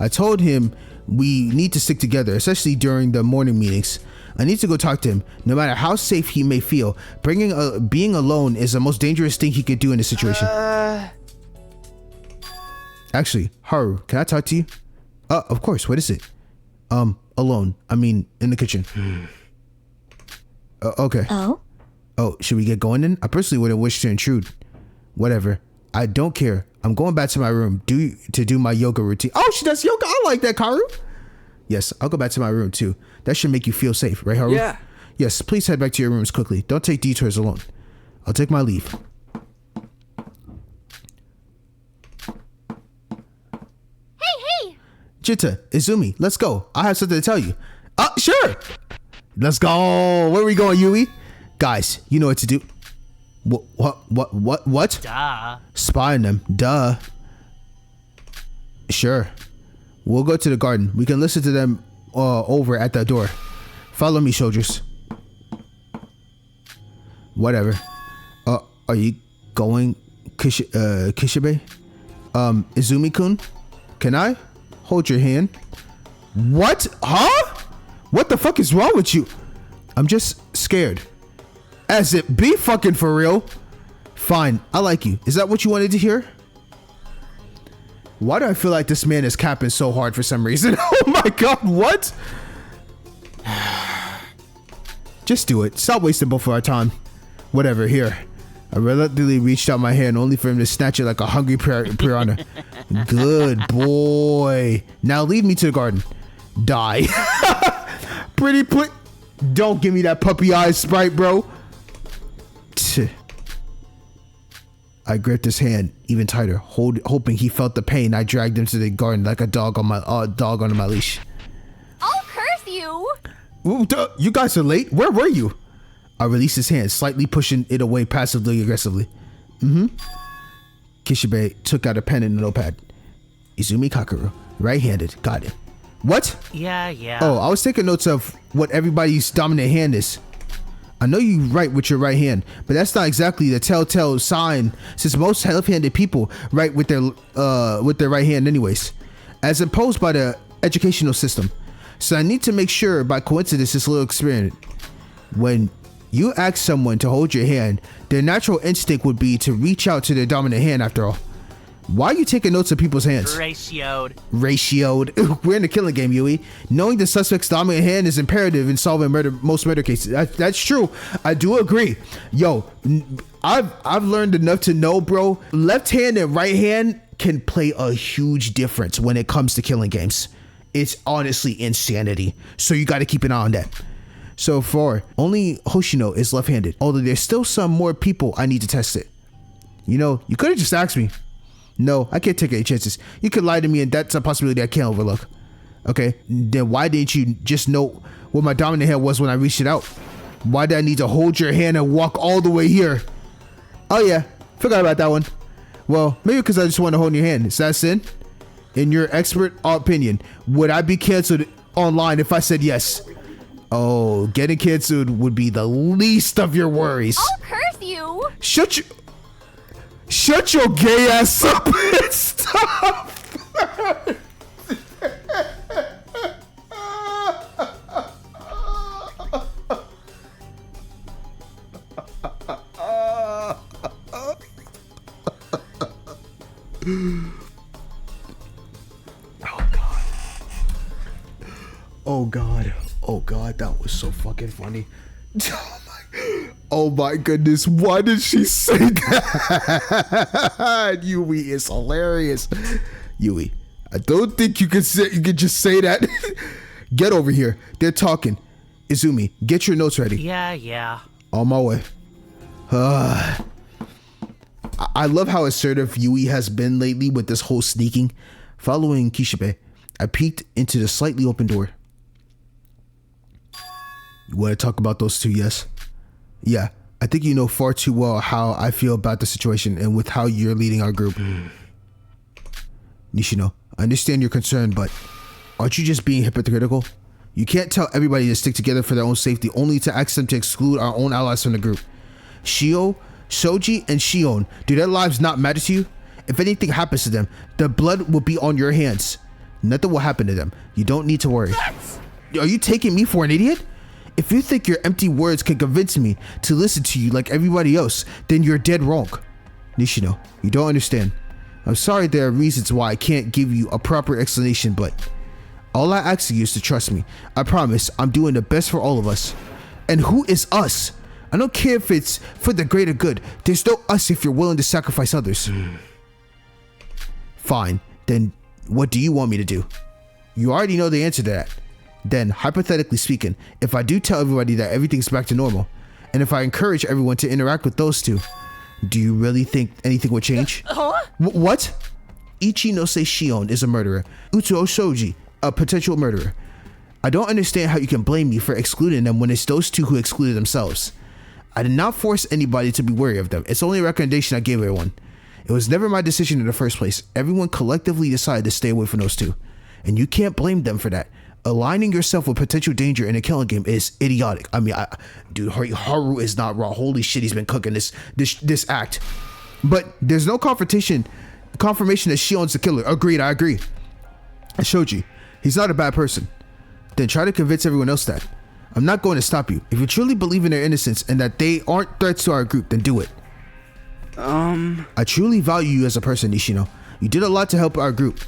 I told him we need to stick together, especially during the morning meetings. I need to go talk to him. No matter how safe he may feel, being alone is the most dangerous thing he could do in this situation. Actually, Haru, can I talk to you? Of course. What is it? Alone. I mean, in the kitchen. Okay. Oh? Oh, should we get going then? I personally wouldn't wish to intrude. Whatever. I don't care. I'm going back to my room to do my yoga routine. Oh, she does yoga. I like that, Karu. Yes, I'll go back to my room too. That should make you feel safe, right, Haru? Yeah. Yes, please head back to your rooms quickly. Don't take detours alone. I'll take my leave. Hey! Jinta, Izumi, let's go. I have something to tell you. Sure. Let's go. Where are we going, Yui? Guys, you know what to do. What? Duh. Spy on them. Duh. Sure. We'll go to the garden. We can listen to them over at the door. Follow me, soldiers. Whatever. Are you going, Kishibe? Izumi-kun? Can I hold your hand? What? Huh? What the fuck is wrong with you? I'm just scared. As it be fucking for real. Fine, I like you. Is that what you wanted to hear? Why do I feel like this man is capping so hard for some reason? Oh my god, what? Just do it. Stop wasting both of our time. Whatever, here. I reluctantly reached out my hand only for him to snatch it like a hungry piranha. Good boy. Now lead me to the garden. Die. Pretty please. Don't give me that puppy eyes, Sprite, bro. I gripped his hand even tighter, hoping he felt the pain. I dragged him to the garden like a dog on my leash. I'll curse you! Ooh, you guys are late? Where were you? I released his hand, slightly pushing it away passively aggressively. Kishibe took out a pen and a notepad. Izumi Kakeru, right-handed. Got it. What? Yeah. Oh, I was taking notes of what everybody's dominant hand is. I know you write with your right hand, but that's not exactly the telltale sign, since most left-handed people write with their right hand anyways, as imposed by the educational system. So I need to make sure, by coincidence, this little experiment. When you ask someone to hold your hand, their natural instinct would be to reach out to their dominant hand after all. Why are you taking notes of people's hands? Ratioed. We're in the killing game, Yui. Knowing the suspect's dominant hand is imperative in solving most murder cases. That's true. I do agree. Yo, I've learned enough to know, bro. Left hand and right hand can play a huge difference when it comes to killing games. It's honestly insanity. So you got to keep an eye on that. So far, only Hoshino is left-handed. Although there's still some more people I need to test it. You know, you could have just asked me. No, I can't take any chances. You could lie to me and that's a possibility I can't overlook. Okay, then why didn't you just know what my dominant hand was when I reached it out? Why did I need to hold your hand and walk all the way here? Oh yeah, forgot about that one. Well, maybe because I just want to hold your hand. Is that sin? In your expert opinion, would I be canceled online if I said yes? Oh, getting canceled would be the least of your worries. I'll curse you! Shut your gay ass up and stop! Oh god, that was so fucking funny. Oh my goodness, why did she say that? Yui is hilarious. Yui, I don't think you could just say that. Get over here. They're talking. Izumi, get your notes ready. Yeah. On my way. I love how assertive Yui has been lately with this whole sneaking. Following Kishibe, I peeked into the slightly open door. You want to talk about those two, yes? Yeah, I think you know far too well how I feel about the situation and with how you're leading our group. Nishino, I understand your concern, but aren't you just being hypocritical? You can't tell everybody to stick together for their own safety only to ask them to exclude our own allies from the group. Shio, Shoji, and Shion, do their lives not matter to you? If anything happens to them, the blood will be on your hands. Nothing will happen to them. You don't need to worry. Are you taking me for an idiot? If you think your empty words can convince me to listen to you like everybody else, then you're dead wrong. Nishino, you don't understand. I'm sorry there are reasons why I can't give you a proper explanation, but all I ask you is to trust me. I promise I'm doing the best for all of us. And who is us? I don't care if it's for the greater good. There's no us if you're willing to sacrifice others. Fine, then what do you want me to do? You already know the answer to that. Then, hypothetically speaking, if I do tell everybody that everything's back to normal, and if I encourage everyone to interact with those two, do you really think anything would change? What? Ichinose Shion is a murderer. Uto Shoji, a potential murderer. I don't understand how you can blame me for excluding them when it's those two who excluded themselves. I did not force anybody to be wary of them. It's only a recommendation I gave everyone. It was never my decision in the first place. Everyone collectively decided to stay away from those two. And you can't blame them for that. Aligning yourself with potential danger in a killing game is idiotic. I mean, dude, Haru is not raw. Holy shit, he's been cooking this act. But there's no confirmation that Shion's the killer. Agreed, I agree. And Shoji, he's not a bad person. Then try to convince everyone else that. I'm not going to stop you. If you truly believe in their innocence and that they aren't threats to our group, then do it. I truly value you as a person, Nishino. You did a lot to help our group.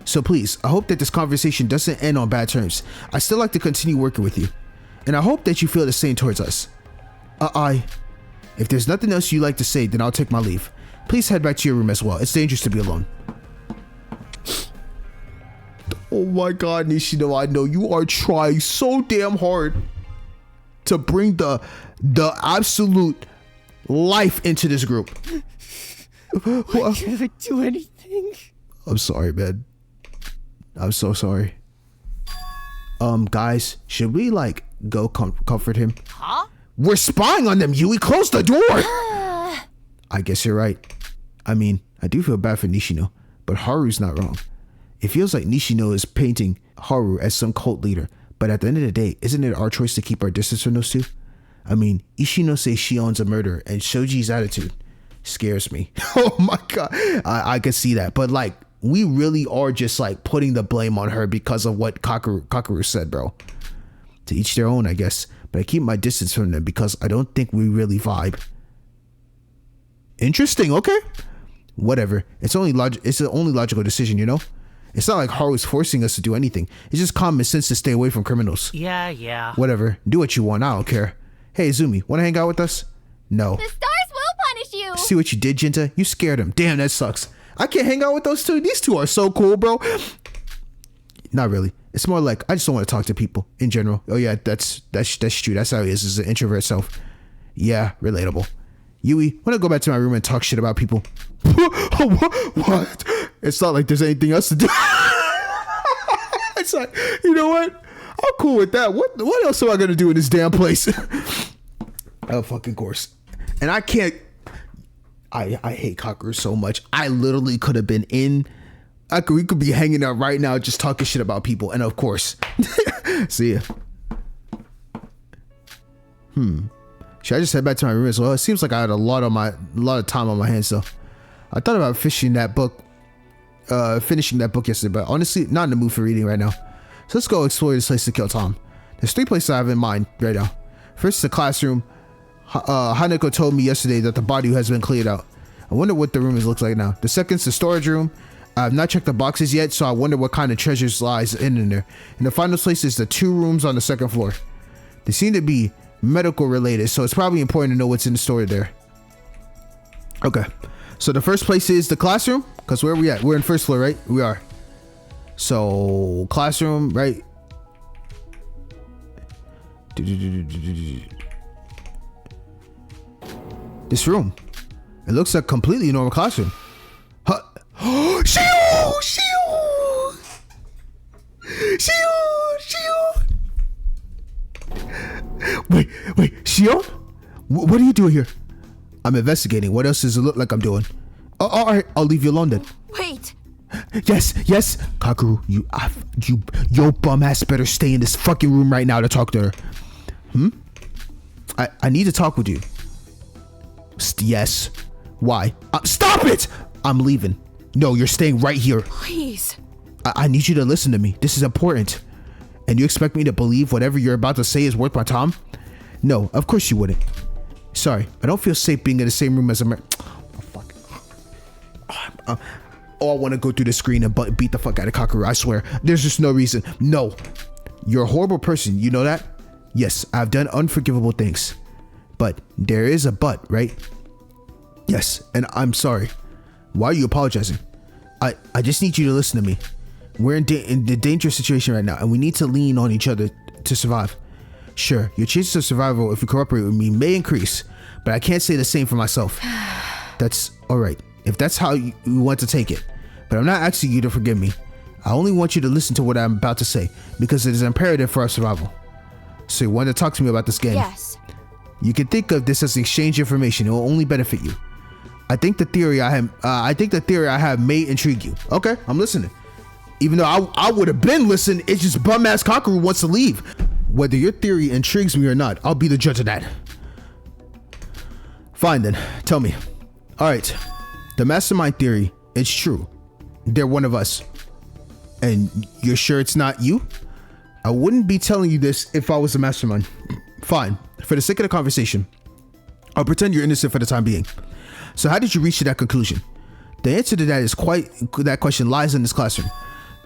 So please, I hope that this conversation doesn't end on bad terms. I still like to continue working with you. And I hope that you feel the same towards us. If there's nothing else you'd like to say, then I'll take my leave. Please head back to your room as well. It's dangerous to be alone. Oh my god, Nishino, I know you are trying so damn hard to bring the absolute life into this group. I can't do anything. I'm sorry, man. I'm so sorry. Guys, should we go comfort him? Huh? We're spying on them, Yui. Close the door. I guess you're right. I mean, I do feel bad for Nishino, but Haru's not wrong. It feels like Nishino is painting Haru as some cult leader, but at the end of the day, isn't it our choice to keep our distance from those two? I mean, Ichinose Shion's a murderer, and Shoji's attitude scares me. Oh my god, I can see that, but we really are just putting the blame on her because of what Kakeru said, bro. To each their own, I guess, but I keep my distance from them because I don't think we really vibe. Interesting, okay. Whatever. It's the only logical decision, you know? It's not like Haru's forcing us to do anything. It's just common sense to stay away from criminals. Yeah. Whatever. Do what you want. I don't care. Hey, Izumi, want to hang out with us? No. The stars will punish you! See what you did, Jinta? You scared him. Damn, that sucks. I can't hang out with those two. These two are so cool, bro. Not really. It's more like I just don't want to talk to people in general. Oh yeah, that's true. That's how he is as an introvert self. Yeah, relatable. Yui, want to go back to my room and talk shit about people? What? It's not like there's anything else to do. It's like, you know what? I'm cool with that. What else am I gonna do in this damn place? Oh, fucking course. And I can't. I hate Kakeru so much. I literally could have been in. We could be hanging out right now, just talking shit about people. And of course, see ya. Should I just head back to my room as well? It seems like I had a lot of time on my hands though. I thought about finishing that book yesterday, but honestly, not in the mood for reading right now. So let's go explore this place to kill time. There's 3 places I have in mind right now. First, the classroom. Hanako told me yesterday that the body has been cleared out. I wonder what the room looks like now. The second's the storage room. I have not checked the boxes yet, so I wonder what kind of treasures lies in there. And the final place is the 2 rooms on the second floor. They seem to be medical related, so it's probably important to know what's in the story there. Okay, so the first place is the classroom, because where are we at? We're in first floor, right? We are. So classroom, right? This room, it looks like a completely normal classroom. Huh? Wait, Shion? What are you doing here? I'm investigating. What else does it look like I'm doing? Oh, all right, I'll leave you alone then. Wait. Yes, Kakeru, your bum ass better stay in this fucking room right now to talk to her. I need to talk with you. Yes. Why? Stop it! I'm leaving. No, you're staying right here. Please. I need you to listen to me. This is important. And you expect me to believe whatever you're about to say is worth my time? No, of course you wouldn't. Sorry, I don't feel safe being in the same room as a Oh, fuck. I want to go through the screen and beat the fuck out of Kakeru, I swear. There's just no reason. No. You're a horrible person, you know that? Yes, I've done unforgivable things. But there is a but, right? Yes, and I'm sorry. Why are you apologizing? I just need you to listen to me. We're in the dangerous situation right now, and we need to lean on each other to survive. Sure, your chances of survival if you cooperate with me may increase, but I can't say the same for myself. That's alright, if that's how you want to take it. But I'm not asking you to forgive me. I only want you to listen to what I'm about to say, because it is imperative for our survival. So you want to talk to me about this game? Yes. You can think of this as exchange information. It will only benefit you. I think the theory I have may intrigue you. Okay, I'm listening. Even though I would have been listening, it's just bum ass Kakeru wants to leave. Whether your theory intrigues me or not, I'll be the judge of that. Fine then, tell me. Alright, the mastermind theory, it's true. They're one of us. And you're sure it's not you? I wouldn't be telling you this if I was a mastermind. Fine, for the sake of the conversation, I'll pretend you're innocent for the time being. So how did you reach to that conclusion? The answer to that question lies in this classroom.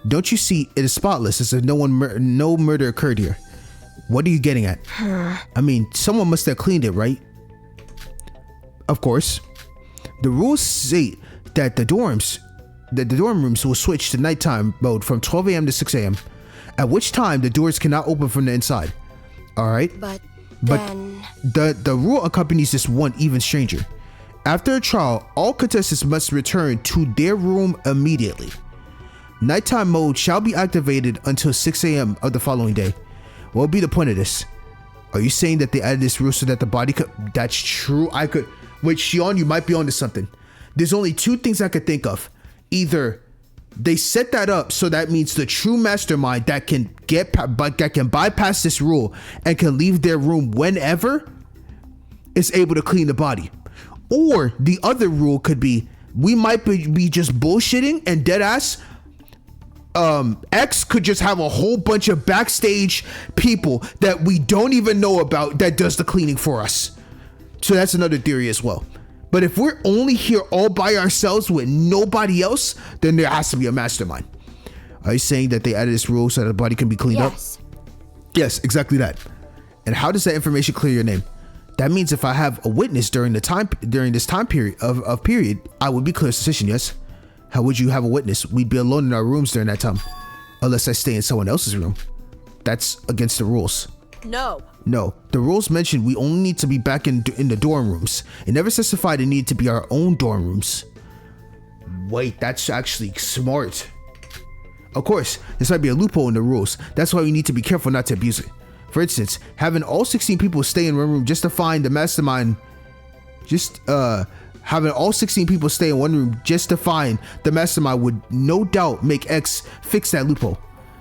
Don't you see it is spotless, as if no murder occurred here? What are you getting at? I mean, someone must have cleaned it, right? Of course. The rules state that the dorm rooms will switch to nighttime mode from 12 a.m. to 6 a.m., at which time the doors cannot open from the inside. Alright? But then... the rule accompanies this one even stranger. After a trial, all contestants must return to their room immediately. Nighttime mode shall be activated until 6 a.m. of the following day. What would be the point of this? Are you saying that they added this rule so that the body could... That's true. I could... Wait, Shion, you might be onto something. There's only two things I could think of. Either they set that up so that means the true mastermind that can bypass this rule and can leave their room whenever is able to clean the body. Or the other rule could be we might be just bullshitting and dead ass. X could just have a whole bunch of backstage people that we don't even know about that does the cleaning for us. So that's another theory as well. But if we're only here all by ourselves with nobody else, then there has to be a mastermind. Are you saying that they added this rule so that the body can be cleaned up? Yes, exactly that. And how does that information clear your name? That means if I have a witness during this time period, I would be clear suspicion, yes? How would you have a witness? We'd be alone in our rooms during that time. Unless I stay in someone else's room. That's against the rules. No, the rules mention we only need to be back in the dorm rooms. It never specified it needed to be our own dorm rooms. Wait, that's actually smart. Of course, this might be a loophole in the rules. That's why we need to be careful not to abuse it. For instance, having all 16 people stay in one room just to find the mastermind. Having all 16 people stay in one room just to find the mastermind would no doubt make X fix that loophole.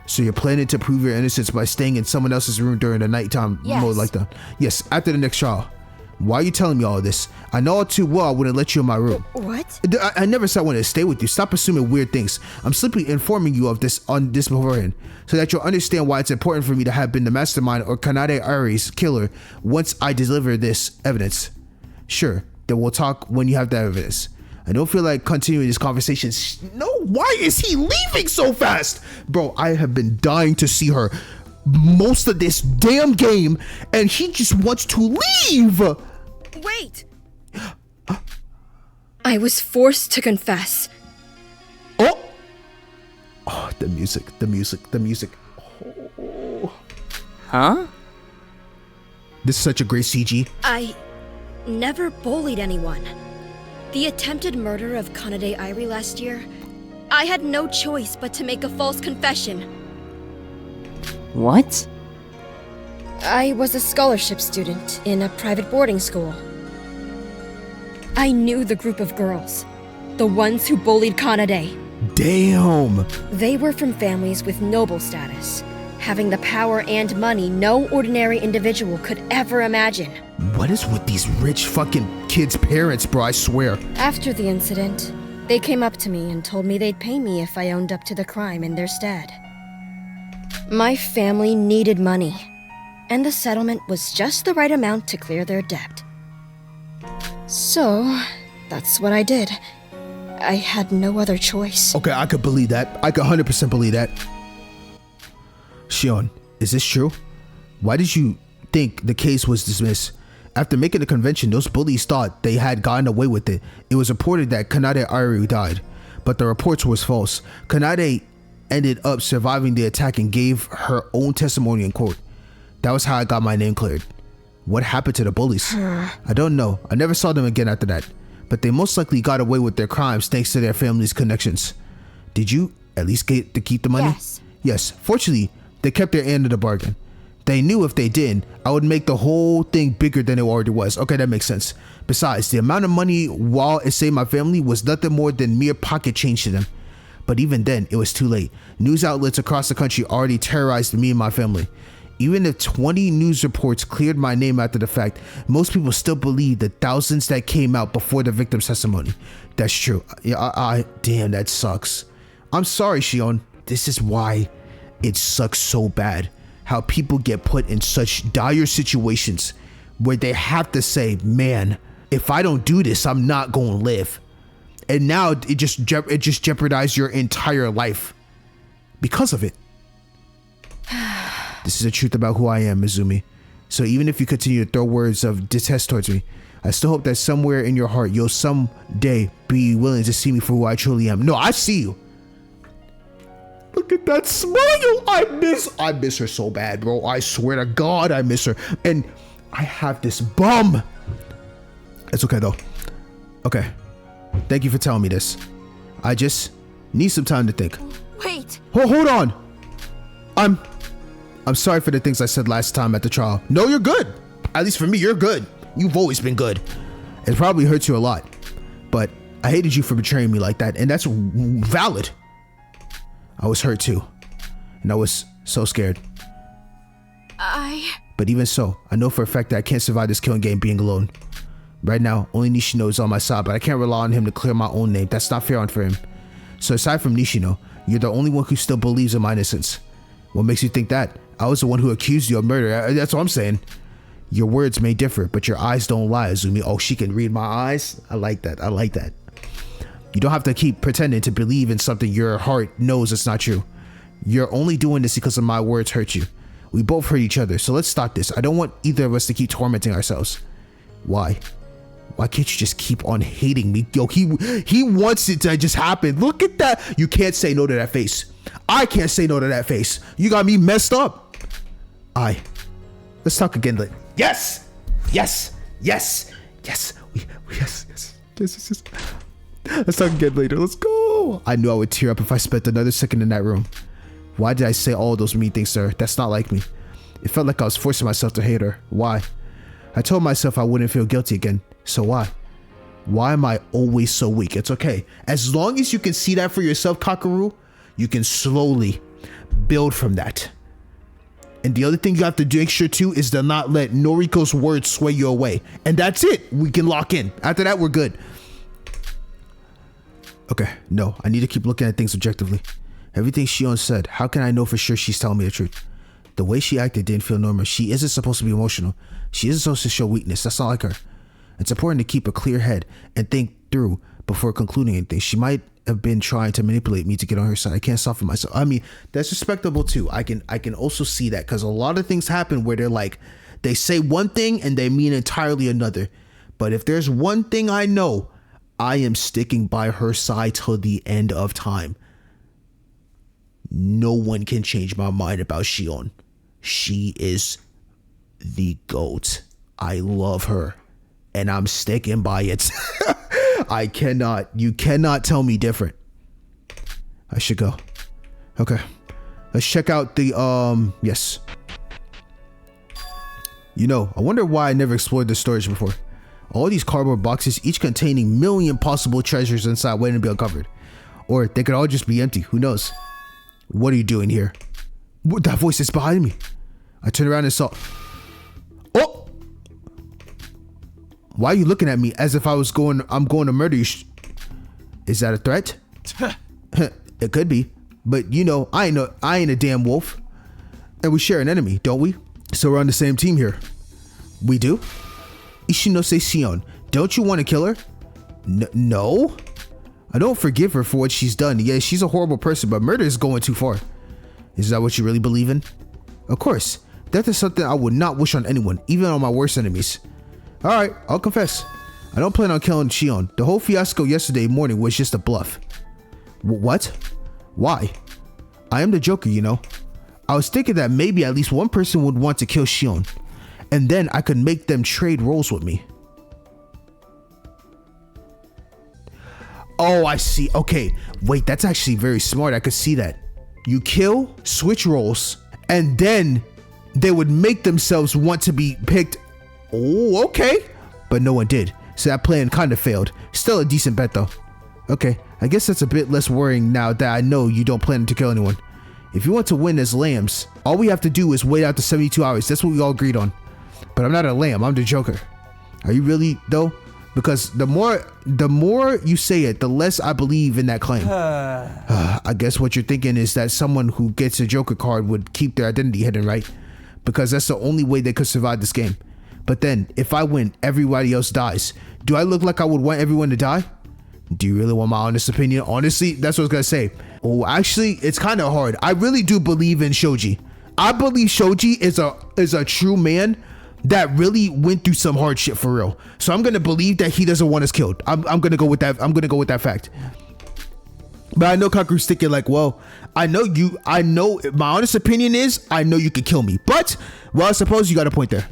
So you're planning to prove your innocence by staying in someone else's room during the nighttime mode like that? Yes, after the next trial. Why are you telling me all of this? I know all too well I wouldn't let you in my room. What? I never said I wanted to stay with you. Stop assuming weird things. I'm simply informing you of this beforehand, so that you'll understand why it's important for me to have been the mastermind or Kanade Ari's killer once I deliver this evidence. Sure, then we'll talk when you have that evidence. I don't feel like continuing this conversation. No, why is he leaving so fast? Bro, I have been dying to see her. most of this damn game and he just wants to leave. Wait! I was forced to confess. Oh, the music. Oh. Huh? This is such a great CG. I never bullied anyone. The attempted murder of Kanade Irie last year, I had no choice but to make a false confession. What? I was a scholarship student in a private boarding school. I knew the group of girls, the ones who bullied Kanade. Damn. They were from families with noble status, having the power and money no ordinary individual could ever imagine. What is with these rich fucking kids' parents, bro? I swear. After the incident, they came up to me and told me they'd pay me if I owned up to the crime in their stead. My family needed money, and the settlement was just the right amount to clear their debt. So, that's what I did. I had no other choice. Okay, I could believe that. I could 100% believe that. Shion, is this true? Why did you think the case was dismissed? After making the convention, those bullies thought they had gotten away with it. It was reported that Kanade Irie died, but the reports was false. Kanade ended up surviving the attack and gave her own testimony in court. That was how I got my name cleared. What happened to the bullies? I don't know. I never saw them again after that. But they most likely got away with their crimes thanks to their family's connections. Did you at least get to keep the money? Yes. Fortunately, they kept their end of the bargain. They knew if they didn't, I would make the whole thing bigger than it already was. Okay, that makes sense. Besides, the amount of money while it saved my family was nothing more than mere pocket change to them. But even then, it was too late. News outlets across the country already terrorized me and my family. Even if 20 news reports cleared my name after the fact, most people still believe the thousands that came out before the victim's testimony. That's true. Yeah, damn, that sucks. I'm sorry, Shion. This is why it sucks so bad. How people get put in such dire situations where they have to say, man, if I don't do this, I'm not going to live. And now it just jeopardized your entire life because of it. This is the truth about who I am, Mizumi. So even if you continue to throw words of detest towards me, I still hope that somewhere in your heart you'll someday be willing to see me for who I truly am. No, I see you. Look at that smile. I miss her so bad, bro. I swear to God, I miss her. And I have this bum. It's okay though. Okay. Thank you for telling me this. I just need some time to think. Wait. Hold on. I'm sorry for the things I said last time at the trial. No, you're good. At least for me, you're good. You've always been good. It probably hurts you a lot. But I hated you for betraying me like that, and that's valid. I was hurt too. And I was so scared. But even so, I know for a fact that I can't survive this killing game being alone. Right now, only Nishino is on my side, but I can't rely on him to clear my own name. That's not fair for him. So aside from Nishino, you're the only one who still believes in my innocence. What makes you think that? I was the one who accused you of murder. That's what I'm saying. Your words may differ, but your eyes don't lie, Azumi. Oh, she can read my eyes? I like that. You don't have to keep pretending to believe in something your heart knows it's not true. You're only doing this because of my words hurt you. We both hurt each other, so let's stop this. I don't want either of us to keep tormenting ourselves. Why? Why can't you just keep on hating me? Yo, he wants it to just happen. Look at that. You can't say no to that face. I can't say no to that face. You got me messed up. Let's talk again later. Yes. Let's talk again later. Let's go. I knew I would tear up if I spent another second in that room. Why did I say all those mean things to her? That's not like me. It felt like I was forcing myself to hate her. Why? I told myself I wouldn't feel guilty again. So why? Why am I always so weak? It's okay. As long as you can see that for yourself, Kakeru, you can slowly build from that. And the other thing you have to make sure too is to not let Noriko's words sway you away. And that's it. We can lock in. After that, we're good. Okay, no, I need to keep looking at things objectively. Everything Shion said, how can I know for sure she's telling me the truth? The way she acted didn't feel normal. She isn't supposed to be emotional. She isn't supposed to show weakness. That's not like her. It's important to keep a clear head and think through before concluding anything. She might have been trying to manipulate me to get on her side. I can't soften myself. I mean, that's respectable too. I can also see that, because a lot of things happen where they're like, they say one thing and they mean entirely another. But if there's one thing I know, I am sticking by her side till the end of time. No one can change my mind about Shion. She is the GOAT. I love her, and I'm sticking by it. You cannot tell me different. I should go. Okay. Let's check out the, yes. I wonder why I never explored this storage before. All these cardboard boxes, each containing million possible treasures inside waiting to be uncovered. Or they could all just be empty. Who knows? What are you doing here? What, that voice is behind me. I turned around and saw... Oh! Why are you looking at me as if I'm going to murder you? Is that a threat? It could be. But I ain't a damn wolf. And we share an enemy, don't we? So we're on the same team here. We do? Ishinose Shion, don't you want to kill her? No? I don't forgive her for what she's done. Yeah, she's a horrible person, but murder is going too far. Is that what you really believe in? Of course. Death is something I would not wish on anyone, even on my worst enemies. Alright, I'll confess. I don't plan on killing Shion. The whole fiasco yesterday morning was just a bluff. What? Why? I am the Joker, I was thinking that maybe at least one person would want to kill Shion, and then I could make them trade roles with me. Oh, I see. Okay, wait, that's actually very smart. I could see that. You kill, switch roles, and then they would make themselves want to be picked. Oh, okay. But no one did. So that plan kind of failed. Still a decent bet though. Okay, I guess that's a bit less worrying now that I know you don't plan to kill anyone. If you want to win as lambs, all we have to do is wait out the 72 hours. That's what we all agreed on. But I'm not a lamb. I'm the Joker. Are you really though? Because the more you say it, the less I believe in that claim. I guess what you're thinking is that someone who gets a Joker card would keep their identity hidden, right? Because that's the only way they could survive this game. But then, if I win, everybody else dies. Do I look like I would want everyone to die? Do you really want my honest opinion? Honestly, that's what I was gonna say. Oh, actually, it's kind of hard. I really do believe in Shoji. I believe Shoji is a true man that really went through some hard shit for real. So I'm gonna believe that he doesn't want us killed. I'm gonna go with that. I'm gonna go with that fact. But I know Kakuru's thinking like, well, I know my honest opinion is I know you could kill me. But, well, I suppose you got a point there.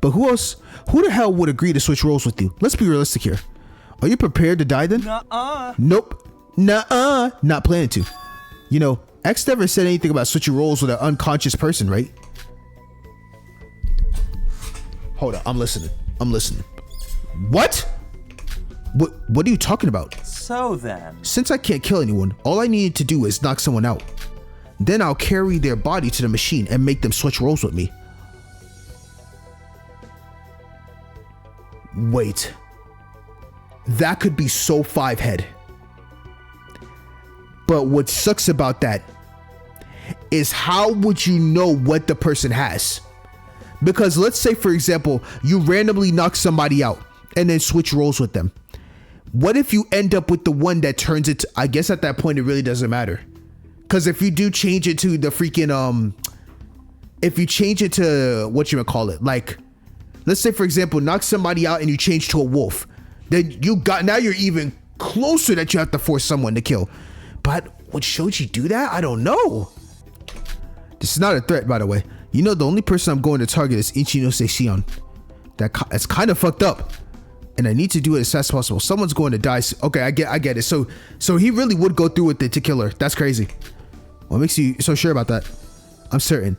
But who the hell would agree to switch roles with you? Let's be realistic here. Are you prepared to die then? Nuh-uh. Nope. Nuh-uh. Not planning to. X never said anything about switching roles with an unconscious person, right? Hold on, I'm listening. What? What are you talking about? So then. Since I can't kill anyone, all I need to do is knock someone out. Then I'll carry their body to the machine and make them switch roles with me. Wait. That could be so 5-head. But what sucks about that is how would you know what the person has? Because let's say, for example, you randomly knock somebody out and then switch roles with them. What if you end up with the one that turns it to, I guess at that point it really doesn't matter. Because if you do change it to the freaking, if you change it to, whatchamacallit, like, let's say, for example, knock somebody out and you change to a wolf. Then now you're even closer that you have to force someone to kill. But would Shoji do that? I don't know. This is not a threat, by the way. The only person I'm going to target is Ichinose Shion. That's kind of fucked up. And I need to do it as fast as possible. Someone's going to die. Okay, I get it. So he really would go through with it to kill her. That's crazy. What makes you so sure about that? I'm certain.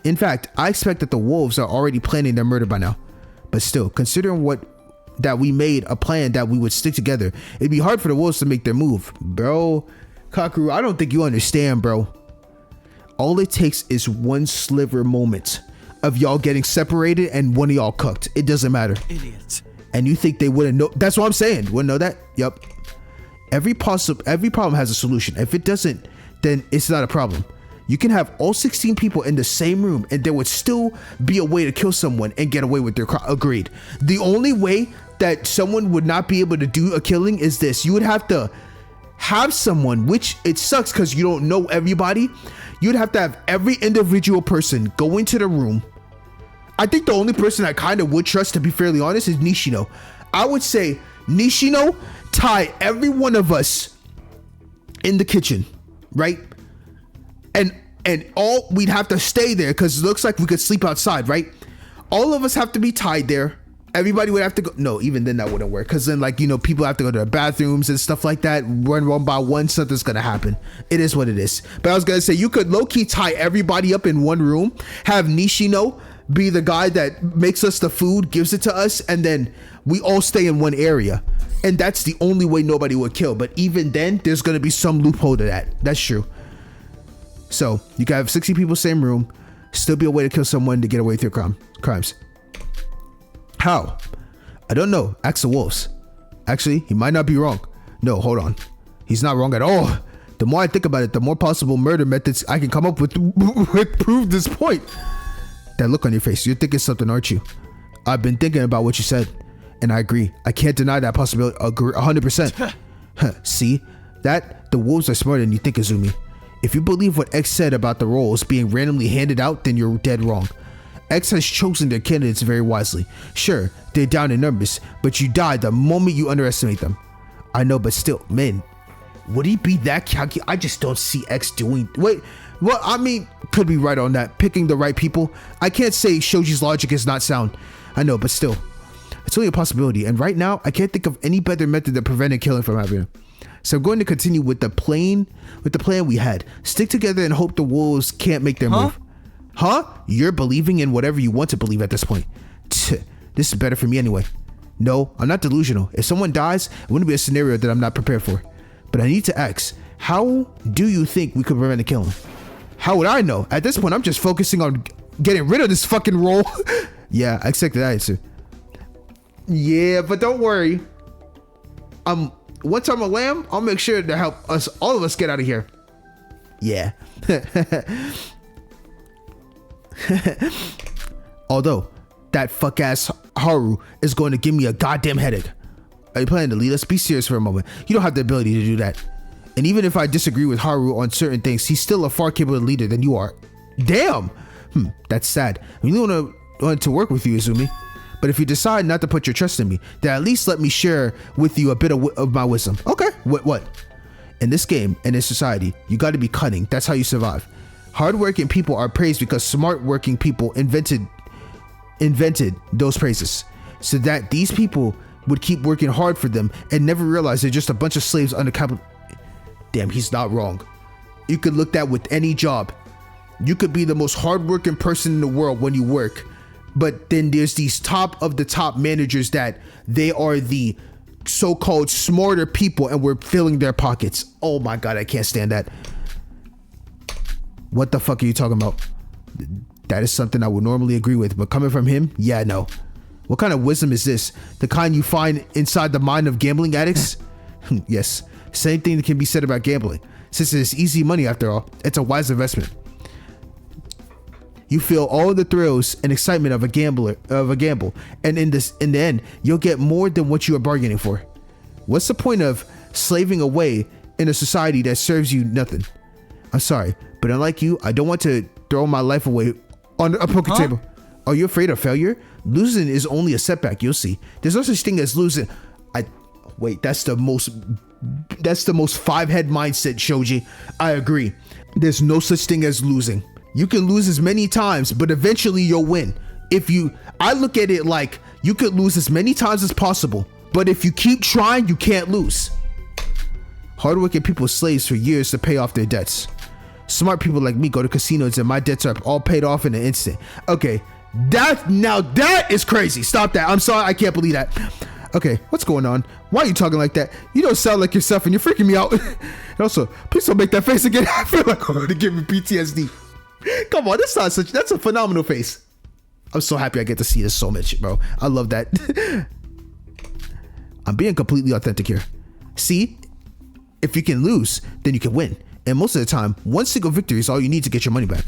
In fact, I expect that the wolves are already planning their murder by now. But still, considering that we made a plan that we would stick together, it'd be hard for the wolves to make their move. Bro, Kakuru, I don't think you understand, bro. All it takes is one sliver moment of y'all getting separated and one of y'all cooked. It doesn't matter. Idiot. And you think they wouldn't know? That's what I'm saying. Wouldn't know that? Yep. Every problem has a solution. If it doesn't, then it's not a problem. You can have all 16 people in the same room and there would still be a way to kill someone and get away with their crime. Agreed. The only way that someone would not be able to do a killing is this. You would have to have someone, which it sucks because you don't know everybody. You'd have to have every individual person go into the room. I think the only person I kind of would trust, to be fairly honest, is Nishino. I would say Nishino, tie every one of us in the kitchen, right? And all we'd have to stay there because it looks like we could sleep outside, right? All of us have to be tied there. Everybody would have to go. No, even then that wouldn't work because then, like, you know, people have to go to the bathrooms and stuff like that. One by one, something's gonna happen. It is what it is. But I was gonna say you could low-key tie everybody up in one room, have Nishino be the guy that makes us the food, gives it to us, and then we all stay in one area. And that's the only way nobody would kill. But even then, there's gonna be some loophole to that. That's true. So you can have 60 people, same room, still be a way to kill someone to get away with your crimes. How? I don't know. Ask the wolves. Actually, he might not be wrong. No, hold on. He's not wrong at all. The more I think about it, the more possible murder methods I can come up with prove this point. That look on your face, you're thinking something, aren't you? I've been thinking about what you said, and I agree. I can't deny that possibility 100%. See? That the wolves are smarter than you think, Izumi. If you believe what X said about the roles being randomly handed out, then you're dead wrong. X has chosen their candidates very wisely. Sure, they're down in numbers, but you die the moment you underestimate them. I know, but still, man, would he be that calculated? I just don't see X doing. Wait, well, I mean, could be right on that. Picking the right people. I can't say Shoji's logic is not sound. I know, but still, it's only a possibility. And right now, I can't think of any better method to prevent a killing from happening. So I'm going to continue with the plan we had. Stick together and hope the wolves can't make their move. Huh? You're believing in whatever you want to believe at this point. This is better for me anyway. No, I'm not delusional. If someone dies, it wouldn't be a scenario that I'm not prepared for. But I need to ask, how do you think we could prevent a killing? How would I know? At this point, I'm just focusing on getting rid of this fucking role. Yeah, I accept that answer. Yeah, but don't worry. Once I'm a lamb, I'll make sure to help all of us get out of here. Yeah. Although that fuck ass Haru is going to give me a goddamn headache. Are you planning to lead us? Be serious for a moment. You don't have the ability to do that. And even if I disagree with Haru on certain things, he's still a far capable leader than you are. Damn. That's sad. I really want to work with you, Izumi. But if you decide not to put your trust in me, then at least let me share with you a bit of my wisdom. Okay. What? In this game and in society, you got to be cunning. That's how you survive. Hardworking people are praised because smart working people invented those praises, so that these people would keep working hard for them and never realize they're just a bunch of slaves under capital. Damn, he's not wrong. You could look that with any job. You could be the most hardworking person in the world when you work, but then there's these top of the top managers that they are the so-called smarter people and we're filling their pockets. Oh my god, I can't stand that. What the fuck are you talking about? That is something I would normally agree with, but coming from him, yeah, no. What kind of wisdom is this? The kind you find inside the mind of gambling addicts? Yes, same thing that can be said about gambling. Since it's easy money after all, it's a wise investment. You feel all the thrills and excitement of a gamble, and in the end, you'll get more than what you are bargaining for. What's the point of slaving away in a society that serves you nothing? I'm sorry, but unlike you, I don't want to throw my life away on a poker table. Are you afraid of failure? Losing is only a setback, you'll see. There's no such thing as losing. Wait, that's the most five-head mindset, Shoji. I agree. There's no such thing as losing. You can lose as many times, but eventually you'll win. I look at it like you could lose as many times as possible, but if you keep trying, you can't lose. Hardworking people are slaves for years to pay off their debts. Smart people like me go to casinos and my debts are all paid off in an instant. Okay, that is crazy. Stop that. I'm sorry, I can't believe that. Okay, what's going on? Why are you talking like that? You don't sound like yourself and you're freaking me out. And also, please don't make that face again. I feel like I'm gonna give me PTSD. Come on, that's a phenomenal face. I'm so happy I get to see this so much, bro. I love that. I'm being completely authentic here. See, if you can lose, then you can win. And most of the time, one single victory is all you need to get your money back.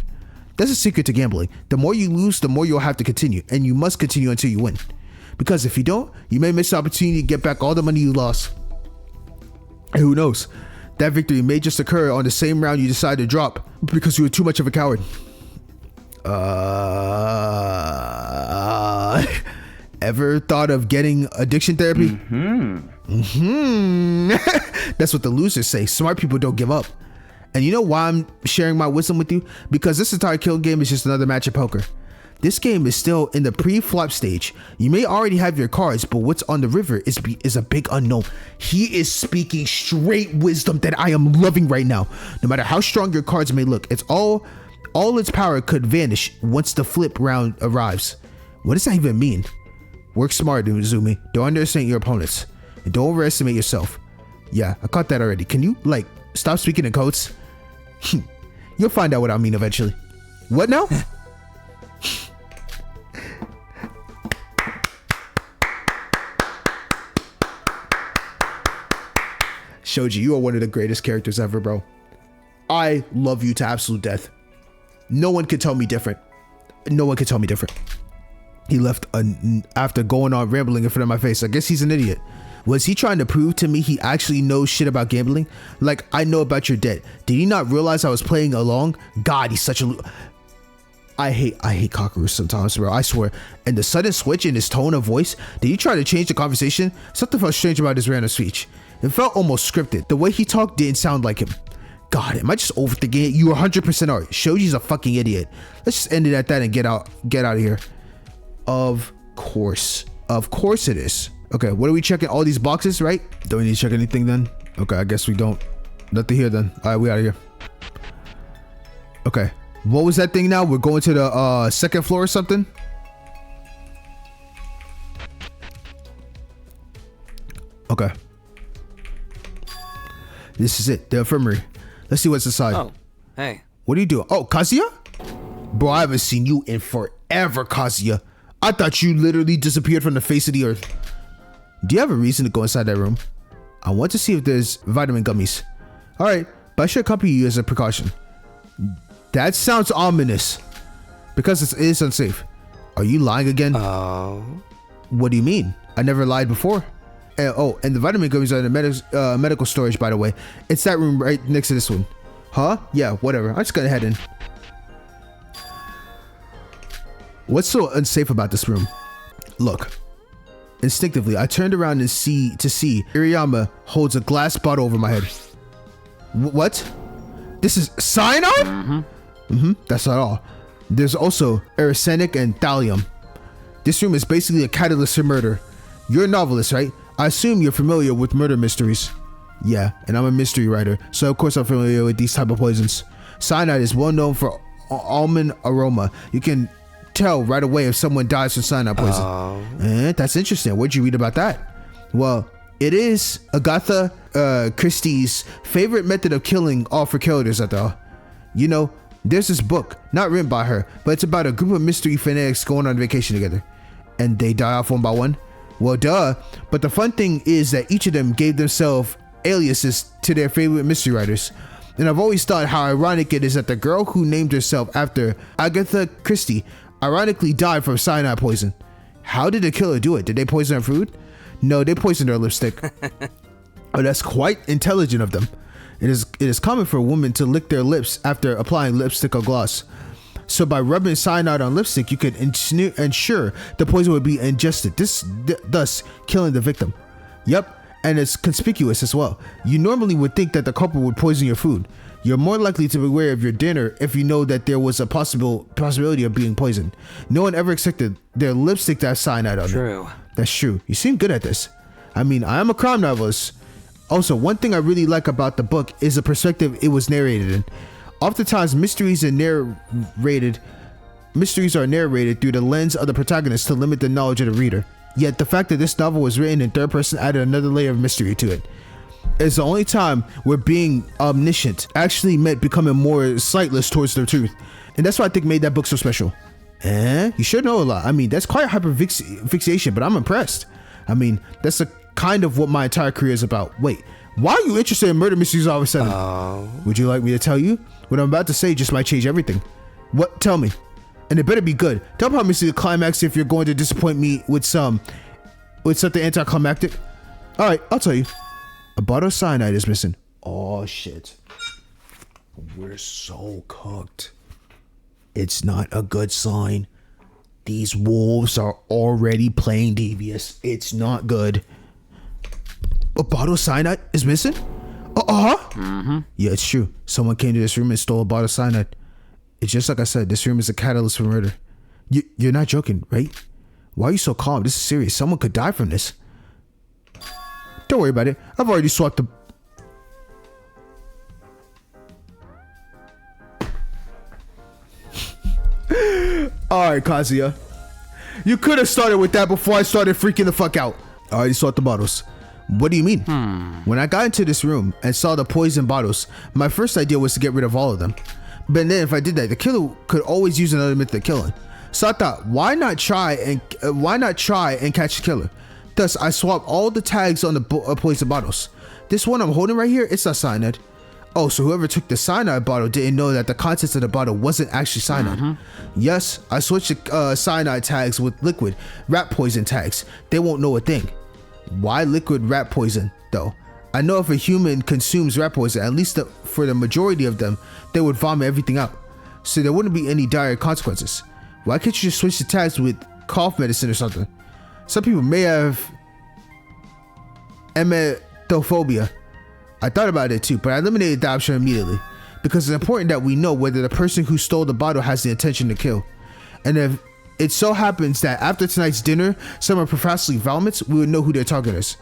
That's a secret to gambling. The more you lose, the more you'll have to continue. And you must continue until you win. Because if you don't, you may miss the opportunity to get back all the money you lost. And who knows? That victory may just occur on the same round you decided to drop because you were too much of a coward. Ever thought of getting addiction therapy? That's what the losers say. Smart people don't give up. And you know why I'm sharing my wisdom with you? Because this entire kill game is just another match of poker. This game is still in the pre-flop stage. You may already have your cards, but what's on the river is a big unknown. He is speaking straight wisdom that I am loving right now. No matter how strong your cards may look, it's all its power could vanish once the flip round arrives. What does that even mean? Work smart, Izumi. Don't underestimate your opponents. And don't overestimate yourself. Yeah, I caught that already. Can you, stop speaking in codes? You'll find out what I mean eventually. What now? Shoji, you are one of the greatest characters ever, bro. I love you to absolute death. No one could tell me different. No one could tell me different. He left after going on rambling in front of my face. I guess he's an idiot. Was he trying to prove to me he actually knows shit about gambling? Like, I know about your debt. Did he not realize I was playing along? God, he's such a... I hate Kakeru sometimes, bro. I swear. And the sudden switch in his tone of voice. Did he try to change the conversation? Something felt strange about his random speech. It felt almost scripted. The way he talked didn't sound like him. God, am I just overthinking it? You are 100% right. Shoji's a fucking idiot. Let's just end it at that and get out of here. Of course it is. Okay, what are we checking? All these boxes, right? Don't we need to check anything then? Okay, I guess we don't. Nothing here then. All right, we out of here. Okay, what was that thing now? We're going to the second floor or something? Okay. This is it, the infirmary. Let's see what's inside. Oh, hey. What are you doing? Oh, Kazuya? Bro, I haven't seen you in forever, Kazuya. I thought you literally disappeared from the face of the earth. Do you have a reason to go inside that room? I want to see if there's vitamin gummies. Alright, but I should accompany you as a precaution. That sounds ominous. Because it is unsafe. Are you lying again? What do you mean? I never lied before. And the vitamin gummies are in the medical storage, by the way. It's that room right next to this one. Huh? Yeah, whatever. I'm just gonna head in. What's so unsafe about this room? Look. Instinctively, I turned around to see Iriyama holds a glass bottle over my head. What? This is cyanide? That's not all. There's also arsenic and thallium. This room is basically a catalyst for murder. You're a novelist, right? I assume you're familiar with murder mysteries. Yeah, and I'm a mystery writer, so of course I'm familiar with these type of poisons. Cyanide is well known for almond aroma. You can tell right away if someone dies from cyanide poison. That's interesting. Where'd you read about that? Well, it is Agatha Christie's favorite method of killing all for killers, I thought. You know, there's this book, not written by her, but it's about a group of mystery fanatics going on vacation together. And they die off one by one? Well, duh. But the fun thing is that each of them gave themselves aliases to their favorite mystery writers. And I've always thought how ironic it is that the girl who named herself after Agatha Christie ironically died from cyanide poison. How did the killer do it? Did they poison her food? No, they poisoned her lipstick. Oh, that's quite intelligent of them. It is common for women to lick their lips after applying lipstick or gloss. So by rubbing cyanide on lipstick, you could ensure the poison would be ingested, thus killing the victim. Yep, and it's conspicuous as well. You normally would think that the culprit would poison your food. You're more likely to be aware of your dinner if you know that there was a possibility of being poisoned. No one ever expected their lipstick to have cyanide on it. True. That's true. You seem good at this. I mean, I am a crime novelist. Also, one thing I really like about the book is the perspective it was narrated in. Oftentimes, mysteries are narrated through the lens of the protagonist to limit the knowledge of the reader. Yet the fact that this novel was written in third person added another layer of mystery to it. It's the only time where being omniscient actually meant becoming more sightless towards the truth. And that's what I think made that book so special. You should know a lot. I mean, that's quite hyperfixation, but I'm impressed. I mean, that's a kind of what my entire career is about. Wait, why are you interested in murder mysteries all of a sudden? Would you like me to tell you? What I'm about to say just might change everything. What? Tell me. And it better be good. Don't promise me the climax if you're going to disappoint me with something anticlimactic. Alright, I'll tell you. A bottle of cyanide is missing. Oh shit. We're so cooked. It's not a good sign. These wolves are already playing devious. It's not good. A bottle of cyanide is missing? Yeah, it's true. Someone came to this room and stole a bottle of cyanide. It's just like I said, this room is a catalyst for murder. You're not joking, right? Why are you so calm? This is serious. Someone could die from this. Don't worry about it. I've already swapped the... Alright, Kazuya. You could have started with that before I started freaking the fuck out. I already swapped the bottles. What do you mean? When I got into this room and saw the poison bottles, my first idea was to get rid of all of them. But then if I did that, the killer could always use another method of killing. So I thought, why not try and catch the killer? Thus, I swapped all the tags on the poison bottles. This one I'm holding right here, it's not cyanide. Oh, so whoever took the cyanide bottle didn't know that the contents of the bottle wasn't actually cyanide. Yes, I switched the cyanide tags with liquid rat poison tags. They won't know a thing. Why liquid rat poison, though? I know if a human consumes rat poison, at least for the majority of them, they would vomit everything out. So there wouldn't be any dire consequences. Why can't you just switch the tags with cough medicine or something? Some people may have emetophobia. I thought about it too, but I eliminated the option immediately because it's important that we know whether the person who stole the bottle has the intention to kill. And if it so happens that after tonight's dinner, someone professionally vomits, we would know who their target is.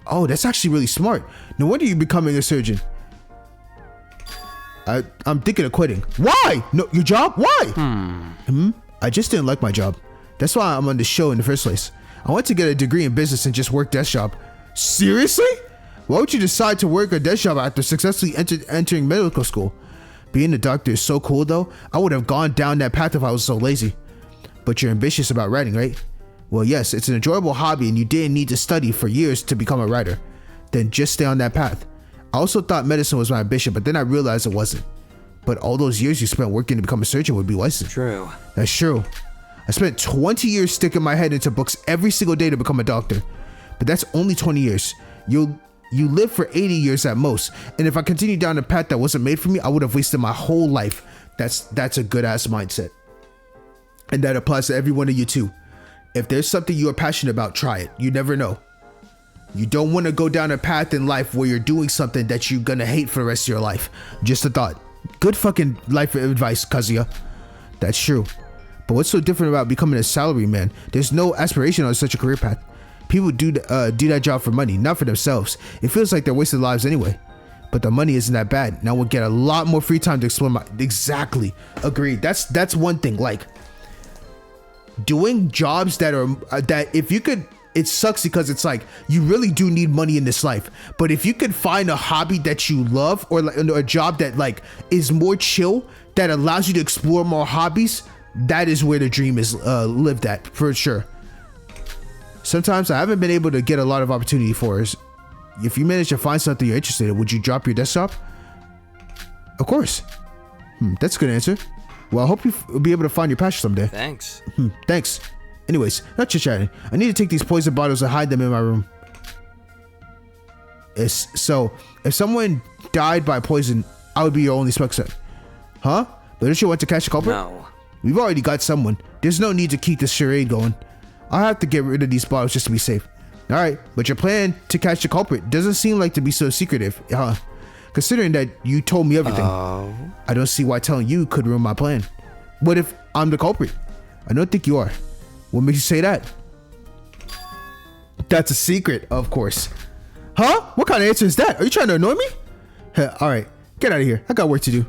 Oh, that's actually really smart. No wonder you're becoming a surgeon. I'm thinking of quitting. Why? No, your job? Why? I just didn't like my job. That's why I'm on the show in the first place. I want to get a degree in business and just work desk job. Seriously? Why would you decide to work a desk job after successfully entering medical school? Being a doctor is so cool though. I would have gone down that path if I was so lazy. But you're ambitious about writing, right? Well, yes, it's an enjoyable hobby and you didn't need to study for years to become a writer. Then just stay on that path. I also thought medicine was my ambition, but then I realized it wasn't. But all those years you spent working to become a surgeon would be wasted. True. That's true. I spent 20 years sticking my head into books every single day to become a doctor. But that's only 20 years. You live for 80 years at most. And if I continued down a path that wasn't made for me, I would have wasted my whole life. That's a good ass mindset. And that applies to every one of you too. If there's something you are passionate about, try it. You never know. You don't want to go down a path in life where you're doing something that you're gonna hate for the rest of your life. Just a thought. Good fucking life advice, Kazuya. That's true. But what's so different about becoming a salary man? There's no aspiration on such a career path. People do that job for money, not for themselves. It feels like they're wasting lives anyway. But the money isn't that bad. Now we'll get a lot more free time to explore my... Exactly. Agreed. That's one thing. Like, doing jobs that are... that if you could... It sucks because it's like, you really do need money in this life. But if you could find a hobby that you love, or like a job that like is more chill, that allows you to explore more hobbies, that is where the dream is lived at, for sure. Sometimes I haven't been able to get a lot of opportunity for it. If you manage to find something you're interested in, would you drop your desktop? Of course. That's a good answer. Well, I hope you'll be able to find your passion someday. Thanks. Thanks. Anyways, not chit-chatting. I need to take these poison bottles and hide them in my room. So, if someone died by poison, I would be your only suspect. Huh? But don't you want to catch the culprit? No. We've already got someone. There's no need to keep this charade going. I'll have to get rid of these bottles just to be safe. Alright, but your plan to catch the culprit doesn't seem like to be so secretive, huh? Considering that you told me everything. Oh. I don't see why telling you could ruin my plan. What if I'm the culprit? I don't think you are. What makes you say that? That's a secret, of course. Huh? What kind of answer is that? Are you trying to annoy me? Alright, get out of here. I got work to do.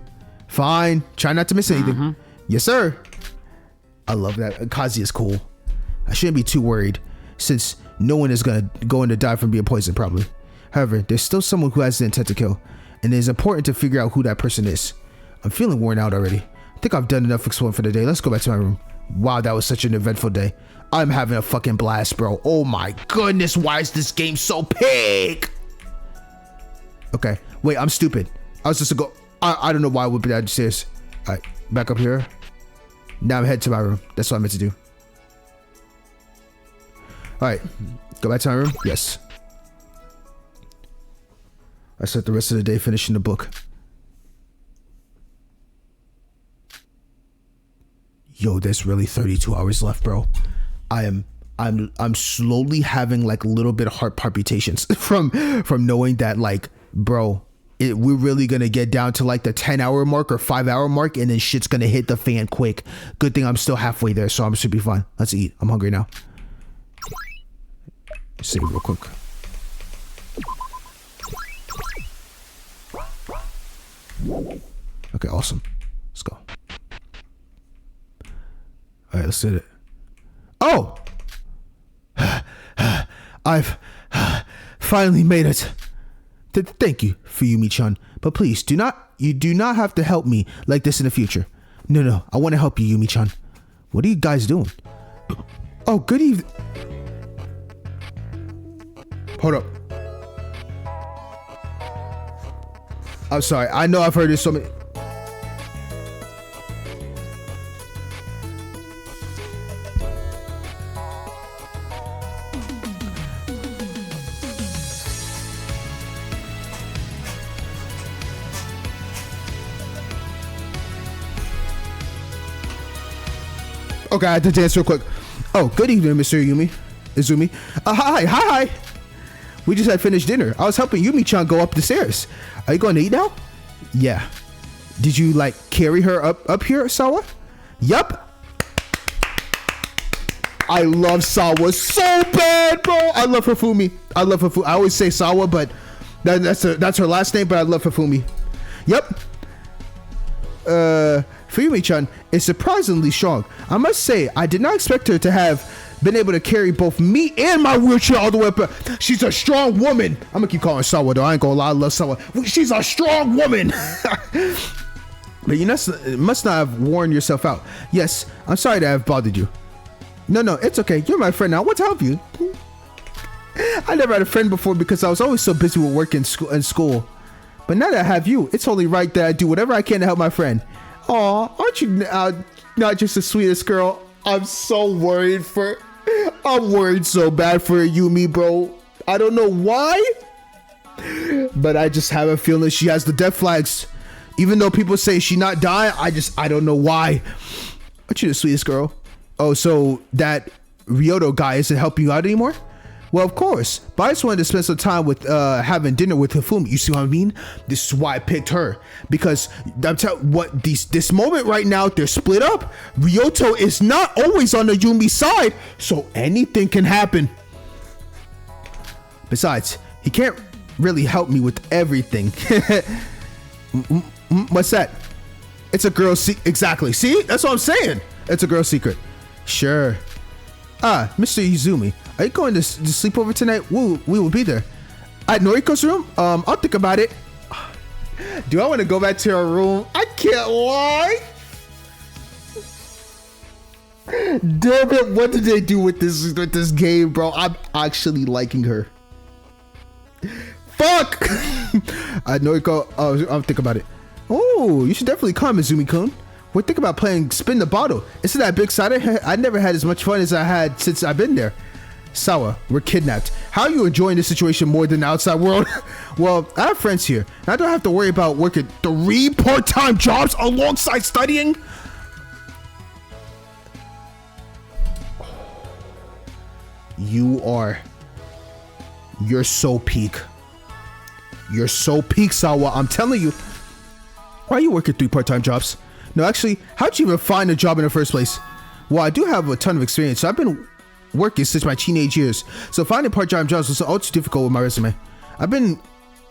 Fine. Try not to miss anything. Yes, sir. I love that. Kazuya's cool. I shouldn't be too worried, since no one is going to die from being poisoned, probably. However, there's still someone who has the intent to kill, and it is important to figure out who that person is. I'm feeling worn out already. I think I've done enough exploring for the day. Let's go back to my room. Wow, that was such an eventful day. I'm having a fucking blast, bro. Oh my goodness, why is this game so big? Okay, wait, I'm stupid. I was just to go... I don't know why I would be downstairs. Alright, back up here. Now I'm headed to my room. That's what I meant to do. Alright, go back to my room. Yes. I spent the rest of the day finishing the book. Yo, there's really 32 hours left, bro. I'm slowly having like a little bit of heart palpitations from knowing that, like, bro, we're really gonna get down to like the 10-hour mark or 5-hour mark, and then shit's gonna hit the fan quick. Good thing I'm still halfway there, so I should be fine. Let's eat. I'm hungry now. Save real quick. Okay, awesome. Let's go. All right, let's hit it. Oh! I've finally made it. Thank you, Fuyumi-chan. But please, you do not have to help me like this in the future. No, I want to help you, Yumi-chan. What are you guys doing? Oh, good evening. Hold up. I'm sorry. I know I've heard this so many. Okay, I have to dance real quick. Oh, good evening, Mr. Izumi. Hi. We just had finished dinner. I was helping Yumi-chan go up the stairs. Are you going to eat now? Yeah. Did you, like, carry her up here, Sawa? Yup. I love Sawa so bad, bro. I love Hifumi. I always say Sawa, but that's her last name, but I love Hifumi. Yup. Fuyumi-chan is surprisingly strong. I must say, I did not expect her to have been able to carry both me and my wheelchair all the way up. She's a strong woman. I'm gonna keep calling her Sawa, though. I ain't gonna lie, I love Sawa. She's a strong woman. But you must not have worn yourself out. Yes, I'm sorry to have bothered you. No, it's okay. You're my friend now. I want to help you. I never had a friend before because I was always so busy with work and school. But now that I have you, it's only right that I do whatever I can to help my friend. Aw, aren't you not just the sweetest girl? I'm worried so bad for Yumi, bro. I don't know why, but I just have a feeling she has the death flags. Even though people say she not dying, I don't know why. Aren't you the sweetest girl? Oh, so that Ryoto guy isn't helping you out anymore? Well, of course, but I just wanted to spend some time with having dinner with Hifumi. You see what I mean? This is why I picked her, because I'm telling what this moment right now, they're split up. Ryoto is not always on the Yumi side, so anything can happen. Besides, he can't really help me with everything. What's that? It's a girl secret. Exactly. See, that's what I'm saying. It's a girl secret. Sure. Mr. Izumi, are you going to sleep over tonight? We will be there. At Noriko's room? I'll think about it. Do I want to go back to her room? I can't lie. Damn it, what did they do with this game, bro? I'm actually liking her. Fuck! Noriko, I'll think about it. Oh, you should definitely come, Izumi-kun. We're thinking about playing Spin the Bottle. Isn't that big exciting? I never had as much fun as I had since I've been there. Sawa, we're kidnapped. How are you enjoying this situation more than the outside world? Well, I have friends here. I don't have to worry about working 3 part-time jobs alongside studying. You're so peak. You're so peak, Sawa. I'm telling you. Why are you working 3 part-time jobs? No, actually, how'd you even find a job in the first place? Well, I do have a ton of experience, so I've been working since my teenage years. So finding part-time jobs was also difficult with my resume. I've been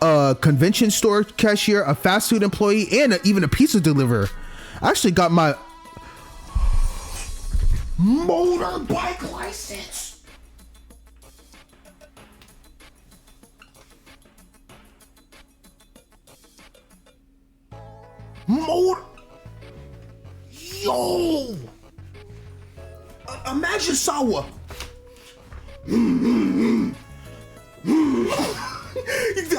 a convention store cashier, a fast food employee, and even a pizza deliverer. I actually got my motorbike license. Yo! Imagine Sawa. The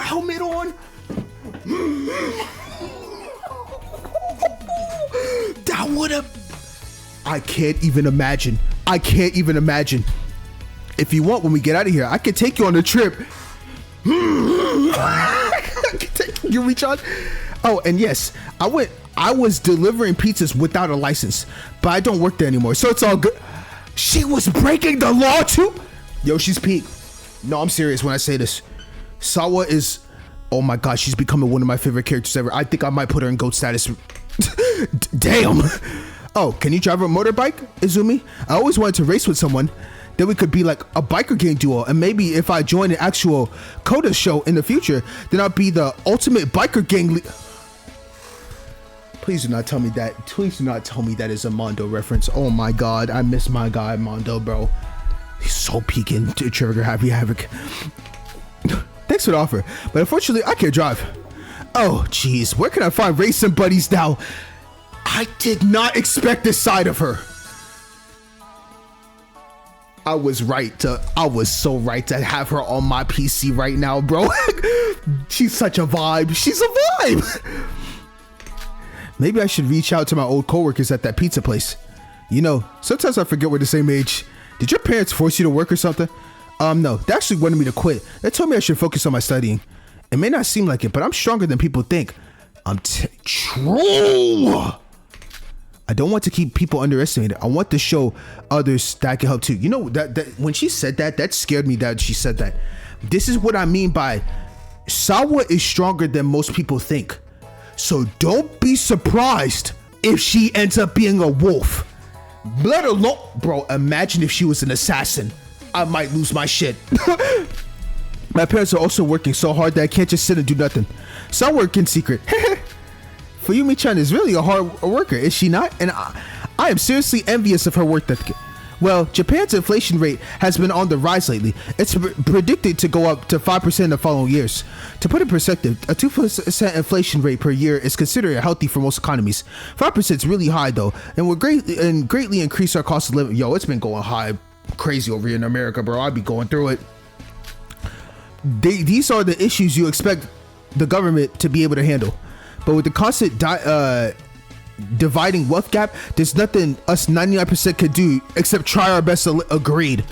helmet on. That would have. I can't even imagine. If you want, when we get out of here, I can take you on a trip. Yuri-chan. Oh, and yes, I was delivering pizzas without a license, but I don't work there anymore, so it's all good. She was breaking the law too? Yo, she's peak. No, I'm serious when I say this. Sawa is, oh my god, she's becoming one of my favorite characters ever. I think I might put her in GOAT status. Damn. Oh, can you drive a motorbike, Izumi? I always wanted to race with someone. Then we could be like a biker gang duo, and maybe if I join an actual Coda show in the future, then I'll be the ultimate biker gang. Please do not tell me that. Please do not tell me that is a Mondo reference. Oh my god, I miss my guy Mondo, bro. He's so peaking to Trigger Happy Havoc. Thanks for the offer, but unfortunately I can't drive. Oh jeez, where can I find racing buddies now? I did not expect this side of her. I was so right to have her on my PC right now, bro. She's such a vibe. She's a vibe. Maybe I should reach out to my old coworkers at that pizza place. You know, sometimes I forget we're the same age. Did your parents force you to work or something? No, they actually wanted me to quit. They told me I should focus on my studying. It may not seem like it, but I'm stronger than people think. True. I don't want to keep people underestimated. I want to show others that I can help too. You know, that when she said that scared me that she said that. This is what I mean by Sawa is stronger than most people think. So don't be surprised if she ends up being a wolf. Let alone, bro, imagine if she was an assassin. I might lose my shit. My parents are also working so hard that I can't just sit and do nothing. So I work in secret. Fuyumi-chan is really a hard worker, is she not? And I am seriously envious of her work ethic. Well, Japan's inflation rate has been on the rise lately. It's predicted to go up to 5% in the following years. To put in perspective, a 2% inflation rate per year is considered healthy for most economies. 5% is really high though, and will greatly increase our cost of living. Yo, it's been going high crazy over here in America, bro. I'd be going through it. These are the issues you expect the government to be able to handle. But with the constant dividing wealth gap, there's nothing us 99% could do except try our best to agreed.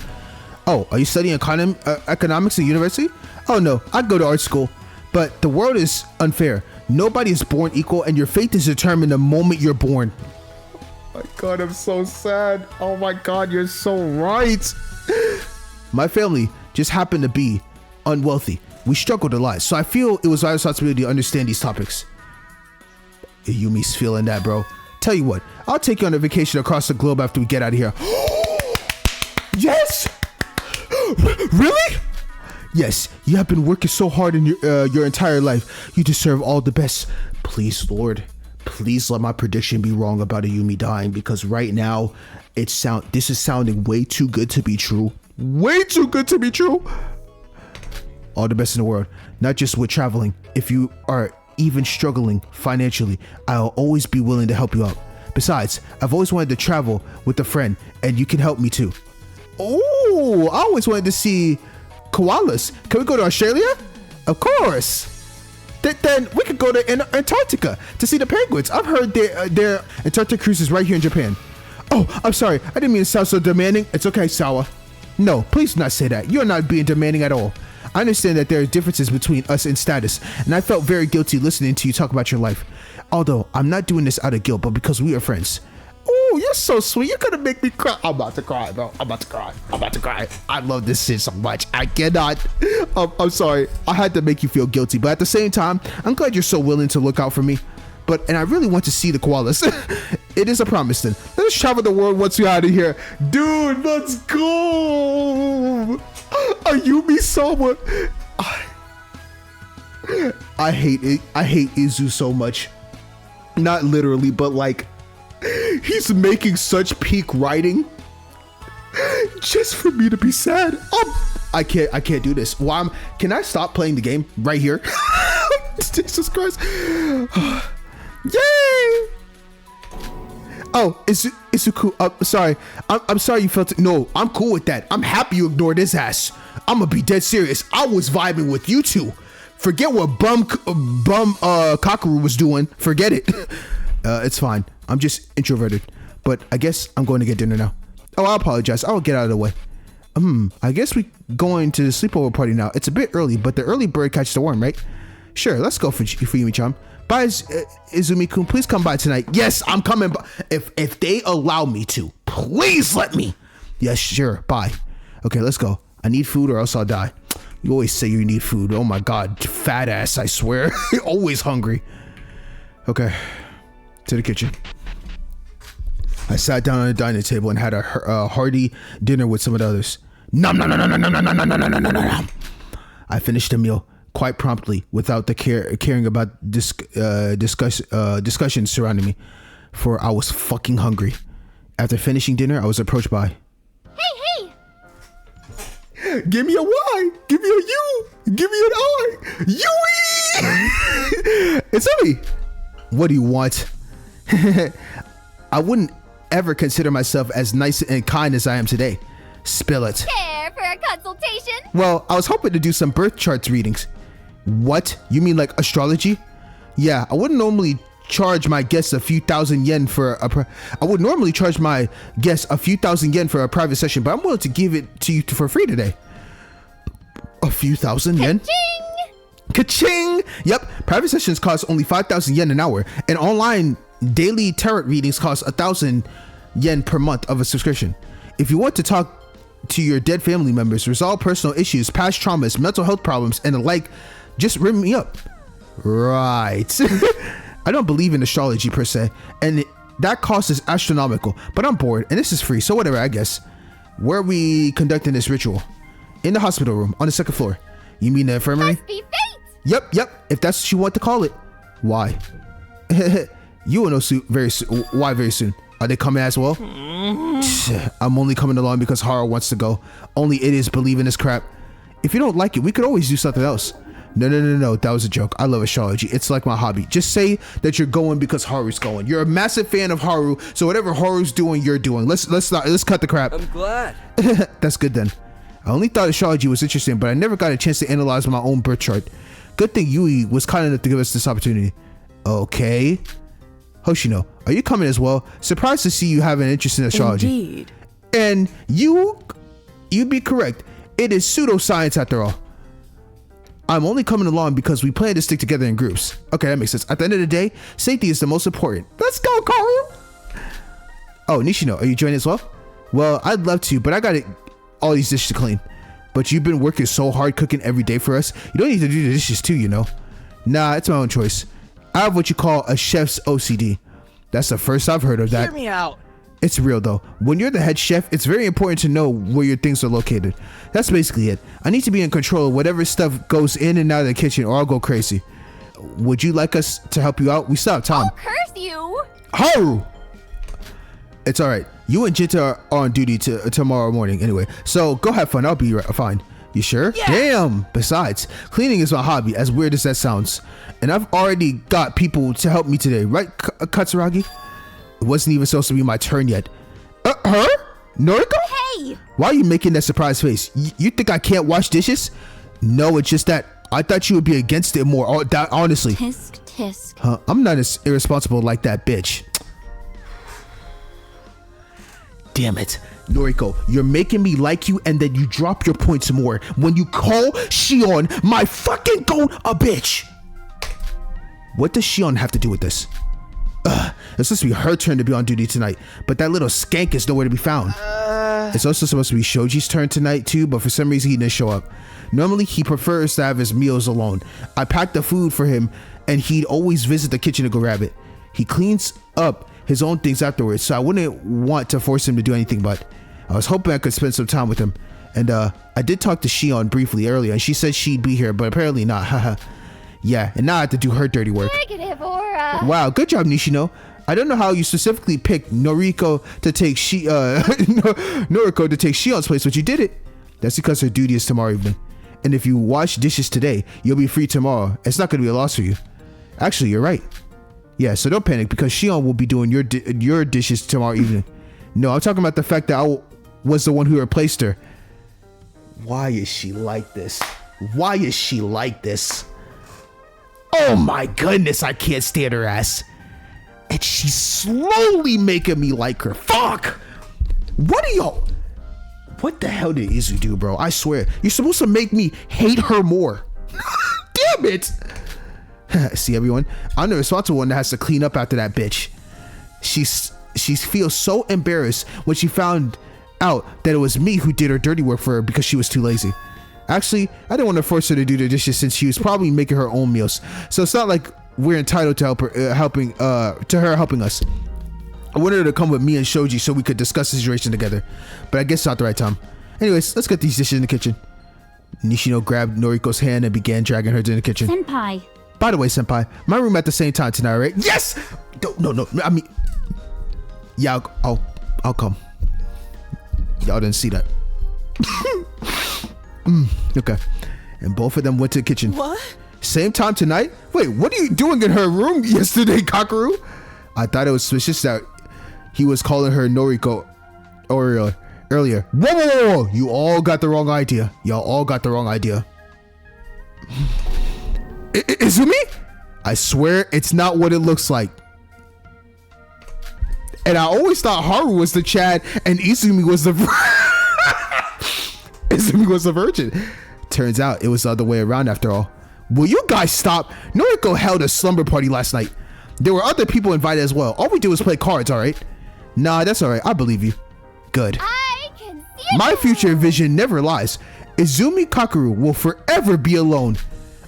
Oh, are you studying economics at university? Oh no, I'd go to art school. But the world is unfair. Nobody is born equal, and your fate is determined the moment you're born. Oh my god, I'm so sad. Oh my god, you're so right. My family just happened to be unwealthy. We struggled a lot, so I feel it was our responsibility to understand these topics. Yumi's feeling that, bro. Tell you what, I'll take you on a vacation across the globe after we get out of here. Yes! Really? Yes, you have been working so hard in your entire life. You deserve all the best. Please, Lord, please let my prediction be wrong about Ayumi dying, because right now this is sounding way too good to be true. Way too good to be true. All the best in the world, not just with traveling. If you are even struggling financially, I'll always be willing to help you out. Besides, I've always wanted to travel with a friend, and you can help me too. Oh, I always wanted to see koalas. Can we go to Australia? Of course. Then we could go to Antarctica to see the penguins. I've heard their Antarctic cruise is right here in Japan. Oh, I'm sorry. I didn't mean to sound so demanding. It's okay, Sawa. No, please do not say that. You're not being demanding at all. I understand that there are differences between us in status, and I felt very guilty listening to you talk about your life. Although, I'm not doing this out of guilt, but because we are friends. Oh, you're so sweet. You're gonna make me cry. I'm about to cry, bro. I'm about to cry. I love this shit so much. I cannot. I'm sorry. I had to make you feel guilty, but at the same time, I'm glad you're so willing to look out for me. And I really want to see the koalas. It is a promise then. Let us travel the world once we're out of here. Dude, let's go. Ayumi Sama. I hate it. I hate Izu so much. Not literally, but like, he's making such peak writing just for me to be sad. I can't do this. Can I stop playing the game right here? Jesus Christ. Yay! Oh, Izuku, sorry. I'm sorry you felt it. No, I'm cool with that. I'm happy you ignored his ass. I'm gonna be dead serious. I was vibing with you two. Forget what bum Kakeru was doing. Forget it. It's fine. I'm just introverted. But I guess I'm going to get dinner now. Oh, I apologize. I'll get out of the way. I guess we going to the sleepover party now. It's a bit early, but the early bird catches the worm, right? Sure, let's go for Yumi-chan. Bye, Izumi-kun. Please come by tonight. Yes, I'm coming by. If they allow me to, please let me. Yes, sure. Bye. Okay, let's go. I need food or else I'll die. You always say you need food. Oh my god, fat ass, I swear. You're always hungry. Okay, to the kitchen. I sat down on the dining table and had a hearty dinner with some of the others. Nom nom nom nom nom nom nom nom nom nom nom nom. I finished the meal quite promptly without the caring about discussions surrounding me, for I was fucking hungry. After finishing dinner, I was approached by... Hey! Give me a Y! Give me a U! Give me an I! Yui! It's me! What do you want? I wouldn't ever consider myself as nice and kind as I am today. Spill it. Care for a consultation? Well, I was hoping to do some birth charts readings. What? You mean like astrology? Yeah, I wouldn't normally charge my guests a few thousand yen for a private session, but I'm willing to give it to you for free today. A few thousand yen? Ka-ching! Yep, private sessions cost only 5,000 yen an hour, and online daily tarot readings cost 1,000 yen per month of a subscription. If you want to talk to your dead family members, resolve personal issues, past traumas, mental health problems, and the like, just ring me up. Right. I don't believe in astrology per se, and that cost is astronomical, but I'm bored, and this is free, so whatever, I guess. Where are we conducting this ritual? In the hospital room, on the second floor. You mean the infirmary? Must be fate! Yep, if that's what you want to call it. Why? You will know very soon. Why very soon? Are they coming as well? I'm only coming along because Haru wants to go. Only idiots believe in this crap. If you don't like it, we could always do something else. No, that was a joke. I love astrology. It's like my hobby. Just say that you're going because Haru's going. You're a massive fan of Haru, so whatever Haru's doing, you're doing. Let's cut the crap. I'm glad. That's good then. I only thought astrology was interesting, but I never got a chance to analyze my own birth chart. Good thing Yui was kind enough to give us this opportunity. Okay. Hoshino, are you coming as well? Surprised to see you have an interest in astrology. Indeed. And you'd be correct. It is pseudoscience after all. I'm only coming along because we plan to stick together in groups. Okay, that makes sense. At the end of the day, safety is the most important. Let's go, Karu! Oh, Nishino, are you joining as well? Well, I'd love to, but I got all these dishes to clean. But you've been working so hard cooking every day for us. You don't need to do the dishes too, you know. Nah, it's my own choice. I have what you call a chef's OCD. That's the first I've heard of that. Hear me out. It's real though. When you're the head chef, it's very important to know where your things are located. That's basically it. I need to be in control of whatever stuff goes in and out of the kitchen or I'll go crazy. Would you like us to help you out? We still have time. I'll curse you! Haru! It's alright. You and Jinta are on duty tomorrow morning anyway. So go have fun. I'll be fine. You sure? Yeah. Damn! Besides, cleaning is my hobby, as weird as that sounds. And I've already got people to help me today, right, Katsuragi? It wasn't even supposed to be my turn yet. Her? Noriko? Hey! Why are you making that surprise face? You think I can't wash dishes? No, it's just that I thought you would be against it more, honestly. Tisk, tisk. Huh? I'm not as irresponsible like that bitch. Damn it. Noriko, you're making me like you and then you drop your points more when you call Shion, my fucking goat, a bitch. What does Shion have to do with this? It's supposed to be her turn to be on duty tonight, but that little skank is nowhere to be found. It's also supposed to be Shoji's turn tonight too, but for some reason he didn't show up. Normally he prefers to have his meals alone. I packed the food for him and he'd always visit the kitchen to go grab it. He cleans up his own things afterwards, so I wouldn't want to force him to do anything, but I was hoping I could spend some time with him. And I did talk to Shion briefly earlier and she said she'd be here, but apparently not. Haha. Yeah, and now I have to do her dirty work. Negative aura. Wow, good job, Nishino. I don't know how you specifically picked Noriko to take Noriko to take Shion's place, but you did it. That's because her duty is tomorrow evening. And if you wash dishes today, you'll be free tomorrow. It's not going to be a loss for you. Actually, you're right. Yeah, so don't panic because Shion will be doing your dishes tomorrow evening. No, I'm talking about the fact that I was the one who replaced her. Why is she like this? Why is she like this? Oh my goodness, I can't stand her ass. And she's slowly making me like her. Fuck! What are y'all? What the hell did Izu do, bro? I swear, you're supposed to make me hate her more. Damn it! See everyone? I'm the responsible one that has to clean up after that bitch. She feels so embarrassed when she found out that it was me who did her dirty work for her because she was too lazy. Actually, I didn't want to force her to do the dishes since she was probably making her own meals. So it's not like we're entitled to helping us. I wanted her to come with me and Shoji so we could discuss the situation together, but I guess it's not the right time. Anyways, let's get these dishes in the kitchen. Nishino grabbed Noriko's hand and began dragging her to the kitchen. Senpai. By the way, Senpai, my room at the same time tonight, right? Yes! No, I mean... Yeah, I'll come. Y'all didn't see that. Okay. And both of them went to the kitchen. What? Same time tonight? Wait, what are you doing in her room yesterday, Kakeru? I thought it was suspicious that he was calling her Noriko earlier. Whoa. You all got the wrong idea. Y'all all got the wrong idea. Izumi? I swear it's not what it looks like. And I always thought Haru was the Chad and Izumi was the Izumi was the virgin. Turns out it was the other way around after all. Will you guys stop? Noriko held a slumber party last night. There were other people invited as well. All we did was play cards, alright? Nah, that's alright. I believe you. Good. I can see My future vision never lies. Izumi Kakeru will forever be alone.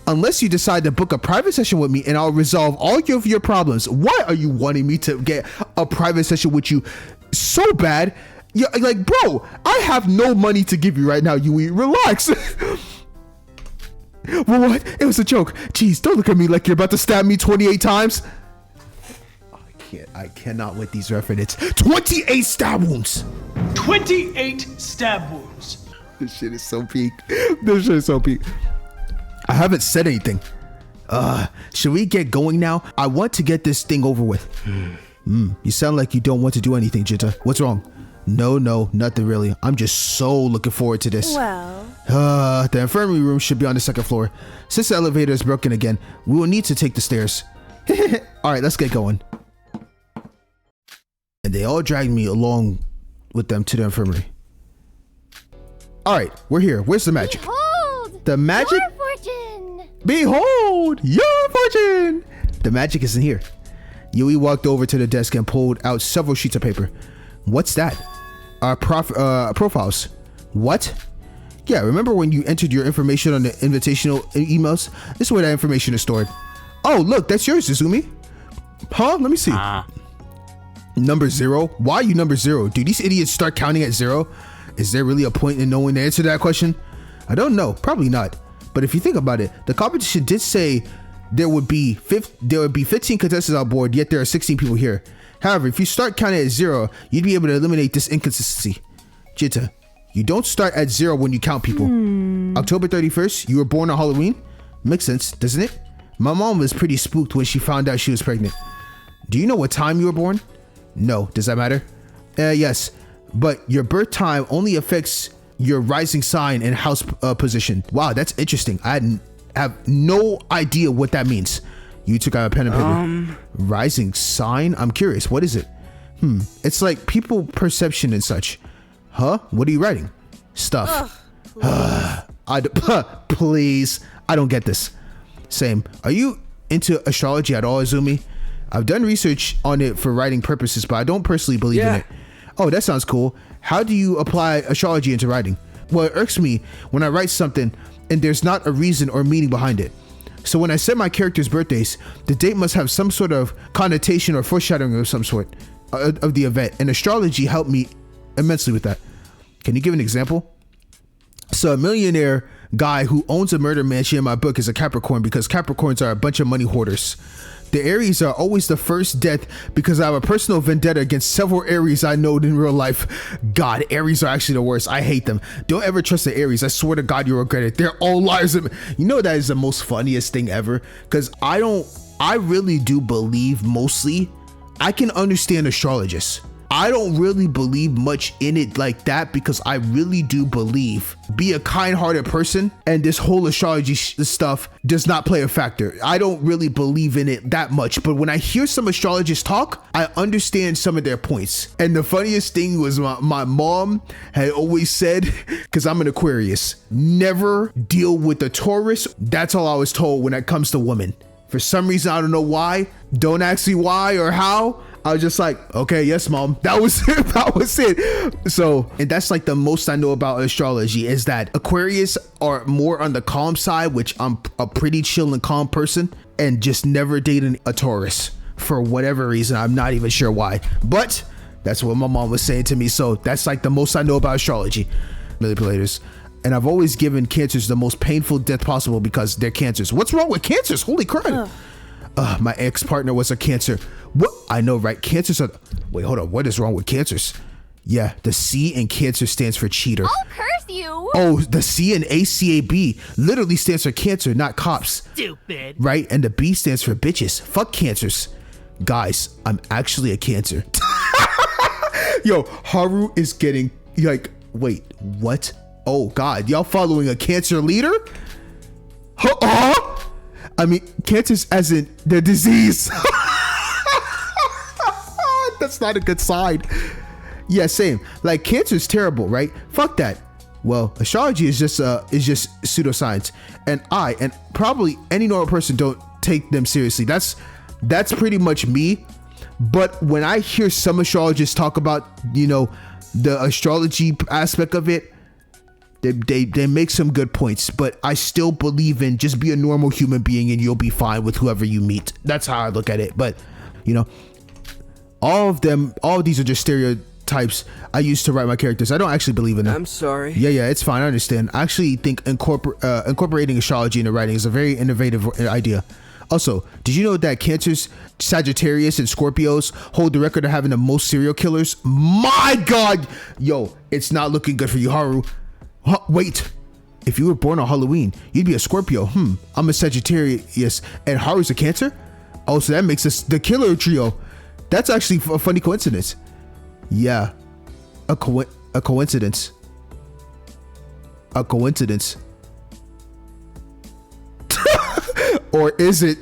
Unless you decide to book a private session with me and I'll resolve all of your problems. Why are you wanting me to get a private session with you so bad? Yeah, like, bro, I have no money to give you right now, Yui. Relax. Well, what? It was a joke. Jeez, don't look at me like you're about to stab me 28 times. I cannot with these references. 28 stab wounds. 28 stab wounds. This shit is so peak. This shit is so peak. I haven't said anything. Should we get going now? I want to get this thing over with. You sound like you don't want to do anything, Jinta. What's wrong? No, nothing really. I'm just so looking forward to this. Well... The infirmary room should be on the second floor. Since the elevator is broken again, we will need to take the stairs. Alright, let's get going. And they all dragged me along with them to the infirmary. Alright, we're here. Where's the magic? Behold! The magic? Your fortune! Behold! Your fortune! The magic isn't here. Yui walked over to the desk and pulled out several sheets of paper. What's that? Profiles. What? Yeah, remember when you entered your information on the invitational emails? This is where that information is stored. Oh, look, that's yours, Izumi. Huh? Let me see. Number 0? Why are you number 0? Do these idiots start counting at 0? Is there really a point in knowing the answer to that question? I don't know. Probably not. But if you think about it, the competition did say there would be 15 contestants on board, yet there are 16 people here. However, if you start counting at 0, you'd be able to eliminate this inconsistency. Jinta, you don't start at 0 when you count people. October 31st, you were born on Halloween? Makes sense, doesn't it? My mom was pretty spooked when she found out she was pregnant. Do you know what time you were born? No. Does that matter? Yes. But your birth time only affects your rising sign and house position. Wow, that's interesting. I have no idea what that means. You took out a pen and paper. Rising sign? I'm curious. What is it? It's like people perception and such. Huh? What are you writing? Stuff. Please. I don't get this. Same. Are you into astrology at all, Izumi? I've done research on it for writing purposes, but I don't personally believe in it. Oh, that sounds cool. How do you apply astrology into writing? Well, it irks me when I write something and there's not a reason or meaning behind it. So when I set my characters' birthdays, the date must have some sort of connotation or foreshadowing of some sort of the event, and astrology helped me immensely with that. Can you give an example? So a millionaire guy who owns a murder mansion in my book is a Capricorn because Capricorns are a bunch of money hoarders. The Aries are always the first death because I have a personal vendetta against several Aries I know in real life. God, Aries are actually the worst. I hate them. Don't ever trust the Aries. I swear to God, you'll regret it. They're all liars. You know that is the most funniest thing ever? Because I really do believe mostly, I can understand astrologists. I don't really believe much in it like that because I really do believe be a kind-hearted person and this whole astrology stuff does not play a factor. I don't really believe in it that much, but when I hear some astrologists talk, I understand some of their points. And the funniest thing was my mom had always said, because I'm an Aquarius, never deal with the Taurus. That's all I was told when it comes to women. For some reason, I don't know why. Don't ask me why or how. I was just like, okay, yes, mom. That was it. That was it. So, and that's like the most I know about astrology is that Aquarius are more on the calm side, which I'm a pretty chill and calm person, and just never dating a Taurus for whatever reason. I'm not even sure why, but that's what my mom was saying to me. So that's like the most I know about astrology. Manipulators. And I've always given cancers the most painful death possible because they're cancers. What's wrong with cancers? Holy crap. My ex-partner was a cancer. What? I know, right? Cancers are... Wait, hold on. What is wrong with cancers? Yeah, the C in cancer stands for cheater. I'll curse you. Oh, the C in ACAB literally stands for cancer, not cops. Stupid. Right? And the B stands for bitches. Fuck cancers. Guys, I'm actually a cancer. Yo, Haru is getting like... Wait, what? Oh, God. Y'all following a cancer leader? I mean, cancers as in the disease. That's not a good sign. Yeah, same. Like, cancer is terrible, right? Fuck that. Well, astrology is just pseudoscience, and I and probably any normal person don't take them seriously. That's pretty much me. But when I hear some astrologists talk about, you know, the astrology aspect of it, they make some good points, but I still believe in just be a normal human being and you'll be fine with whoever you meet. That's how I look at it. But, you know, all of these are just stereotypes I use to write my characters. I don't actually believe in them. I'm sorry. Yeah, it's fine. I understand. I actually think incorporating astrology into writing is a very innovative idea. Also, did you know that Cancers, Sagittarius, and Scorpios hold the record of having the most serial killers? My God! Yo, it's not looking good for you, Haru. Wait, if you were born on Halloween, you'd be a Scorpio. I'm a Sagittarius, and Haru's a Cancer? Oh, so that makes us the killer trio. That's actually a funny coincidence. Yeah, a coincidence. A coincidence. Or is it?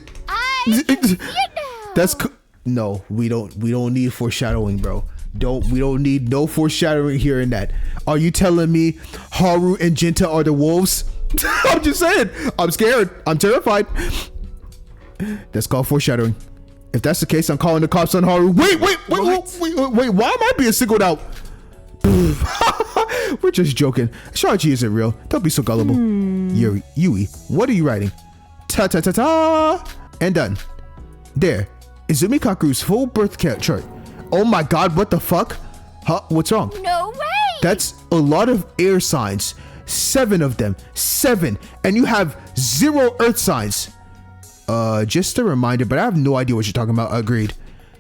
That's no. We don't need foreshadowing, bro. We don't need no foreshadowing here and that. Are you telling me Haru and Jinta are the wolves? I'm just saying. I'm scared. I'm terrified. That's called foreshadowing. If that's the case, I'm calling the cops on Haru. Wait. Why am I being singled out? We're just joking. Astrology isn't real. Don't be so gullible. Yui, what are you writing? Ta. And done. There. Izumi Kakuru's full birth chart. Oh my God, what the fuck? Huh? What's wrong? No way! That's a lot of air signs. 7 of them. 7. And you have 0 earth signs. Just a reminder, but I have no idea what you're talking about. Agreed.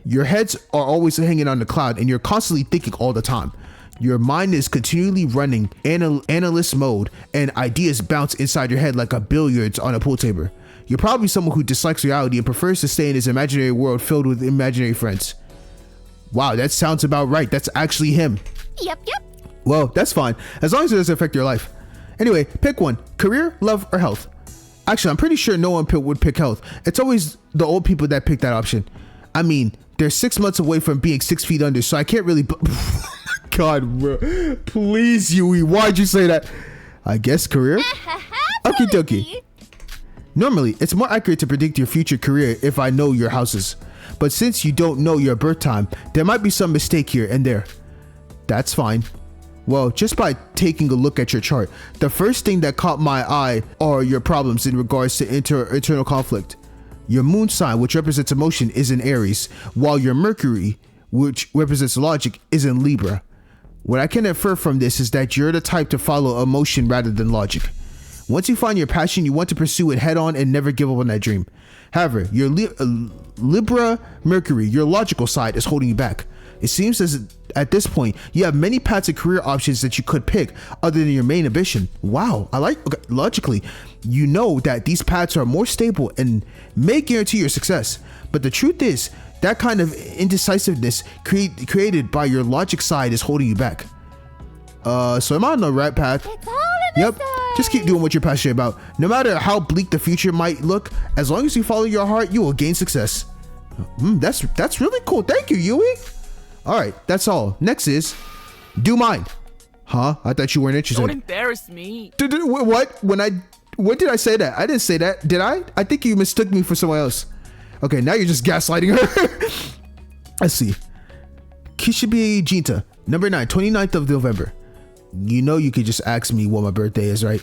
Your heads are always hanging on the cloud and you're constantly thinking all the time. Your mind is continually running analyst mode and ideas bounce inside your head like a billiards on a pool table. You're probably someone who dislikes reality and prefers to stay in his imaginary world filled with imaginary friends. Wow, that sounds about right. That's actually him. Yep. Well, that's fine, as long as it doesn't affect your life. Anyway, pick one. Career, love, or health. Actually, I'm pretty sure no one would pick health. It's always the old people that pick that option. I mean, they're 6 months away from being 6 feet under, so I can't really... God, bro. Please, Yui, why'd you say that? I guess career? Okie dokie. Normally, it's more accurate to predict your future career if I know your houses. But since you don't know your birth time, there might be some mistake here and there. That's fine. Well, just by taking a look at your chart, the first thing that caught my eye are your problems in regards to internal conflict. Your moon sign, which represents emotion, is in Aries, while your Mercury, which represents logic, is in Libra. What I can infer from this is that you're the type to follow emotion rather than logic. Once you find your passion, you want to pursue it head on and never give up on that dream. However, your Libra Mercury, your logical side, is holding you back. It seems as at this point, you have many paths and career options that you could pick other than your main ambition. Wow, okay, logically, you know that these paths are more stable and may guarantee your success. But the truth is, that kind of indecisiveness created by your logic side is holding you back. So am I on the right path? Yep. Just keep doing what you're passionate about. No matter how bleak the future might look, as long as you follow your heart, you will gain success. That's really cool. Thank you, Yui. All right, that's all. Next is do mine. Huh? I thought you weren't interested. Don't embarrass me. What? When did I say that? I didn't say that. Did I? I think you mistook me for someone else. Okay, now you're just gaslighting her. Let's see. Kishibe Jinta, number 9, 29th of November. You know you could just ask me what my birthday is, right?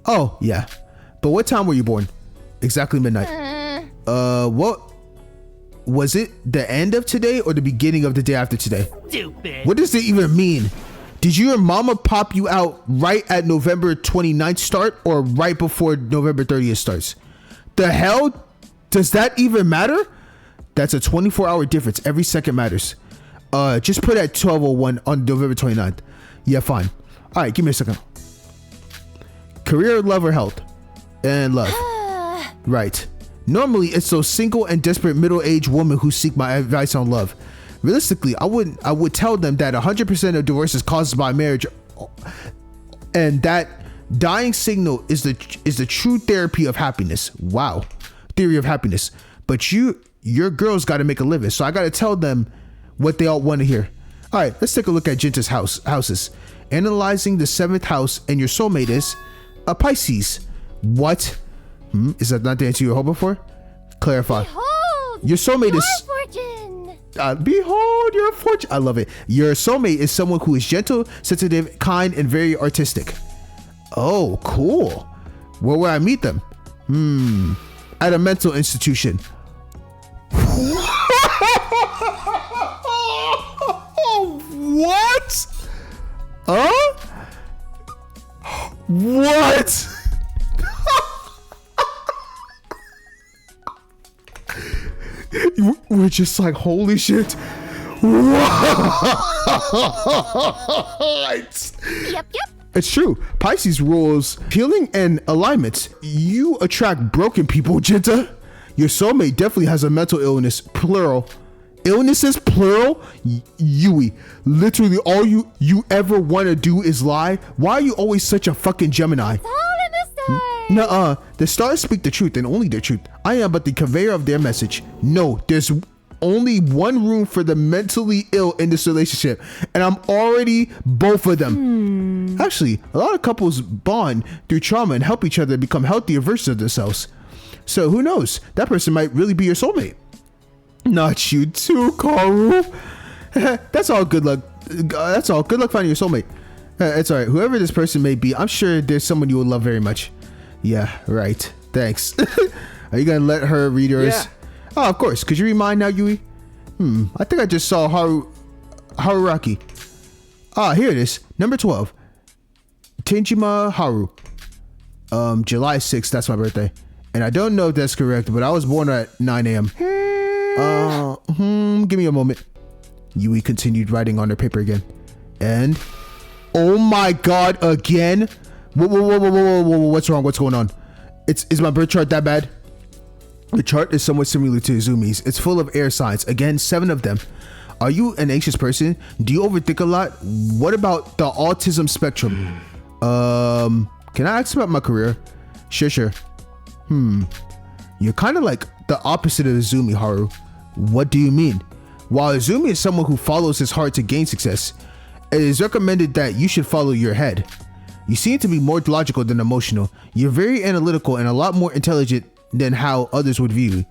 Oh, yeah. But what time were you born? Exactly midnight. What? Was it the end of today or the beginning of the day after today? Stupid. What does it even mean? Did your mama pop you out right at November 29th start or right before November 30th starts? The hell? Does that even matter? That's a 24-hour difference. Every second matters. Just put at 12:01 on November 29th. Yeah, fine. All right, give me a second. Career, love, or health? And love. Right. Normally, it's those single and desperate middle-aged women who seek my advice on love. Realistically, I would tell them that 100% of divorce is caused by marriage, and that dying signal is the true therapy of happiness. Wow, theory of happiness. But your girls got to make a living, so I got to tell them what they all want to hear. All right, let's take a look at Jinta's houses. Analyzing the 7th house, and your soulmate is a Pisces. What? Is that not the answer you were hoping for? Clarify. Behold, your soulmate your is. fortune. Behold your fortune. I love it. Your soulmate is someone who is gentle, sensitive, kind, and very artistic. Oh, cool. Where will I meet them? At a mental institution. What? Huh? What? We're just like, holy shit. What? Yep. It's true. Pisces rules healing and alignments. You attract broken people, Jinta. Your soulmate definitely has a mental illness, plural. Illnesses, plural. Yui, literally all you ever want to do is lie. Why are you always such a fucking Gemini? It's all in the stars. Nuh-uh. The stars speak the truth and only the truth. I am but the conveyor of their message. No, there's only one room for the mentally ill in this relationship, and I'm already both of them. Actually, a lot of couples bond through trauma and help each other become healthier versions of themselves. So who knows? That person might really be your soulmate. Not you too, Karu. That's all. Good luck. That's all. Good luck finding your soulmate. It's all right. Whoever this person may be, I'm sure there's someone you will love very much. Yeah, right. Thanks. Are you gonna let her read yours? Yeah. Oh, of course. Could you read mine now, Yui? I think I just saw Haruraki. Here it is. Number 12. Tenjima Haru. July 6th. That's my birthday. And I don't know if that's correct, but I was born at 9 a.m. Give me a moment. Yui continued writing on her paper again. And oh my god, again? Whoa, what's wrong? What's going on? Is my birth chart that bad? The chart is somewhat similar to Izumi's. It's full of air signs. Again, 7 of them. Are you an anxious person? Do you overthink a lot? What about the autism spectrum? Can I ask about my career? Sure. You're kind of like the opposite of Izumi, Haru. What do you mean? While Izumi is someone who follows his heart to gain success, it is recommended that you should follow your head. You seem to be more logical than emotional. You're very analytical and a lot more intelligent than how others would view you.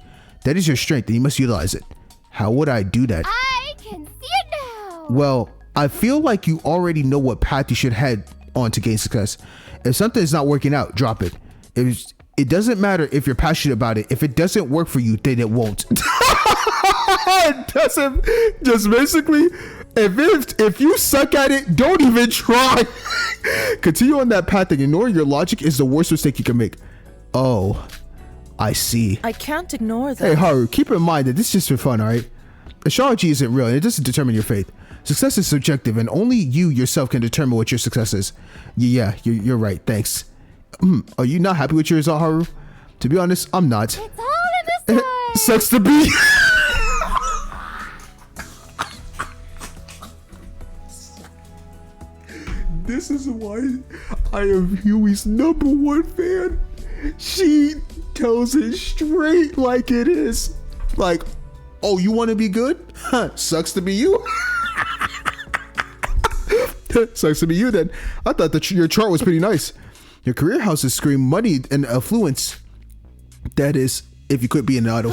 That is your strength and you must utilize it. How would I do that? I can see it now. Well, I feel like you already know what path you should head on to gain success. If something is not working out, drop it. It doesn't matter if you're passionate about it. If it doesn't work for you, then it won't. It doesn't. Just basically, if you suck at it, don't even try. Continue on that path and ignoring your logic is the worst mistake you can make. Oh, I see. I can't ignore that. Hey, Haru, keep in mind that this is just for fun, all right? Astrology isn't real and it doesn't determine your fate. Success is subjective and only you yourself can determine what your success is. Yeah, you're right. Thanks. Are you not happy with your result, Haru? To be honest, I'm not. It's all in the stars. Sucks to be. This is why I am Huey's #1 fan. She tells it straight like it is. Like, oh, you want to be good? Huh, sucks to be you. Sucks to be you then. I thought that your chart was pretty nice. Your career houses scream money and affluence. That is, if you could be an idol.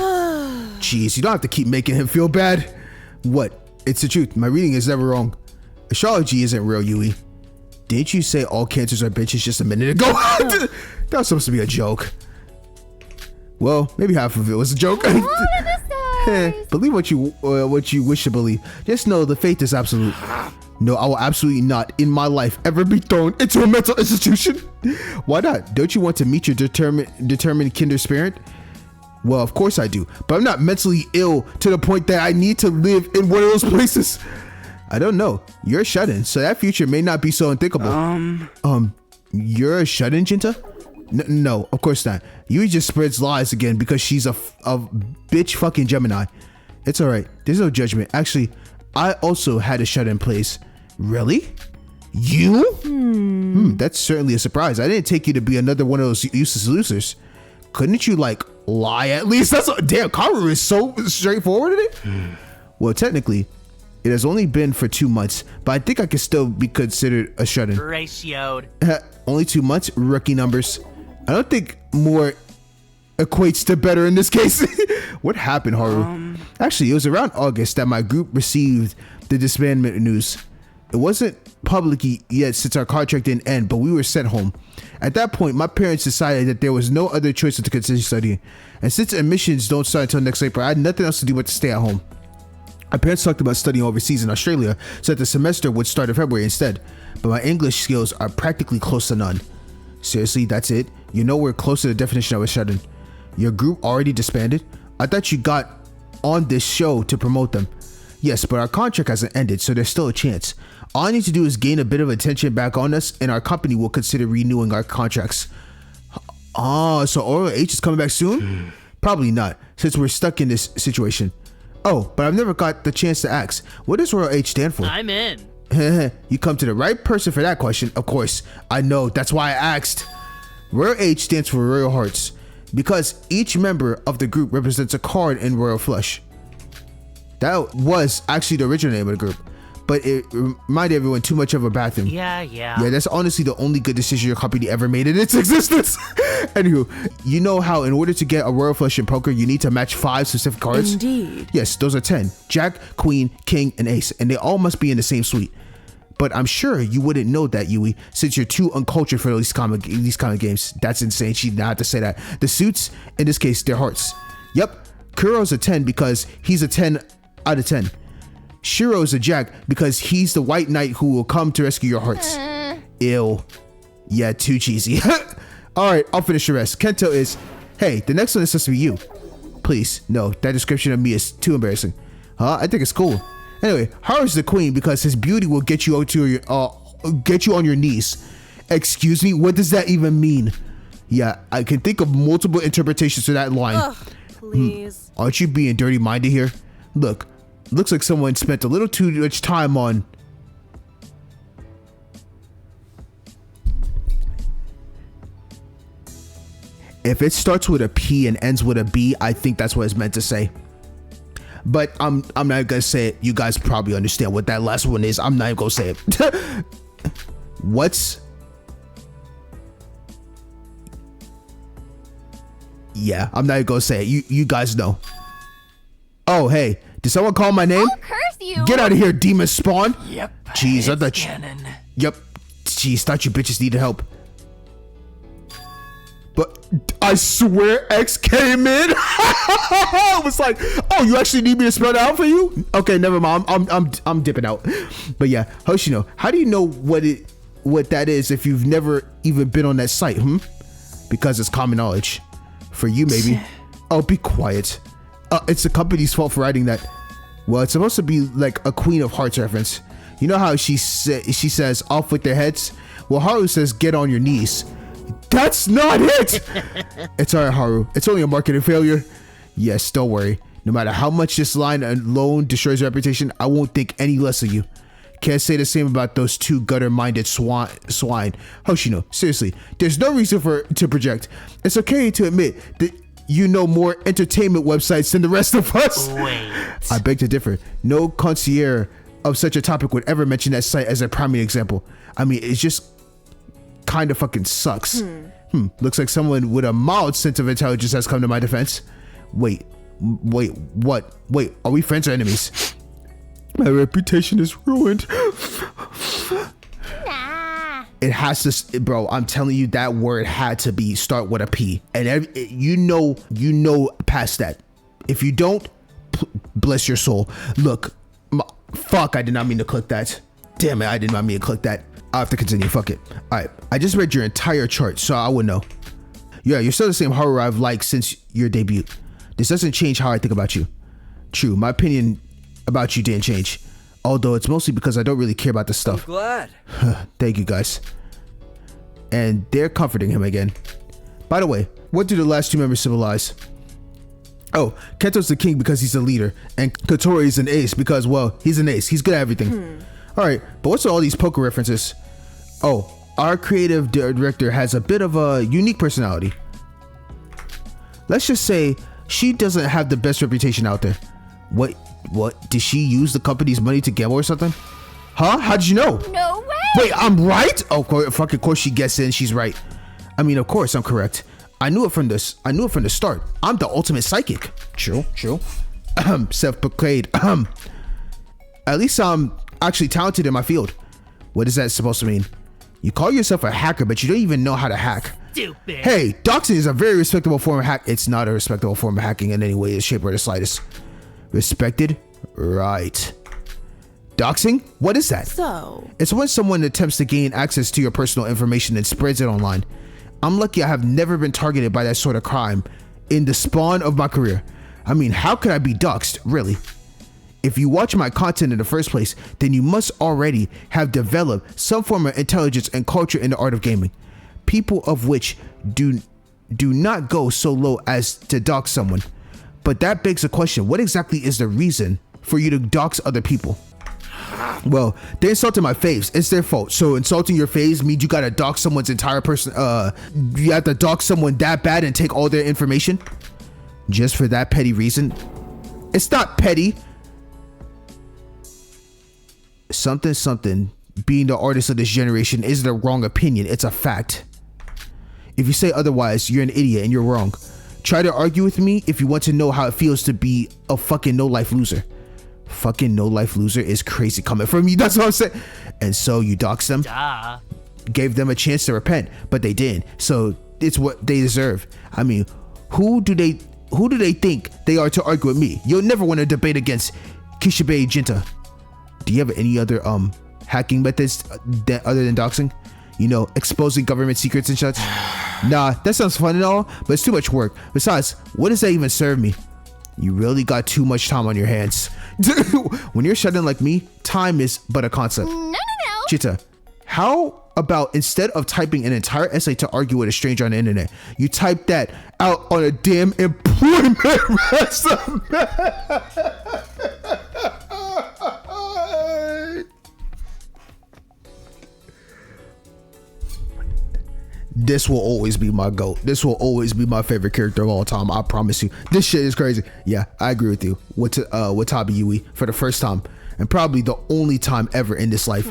Jeez, you don't have to keep making him feel bad. What? It's the truth. My reading is never wrong. Astrology isn't real, Yui. Didn't you say all cancers are bitches just a minute ago? That was supposed to be a joke. Well, maybe half of it was a joke. Believe what you wish to believe. Just know the faith is absolute. No, I will absolutely not in my life ever be thrown into a mental institution. Why not? Don't you want to meet your determined kindred spirit? Well, of course I do, but I'm not mentally ill to the point that I need to live in one of those places. I don't know. You're a shut-in, so that future may not be so unthinkable. You're a shut-in, Jinta? No, of course not. Yui just spreads lies again because she's a bitch fucking Gemini. It's alright. There's no judgment. Actually, I also had a shut-in place. Really? You? That's certainly a surprise. I didn't take you to be another one of those useless losers. Couldn't you, like, lie at least? Damn, Karu is so straightforward in it. Well, technically, it has only been for 2 months, but I think I can still be considered a shut-in. Ratioed. Only 2 months? Rookie numbers. I don't think more equates to better in this case. What happened, Haru? Actually, it was around August that my group received the disbandment news. It wasn't public yet since our contract didn't end, but we were sent home. At that point, my parents decided that there was no other choice but to continue studying. And since admissions don't start until next April, I had nothing else to do but to stay at home. My parents talked about studying overseas in Australia so that the semester would start in February instead. But my English skills are practically close to none. Seriously, that's it? You know we're close to the definition of a shut-in. Your group already disbanded? I thought you got on this show to promote them. Yes, but our contract hasn't ended, so there's still a chance. All I need to do is gain a bit of attention back on us, and our company will consider renewing our contracts. So Oral H is coming back soon? Probably not, since we're stuck in this situation. Oh, but I've never got the chance to ask. What does Royal H stand for? I'm in. You come to the right person for that question. Of course, I know. That's why I asked. Royal H stands for Royal Hearts, because each member of the group represents a card in Royal Flush. That was actually the original name of the group, but it reminded everyone too much of a bathroom. Yeah, that's honestly the only good decision your company ever made in its existence. Anywho, you know how in order to get a Royal Flush in poker, you need to match 5 specific cards? Indeed. Yes, those are 10. Jack, Queen, King, and Ace, and they all must be in the same suite. But I'm sure you wouldn't know that, Yui, since you're too uncultured for these kind of games. That's insane. She did not have to say that. The suits, in this case, they're hearts. Yep, Kuro's a 10 because he's a 10 out of 10. Shiro's a Jack because he's the white knight who will come to rescue your hearts. Ew. Yeah, too cheesy. Alright, I'll finish the rest. Kento is, hey, the next one is supposed to be you. Please, no, that description of me is too embarrassing. I think it's cool. Anyway, Haru's the queen because his beauty will get you on your knees. Excuse me, what does that even mean? Yeah, I can think of multiple interpretations to that line. Ugh, please. Aren't you being dirty-minded here? Look, looks like someone spent a little too much time on... If it starts with a P and ends with a B, I think that's what it's meant to say. But I'm not gonna say it. You guys probably understand what that last one is. I'm not even gonna say it. What's... Yeah, I'm not even gonna say it. You guys know. Oh, hey, did someone call my name? I'll curse you. Get out of here, demon spawn. Yep. Jeez, I thought canon. Yep. Jeez, thought you bitches needed help. But I swear X came in. I was like, oh, you actually need me to spell it out for you? Okay, never mind. I'm dipping out. But yeah, Hoshino, how do you know what that is if you've never even been on that site? Because it's common knowledge. For you, maybe. Oh, be quiet. It's the company's fault for writing that. Well, it's supposed to be like a Queen of Hearts reference. You know how she says off with their heads? Well, Haru says get on your knees. That's not it. It's alright, Haru. It's only a marketing failure. Yes, don't worry. No matter how much this line alone destroys your reputation, I won't think any less of you. Can't say the same about those two gutter-minded swine. Hoshino, seriously, there's no reason to project. It's okay to admit that you know more entertainment websites than the rest of us. Wait. I beg to differ. No connoisseur of such a topic would ever mention that site as a primary example. I mean, it's just kind of fucking sucks. Looks like someone with a mild sense of intelligence has come to my defense. Wait, what? Wait, are we friends or enemies? My reputation is ruined. Nah. It has to, bro. I'm telling you, that word had to be start with a P, and you know past that. If you don't, bless your soul. Look, fuck, I did not mean to click that. Damn it, I did not mean to click that. I have to continue. Fuck it. All right, I just read your entire chart, so I would know. Yeah, you're still the same horror I've liked since your debut. This doesn't change how I think about you. True, my opinion about you didn't change. Although it's mostly because I don't really care about this stuff. I'm glad. Thank you, guys. And they're comforting him again. By the way, what do the last two members symbolize? Oh, Kento's the king because he's the leader, and Kotori is an ace because, well, he's an ace. He's good at everything. All right, but what's all these poker references? Oh, our creative director has a bit of a unique personality. Let's just say she doesn't have the best reputation out there. What? Did she use the company's money to gamble or something? Huh? How did you know? No way. Wait, I'm right? Oh, of course she gets in. She's right. I mean, of course I'm correct. I knew it from the start. I'm the ultimate psychic. True. Self-proclaimed. At least I'm actually talented in my field. What is that supposed to mean? You call yourself a hacker, but you don't even know how to hack. Stupid. Hey, doxing is a very respectable form of hack. It's not a respectable form of hacking in any way, shape, or the slightest. Respected? Right. Doxing? What is that? So, it's when someone attempts to gain access to your personal information and spreads it online. I'm lucky I have never been targeted by that sort of crime in the spawn of my career. I mean, how could I be doxed, really? If you watch my content in the first place, then you must already have developed some form of intelligence and culture in the art of gaming. People of which do not go so low as to dox someone. But that begs the question, what exactly is the reason for you to dox other people? Well, they insulted my face. It's their fault. So insulting your face means you gotta dox someone's entire person. You have to dox someone that bad and take all their information? Just for that petty reason? It's not petty. Something. Being the artist of this generation is the wrong opinion. It's a fact. If you say otherwise, you're an idiot and you're wrong. Try to argue with me if you want to know how it feels to be a fucking no-life loser. Fucking no-life loser is crazy coming from you. That's what I'm saying. And so you doxed them? Duh. Gave them a chance to repent, but they didn't. So it's what they deserve. I mean, who do they think they are to argue with me? You'll never want to debate against Kishibe Jinta. Do you have any other hacking methods other than doxing? You know, exposing government secrets and such? Nah, that sounds fun and all, but it's too much work. Besides, what does that even serve me? You really got too much time on your hands. When you're shut in like me, time is but a concept. No. Chita, how about instead of typing an entire essay to argue with a stranger on the internet, you type that out on a damn employment resume? This will always be my GOAT. This will always be my favorite character of all time. I promise you. This shit is crazy. Yeah, I agree with you. With Tabi Yui for the first time and probably the only time ever in this life.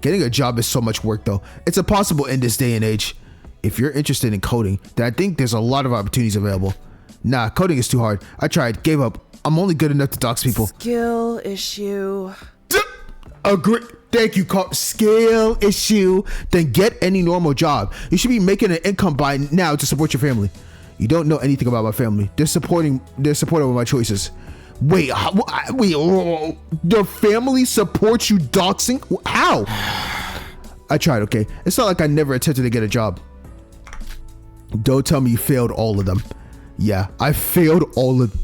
Getting a job is so much work though. It's impossible in this day and age. If you're interested in coding, then I think there's a lot of opportunities available. Nah, coding is too hard. I tried, gave up. I'm only good enough to dox people. Skill issue. Agree. Thank you. Scale issue. Then get any normal job. You should be making an income by now to support your family. You don't know anything about my family. They're supportive of my choices. Wait. Your family supports you doxing? How? I tried. Okay. It's not like I never attempted to get a job. Don't tell me you failed all of them. Yeah, I failed all of them.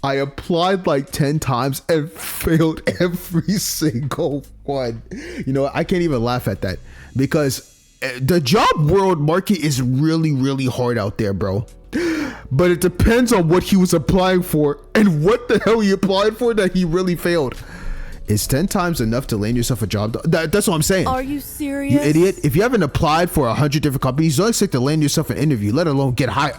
I applied like 10 times and failed every single one. You know, I can't even laugh at that because the job world market is really, really hard out there, bro. But it depends on what he was applying for and what the hell he applied for that he really failed. Is 10 times enough to land yourself a job? That's what I'm saying. Are you serious? You idiot. If you haven't applied for 100 different companies, don't expect to land yourself an interview, let alone get hired.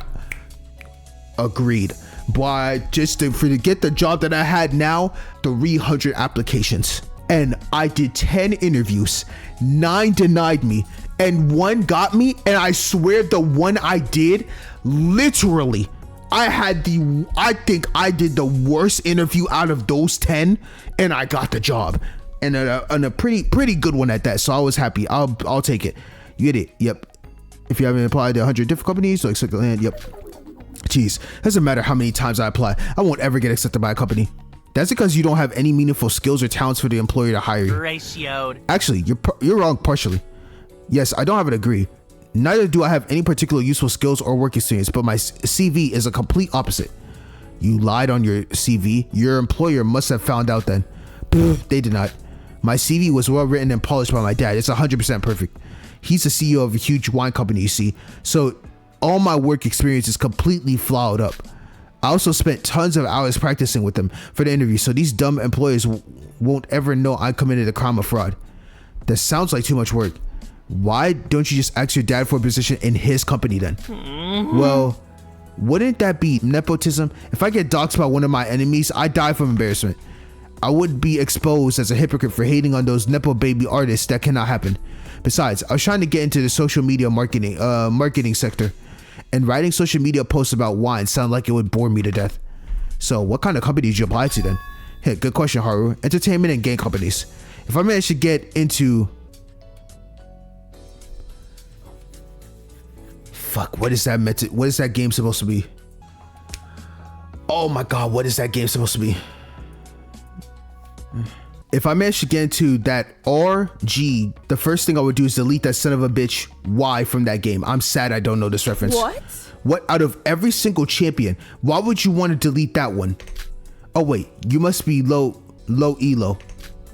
Agreed. But just to get the job that I had now, 300 applications. and I did 10 interviews. 9 denied me, and 1 got me. And I swear the one I did, literally, I think I did the worst interview out of those 10, and I got the job, and a pretty good one at that. So I was happy. I'll take it. You get it? Yep. If you haven't applied to 100 different companies, so expect to land. Yep. Jeez, doesn't matter how many times I apply, I won't ever get accepted by a company. That's because you don't have any meaningful skills or talents for the employer to hire you. Ratioed. Actually, you're wrong partially. Yes, I don't have a degree. Neither do I have any particular useful skills or work experience, but my CV is a complete opposite. You lied on your CV. Your employer must have found out then. They did not. My CV was well written and polished by my dad. It's 100% perfect. He's the CEO of a huge wine company, you see. So all my work experience is completely flawed up. I also spent tons of hours practicing with them for the interview, so these dumb employers won't ever know I committed a crime of fraud. That sounds like too much work. Why don't you just ask your dad for a position in his company then? Well, wouldn't that be nepotism? If I get doxxed by one of my enemies, I die from embarrassment. I would be exposed as a hypocrite for hating on those nepo baby artists. That cannot happen. Besides, I was trying to get into the social media marketing sector, and writing social media posts about wine sounded like it would bore me to death. So what kind of company did you apply to then? Hey, good question, Haru. Entertainment and game companies. If I managed to get into... Fuck, what is that game supposed to be? Oh my god, what is that game supposed to be? If I managed to get into that RG, the first thing I would do is delete that son of a bitch Y from that game. I'm sad I don't know this reference. What out of every single champion, why would you want to delete that one? Oh wait, you must be low elo.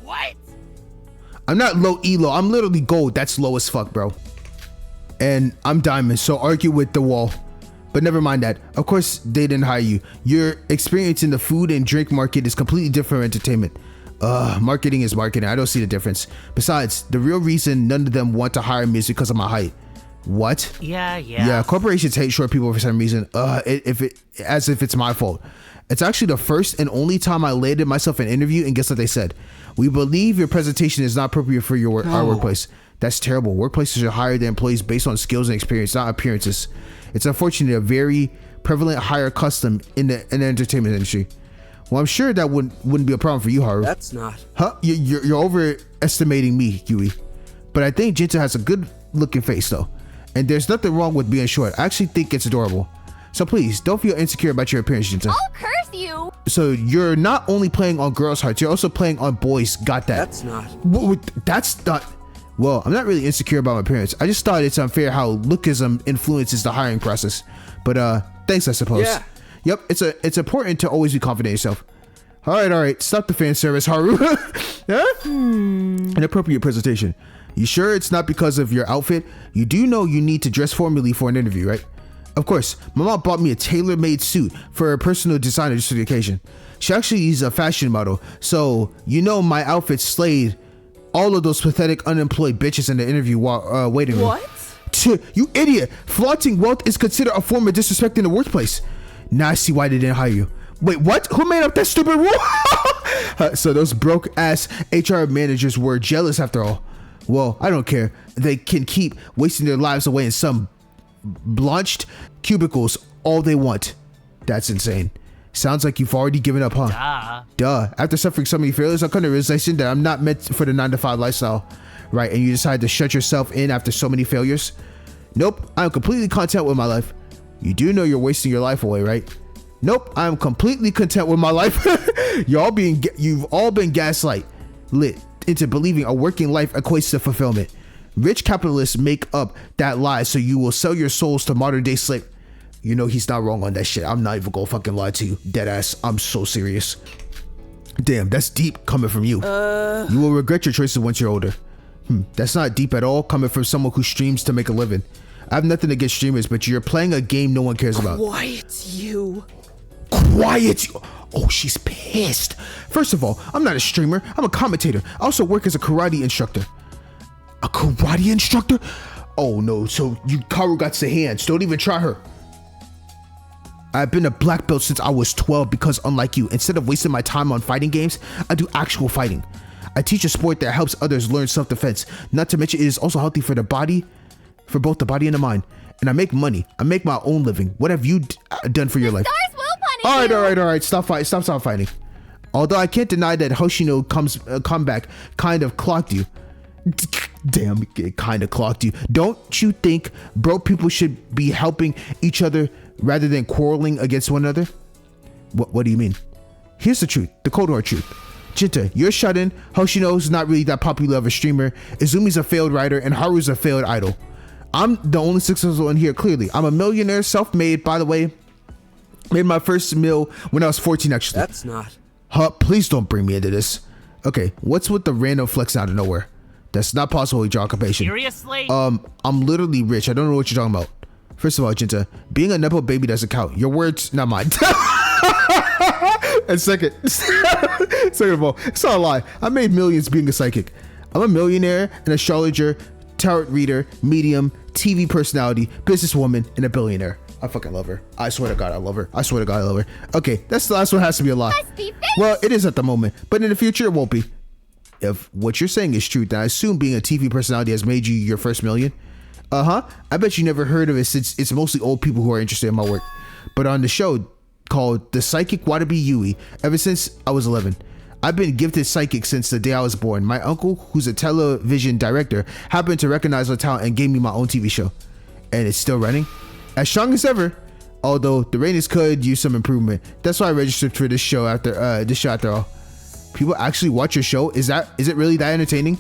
What? I'm not low elo, I'm literally gold. That's low as fuck, bro. And I'm diamond, so argue with the wall. But never mind that. Of course they didn't hire you. Your experience in the food and drink market is completely different from entertainment. Marketing is marketing. I don't see the difference. Besides, the real reason none of them want to hire me is because of my height. What? Yeah, corporations hate short people for some reason. As if it's my fault. It's actually the first and only time I landed myself an interview, and guess what they said? We believe your presentation is not appropriate for our workplace. That's terrible. Workplaces should hire their employees based on skills and experience, not appearances. It's unfortunately a very prevalent hire custom in the entertainment industry. Well, I'm sure that wouldn't be a problem for you, Haru. That's not. Huh? You're overestimating me, Yui. But I think Jinta has a good looking face though. And there's nothing wrong with being short. I actually think it's adorable. So please, don't feel insecure about your appearance, Jinta. I'll curse you! So you're not only playing on girls' hearts, you're also playing on boys. Got that? That's not. That's not... Well, I'm not really insecure about my appearance. I just thought it's unfair how lookism influences the hiring process. But thanks, I suppose. Yeah. Yep, it's important to always be confident in yourself. All right, stop the fan service, Haru. An appropriate presentation. You sure it's not because of your outfit? You do know you need to dress formally for an interview, right? Of course, my mom bought me a tailor-made suit for a personal designer just for the occasion. She actually is a fashion model, so you know my outfit slayed all of those pathetic unemployed bitches in the interview waiting room. What? You idiot! Flaunting wealth is considered a form of disrespect in the workplace. Now I see why they didn't hire you. Wait, what? Who made up that stupid rule? So those broke ass HR managers were jealous after all. Well, I don't care. They can keep wasting their lives away in some blanched cubicles all they want. That's insane. Sounds like you've already given up, huh? Duh. After suffering so many failures, I come to the realization that I'm not meant for the 9-to-5 lifestyle. Right, and you decide to shut yourself in after so many failures? Nope, I'm completely content with my life. You do know you're wasting your life away, right? Nope, I'm completely content with my life. You've all been gaslit into believing a working life equates to fulfillment. Rich capitalists make up that lie so you will sell your souls to modern day slave. You know he's not wrong on that shit. I'm not even gonna fucking lie to you. Deadass. I'm so serious. Damn, that's deep coming from you. You will regret your choices once you're older. That's not deep at all coming from someone who streams to make a living. I have nothing against streamers, but you're playing a game no one cares about. Quiet, you. Quiet, you. Oh, she's pissed. First of all, I'm not a streamer. I'm a commentator. I also work as a karate instructor. A karate instructor? Oh no, so Karu got the hands. Don't even try her. I've been a black belt since I was 12 because unlike you, instead of wasting my time on fighting games, I do actual fighting. I teach a sport that helps others learn self-defense. Not to mention it is also healthy for the body, for both the body and the mind. And I make money. I make my own living. What have you done for your life? Stars will punish All right. Stop fighting. Although I can't deny that Hoshino comeback kind of clocked you. Damn, it kind of clocked you. Don't you think broke people should be helping each other rather than quarreling against one another? What do you mean? Here's the truth, the cold hard truth. Jinta, you're shut in. Hoshino's not really that popular of a streamer. Izumi's a failed writer, and Haru's a failed idol. I'm the only successful one here, clearly. I'm a millionaire, self-made, by the way. Made my first meal when I was 14, actually. That's not. Huh, please don't bring me into this. Okay, what's with the random flex out of nowhere? That's not possible with your occupation. Seriously? I'm literally rich. I don't know what you're talking about. First of all, Jinta, being a Nepo baby doesn't count. Your words, not mine. And second of all, it's not a lie. I made millions being a psychic. I'm a millionaire, an astrologer, tarot reader, medium, TV personality, businesswoman, and a billionaire. I fucking love her. I swear to God, I love her. I swear to God, I love her. Okay, that's the last one has to be a lie. Well, it is at the moment, but in the future, it won't be. If what you're saying is true, then I assume being a TV personality has made you your first million. I bet you never heard of it since it's mostly old people who are interested in my work. But on the show called The Psychic Wannabe Yui, ever since I was 11. I've been gifted psychic since the day I was born. My uncle, who's a television director, happened to recognize my talent and gave me my own TV show. And it's still running. As strong as ever. Although the ratings could use some improvement. That's why I registered for this show after all. People actually watch your show? Is it really that entertaining?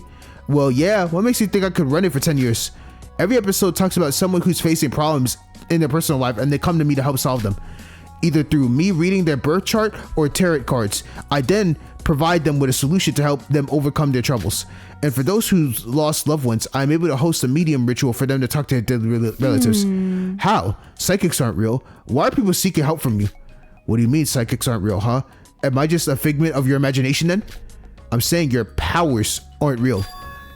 Well, yeah. What makes you think I could run it for 10 years? Every episode talks about someone who's facing problems in their personal life and they come to me to help solve them. Either through me reading their birth chart or tarot cards. I then provide them with a solution to help them overcome their troubles. And for those who lost loved ones, I'm able to host a medium ritual for them to talk to their dead relatives. How? Psychics aren't real. Why are people seeking help from you? What do you mean psychics aren't real, huh? Am I just a figment of your imagination then? I'm saying your powers aren't real.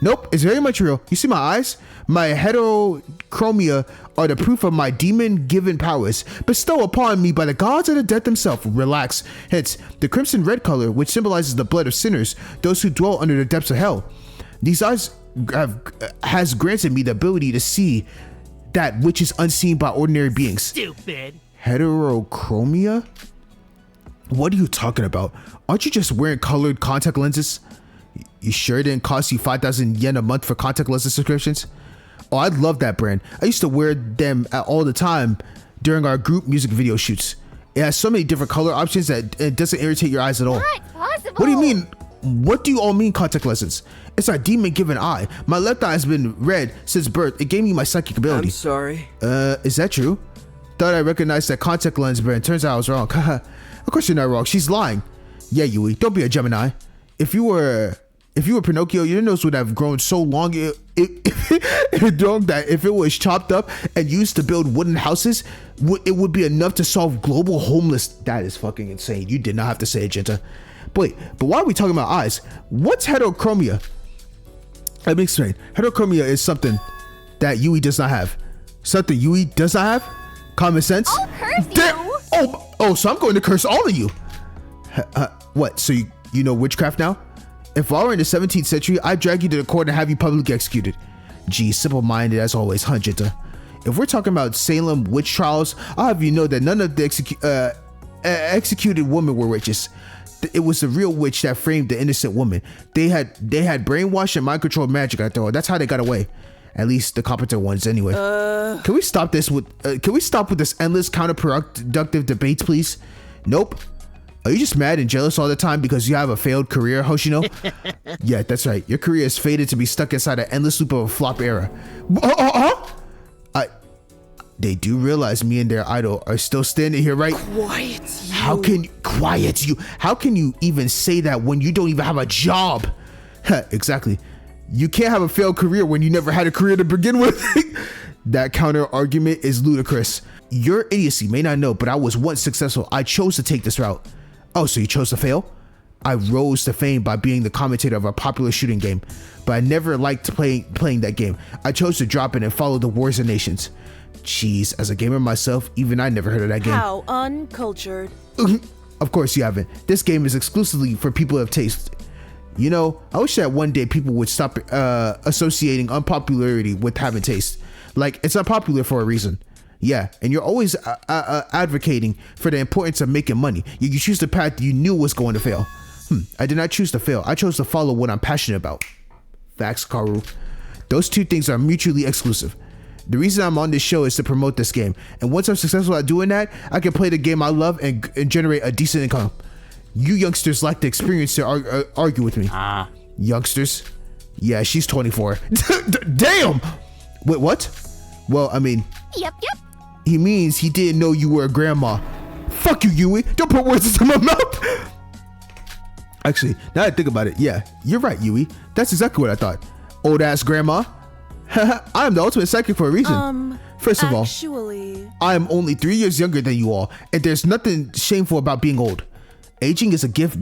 Nope, it's very much real. You see my eyes? My heterochromia are the proof of my demon-given powers, bestowed upon me by the gods of the dead themselves. Relax. Hence, the crimson red color, which symbolizes the blood of sinners, those who dwell under the depths of hell. These eyes has granted me the ability to see that which is unseen by ordinary beings. Stupid. Heterochromia? What are you talking about? Aren't you just wearing colored contact lenses? You sure it didn't cost you 5,000 yen a month for contact lens subscriptions? Oh, I love that brand. I used to wear them all the time during our group music video shoots. It has so many different color options that it doesn't irritate your eyes at all. Not possible. What do you mean? What do you all mean contact lenses? It's our demon-given eye. My left eye has been red since birth. It gave me my psychic ability. I'm sorry. Is that true? Thought I recognized that contact lens brand. Turns out I was wrong. Of course you're not wrong. She's lying. Yeah, Yui, don't be a Gemini. If you were Pinocchio, your nose would have grown so long that if it was chopped up and used to build wooden houses, it would be enough to solve global homeless. That is fucking insane. You did not have to say it, Jinta. But why are we talking about eyes? What's heterochromia? Let me explain. Heterochromia is something that Yui does not have. Something Yui does not have? Common sense? I'll curse you. Oh, so I'm going to curse all of you. What? So you know witchcraft now? If I were in the 17th century, I'd drag you to the court and have you publicly executed. Gee, simple-minded as always, huh, Jinta? If we're talking about Salem witch trials, I'll have you know that none of the executed women were witches. It was the real witch that framed the innocent woman. They had brainwashed and mind-controlled magic after all. That's how they got away. At least the competent ones, anyway. Can we stop with this endless counterproductive debates, please? Nope. Are you just mad and jealous all the time because you have a failed career, Hoshino? Yeah, that's right. Your career is fated to be stuck inside an endless loop of a flop era. They do realize me and their idol are still standing here, right? Quiet you. How can you even say that when you don't even have a job? Exactly. You can't have a failed career when you never had a career to begin with. That counter argument is ludicrous. Your idiocy may not know, but I was once successful. I chose to take this route. Oh, so you chose to fail? I rose to fame by being the commentator of a popular shooting game, but I never liked playing that game. I chose to drop it and follow the Wars of Nations. Jeez, as a gamer myself, even I never heard of that game. How uncultured. Of course you haven't. This game is exclusively for people of taste. You know, I wish that one day people would stop associating unpopularity with having taste. Like, it's unpopular for a reason. Yeah, and you're always advocating for the importance of making money. You choose the path you knew was going to fail. I did not choose to fail. I chose to follow what I'm passionate about. Facts, Karu. Those two things are mutually exclusive. The reason I'm on this show is to promote this game. And once I'm successful at doing that, I can play the game I love and generate a decent income. You youngsters lack the experience to argue with me. Youngsters? Yeah, she's 24. Damn! Wait, what? Well, I mean... Yep. He means he didn't know you were a grandma. Fuck you, Yui. Don't put words into my mouth. Actually, now that I think about it, yeah, you're right, Yui. That's exactly what I thought. Old ass grandma. I am the ultimate psychic for a reason. First of all, I am only 3 years younger than you all, and there's nothing shameful about being old. Aging is a gift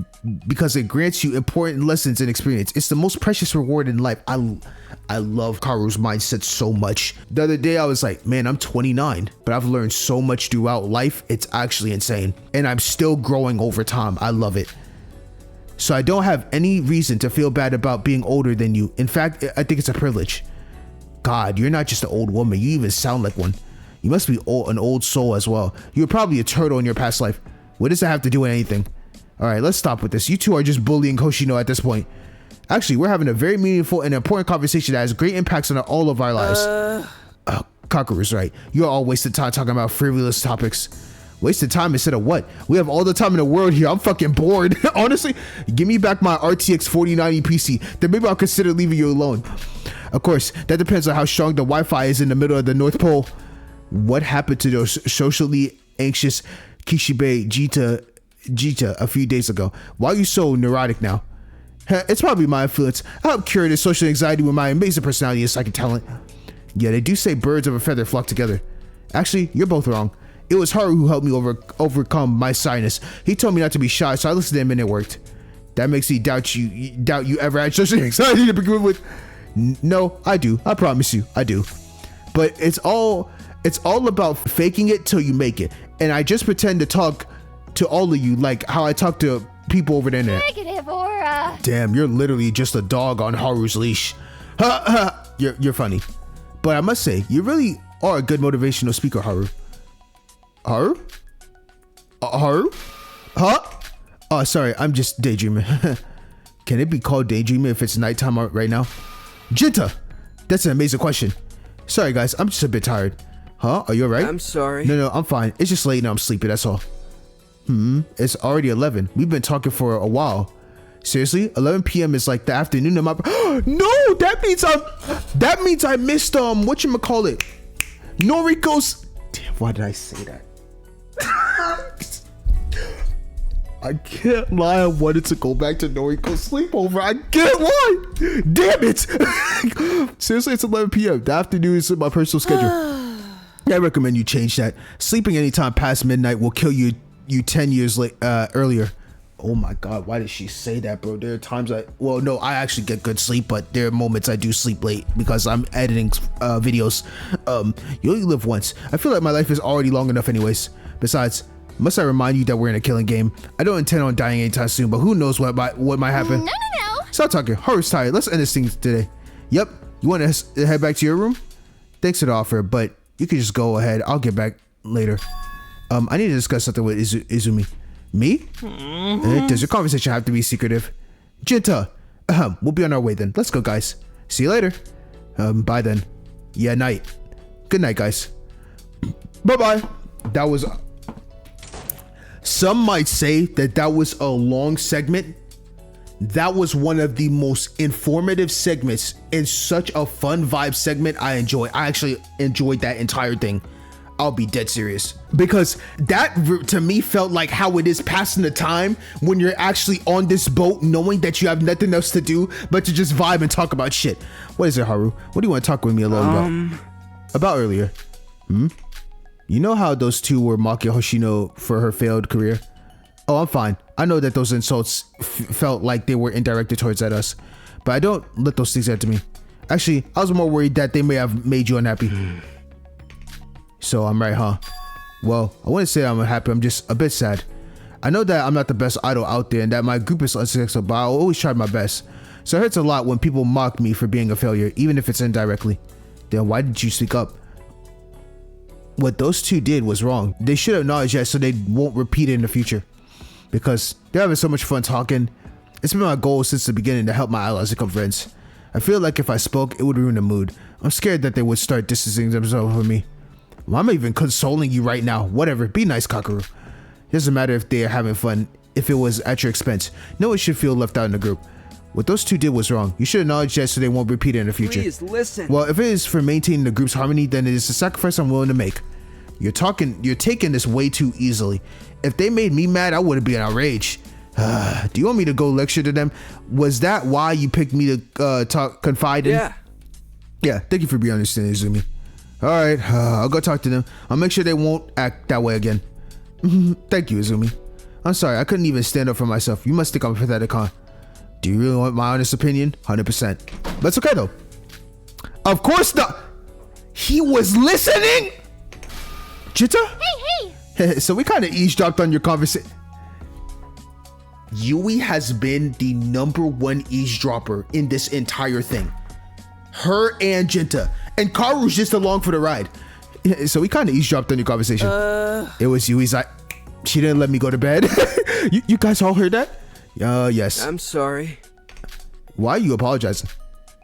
because it grants you important lessons and experience. It's the most precious reward in life. I love Karu's mindset so much. The other day I was like, man, I'm 29, but I've learned so much throughout life. It's actually insane. And I'm still growing over time. I love it. So I don't have any reason to feel bad about being older than you. In fact, I think it's a privilege. God, you're not just an old woman. You even sound like one. You must be an old soul as well. You were probably a turtle in your past life. What does that have to do with anything? All right, let's stop with this. You two are just bullying Hoshino at this point. Actually, we're having a very meaningful and important conversation that has great impacts on all of our lives. Kakeru's right. You're all wasted time talking about frivolous topics. Wasted time instead of what? We have all the time in the world here. I'm fucking bored. Honestly, give me back my RTX 4090 PC. Then maybe I'll consider leaving you alone. Of course, that depends on how strong the Wi-Fi is in the middle of the North Pole. What happened to those socially anxious Kishibe Jita a few days ago? Why are you so neurotic now? It's probably my influence. I help cure this social anxiety with my amazing personality and psychic talent. Yeah, they do say birds of a feather flock together. Actually, you're both wrong. It was Haru who helped me overcome my shyness. He told me not to be shy, so I listened to him and it worked. That makes me doubt you ever had social anxiety to begin with. No, I do. I promise you, I do. But it's all about faking it till you make it. And I just pretend to talk to all of you like how I talk to people over the internet. Negative aura. Damn, you're literally just a dog on Haru's leash. Ha ha. You're funny. But I must say, you really are a good motivational speaker, Haru. Haru? Haru? Huh? Oh, sorry, I'm just daydreaming. Can it be called daydreaming if it's nighttime right now? Jinta! That's an amazing question. Sorry guys, I'm just a bit tired. Huh? Are you alright? I'm sorry. No, I'm fine. It's just late and I'm sleepy, that's all. It's already 11. We've been talking for a while. Seriously? 11 p.m. is like the afternoon of my... No! That means I missed, whatchamacallit? Noriko's... Damn, why did I say that? I can't lie, I wanted to go back to Noriko's sleepover. I can't lie! Damn it! Seriously, it's 11 p.m. The afternoon is my personal schedule. I recommend you change that. Sleeping anytime past midnight will kill you 10 years earlier. Oh my god, why did she say that, bro? There are times I actually get good sleep, but there are moments I do sleep late because I'm editing videos. You only live once. I feel like my life is already long enough anyways. Besides, must I remind you that we're in a killing game? I don't intend on dying anytime soon, but who knows what might happen. No. Stop talking. Haru's tired. Let's end this thing today. Yep. You want to head back to your room? Thanks for the offer, but you can just go ahead. I'll get back later. I need to discuss something with Izumi. Me? Does your conversation have to be secretive? Jinta, we'll be on our way then. Let's go, guys. See you later. Bye then. Yeah, night. Good night, guys. Bye-bye. That was... Some might say that was a long segment. That was one of the most informative segments and such a fun vibe segment I actually enjoyed that entire thing. I'll be dead serious because that to me felt like how it is passing the time when you're actually on this boat knowing that you have nothing else to do but to just vibe and talk about shit. What is it, Haru? What do you want to talk with me alone about earlier? You know how those two were mocking Hoshino for her failed career? Oh, I'm fine. I know that those insults felt like they were indirected towards us, but I don't let those things get to me. Actually, I was more worried that they may have made you unhappy. So I'm right, huh? Well, I wouldn't say I'm happy. I'm just a bit sad. I know that I'm not the best idol out there and that my group is unsuccessful, but I'll always try my best. So it hurts a lot when people mock me for being a failure, even if it's indirectly. Then why did you speak up? What those two did was wrong. They should acknowledge that so they won't repeat it in the future. Because they're having so much fun talking. It's been my goal since the beginning to help my allies become friends. I feel like if I spoke, it would ruin the mood. I'm scared that they would start distancing themselves from me. Well, I'm even consoling you right now. Whatever, be nice, Kakaru. It doesn't matter if they're having fun, if it was at your expense. No one should feel left out in the group. What those two did was wrong. You should acknowledge that so they won't repeat it in the future. Please, listen. Well, if it is for maintaining the group's harmony, then it is a sacrifice I'm willing to make. You're taking this way too easily. If they made me mad, I wouldn't be outraged. Do you want me to go lecture to them? Was that why you picked me to confide in? Yeah. Yeah, thank you for being understanding, Izumi. Alright, I'll go talk to them. I'll make sure they won't act that way again. Thank you, Izumi. I'm sorry, I couldn't even stand up for myself. You must think I'm pathetic, huh? Do you really want my honest opinion? 100%. But it's okay, though. Of course not. He was listening? Jita? Hey! So we kind of eavesdropped on your conversation. Yui has been the #1 eavesdropper in this entire thing. Her and Jinta. And Karu's just along for the ride. So we kind of eavesdropped on your conversation. It was Yui's. She didn't let me go to bed. you guys all heard that? Yes. I'm sorry. Why are you apologizing?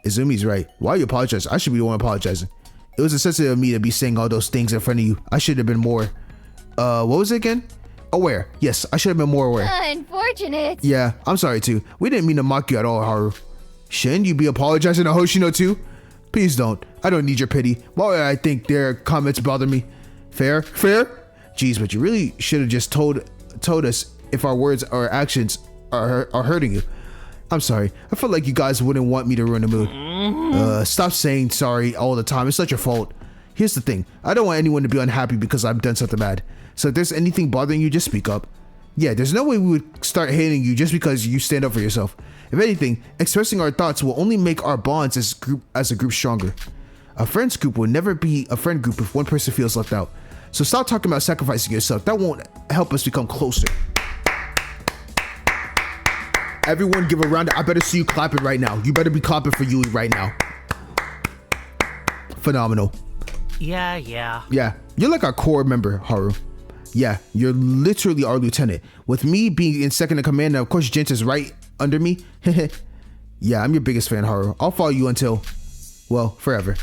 Izumi's right. Why are you apologizing? I should be the one apologizing. It was insensitive of me to be saying all those things in front of you. I should have been more, what was it again? Aware. Yes, I should have been more aware. Unfortunate. Yeah, I'm sorry too. We didn't mean to mock you at all, Haru. Shouldn't you be apologizing to Hoshino too? Please don't. I don't need your pity. Why would I think their comments bother me? Fair? Fair? Jeez, but you really should have just told us if our words or actions are hurting you. I'm sorry. I feel like you guys wouldn't want me to ruin the mood. Stop saying sorry all the time. It's not your fault. Here's the thing. I don't want anyone to be unhappy because I've done something bad. So if there's anything bothering you, just speak up. Yeah, there's no way we would start hating you just because you stand up for yourself. If anything, expressing our thoughts will only make our bonds as a group stronger. A friends group will never be a friend group if one person feels left out. So stop talking about sacrificing yourself. That won't help us become closer. Everyone give a round. I better see you clapping right now. You better be clapping for Yui right now. Phenomenal. Yeah. Yeah, you're like our core member, Haru. Yeah, you're literally our lieutenant. With me being in second in command, and of course Jinta's right under me. Yeah, I'm your biggest fan, Haru. I'll follow you until, well, forever.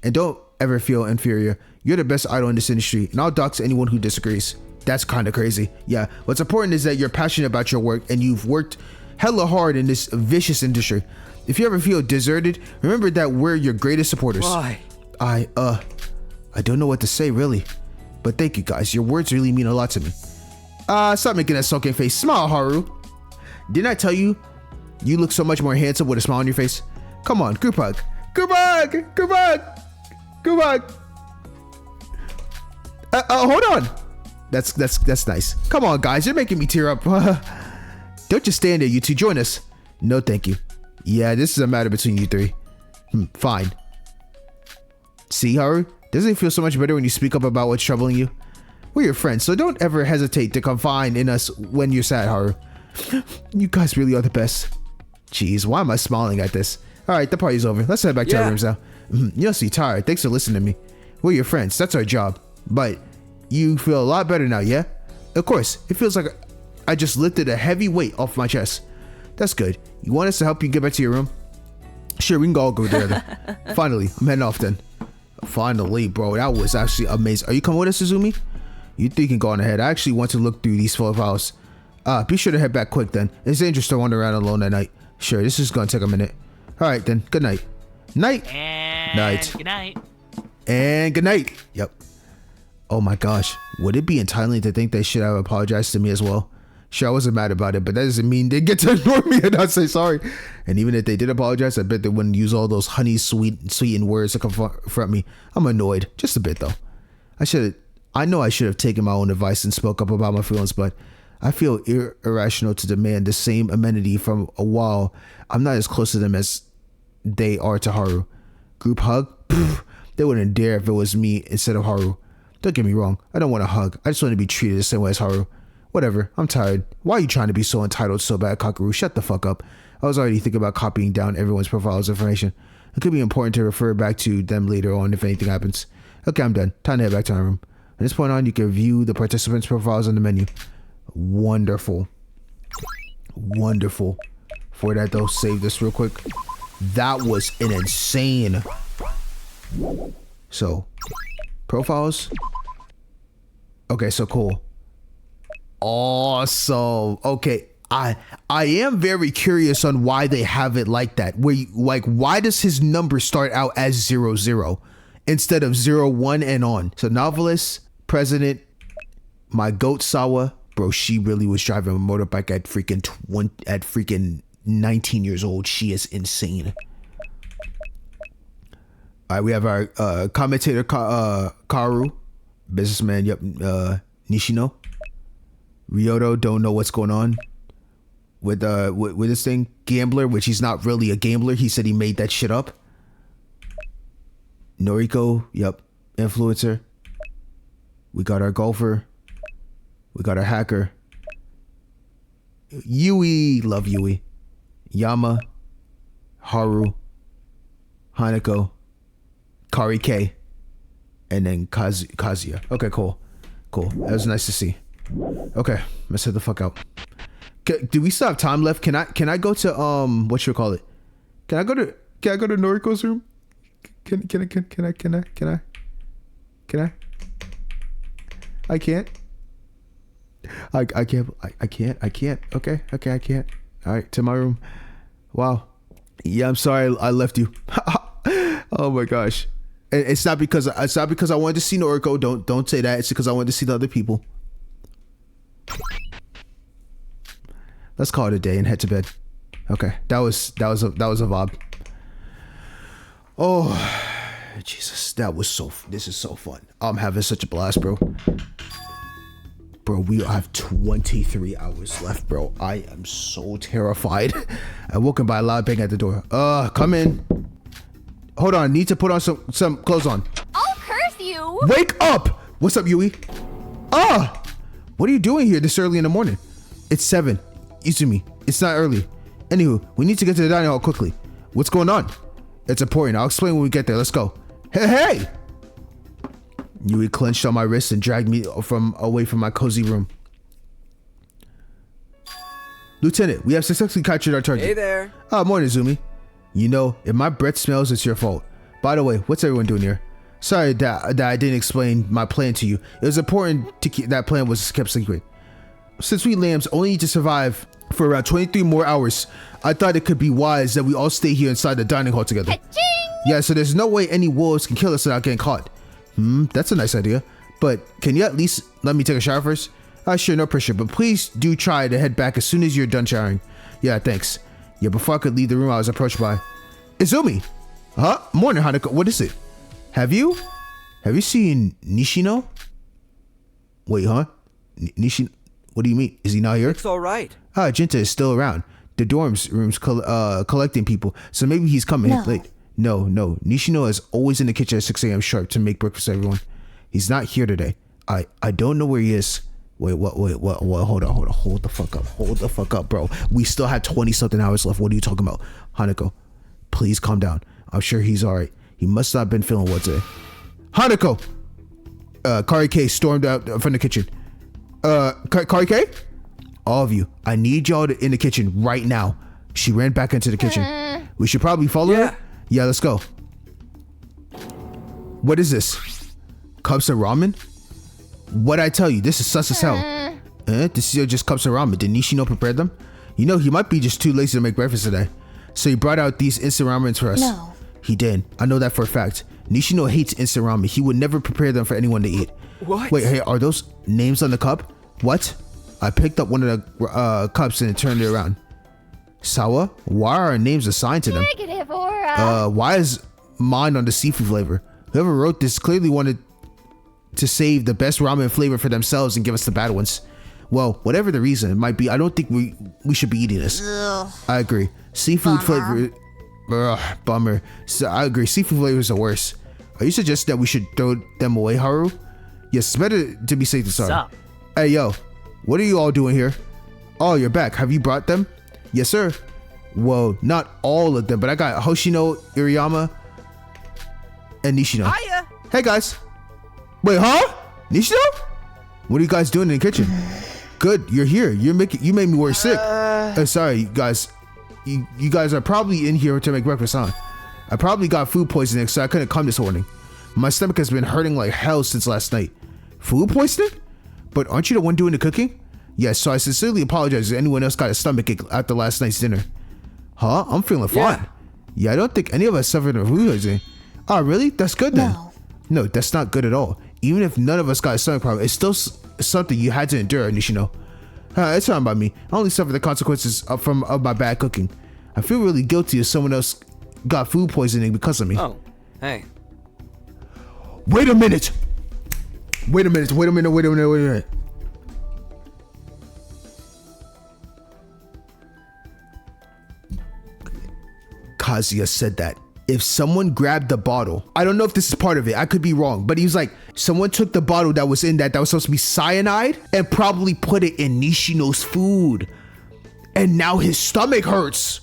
And don't ever feel inferior. You're the best idol in this industry, and I'll dox anyone who disagrees. That's kind of crazy. Yeah, what's important is that you're passionate about your work, and you've worked hella hard in this vicious industry. If you ever feel deserted, remember that we're your greatest supporters. Why? I don't know what to say, really. But thank you guys, your words really mean a lot to me. Stop making that sulking face. Smile, Haru. Didn't I tell you? You look so much more handsome with a smile on your face. Come on, group hug. Group hug! Group hug! Group hug! Hold on. That's nice. Come on, guys, you're making me tear up. Don't just stand there, you two. Join us. No, thank you. Yeah, this is a matter between you three. Fine. See, Haru? Doesn't it feel so much better when you speak up about what's troubling you? We're your friends, so don't ever hesitate to confide in us when you're sad, Haru. You guys really are the best. Jeez, why am I smiling at this? Alright, the party's over. Let's head back to our rooms now. You don't seem tired. Thanks for listening to me. We're your friends. That's our job. But you feel a lot better now, yeah? Of course. It feels like I just lifted a heavy weight off my chest. That's good. You want us to help you get back to your room? Sure, we can all go together. Finally, I'm heading off then. Finally, bro. That was actually amazing. Are you coming with us, Izumi? You think you can go on ahead. I actually want to look through these full files. Be sure to head back quick then. It's dangerous to wander around alone at night. Sure, this is gonna take a minute. Alright then, good night. Night. And night. Good night. And good night. Yep. Oh my gosh. Would it be entirely to think they should have apologized to me as well? Sure, I wasn't mad about it, but that doesn't mean they get to ignore me and not say sorry. And even if they did apologize, I bet they wouldn't use all those honey sweetened words to confront me. I'm annoyed. Just a bit though. I know I should have taken my own advice and spoke up about my feelings, but I feel irrational to demand the same amenity from a while I'm not as close to them as they are to Haru. Group hug? Pfft, they wouldn't dare if it was me instead of Haru. Don't get me wrong, I don't want a hug. I just want to be treated the same way as Haru. Whatever, I'm tired. Why are you trying to be so entitled so bad, Kakaru? Shut the fuck up. I was already thinking about copying down everyone's profile's information. It could be important to refer back to them later on if anything happens. Okay, I'm done. Time to head back to my room. From this point on, you can view the participants' profiles on the menu. Wonderful. Wonderful. For that though, save this real quick. That was an insane. So, profiles. Okay, so cool. Awesome. Okay, I am very curious on why they have it like that. Where you, like, why does his number start out as 00 instead of 01 and on? So novelist, president, my goat Sawa, bro. She really was driving a motorbike at freaking 19 years old. She is insane. All right, we have our commentator Karu, businessman. Yep, Nishino. Ryoto don't know what's going on with this thing. Gambler, which he's not really a gambler. He said he made that shit up. Noriko, yep, influencer. We got our golfer. We got our hacker. Yui, love Yui. Yama, Haru, Hanako, Kari K, and then Kazuya. Okay, cool. That was nice to see. Okay, let's head the fuck out. Do we still have time left? Can I go to what you call it? Can I go to Noriko's room? Can I? I can't. I can't. Okay, I can't. All right, to my room. Wow. Yeah, I'm sorry I left you. Oh my gosh. It's not because I wanted to see Noriko. Don't say that. It's because I wanted to see the other people. Let's call it a day and head to bed. Okay, that was a vibe. Oh, Jesus, this is so fun. I'm having such a blast, bro. Bro, we have 23 hours left, bro. I am so terrified. I'm woken by a loud bang at the door. Come in. Hold on, need to put on some clothes on. I'll curse you. Wake up! What's up, Yui? What are you doing here this early in the morning? It's 7. Izumi, it's not early. Anywho, we need to get to the dining hall quickly. What's going on? It's important. I'll explain when we get there. Let's go. Hey! Yui clenched on my wrist and dragged me away from my cozy room. Lieutenant, we have successfully captured our target. Hey there. Morning, Izumi. You know, if my breath smells, it's your fault. By the way, what's everyone doing here? Sorry that I didn't explain my plan to you. It was important to keep that plan was kept secret. Since we lambs only need to survive for around 23 more hours, I thought it could be wise that we all stay here inside the dining hall together. Yeah, so there's no way any wolves can kill us without getting caught. That's a nice idea. But can you at least let me take a shower first? Sure, no pressure, but please do try to head back as soon as you're done showering. Yeah, thanks. Yeah, before I could leave the room, I was approached by Izumi. Morning, Hanako. What is it? Have you seen Nishino? Wait, huh? Nishino? What do you mean? Is he not here? It's all right. Jinta is still around. The room's collecting people, so maybe he's coming late. No. Nishino is always in the kitchen at 6 a.m. sharp to make breakfast for everyone. He's not here today. I don't know where he is. Wait, what? Hold on. Hold the fuck up, bro. We still have 20-something hours left. What are you talking about? Hanako, please calm down. I'm sure he's all right. He must not have been feeling well today. Hanako! Kari K stormed out from the kitchen. Kari K? All of you, I need y'all in the kitchen right now. She ran back into the kitchen. We should probably follow her? Yeah, let's go. What is this? Cups of ramen? What'd I tell you? This is sus as hell. This is just cups of ramen. Did Nishino prepare them? You know, he might be just too lazy to make breakfast today. So he brought out these instant ramens for us. No. He did. I know that for a fact. Nishino hates instant ramen. He would never prepare them for anyone to eat. What? Wait, hey, are those names on the cup? What? I picked up one of the cups and turned it around. Sawa, why are our names assigned to them? Negative aura. Why is mine on the seafood flavor? Whoever wrote this clearly wanted to save the best ramen flavor for themselves and give us the bad ones. Well, whatever the reason it might be, I don't think we should be eating this. Ugh. I agree. Seafood flavor. Bummer. So I agree. Seafood flavors are worse. Are you suggesting that we should throw them away, Haru? Yes, it's better to be safe than sorry. Sup? Hey, yo. What are you all doing here? Oh, you're back. Have you brought them? Yes, sir. Well, not all of them, but I got Hoshino, Iriyama, and Nishino. Hiya! Hey, guys. Wait, huh? Nishino? What are you guys doing in the kitchen? Good, you're here. You made me worry sick. Sorry, guys. You guys are probably in here to make breakfast, huh? I probably got food poisoning, so I couldn't come this morning. My stomach has been hurting like hell since last night. Food poisoning? But aren't you the one doing the cooking? Yes, so I sincerely apologize if anyone else got a stomachache after last night's dinner. Huh? I'm feeling fine. Yeah, I don't think any of us suffered from food poisoning. Oh, really? That's good then. No, that's not good at all. Even if none of us got a stomach problem, it's still something you had to endure, Nishino. It's not about me. I only suffer the consequences of my bad cooking. I feel really guilty if someone else got food poisoning because of me. Oh, hey. Wait a minute. Kazuya said that if someone grabbed the bottle, I don't know if this is part of it, I could be wrong, but he was like, someone took the bottle that was in that was supposed to be cyanide and probably put it in Nishino's food. And now his stomach hurts.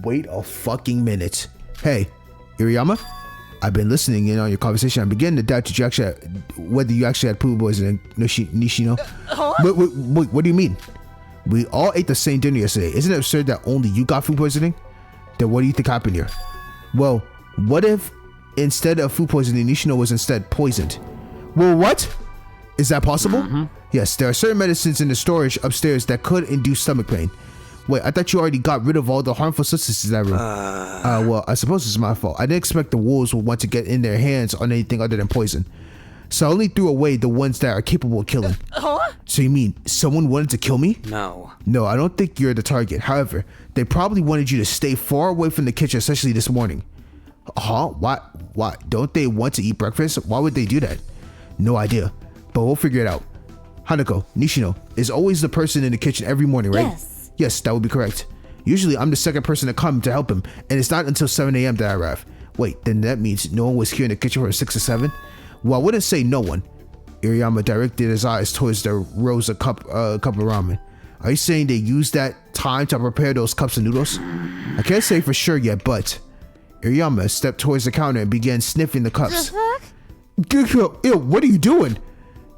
Wait a fucking minute. Hey, Iriyama, I've been listening in on your conversation. I'm beginning to doubt whether you actually had food poisoning, Nishino. What do you mean? We all ate the same dinner yesterday. Isn't it absurd that only you got food poisoning? Then what do you think happened here? Well, what if instead of food poisoning, Nishino was instead poisoned? Well, what? Is that possible? Yes, there are certain medicines in the storage upstairs that could induce stomach pain. Wait, I thought you already got rid of all the harmful substances in that room. Well, I suppose it's my fault. I didn't expect the wolves would want to get in their hands on anything other than poison. So I only threw away the ones that are capable of killing. So you mean someone wanted to kill me? No. No, I don't think you're the target. However, they probably wanted you to stay far away from the kitchen, especially this morning. Huh? Why? Don't they want to eat breakfast? Why would they do that? No idea, but we'll figure it out. Hanako, Nishino is always the person in the kitchen every morning, right? Yes, that would be correct. Usually I'm the second person to come to help him, and it's not until 7 a.m. that I arrive. Wait, then that means no one was here in the kitchen from 6 to 7? Well, I wouldn't say no one. Iriyama directed his eyes towards the rows of cup of ramen. Are you saying they used that time to prepare those cups of noodles? I can't say for sure yet, but Iriyama stepped towards the counter and began sniffing the cups. Ew, what are you doing?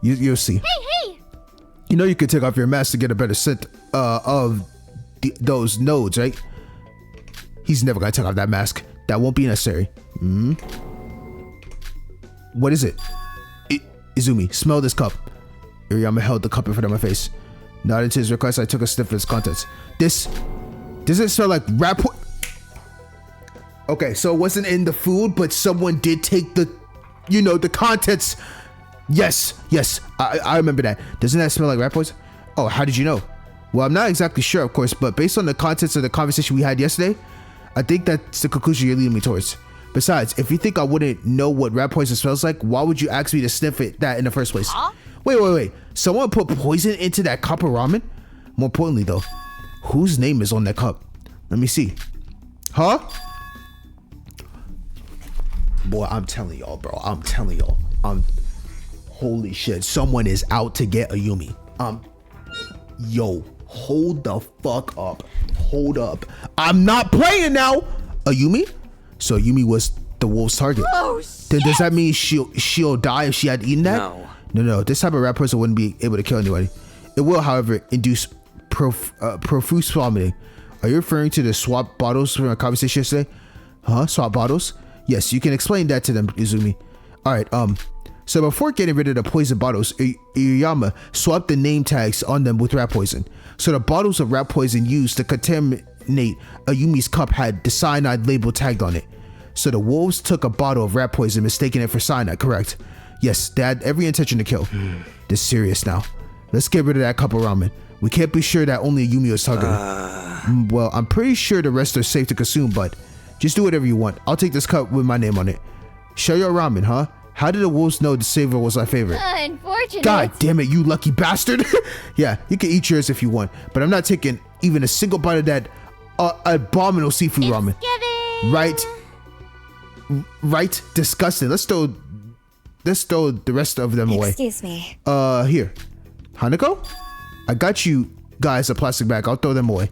You'll see. Hey! You know you could take off your mask to get a better scent of those nodes, right? He's never gonna take off that mask. That won't be necessary. What is it? Izumi, smell this cup. Iriyama held the cup in front of my face. Nodding to his request, I took a sniff of its contents. This doesn't smell like rat poison. Okay, so it wasn't in the food, but someone did take the contents. Yes, I remember that. Doesn't that smell like rat poison? Oh, how did you know? Well, I'm not exactly sure, of course, but based on the contents of the conversation we had yesterday, I think that's the conclusion you're leading me towards. Besides, if you think I wouldn't know what rat poison smells like, why would you ask me to sniff that in the first place? Wait. Someone put poison into that cup of ramen? More importantly, though, whose name is on that cup? Let me see. Huh? Boy, I'm telling y'all, bro. Holy shit. Someone is out to get Ayumi. Yo, hold the fuck up. Hold up. I'm not playing now. Ayumi? So Ayumi was the wolf's target. Oh, then does that mean she'll die if she had eaten that? No. This type of rat person wouldn't be able to kill anybody. It will, however, induce profuse vomiting. Are you referring to the swap bottles from our conversation yesterday? Huh? Swap bottles? Yes, you can explain that to them, Izumi. Alright, so before getting rid of the poison bottles, Iriyama swapped the name tags on them with rat poison. So the bottles of rat poison used to contaminate Ayumi's cup had the cyanide label tagged on it. So the wolves took a bottle of rat poison, mistaking it for cyanide, correct? Yes, they had every intention to kill. This is serious now. Let's get rid of that cup of ramen. We can't be sure that only Ayumi was targeted. Well, I'm pretty sure the rest are safe to consume, but just do whatever you want. I'll take this cup with my name on it. Show your ramen, huh? How did the wolves know the savor was my favorite? Unfortunate. God damn it, you lucky bastard. Yeah, you can eat yours if you want, but I'm not taking even a single bite of that abominable seafood ramen. Right? Disgusting. Let's throw the rest of them away. Excuse me. Here. Hanako? I got you guys a plastic bag. I'll throw them away.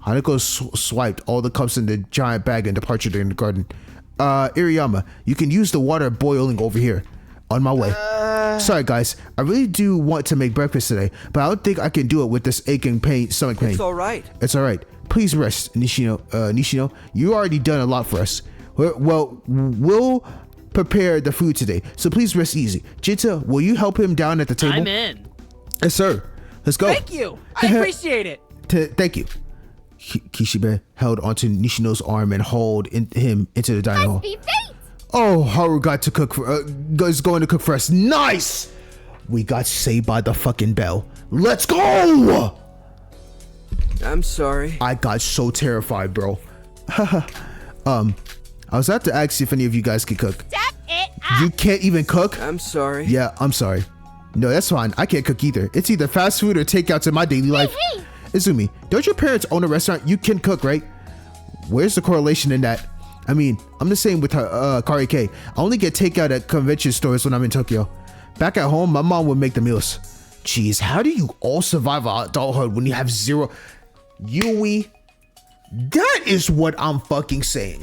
Hanako swiped all the cups in the giant bag and departed in the garden. Iriyama, you can use the water boiling over here. On my way. Sorry guys, I really do want to make breakfast today, but I don't think I can do it with this aching stomach pain. It's alright. It's alright. Please rest, Nishino. You already done a lot for us. Well, we'll prepare the food today, so please rest easy. Jinta, will you help him down at the table? I'm in. Yes, sir. Let's go. Thank you. I appreciate it. Thank you. Kishibe held onto Nishino's arm and hauled him into the dining hall. Oh, Haru got to cook is going to cook for us. Nice! We got saved by the fucking bell. Let's go! I'm sorry. I got so terrified, bro. I was about to ask if any of you guys can cook. Step it up. You can't even cook? I'm sorry. Yeah, I'm sorry. No, that's fine. I can't cook either. It's either fast food or takeouts in my daily life. Hey. Izumi, don't your parents own a restaurant? You can cook, right? Where's the correlation in that? I mean, I'm the same with Karike. I only get takeout at convention stores when I'm in Tokyo. Back at home, my mom would make the meals. Jeez, how do you all survive adulthood when you have zero? Yui, that is what I'm fucking saying.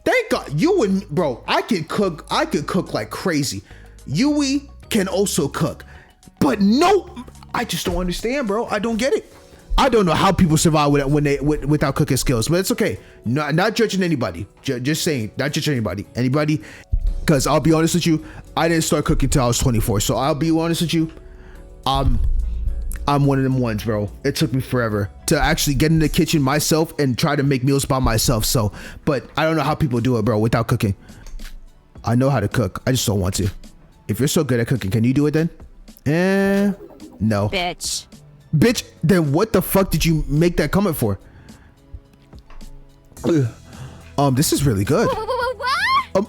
Thank God, you and bro, I could cook like crazy. Yui can also cook, but no, I just don't understand, bro. I don't get it. I don't know how people survive without cooking skills, but it's okay. Not judging anybody. Just saying, not judging anybody. Because I'll be honest with you, I didn't start cooking till I was 24. So I'll be honest with you, I'm one of them ones, bro. It took me forever to actually get in the kitchen myself and try to make meals by myself. So, but I don't know how people do it, bro, without cooking. I know how to cook. I just don't want to. If you're so good at cooking, can you do it then? No. Bitch, then what the fuck did you make that comment for? This is really good.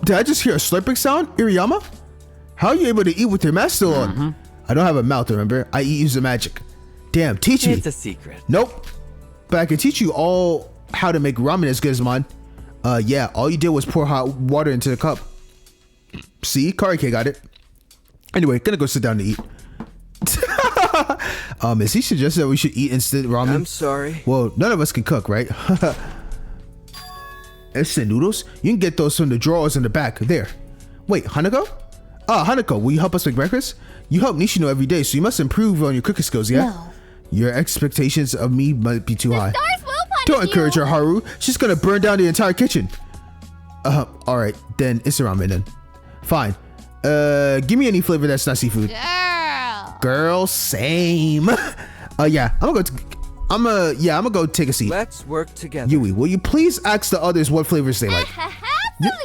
Did I just hear a slurping sound, Iriyama? How are you able to eat with your mask still on? I don't have a mouth, remember? I eat using magic. Damn, teach me. It's a secret. Nope. But I can teach you all how to make ramen as good as mine. Yeah, all you did was pour hot water into the cup. See, Karike got it. Anyway, gonna go sit down to eat. Is he suggested that we should eat instant ramen? I'm sorry. Well, none of us can cook, right? Instant noodles? You can get those from the drawers in the back. There. Wait, Hanako? Hanako, will you help us make breakfast? You help Nishino every day, so you must improve on your cooking skills, yeah? No. Your expectations of me might be too high. Stars will punish Don't encourage you. her, Haru. She's gonna burn down the entire kitchen. Alright, then it's a ramen then. Fine. Give me any flavor that's not seafood. Girl, same. Yeah, I'm gonna go take a seat. Let's work together. Yui, will you please ask the others what flavors they like?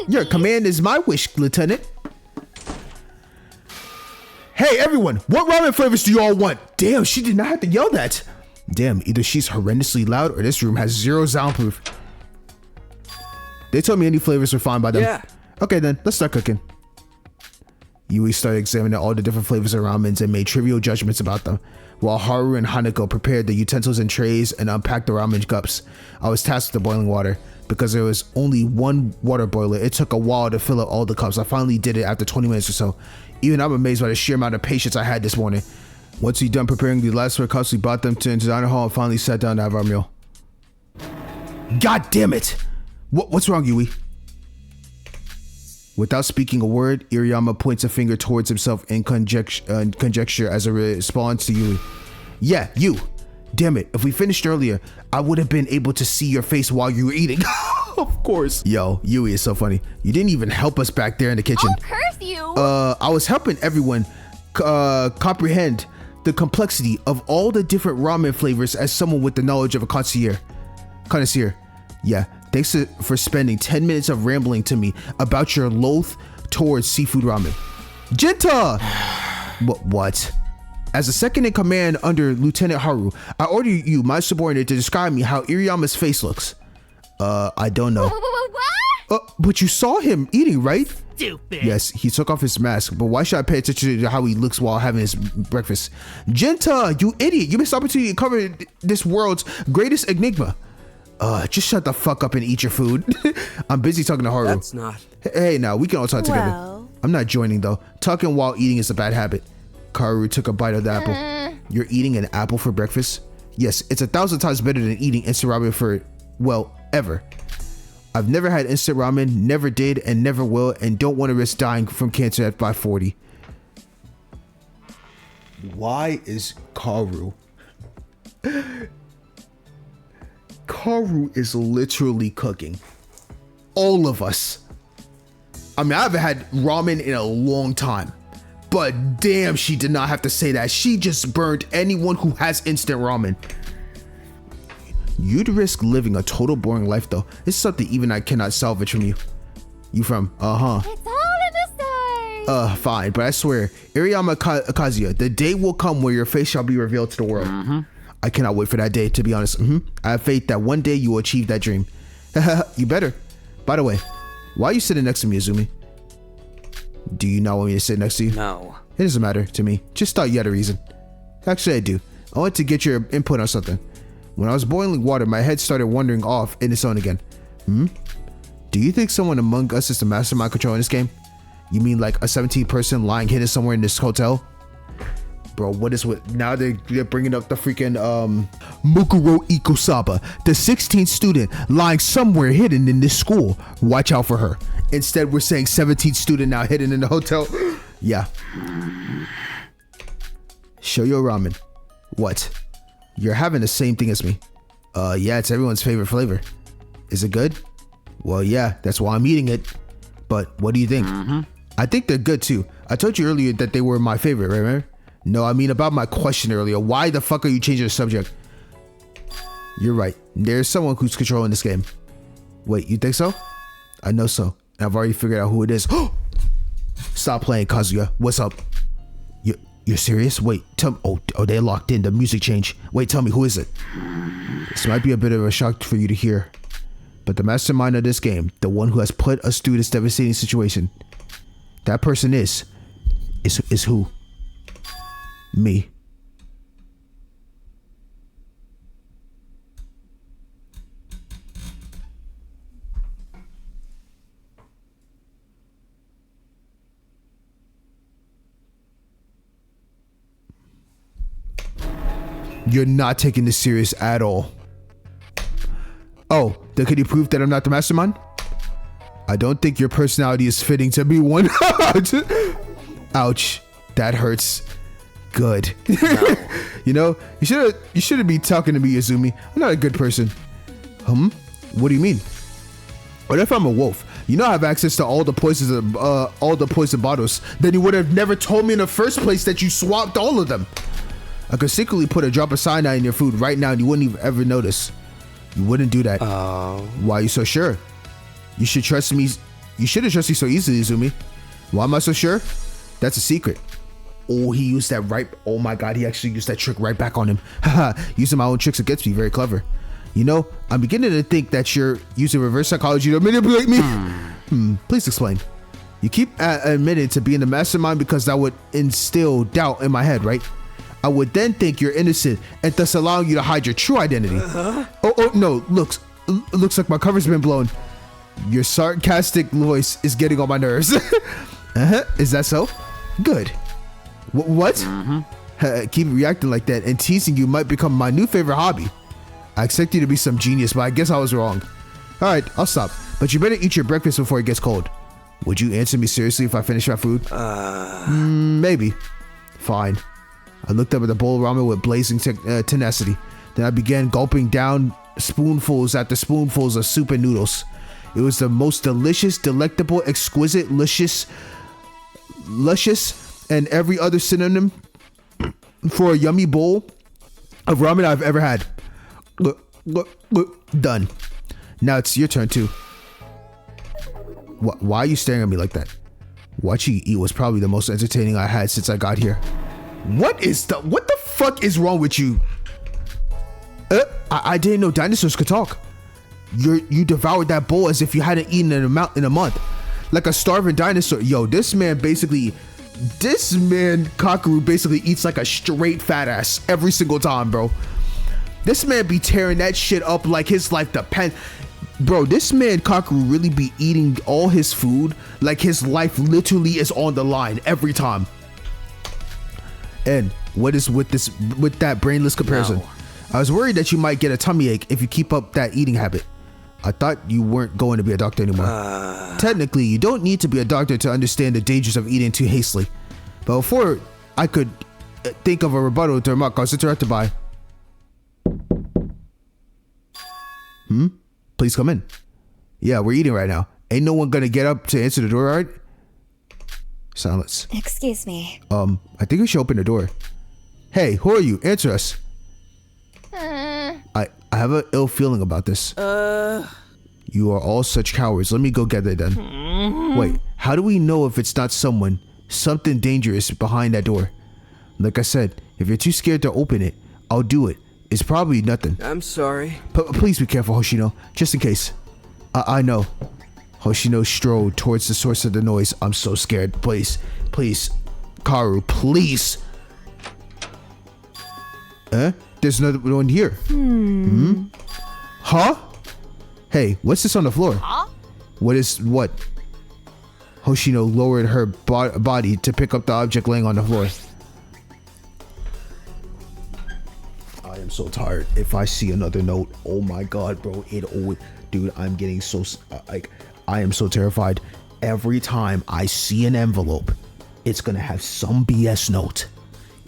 Your command is my wish, Lieutenant. Hey, everyone, what ramen flavors do you all want? Damn, she did not have to yell that. Damn, either she's horrendously loud or this room has zero soundproof. They told me any flavors were fine by them. Yeah. Okay, then, let's start cooking. Yui started examining all the different flavors of ramens and made trivial judgments about them, while Haru and Hanako prepared the utensils and trays and unpacked the ramen cups. I was tasked with the boiling water. Because there was only one water boiler, it took a while to fill up all the cups. I finally did it after 20 minutes or so. Even I'm amazed by the sheer amount of patience I had this morning. Once we done preparing the last four cups, we brought them to the dining hall and finally sat down to have our meal. God damn it! What's wrong, Yui? Without speaking a word, Iriyama points a finger towards himself in conjecture as a response to Yui. Yeah, you. Damn it, if we finished earlier, I would have been able to see your face while you were eating. Of course. Yo, Yui is so funny. You didn't even help us back there in the kitchen. I'll curse you. I was helping everyone comprehend the complexity of all the different ramen flavors as someone with the knowledge of a connoisseur. Yeah, thanks for spending 10 minutes of rambling to me about your loath towards seafood ramen. Jinta! What? As a second in command under Lieutenant Haru, I order you, my subordinate, to describe me how Iriyama's face looks. I don't know. But you saw him eating, right? Stupid. Yes, he took off his mask, but why should I pay attention to how he looks while having his breakfast? Jinta, you idiot! You missed the opportunity to cover this world's greatest enigma. Just shut the fuck up and eat your food. I'm busy talking to Haru. That's not. Hey, now we can all talk together. I'm not joining though. Talking while eating is a bad habit. Kaoru took a bite of the apple. You're eating an apple for breakfast? Yes, it's 1,000 times better than eating instant ramen for, well, ever. I've never had instant ramen, never did, and never will, and don't want to risk dying from cancer by 40. Why is Kaoru? Kaoru is literally cooking all of us. I mean, I haven't had ramen in a long time, but damn, she did not have to say that. She just burned anyone who has instant ramen. You'd risk living a total boring life though. It's something even I cannot salvage from you. You from? It's all in the stars. Fine, but I swear, Iriyama Kazuya, the day will come where your face shall be revealed to the world. I cannot wait for that day, to be honest. I have faith that one day you will achieve that dream. You better. By the way, why are you sitting next to me, Izumi? Do you not want me to sit next to you? No. It doesn't matter to me. Just thought you had a reason. Actually, I do. I want to get your input on something. When I was boiling water, my head started wandering off in its own again. Do you think someone among us is the mastermind controlling this game? You mean like a 17 person lying hidden somewhere in this hotel? Bro, what is with now they're bringing up the freaking Mukuro Ikusaba, the 16th student lying somewhere hidden in this school. Watch out for her. Instead, we're saying 17th student now hidden in the hotel. Yeah. Show your ramen. What? You're having the same thing as me. Yeah, it's everyone's favorite flavor. Is it good? Well, yeah, that's why I'm eating it. But what do you think? I think they're good too. I told you earlier that they were my favorite, remember? No, I mean about my question earlier. Why the fuck are you changing the subject? You're right. There's someone who's controlling this game. Wait, you think so? I know so. I've already figured out who it is. Stop playing, Kazuya. What's up? You're serious? Wait, tell me. Oh, they're locked in. The music changed. Wait, tell me, who is it? This might be a bit of a shock for you to hear, but the mastermind of this game, the one who has put us through this devastating situation, that person is who? Me. You're not taking this serious at all. Oh, then can you prove that I'm not the mastermind? I don't think your personality is fitting to be one. Ouch. That hurts. Good. No. You know, you shouldn't be talking to me, Izumi. I'm not a good person. What do you mean? What if I'm a wolf? You know I have access to all the poison bottles. Then you would have never told me in the first place that you swapped all of them. I could secretly put a drop of cyanide in your food right now and you wouldn't even ever notice. You wouldn't do that. Why are you so sure? You should trust me. You shouldn't trust me so easily, Izumi. Why am I so sure? That's a secret. Oh, he used that right. Oh my god, he actually used that trick right back on him. Haha, using my own tricks against me. Very clever. You know, I'm beginning to think that you're using reverse psychology to manipulate me. Please explain. You keep admitting to being the mastermind because that would instill doubt in my head, right? I would then think you're innocent and thus allowing you to hide your true identity. Oh no, looks like my cover's been blown. Your sarcastic voice is getting on my nerves. Is that so? Good. What? Keep reacting like that and teasing you might become my new favorite hobby. I expect you to be some genius, but I guess I was wrong. Alright, I'll stop. But you better eat your breakfast before it gets cold. Would you answer me seriously if I finish my food? Maybe. Fine. I looked up at the bowl of ramen with blazing tenacity. Then I began gulping down spoonfuls after spoonfuls of soup and noodles. It was the most delicious, delectable, exquisite, luscious, and every other synonym for a yummy bowl of ramen I've ever had. Done. Now it's your turn too. Why are you staring at me like that? Watching you eat was probably the most entertaining I had since I got here. What the fuck is wrong with you? I didn't know dinosaurs could talk. You devoured that bowl as if you hadn't eaten in a month. Like a starving dinosaur. Yo, this man Kakeru basically eats like a straight fat ass every single time, bro. This man be tearing that shit up like his life depends. Bro, this man Kakeru really be eating all his food like his life literally is on the line every time. And what is with that brainless comparison? No. I was worried that you might get a tummy ache if you keep up that eating habit. I thought you weren't going to be a doctor anymore. Technically, you don't need to be a doctor to understand the dangers of eating too hastily. But before I could think of a rebuttal to remark, I was interrupted by... Please come in. Yeah, we're eating right now. Ain't no one gonna get up to answer the door, right? Silence. Excuse me. I think we should open the door. Hey, who are you? Answer us. I have an ill feeling about this. You are all such cowards. Let me go get it then. Wait, how do we know if it's not something dangerous behind that door? Like I said, if you're too scared to open it, I'll do it. It's probably nothing. I'm sorry. Please be careful, Hoshino, just in case. I know. Hoshino strode towards the source of the noise. I'm so scared. Please. Kaoru, please. There's another one here. Huh? Hey, what's this on the floor? Huh? What? Hoshino lowered her body to pick up the object laying on the floor. I am so tired. If I see another note, oh my god, bro, dude, I'm getting so I am so terrified. Every time I see an envelope, it's gonna have some BS note.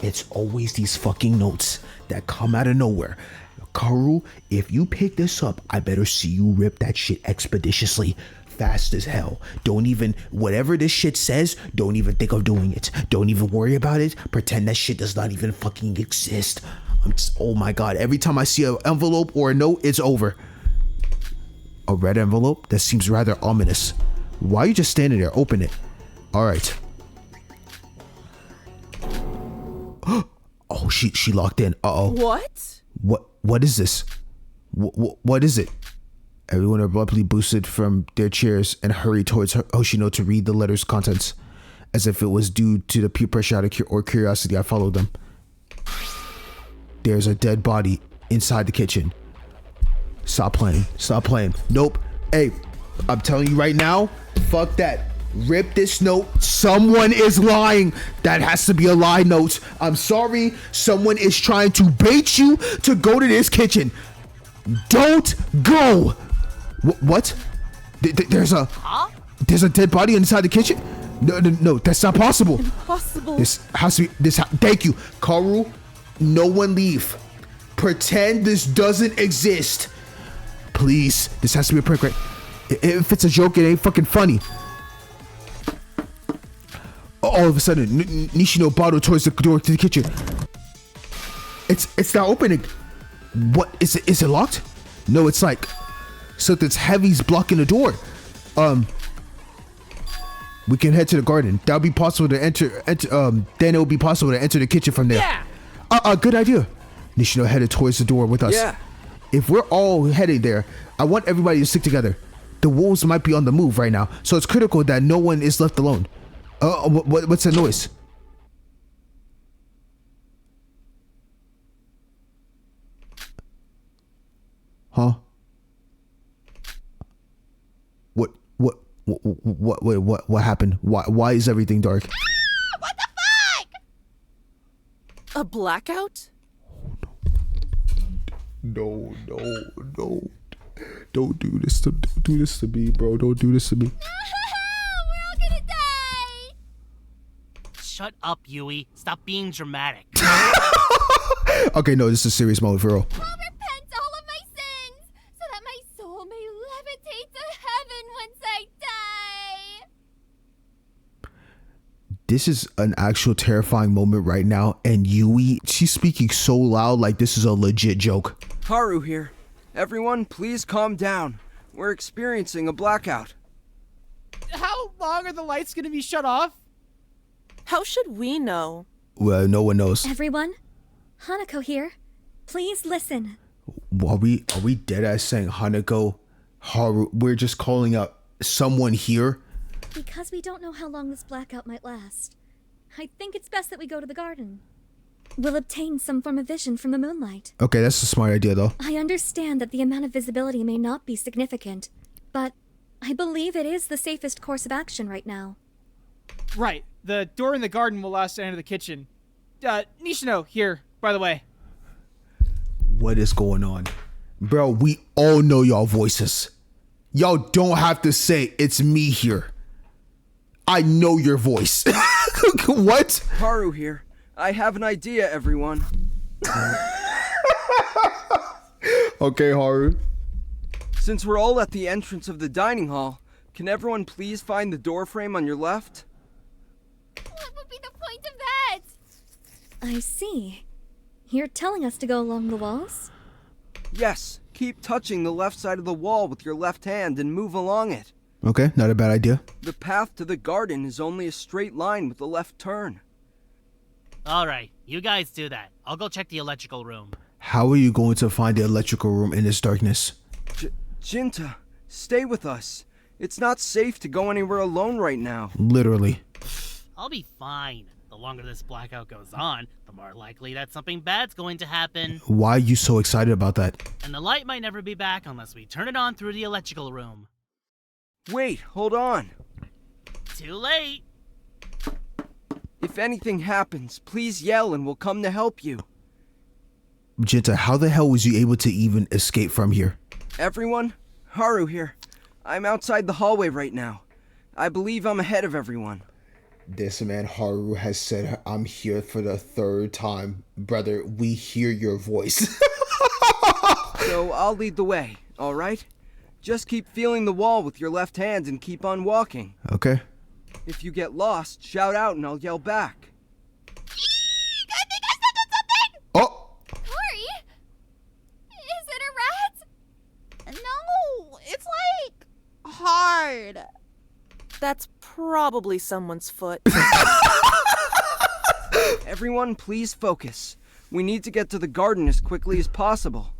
It's always these fucking notes that come out of nowhere. Kaoru, if you pick this up, I better see you rip that shit expeditiously, fast as hell. Whatever this shit says, don't even think of doing it. Don't even worry about it. Pretend that shit does not even fucking exist. Oh my god, every time I see an envelope or a note, it's over. A red envelope? That seems rather ominous. Why are you just standing there? Open it. Alright. Oh, she locked in. Uh-oh. What is this? What is it? Everyone abruptly boosted from their chairs and hurried towards Hoshino to read the letter's contents. As if it was due to the peer pressure or curiosity, I followed them. There's a dead body inside the kitchen. Stop playing. Nope. Hey, I'm telling you right now, fuck that. Rip this note. Someone is lying. That has to be a lie note. I'm sorry. Someone is trying to bait you to go to this kitchen. Don't go. What? There's a dead body inside the kitchen? No, that's not possible. Impossible. This has to be, thank you. Kaoru, no one leave. Pretend this doesn't exist. Please, this has to be a prank, right? If it's a joke, it ain't fucking funny. All of a sudden, Nishino bottled towards the door to the kitchen. It's not opening. What is it? Is it locked? No, it's like something's heavy's blocking the door. We can head to the garden. That'll be possible to enter. Then it will be possible to enter the kitchen from there. Yeah. Good idea. Nishino headed towards the door with us. Yeah. If we're all heading there, I want everybody to stick together. The wolves might be on the move right now, so it's critical that no one is left alone. What's that noise? Huh? What happened? Why is everything dark? What the fuck? A blackout? No. Don't do this to me, bro. Don't do this to me. We're all gonna die. Shut up, Yui. Stop being dramatic. Okay, no, this is a serious moment for real. I'll repent all of my sins so that my soul may levitate to heaven once I die. This is an actual terrifying moment right now, and Yui, she's speaking so loud like this is a legit joke. Haru here. Everyone, please calm down. We're experiencing a blackout. How long are the lights gonna be shut off? How should we know? Well, no one knows. Everyone, Hanako here. Please listen. Are we dead ass saying Hanako, Haru? We're just calling out someone here? Because we don't know how long this blackout might last, I think it's best that we go to the garden. We'll obtain some form of vision from the moonlight. Okay, that's a smart idea though. I understand that the amount of visibility may not be significant, but I believe it is the safest course of action right now. Right. The door in the garden will last to enter the kitchen. Nishino here, by the way. What is going on? Bro, we all know y'all voices. Y'all don't have to say it's me here. I know your voice. What? Haru here. I have an idea, everyone. Okay, Haru. Since we're all at the entrance of the dining hall, can everyone please find the door frame on your left? What would be the point of that? I see. You're telling us to go along the walls? Yes, keep touching the left side of the wall with your left hand and move along it. Okay, not a bad idea. The path to the garden is only a straight line with a left turn. Alright, you guys do that. I'll go check the electrical room. How are you going to find the electrical room in this darkness? Jinta, stay with us. It's not safe to go anywhere alone right now. Literally. I'll be fine. The longer this blackout goes on, the more likely that something bad's going to happen. Why are you so excited about that? And the light might never be back unless we turn it on through the electrical room. Wait, hold on. Too late. If anything happens, please yell and we'll come to help you. Jinta, how the hell was you able to even escape from here? Everyone, Haru here. I'm outside the hallway right now. I believe I'm ahead of everyone. This man Haru has said I'm here for the third time. Brother, we hear your voice. So I'll lead the way, alright? Just keep feeling the wall with your left hand and keep on walking. Okay. If you get lost, shout out and I'll yell back. I think I stepped on something! Oh! Cory? Is it a rat? No, it's like hard. That's probably someone's foot. Everyone, please focus. We need to get to the garden as quickly as possible.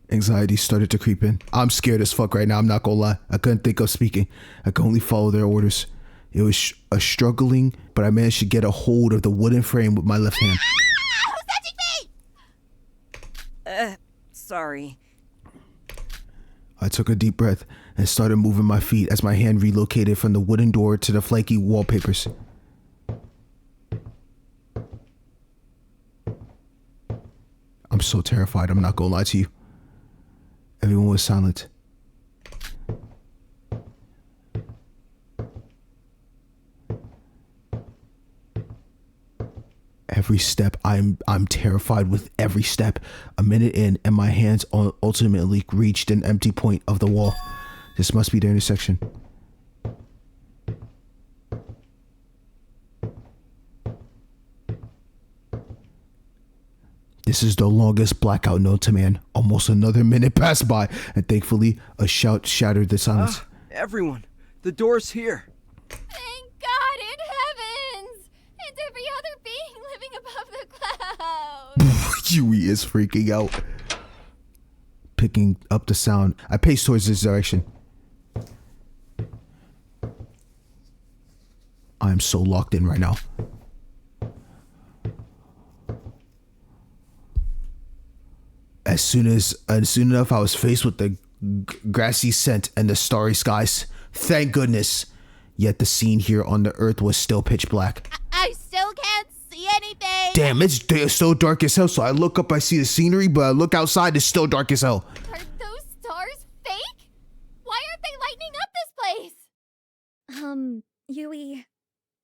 Anxiety started to creep in. I'm scared as fuck right now, I'm not gonna lie. I couldn't think of speaking. I could only follow their orders. It was a struggling, but I managed to get a hold of the wooden frame with my left hand. Who's touching me? Sorry. I took a deep breath and started moving my feet as my hand relocated from the wooden door to the flaky wallpapers. I'm so terrified, I'm not gonna lie to you. Everyone was silent. Every step, I'm terrified with every step. A minute in, and my hands ultimately reached an empty point of the wall. This must be the intersection. This is the longest blackout known to man. Almost another minute passed by, and thankfully, a shout shattered the silence. Everyone, the door's here. Thank God in heavens! And every other being living above the clouds! Yui is freaking out. Picking up the sound, I paced towards this direction. I am so locked in right now. As soon enough, I was faced with the grassy scent and the starry skies. Thank goodness. Yet the scene here on the earth was still pitch black. I still can't see anything! Damn, it's so dark as hell. So I look up, I see the scenery, but I look outside, it's still dark as hell. Are those stars fake? Why aren't they lighting up this place? Yui,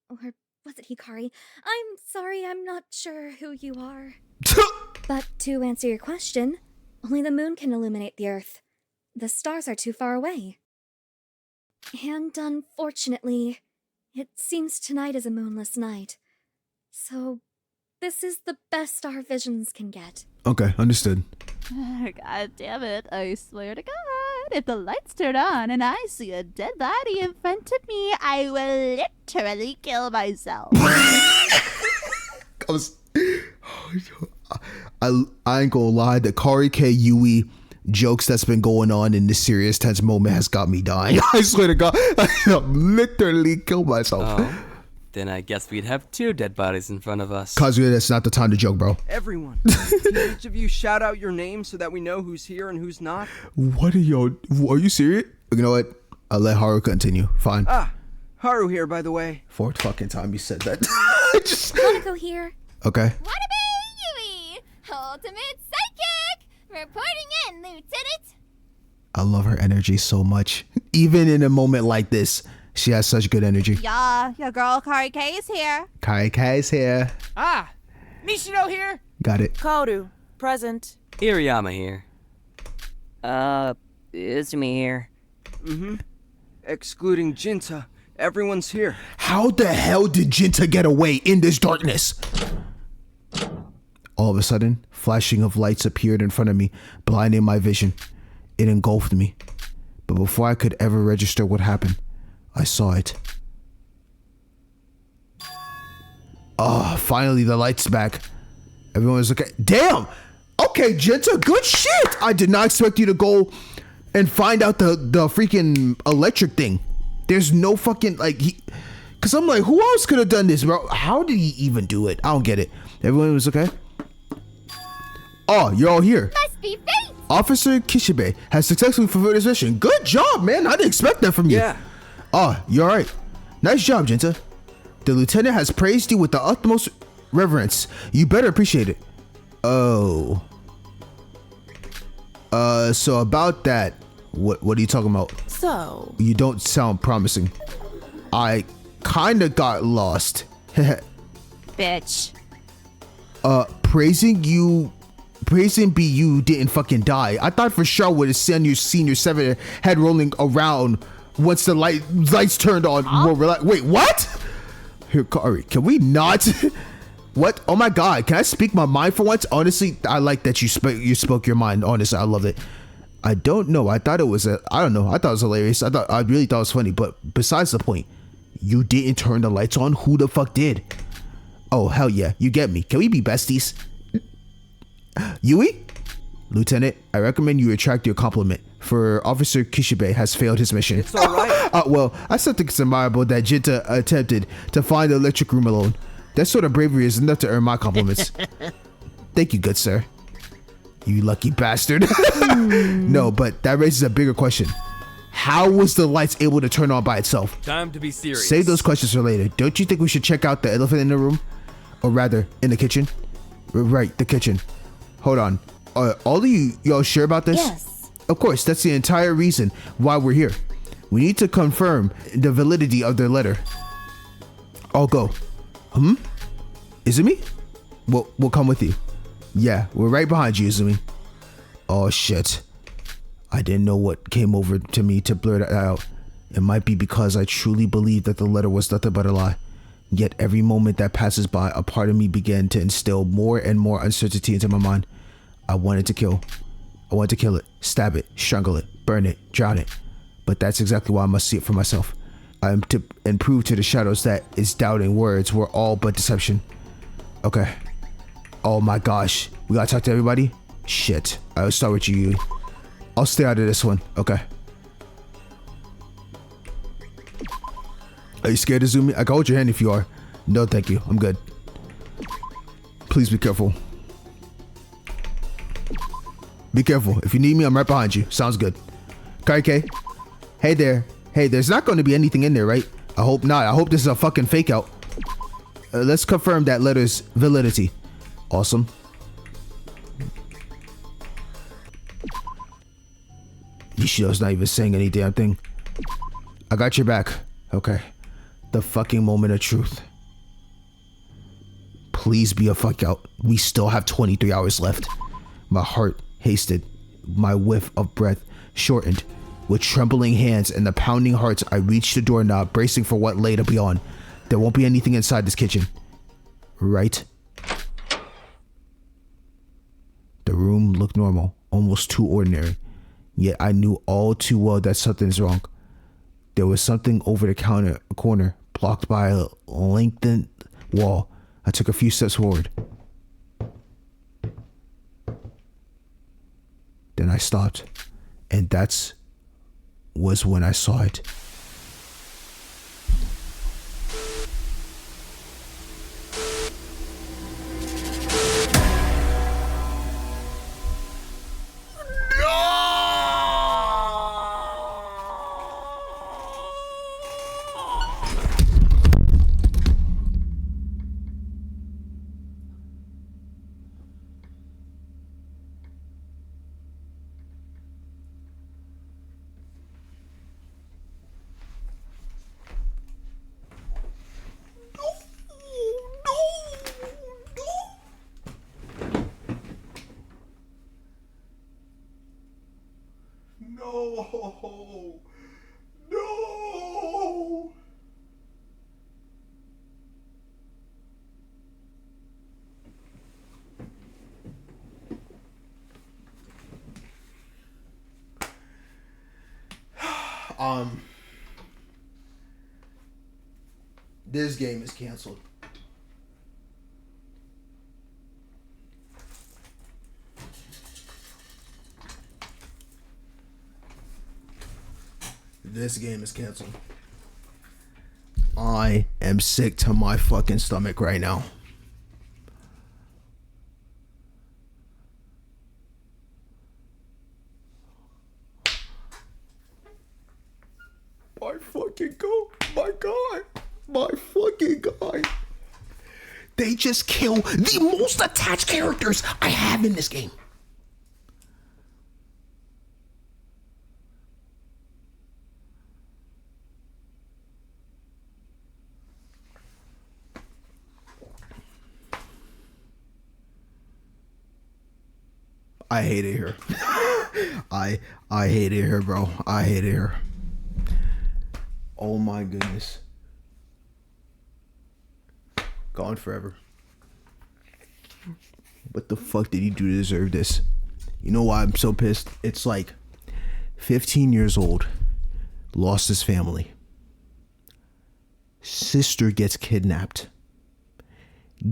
or was it Hikari? I'm sorry, I'm not sure who you are. But to answer your question, only the moon can illuminate the earth. The stars are too far away. And unfortunately, it seems tonight is a moonless night. So, this is the best our visions can get. Okay, understood. God damn it, I swear to God, if the lights turn on and I see a dead body in front of me, I will literally kill myself. I ain't gonna lie, the Kari K Yui jokes that's been going on in this serious tense moment has got me dying. I swear to God, I literally killed myself. Oh, then I guess we'd have two dead bodies in front of us. Kazuya, that's not the time to joke, bro. Everyone, can each of you shout out your name so that we know who's here and who's not? What are y'all? Are you serious? You know what? I'll let Haru continue. Fine. Haru here, by the way. Fourth fucking time you said that. Just... Hanako here. Okay. Yui! Ultimate Psychic! Reporting in, Lieutenant! I love her energy so much. Even in a moment like this, she has such good energy. Yeah, your girl Kari K is here. Kari Kai's here. Ah, Nishino here. Got it. Koru, present. Iriyama here. Izumi here. Mm-hmm. Excluding Jinta, everyone's here. How the hell did Jinta get away in this darkness? All of a sudden, flashing of lights appeared in front of me, blinding my vision. It engulfed me. But before I could ever register what happened, I saw it. Oh, finally the light's back. Everyone was okay. Damn! Okay, Jinta, good shit! I did not expect you to go and find out the freaking electric thing. There's no fucking, like, because I'm like, who else could have done this, bro? How did he even do it? I don't get it. Everyone was okay? Oh, you're all here. Must be fate! Officer Kishibe has successfully fulfilled his mission. Good job, man. I didn't expect that from you. Yeah. Oh, you're all right. Nice job, Jinta. The lieutenant has praised you with the utmost reverence. You better appreciate it. Oh. So about that, what are you talking about? So. You don't sound promising. I kinda got lost. Bitch. Praising be you didn't fucking die. I thought for sure would have seen your senior 7 head rolling around once the lights turned on. Huh? Wait, what? Here, Kari, can we not? What? Oh my god, can I speak my mind for once? Honestly, I like that you spoke your mind. Honestly, I love it. I don't know. I thought it was I don't know. I thought it was hilarious. I really thought it was funny. But besides the point, you didn't turn the lights on. Who the fuck did? Oh hell yeah, you get me. Can we be besties? Yui? Lieutenant, I recommend you retract your compliment, for Officer Kishibe has failed his mission. It's alright. Well, I still think it's admirable that Jinta attempted to find the electric room alone. That sort of bravery is enough to earn my compliments. Thank you, good sir. You lucky bastard. No, but that raises a bigger question. How was the lights able to turn on by itself? Time to be serious. Save those questions for later. Don't you think we should check out the elephant in the room? Or rather, in the kitchen? Right, the kitchen. Hold on. All of y'all sure about this? Yes. Of course, that's the entire reason why we're here. We need to confirm the validity of their letter. I'll go. Izumi? We'll come with you. Yeah, we're right behind you, Izumi. Oh shit. I didn't know what came over to me to blurt that out. It might be because I truly believe that the letter was nothing but a lie. Yet every moment that passes by, a part of me began to instill more and more uncertainty into my mind. I wanted to kill. I wanted to kill it, stab it, strangle it, burn it, drown it. But that's exactly why I must see it for myself. I am to and prove to the shadows that its doubting words were all but deception. Okay. Oh my gosh. We gotta talk to everybody? Shit. I'll start with you. I'll stay out of this one. Okay. Are you scared to zoom in? I can hold your hand if you are. No, thank you. I'm good. Please be careful. Be careful. If you need me, I'm right behind you. Sounds good. Kaike. Hey there. Hey, there's not going to be anything in there, right? I hope not. I hope this is a fucking fake out. Let's confirm that letter's validity. Awesome. Nishio's not even saying any damn thing. I got your back. Okay. The fucking moment of truth. Please be a fuck out. We still have 23 hours left. My heart hasted. My whiff of breath shortened. With trembling hands and the pounding hearts, I reached the doorknob, bracing for what lay beyond. There won't be anything inside this kitchen. Right? The room looked normal, almost too ordinary. Yet I knew all too well that something's wrong. There was something over the corner, blocked by a lengthened wall. I took a few steps forward. Then I stopped, and was when I saw it. No! This game is canceled. This game is canceled. I am sick to my fucking stomach right now. My fucking god. My god. My fucking god. They just kill the most attached characters I have in this game. I hate it here. I hate it here, bro. I hate it here. Oh my goodness. Gone forever. What the fuck did he do to deserve this? You know why I'm so pissed? It's like 15 years old, lost his family. Sister gets kidnapped.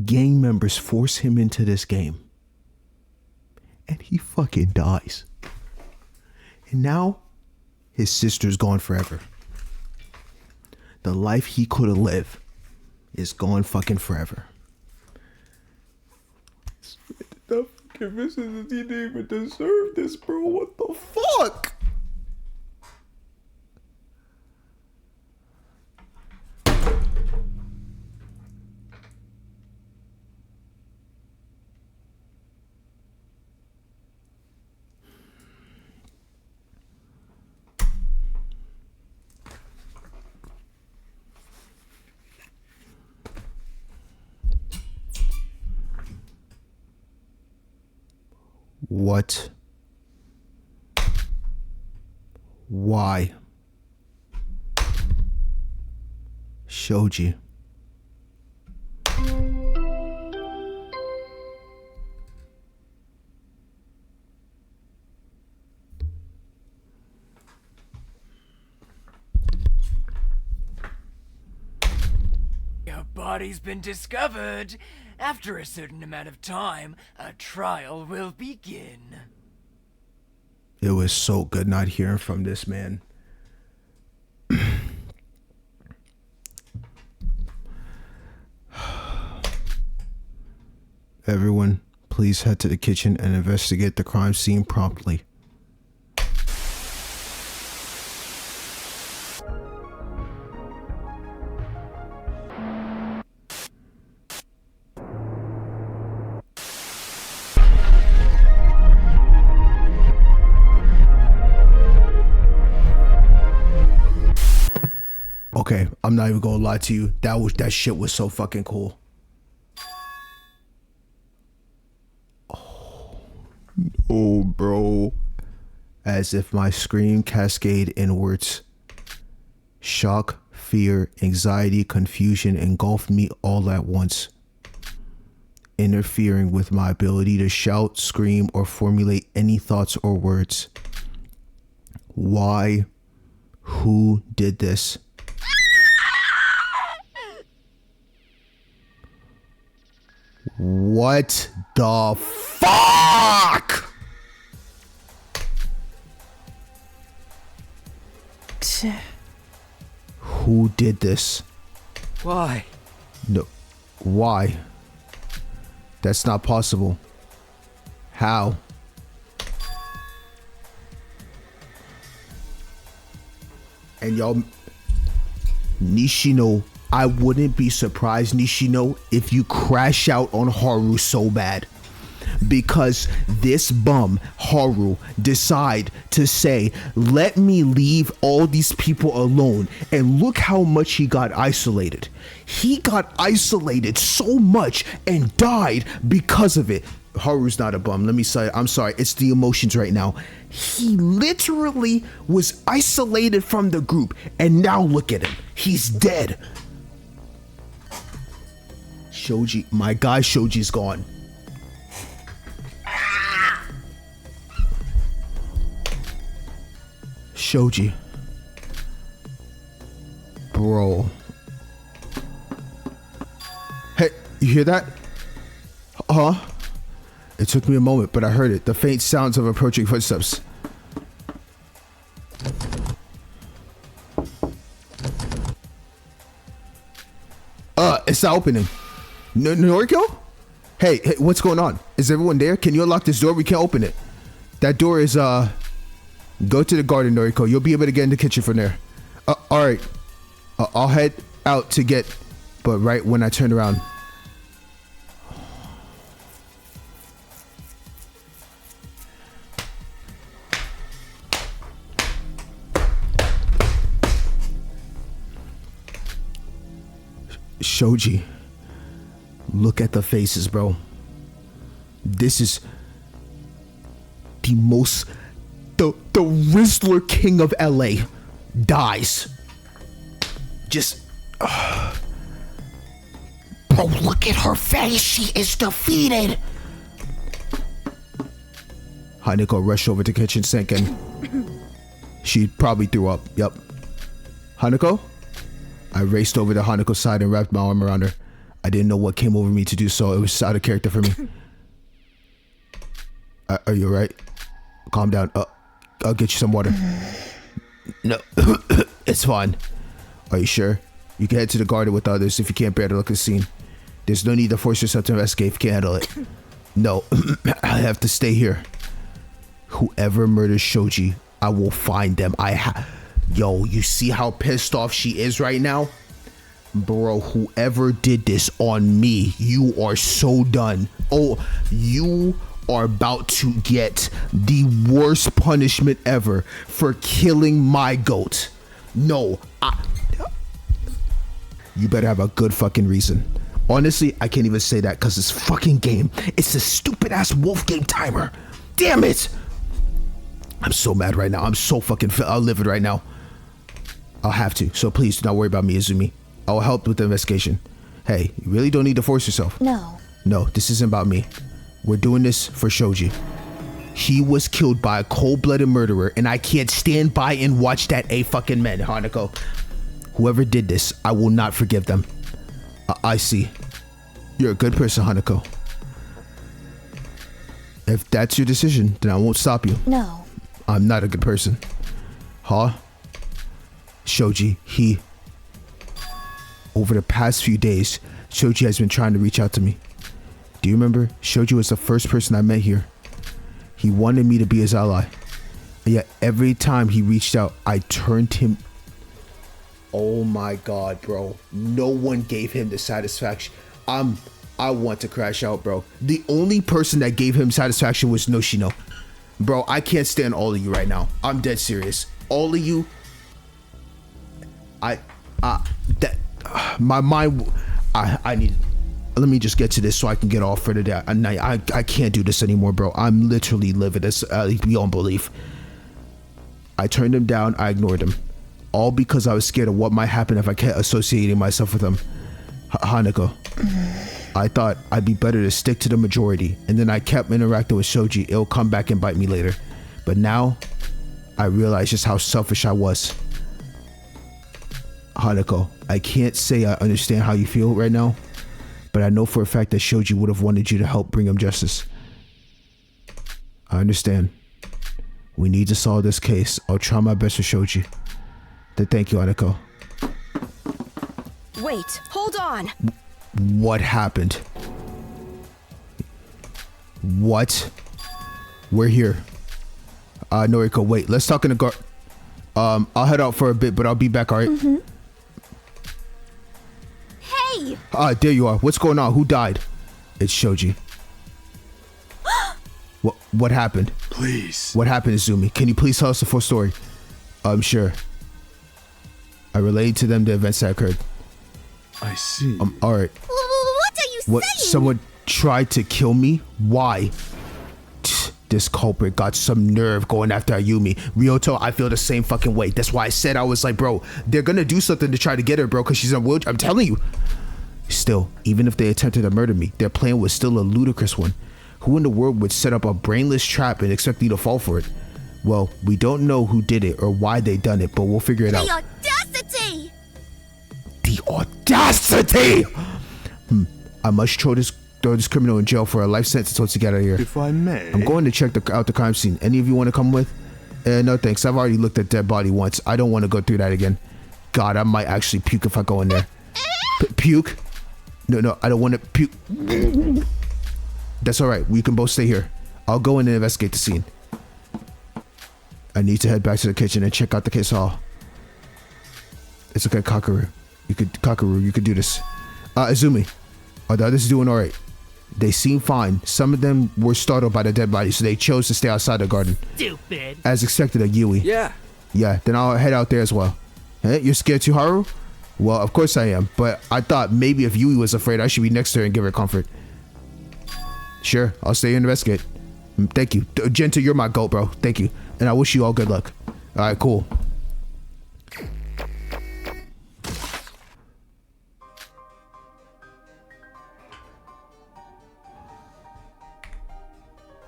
Gang members force him into this game. And he fucking dies. And now, his sister's gone forever. The life he could have lived is gone fucking forever. The fucking missus, he didn't even deserve this, bro. What the fuck? What? Why? Shoji. Your body's been discovered. After a certain amount of time, a trial will begin. It was so good not hearing from this man. Everyone, please head to the kitchen and investigate the crime scene promptly. Okay, I'm not even gonna lie to you. That shit was so fucking cool. Oh, bro. As if my scream cascade inwards. Shock, fear, anxiety, confusion engulfed me all at once, interfering with my ability to shout, scream, or formulate any thoughts or words. Why? Who did this? What the fuck? Who did this? Why? No. Why? That's not possible. How? And y'all, Nishino, I wouldn't be surprised, Nishino, if you crash out on Haru so bad. Because this bum, Haru, decide to say, let me leave all these people alone. And look how much he got isolated. He got isolated so much and died because of it. Haru's not a bum. Let me say, I'm sorry. It's the emotions right now. He literally was isolated from the group, and now look at him. He's dead. Shoji, my guy Shoji's gone. Shoji. Bro. Hey, you hear that? Huh? It took me a moment, but I heard it. The faint sounds of approaching footsteps. It's not opening. Noriko? Hey, what's going on? Is everyone there? Can you unlock this door? We can't open it. That door is, go to the garden, Noriko. You'll be able to get in the kitchen from there. Alright. I'll head out to get, but right when I turn around. Shoji, look at the faces, bro. This is the Rizzler King of LA dies. Just bro, look at her face. She is defeated. Hanako rushed over to the kitchen sink and she probably threw up. Yep. Hanako? I raced over to Hanako's side and wrapped my arm around her. I didn't know what came over me to do so. It was out of character for me. Are you alright? Calm down. I'll get you some water. No, it's fine. Are you sure? You can head to the garden with others if you can't bear to look at the scene. There's no need to force yourself to investigate if you can't handle it. No, I have to stay here. Whoever murders Shoji, I will find them. Yo, you see how pissed off she is right now? Bro, whoever did this on me, you are so done. Oh, you are about to get the worst punishment ever for killing my goat. No, you better have a good fucking reason. Honestly, I can't even say that because this fucking game, it's a stupid ass wolf game timer. Damn it. I'm so mad right now. I'm so fucking livid right now. I'll have to. So please do not worry about me, Izumi. I will help with the investigation. Hey, you really don't need to force yourself. No. No, this isn't about me. We're doing this for Shoji. He was killed by a cold-blooded murderer, and I can't stand by and watch that fucking men, Hanako. Whoever did this, I will not forgive them. I see. You're a good person, Hanako. If that's your decision, then I won't stop you. No. I'm not a good person. Huh? Shoji, over the past few days, Shoji has been trying to reach out to me. Do you remember? Shoji was the first person I met here. He wanted me to be his ally. And yet every time he reached out, I turned him. Oh my god, bro. No one gave him the satisfaction. I want to crash out, bro. The only person that gave him satisfaction was Noshino. Bro, I can't stand all of you right now. I'm dead serious. All of you. My mind. I need. Let me just get to this so I can get off for the day. I can't do this anymore, bro. I'm literally living this beyond belief. I turned him down. I ignored him. All because I was scared of what might happen if I kept associating myself with him. Hanako. I thought I'd be better to stick to the majority, and then I kept interacting with Shoji. It'll come back and bite me later. But now, I realize just how selfish I was. Hanako, I can't say I understand how you feel right now, but I know for a fact that Shoji would have wanted you to help bring him justice. I understand. We need to solve this case. I'll try my best for Shoji. Then thank you, Hanako. Wait, hold on. What happened? What? We're here. Noriko, wait. Let's talk in the gar. I'll head out for a bit, but I'll be back. All right. Mm-hmm. Hey. There you are. What's going on? Who died? It's Shoji. What happened? Please. What happened, Izumi? Can you please tell us the full story? I'm sure. I relayed to them the events that occurred. I see. All right. What are you saying? Someone tried to kill me? Why? This culprit got some nerve going after Ayumi. Ryoto, I feel the same fucking way. That's why I said, I was like, bro, they're gonna do something to try to get her, bro, because she's in a wheelchair. I'm telling you. Still, even if they attempted to murder me, their plan was still a ludicrous one. Who in the world would set up a brainless trap and expect me to fall for it? Well, we don't know who did it or why they done it, but we'll figure it out. The audacity! The audacity! I must throw this criminal in jail for a life sentence once to get out of here. If I may. I'm going to check out the crime scene. Any of you want to come with? No thanks. I've already looked at dead body once. I don't want to go through that again. God, I might actually puke if I go in there. Puke? No, I don't want to puke. That's all right. We can both stay here. I'll go in and investigate the scene. I need to head back to the kitchen and check out the case hall. It's okay, Kakaru. You could do this. Izumi, are the others doing all right? They seem fine. Some of them were startled by the dead body, so they chose to stay outside the garden. Stupid. As expected of Yui. Yeah. Yeah, then I'll head out there as well. Hey, you're scared too, Haru? Well, of course I am, but I thought maybe if Yui was afraid, I should be next to her and give her comfort. Sure, I'll stay and investigate. Thank you. Genta, you're my goat, bro. Thank you. And I wish you all good luck. All right, cool.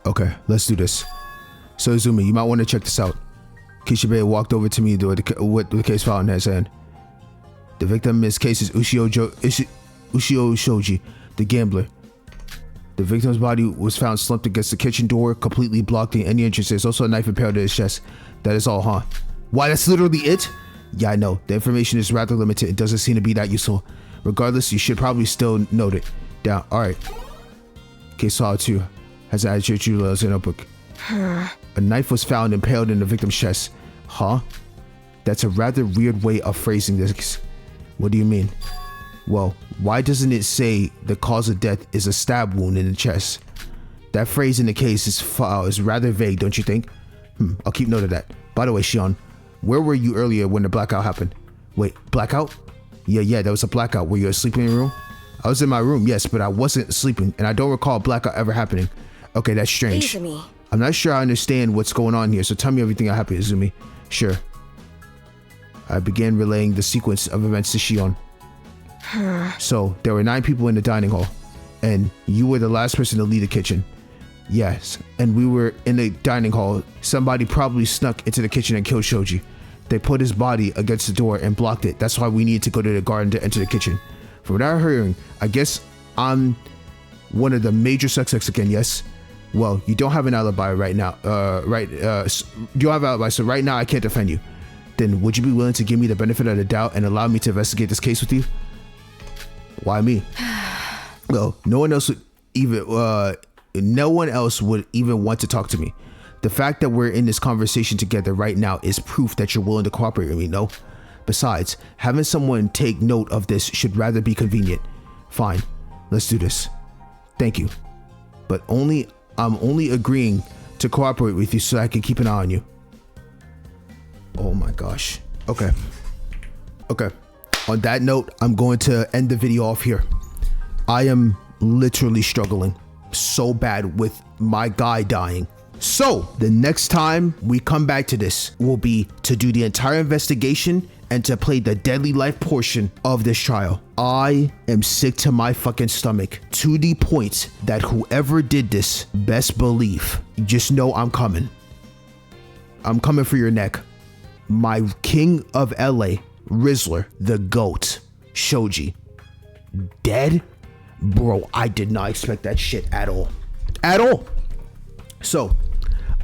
Okay, let's do this. So, Izumi, you might want to check this out. Kishibe walked over to me with the case file in his hand. The victim in this case is Ushio Shoji, the gambler. The victim's body was found slumped against the kitchen door, completely blocking any entrance. There's also a knife impaled to his chest. That is all, huh? Why, that's literally it? Yeah, I know. The information is rather limited. It doesn't seem to be that useful. Regardless, you should probably still note it down. Alright. Case file 2 has added your true in a notebook. A knife was found impaled in the victim's chest. Huh? That's a rather weird way of phrasing this. What do you mean? Well, why doesn't it say the cause of death is a stab wound in the chest? That phrase in the case is rather vague, don't you think? I'll keep note of that. By the way, Shion, where were you earlier when the blackout happened? Wait, blackout? Yeah, there was a blackout. Were you asleep in your room? I was in my room, yes, but I wasn't sleeping, and I don't recall a blackout ever happening. Okay, that's strange. Izumi. I'm not sure I understand what's going on here, so tell me everything that happened, Izumi. Sure. I began relaying the sequence of events to Shion. So, there were 9 people in the dining hall, and you were the last person to leave the kitchen. Yes, and we were in the dining hall. Somebody probably snuck into the kitchen and killed Shoji. They put his body against the door and blocked it. That's why we needed to go to the garden to enter the kitchen. From what I'm hearing, I guess I'm one of the major suspects again, yes? Well, you don't have an alibi right now. You don't have an alibi, so right now I can't defend you. Then would you be willing to give me the benefit of the doubt and allow me to investigate this case with you? Why me? Well, no one else would even want to talk to me. The fact that we're in this conversation together right now is proof that you're willing to cooperate with me, no? Besides, having someone take note of this should rather be convenient. Fine, let's do this. Thank you. But I'm only agreeing to cooperate with you so I can keep an eye on you. Oh my gosh. Okay. On that note, I'm going to end the video off here. I am literally struggling so bad with my guy dying. So the next time we come back to this will be to do the entire investigation and to play the deadly life portion of this trial. I am sick to my fucking stomach, to the point that whoever did this, best believe, just know I'm coming. I'm coming for your neck. My king of LA, Rizzler, the GOAT, Shoji, dead? Bro, I did not expect that shit at all. So,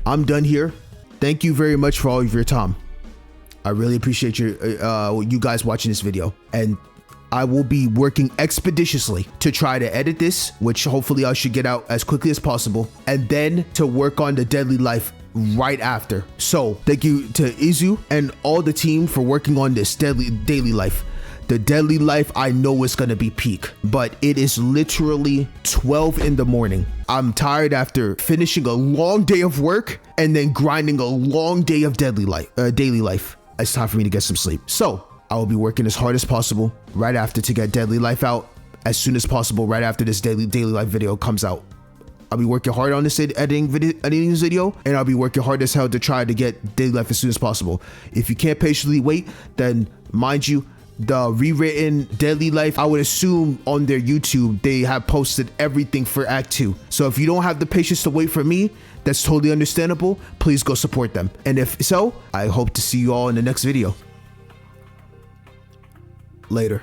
I'm done here. Thank you very much for all of your time. I really appreciate you guys watching this video. And I will be working expeditiously to try to edit this, which hopefully I should get out as quickly as possible. And then to work on the deadly life right after. So thank you to Izu and all the team for working on this daily life. The deadly life, I know it's gonna be peak, but it is literally 12 in the morning. I'm tired after finishing a long day of work and then grinding a long day of daily life. It's time for me to get some sleep. So I will be working as hard as possible right after to get deadly life out as soon as possible right after this daily life video comes out. I'll be working hard on this editing this video, and I'll be working hard as hell to try to get daily life as soon as possible. If you can't patiently wait, then mind you, the rewritten daily life, I would assume on their YouTube they have posted everything for Act 2. So if you don't have the patience to wait for me, that's totally understandable. Please go support them. And if so, I hope to see you all in the next video. Later.